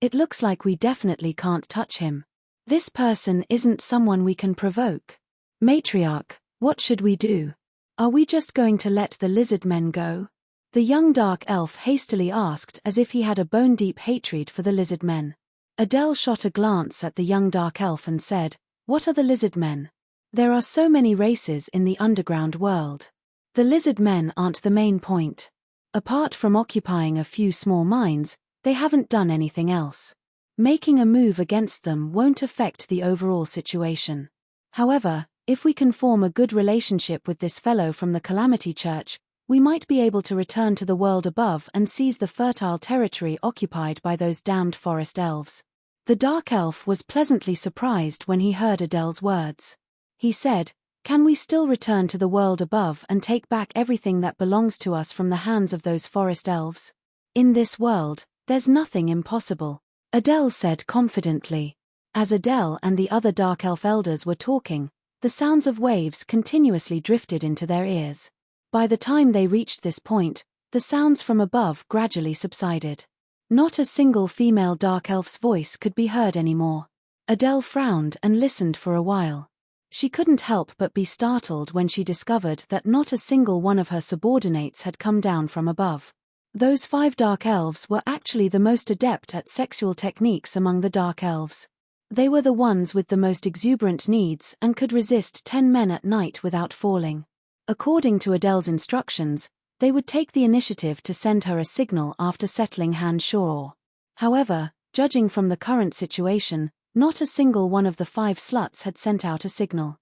It looks like we definitely can't touch him. This person isn't someone we can provoke. Matriarch, what should we do? Are we just going to let the lizard men go?" The young dark elf hastily asked as if he had a bone-deep hatred for the lizard men. Adele shot a glance at the young dark elf and said, "What are the lizard men? There are so many races in the underground world. The lizard men aren't the main point. Apart from occupying a few small mines, they haven't done anything else. Making a move against them won't affect the overall situation. However, if we can form a good relationship with this fellow from the Calamity Church, we might be able to return to the world above and seize the fertile territory occupied by those damned forest elves." The dark elf was pleasantly surprised when he heard Adele's words. He said, "Can we still return to the world above and take back everything that belongs to us from the hands of those forest elves? In this world, there's nothing impossible," Adele said confidently. As Adele and the other dark elf elders were talking, the sounds of waves continuously drifted into their ears. By the time they reached this point, the sounds from above gradually subsided. Not a single female dark elf's voice could be heard anymore. Adele frowned and listened for a while. She couldn't help but be startled when she discovered that not a single one of her subordinates had come down from above. Those 5 dark elves were actually the most adept at sexual techniques among the dark elves. They were the ones with the most exuberant needs and could resist 10 men at night without falling. According to Adele's instructions, they would take the initiative to send her a signal after settling Han Shore. However, judging from the current situation, not a single one of the 5 sluts had sent out a signal.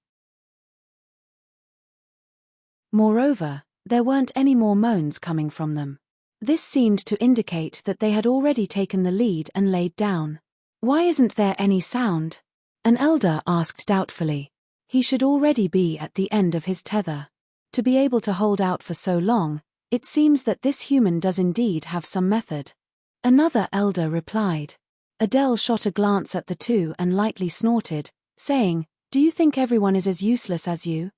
Moreover, there weren't any more moans coming from them. This seemed to indicate that they had already taken the lead and laid down. "Why isn't there any sound?" an elder asked doubtfully. He should already be at the end of his tether. To be able to hold out for so long, it seems that this human does indeed have some method. Another elder replied. Adele shot a glance at the two and lightly snorted, saying, "Do you think everyone is as useless as you?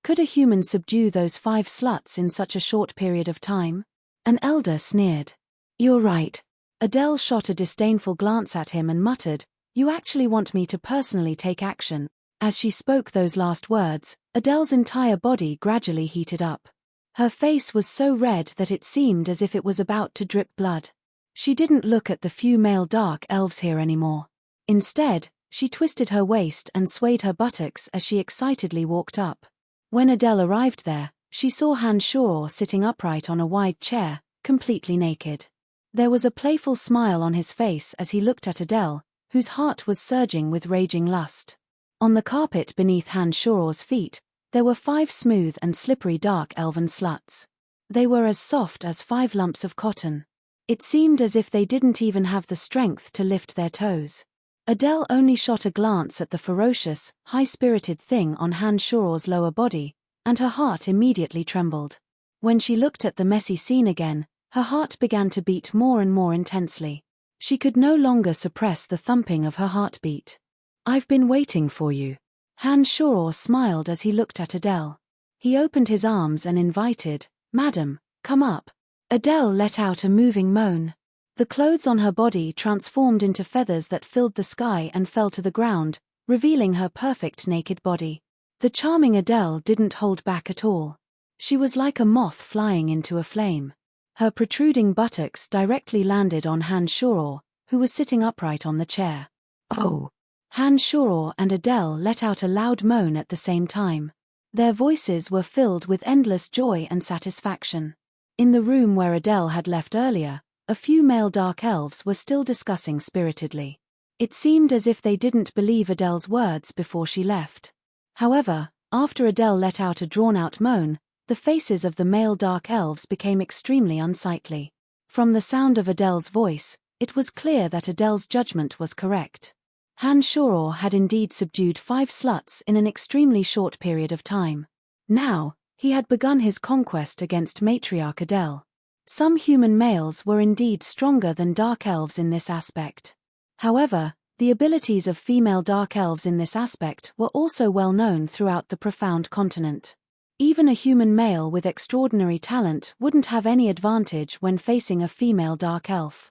Could a human subdue those 5 sluts in such a short period of time?" An elder sneered. "You're right." Adele shot a disdainful glance at him and muttered, "You actually want me to personally take action?" As she spoke those last words, Adele's entire body gradually heated up. Her face was so red that it seemed as if it was about to drip blood. She didn't look at the few male dark elves here anymore. Instead, she twisted her waist and swayed her buttocks as she excitedly walked up. When Adele arrived there, she saw Han Shore sitting upright on a wide chair, completely naked. There was a playful smile on his face as he looked at Adele, whose heart was surging with raging lust. On the carpet beneath Han Shore's feet, there were 5 smooth and slippery dark elven sluts. They were as soft as 5 lumps of cotton. It seemed as if they didn't even have the strength to lift their toes. Adele only shot a glance at the ferocious, high-spirited thing on Han Shore's lower body, and her heart immediately trembled. When she looked at the messy scene again, her heart began to beat more and more intensely. She could no longer suppress the thumping of her heartbeat. "I've been waiting for you." Han Shoror smiled as he looked at Adele. He opened his arms and invited, "Madam, come up." Adele let out a moving moan. The clothes on her body transformed into feathers that filled the sky and fell to the ground, revealing her perfect naked body. The charming Adele didn't hold back at all. She was like a moth flying into a flame. Her protruding buttocks directly landed on Han Shoror, who was sitting upright on the chair. "Oh!" Han Shoror and Adele let out a loud moan at the same time. Their voices were filled with endless joy and satisfaction. In the room where Adele had left earlier, a few male dark elves were still discussing spiritedly. It seemed as if they didn't believe Adele's words before she left. However, after Adele let out a drawn-out moan, the faces of the male dark elves became extremely unsightly. From the sound of Adele's voice, it was clear that Adele's judgment was correct. Han Shoror had indeed subdued 5 sluts in an extremely short period of time. Now, he had begun his conquest against matriarch Adele. Some human males were indeed stronger than dark elves in this aspect. However, the abilities of female dark elves in this aspect were also well known throughout the profound continent. Even a human male with extraordinary talent wouldn't have any advantage when facing a female dark elf.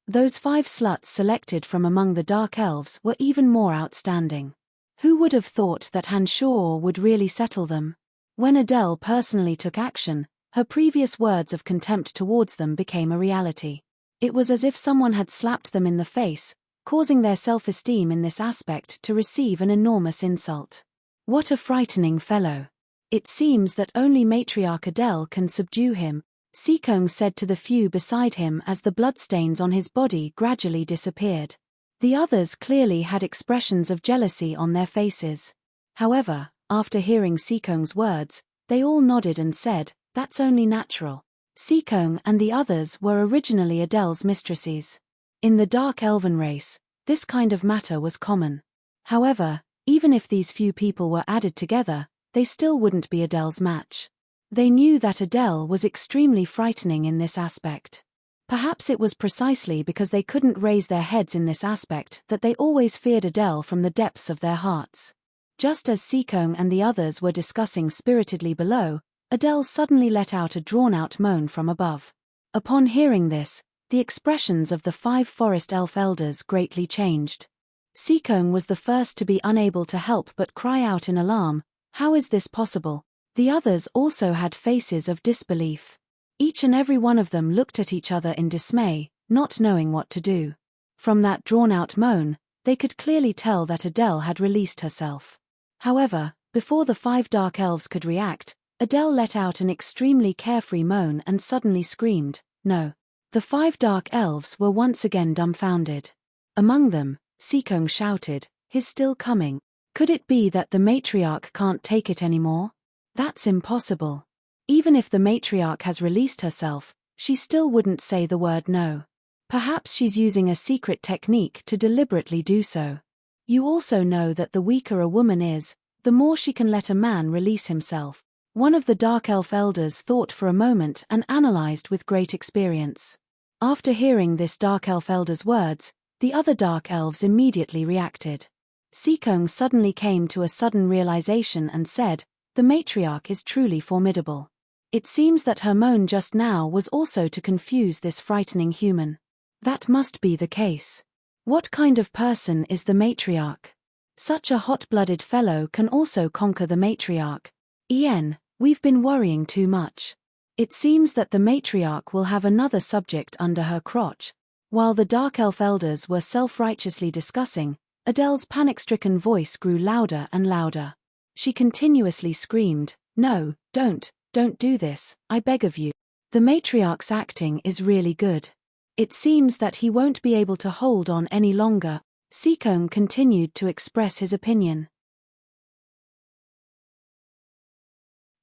Those 5 sluts selected from among the dark elves were even more outstanding. Who would have thought that Han Shoror would really settle them? When Adele personally took action, her previous words of contempt towards them became a reality. It was as if someone had slapped them in the face, causing their self-esteem in this aspect to receive an enormous insult. What a frightening fellow. It seems that only matriarch Adele can subdue him, Seekong said to the few beside him as the bloodstains on his body gradually disappeared. The others clearly had expressions of jealousy on their faces. However, after hearing Seekong's words, they all nodded and said, "That's only natural." Seekong and the others were originally Adele's mistresses. In the Dark Elven race, this kind of matter was common. However, even if these few people were added together, they still wouldn't be Adele's match. They knew that Adele was extremely frightening in this aspect. Perhaps it was precisely because they couldn't raise their heads in this aspect that they always feared Adele from the depths of their hearts. Just as Seekong and the others were discussing spiritedly below, Adele suddenly let out a drawn-out moan from above. Upon hearing this, the expressions of the 5 forest elf elders greatly changed. Seekong was the first to be unable to help but cry out in alarm, "How is this possible?" The others also had faces of disbelief. Each and every one of them looked at each other in dismay, not knowing what to do. From that drawn-out moan, they could clearly tell that Adele had released herself. However, before the 5 dark elves could react, Adele let out an extremely carefree moan and suddenly screamed, "No." The 5 dark elves were once again dumbfounded. Among them, Seekong shouted, "He's still coming. Could it be that the matriarch can't take it anymore? That's impossible. Even if the matriarch has released herself, she still wouldn't say the word no. Perhaps she's using a secret technique to deliberately do so. You also know that the weaker a woman is, the more she can let a man release himself." One of the Dark Elf elders thought for a moment and analyzed with great experience. After hearing this Dark Elf elder's words, the other Dark Elves immediately reacted. Seekong suddenly came to a sudden realization and said, "The matriarch is truly formidable." It seems that her moan just now was also to confuse this frightening human. That must be the case. What kind of person is the matriarch? Such a hot-blooded fellow can also conquer the matriarch. Ian, we've been worrying too much. It seems that the matriarch will have another subject under her crotch. While the Dark Elf elders were self-righteously discussing, Adele's panic-stricken voice grew louder and louder. She continuously screamed, "No, don't do this, I beg of you. The matriarch's acting is really good. It seems that he won't be able to hold on any longer." Seekong continued to express his opinion.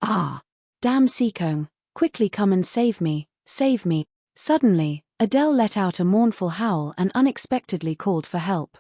"Ah! Damn Seekong, quickly come and save me, save me." Suddenly, Adele let out a mournful howl and unexpectedly called for help.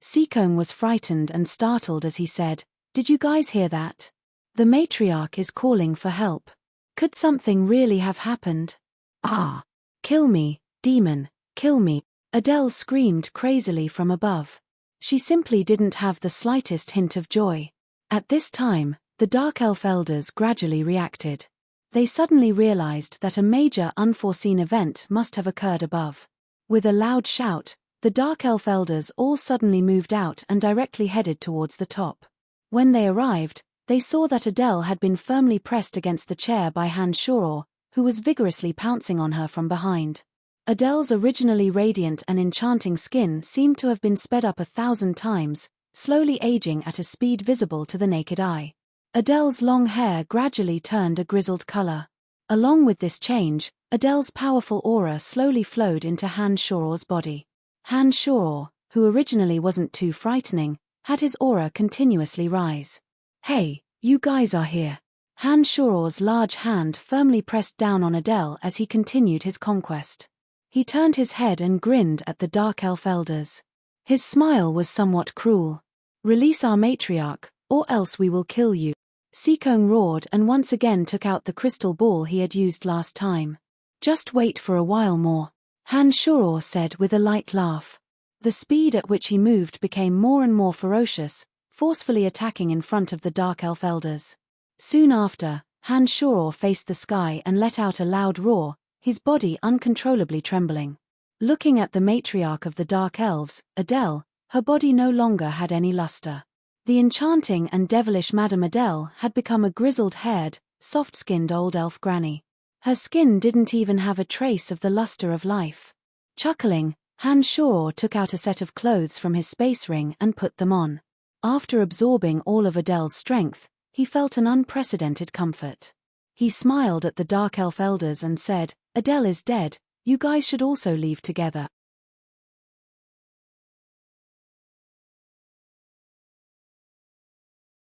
Seekong was frightened and startled as he said, "Did you guys hear that? The matriarch is calling for help. Could something really have happened? Ah! Kill me, demon, kill me!" Adele screamed crazily from above. She simply didn't have the slightest hint of joy. At this time, the Dark Elf elders gradually reacted. They suddenly realized that a major unforeseen event must have occurred above. With a loud shout, the Dark Elf elders all suddenly moved out and directly headed towards the top. When they arrived, they saw that Adele had been firmly pressed against the chair by Han Shoror, who was vigorously pouncing on her from behind. Adele's originally radiant and enchanting skin seemed to have been sped up 1,000 times, slowly aging at a speed visible to the naked eye. Adele's long hair gradually turned a grizzled color. Along with this change, Adele's powerful aura slowly flowed into Han Shoror's body. Han Shoror, who originally wasn't too frightening, had his aura continuously rise. "Hey, you guys are here." Han Shoror's large hand firmly pressed down on Adele as he continued his conquest. He turned his head and grinned at the Dark Elf elders. His smile was somewhat cruel. "Release our matriarch, or else we will kill you." Seekong roared and once again took out the crystal ball he had used last time. "Just wait for a while more," Han Shoror said with a light laugh. The speed at which he moved became more and more ferocious, forcefully attacking in front of the Dark Elf elders. Soon after, Han Shoror faced the sky and let out a loud roar, his body uncontrollably trembling. Looking at the matriarch of the Dark Elves, Adele, her body no longer had any luster. The enchanting and devilish Madame Adele had become a grizzled-haired, soft-skinned old elf granny. Her skin didn't even have a trace of the luster of life. Chuckling, Han Shoror took out a set of clothes from his space ring and put them on. After absorbing all of Adele's strength, he felt an unprecedented comfort. He smiled at the Dark Elf elders and said, "Adele is dead, you guys should also leave together."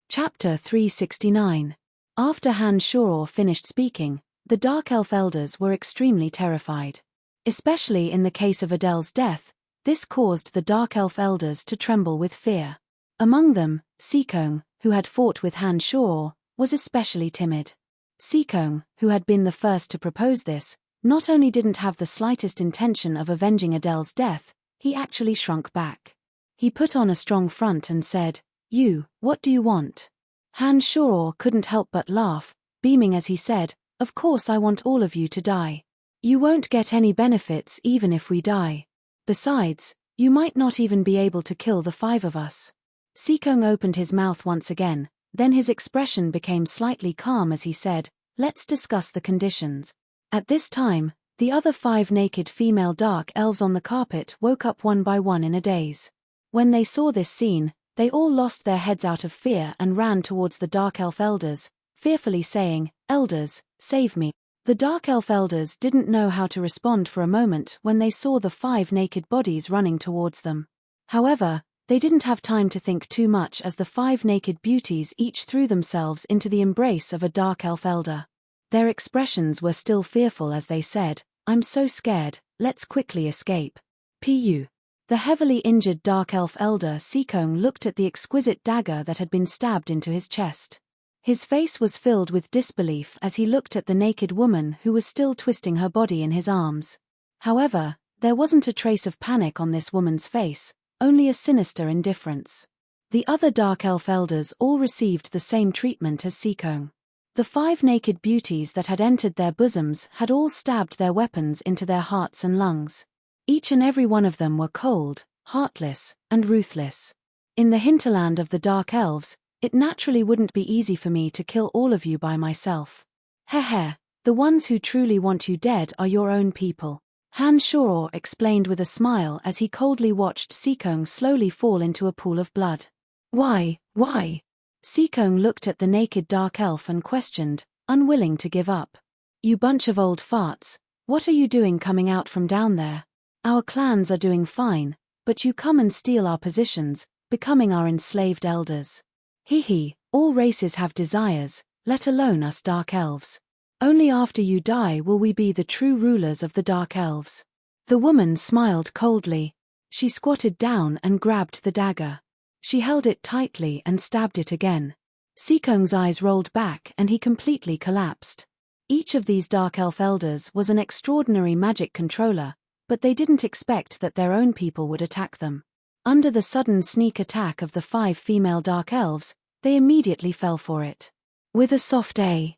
Chapter 369. After Han Shoror finished speaking, the Dark Elf elders were extremely terrified. Especially in the case of Adele's death, this caused the Dark Elf elders to tremble with fear. Among them, Seekong, who had fought with Han Shoror, was especially timid. Seekong, who had been the first to propose this, not only didn't have the slightest intention of avenging Adele's death, he actually shrunk back. He put on a strong front and said, What do you want?" Han Shoror couldn't help but laugh, beaming as he said, "Of course I want all of you to die. You won't get any benefits even if we die. Besides, you might not even be able to kill the 5 of us." Seekong opened his mouth once again, then his expression became slightly calm as he said, "Let's discuss the conditions." At this time, the other 5 naked female dark elves on the carpet woke up one by one in a daze. When they saw this scene, they all lost their heads out of fear and ran towards the Dark Elf elders, fearfully saying, "Elders, save me." The Dark Elf elders didn't know how to respond for a moment when they saw the 5 naked bodies running towards them. However, they didn't have time to think too much as the 5 naked beauties each threw themselves into the embrace of a Dark Elf elder. Their expressions were still fearful as they said, "I'm so scared, let's quickly escape." Pu. The heavily injured Dark Elf elder Seekong looked at the exquisite dagger that had been stabbed into his chest. His face was filled with disbelief as he looked at the naked woman who was still twisting her body in his arms. However, there wasn't a trace of panic on this woman's face, only a sinister indifference. The other Dark Elf elders all received the same treatment as Seekong. The 5 naked beauties that had entered their bosoms had all stabbed their weapons into their hearts and lungs. Each and every one of them were cold, heartless, and ruthless. In the hinterland of the Dark Elves, it naturally wouldn't be easy for me to kill all of you by myself. Heh, the ones who truly want you dead are your own people. Han Shoror explained with a smile as he coldly watched Seekong slowly fall into a pool of blood. Why? Seekong looked at the naked Dark Elf and questioned, unwilling to give up. "You bunch of old farts, what are you doing coming out from down there? Our clans are doing fine, but you come and steal our positions, becoming our enslaved elders. All races have desires, let alone us Dark Elves. Only after you die will we be the true rulers of the Dark Elves." The woman smiled coldly. She squatted down and grabbed the dagger. She held it tightly and stabbed it again. Seekong's eyes rolled back and he completely collapsed. Each of these dark elf elders was an extraordinary magic controller, but they didn't expect that their own people would attack them. Under the sudden sneak attack of the 5 female dark elves, they immediately fell for it. With a soft A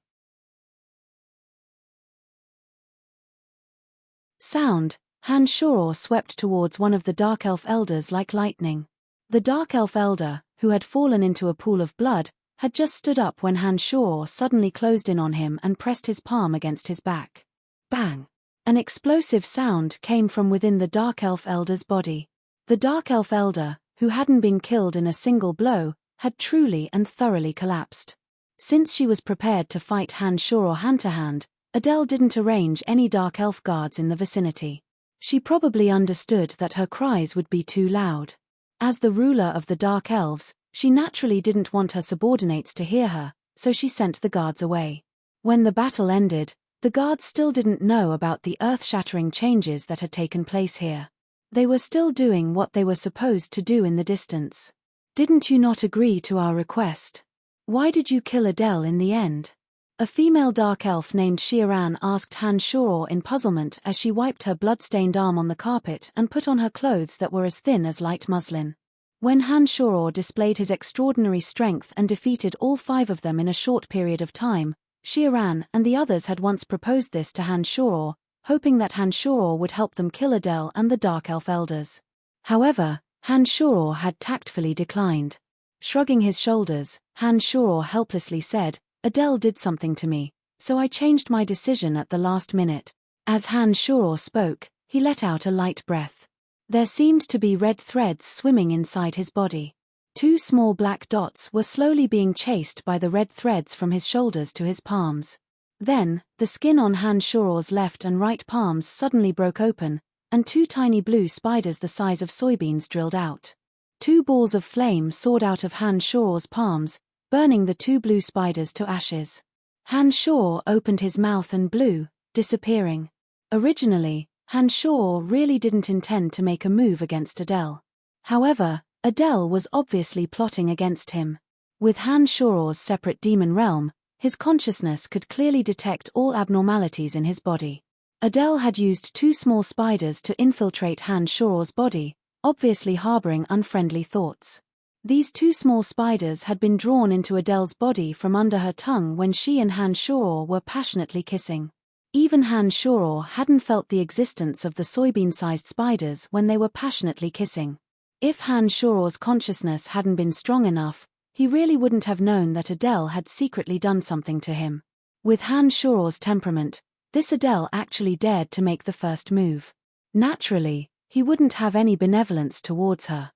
sound, Han Shoror swept towards one of the dark elf elders like lightning. The dark elf elder, who had fallen into a pool of blood, had just stood up when Han Shoror suddenly closed in on him and pressed his palm against his back. Bang! An explosive sound came from within the dark elf elder's body. The dark elf elder, who hadn't been killed in a single blow, had truly and thoroughly collapsed. Since she was prepared to fight Han Shoror hand-to-hand, Adele didn't arrange any dark elf guards in the vicinity. She probably understood that her cries would be too loud. As the ruler of the dark elves, she naturally didn't want her subordinates to hear her, so she sent the guards away. When the battle ended, the guards still didn't know about the earth-shattering changes that had taken place here. They were still doing what they were supposed to do in the distance. Didn't you not agree to our request? Why did you kill Adele in the end? A female dark elf named Xiaran asked Han Shoror in puzzlement as she wiped her blood-stained arm on the carpet and put on her clothes that were as thin as light muslin. When Han Shoror displayed his extraordinary strength and defeated all 5 of them in a short period of time, Xiaran and the others had once proposed this to Han Shoror, hoping that Han Shoror would help them kill Adele and the dark elf elders. However, Han Shoror had tactfully declined. Shrugging his shoulders, Han Shoror helplessly said, "Adele did something to me, so I changed my decision at the last minute." As Han Shoror spoke, he let out a light breath. There seemed to be red threads swimming inside his body. 2 small black dots were slowly being chased by the red threads from his shoulders to his palms. Then, the skin on Han Shoror's left and right palms suddenly broke open, and 2 tiny blue spiders the size of soybeans drilled out. 2 balls of flame soared out of Han Shoror's palms, burning the 2 blue spiders to ashes. Han Shoror opened his mouth and blew, disappearing. Originally, Han Shoror really didn't intend to make a move against Adele. However, Adele was obviously plotting against him. With Han Shoror's separate demon realm, his consciousness could clearly detect all abnormalities in his body. Adele had used 2 small spiders to infiltrate Han Shoror's body, obviously harboring unfriendly thoughts. These 2 small spiders had been drawn into Adele's body from under her tongue when she and Han Shoror were passionately kissing. Even Han Shoror hadn't felt the existence of the soybean-sized spiders when they were passionately kissing. If Han Shoror's consciousness hadn't been strong enough, he really wouldn't have known that Adele had secretly done something to him. With Han Shoror's temperament, this Adele actually dared to make the first move. Naturally, he wouldn't have any benevolence towards her.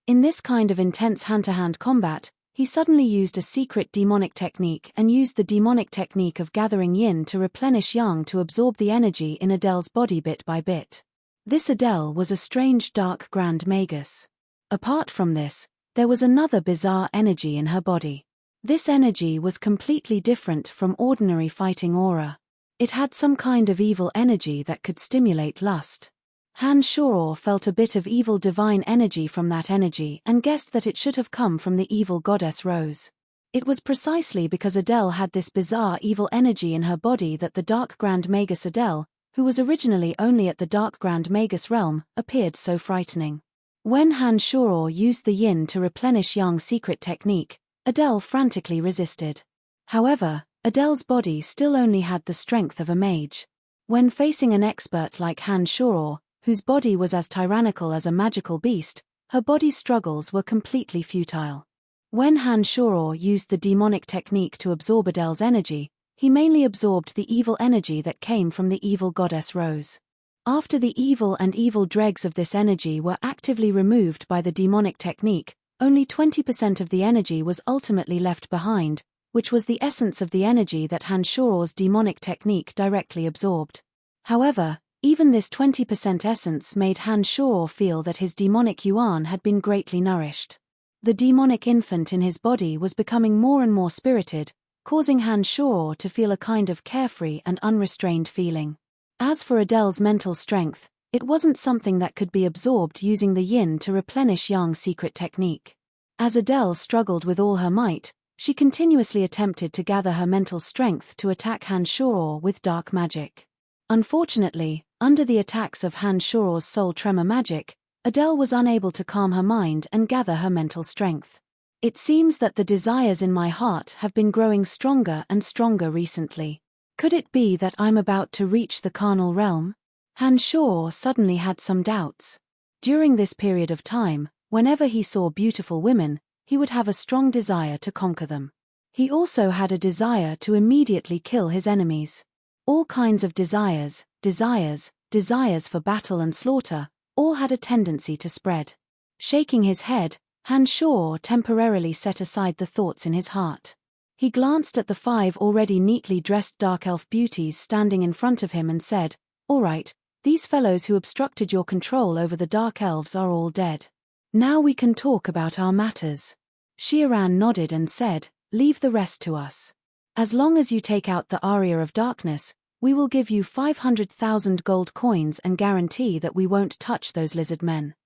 In this kind of intense hand-to-hand combat, he suddenly used a secret demonic technique and used the demonic technique of gathering yin to replenish yang to absorb the energy in Adele's body bit by bit. This Adele was a strange dark grand magus. Apart from this, there was another bizarre energy in her body. This energy was completely different from ordinary fighting aura. It had some kind of evil energy that could stimulate lust. Han Shoror felt a bit of evil divine energy from that energy and guessed that it should have come from the evil goddess Rose. It was precisely because Adele had this bizarre evil energy in her body that the Dark Grand Magus Adele, who was originally only at the Dark Grand Magus realm, appeared so frightening. When Han Shoror used the yin to replenish Yang's secret technique, Adele frantically resisted. However, Adele's body still only had the strength of a mage. When facing an expert like Han Shoror, whose body was as tyrannical as a magical beast, her body's struggles were completely futile. When Han Shoror used the demonic technique to absorb Adele's energy, he mainly absorbed the evil energy that came from the evil goddess Rose. After the evil and evil dregs of this energy were actively removed by the demonic technique, only 20% of the energy was ultimately left behind, which was the essence of the energy that Han Shoror's demonic technique directly absorbed. However, even this 20% essence made Han Shoror feel that his demonic yuan had been greatly nourished. The demonic infant in his body was becoming more and more spirited, causing Han Shoror to feel a kind of carefree and unrestrained feeling. As for Adele's mental strength, it wasn't something that could be absorbed using the yin to replenish Yang's secret technique. As Adele struggled with all her might, she continuously attempted to gather her mental strength to attack Han Shuo with dark magic. Unfortunately, under the attacks of Han Shuo's soul tremor magic, Adele was unable to calm her mind and gather her mental strength. It seems that the desires in my heart have been growing stronger and stronger recently. Could it be that I'm about to reach the carnal realm? Han Shuo suddenly had some doubts. During this period of time, whenever he saw beautiful women, he would have a strong desire to conquer them. He also had a desire to immediately kill his enemies. All kinds of desires for battle and slaughter, all had a tendency to spread. Shaking his head, Han Shuo temporarily set aside the thoughts in his heart. He glanced at the 5 already neatly dressed dark elf beauties standing in front of him and said, "All right, these fellows who obstructed your control over the dark elves are all dead. Now we can talk about our matters." Xiaoran nodded and said, "Leave the rest to us. As long as you take out the Aria of Darkness, we will give you 500,000 gold coins and guarantee that we won't touch those lizard men.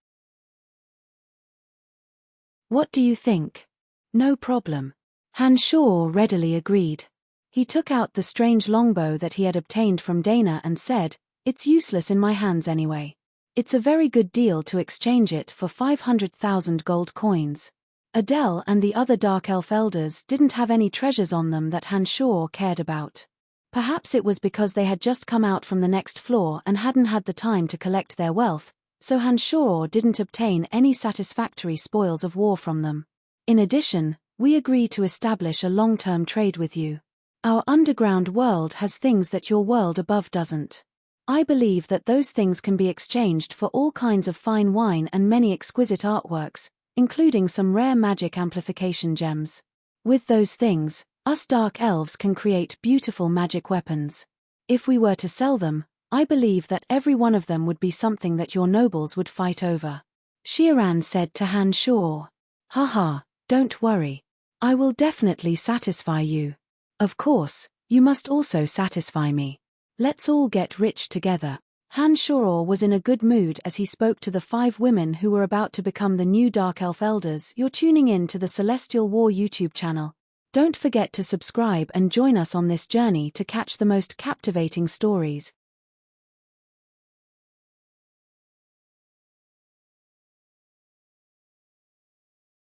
What do you think?" "No problem." Han Shuo readily agreed. He took out the strange longbow that he had obtained from Dana and said, "It's useless in my hands anyway. It's a very good deal to exchange it for 500,000 gold coins." Adele and the other Dark Elf elders didn't have any treasures on them that Han Shuo cared about. Perhaps it was because they had just come out from the next floor and hadn't had the time to collect their wealth, so Han Shuo didn't obtain any satisfactory spoils of war from them. "In addition, we agree to establish a long-term trade with you. Our underground world has things that your world above doesn't. I believe that those things can be exchanged for all kinds of fine wine and many exquisite artworks, including some rare magic amplification gems. With those things, us dark elves can create beautiful magic weapons. If we were to sell them, I believe that every one of them would be something that your nobles would fight over." Xiaoran said to Han Shuo, "Haha, don't worry. I will definitely satisfy you. Of course, you must also satisfy me. Let's all get rich together." Han Shuo was in a good mood as he spoke to the 5 women who were about to become the new Dark Elf elders. You're tuning in to the Celestial War YouTube channel. Don't forget to subscribe and join us on this journey to catch the most captivating stories.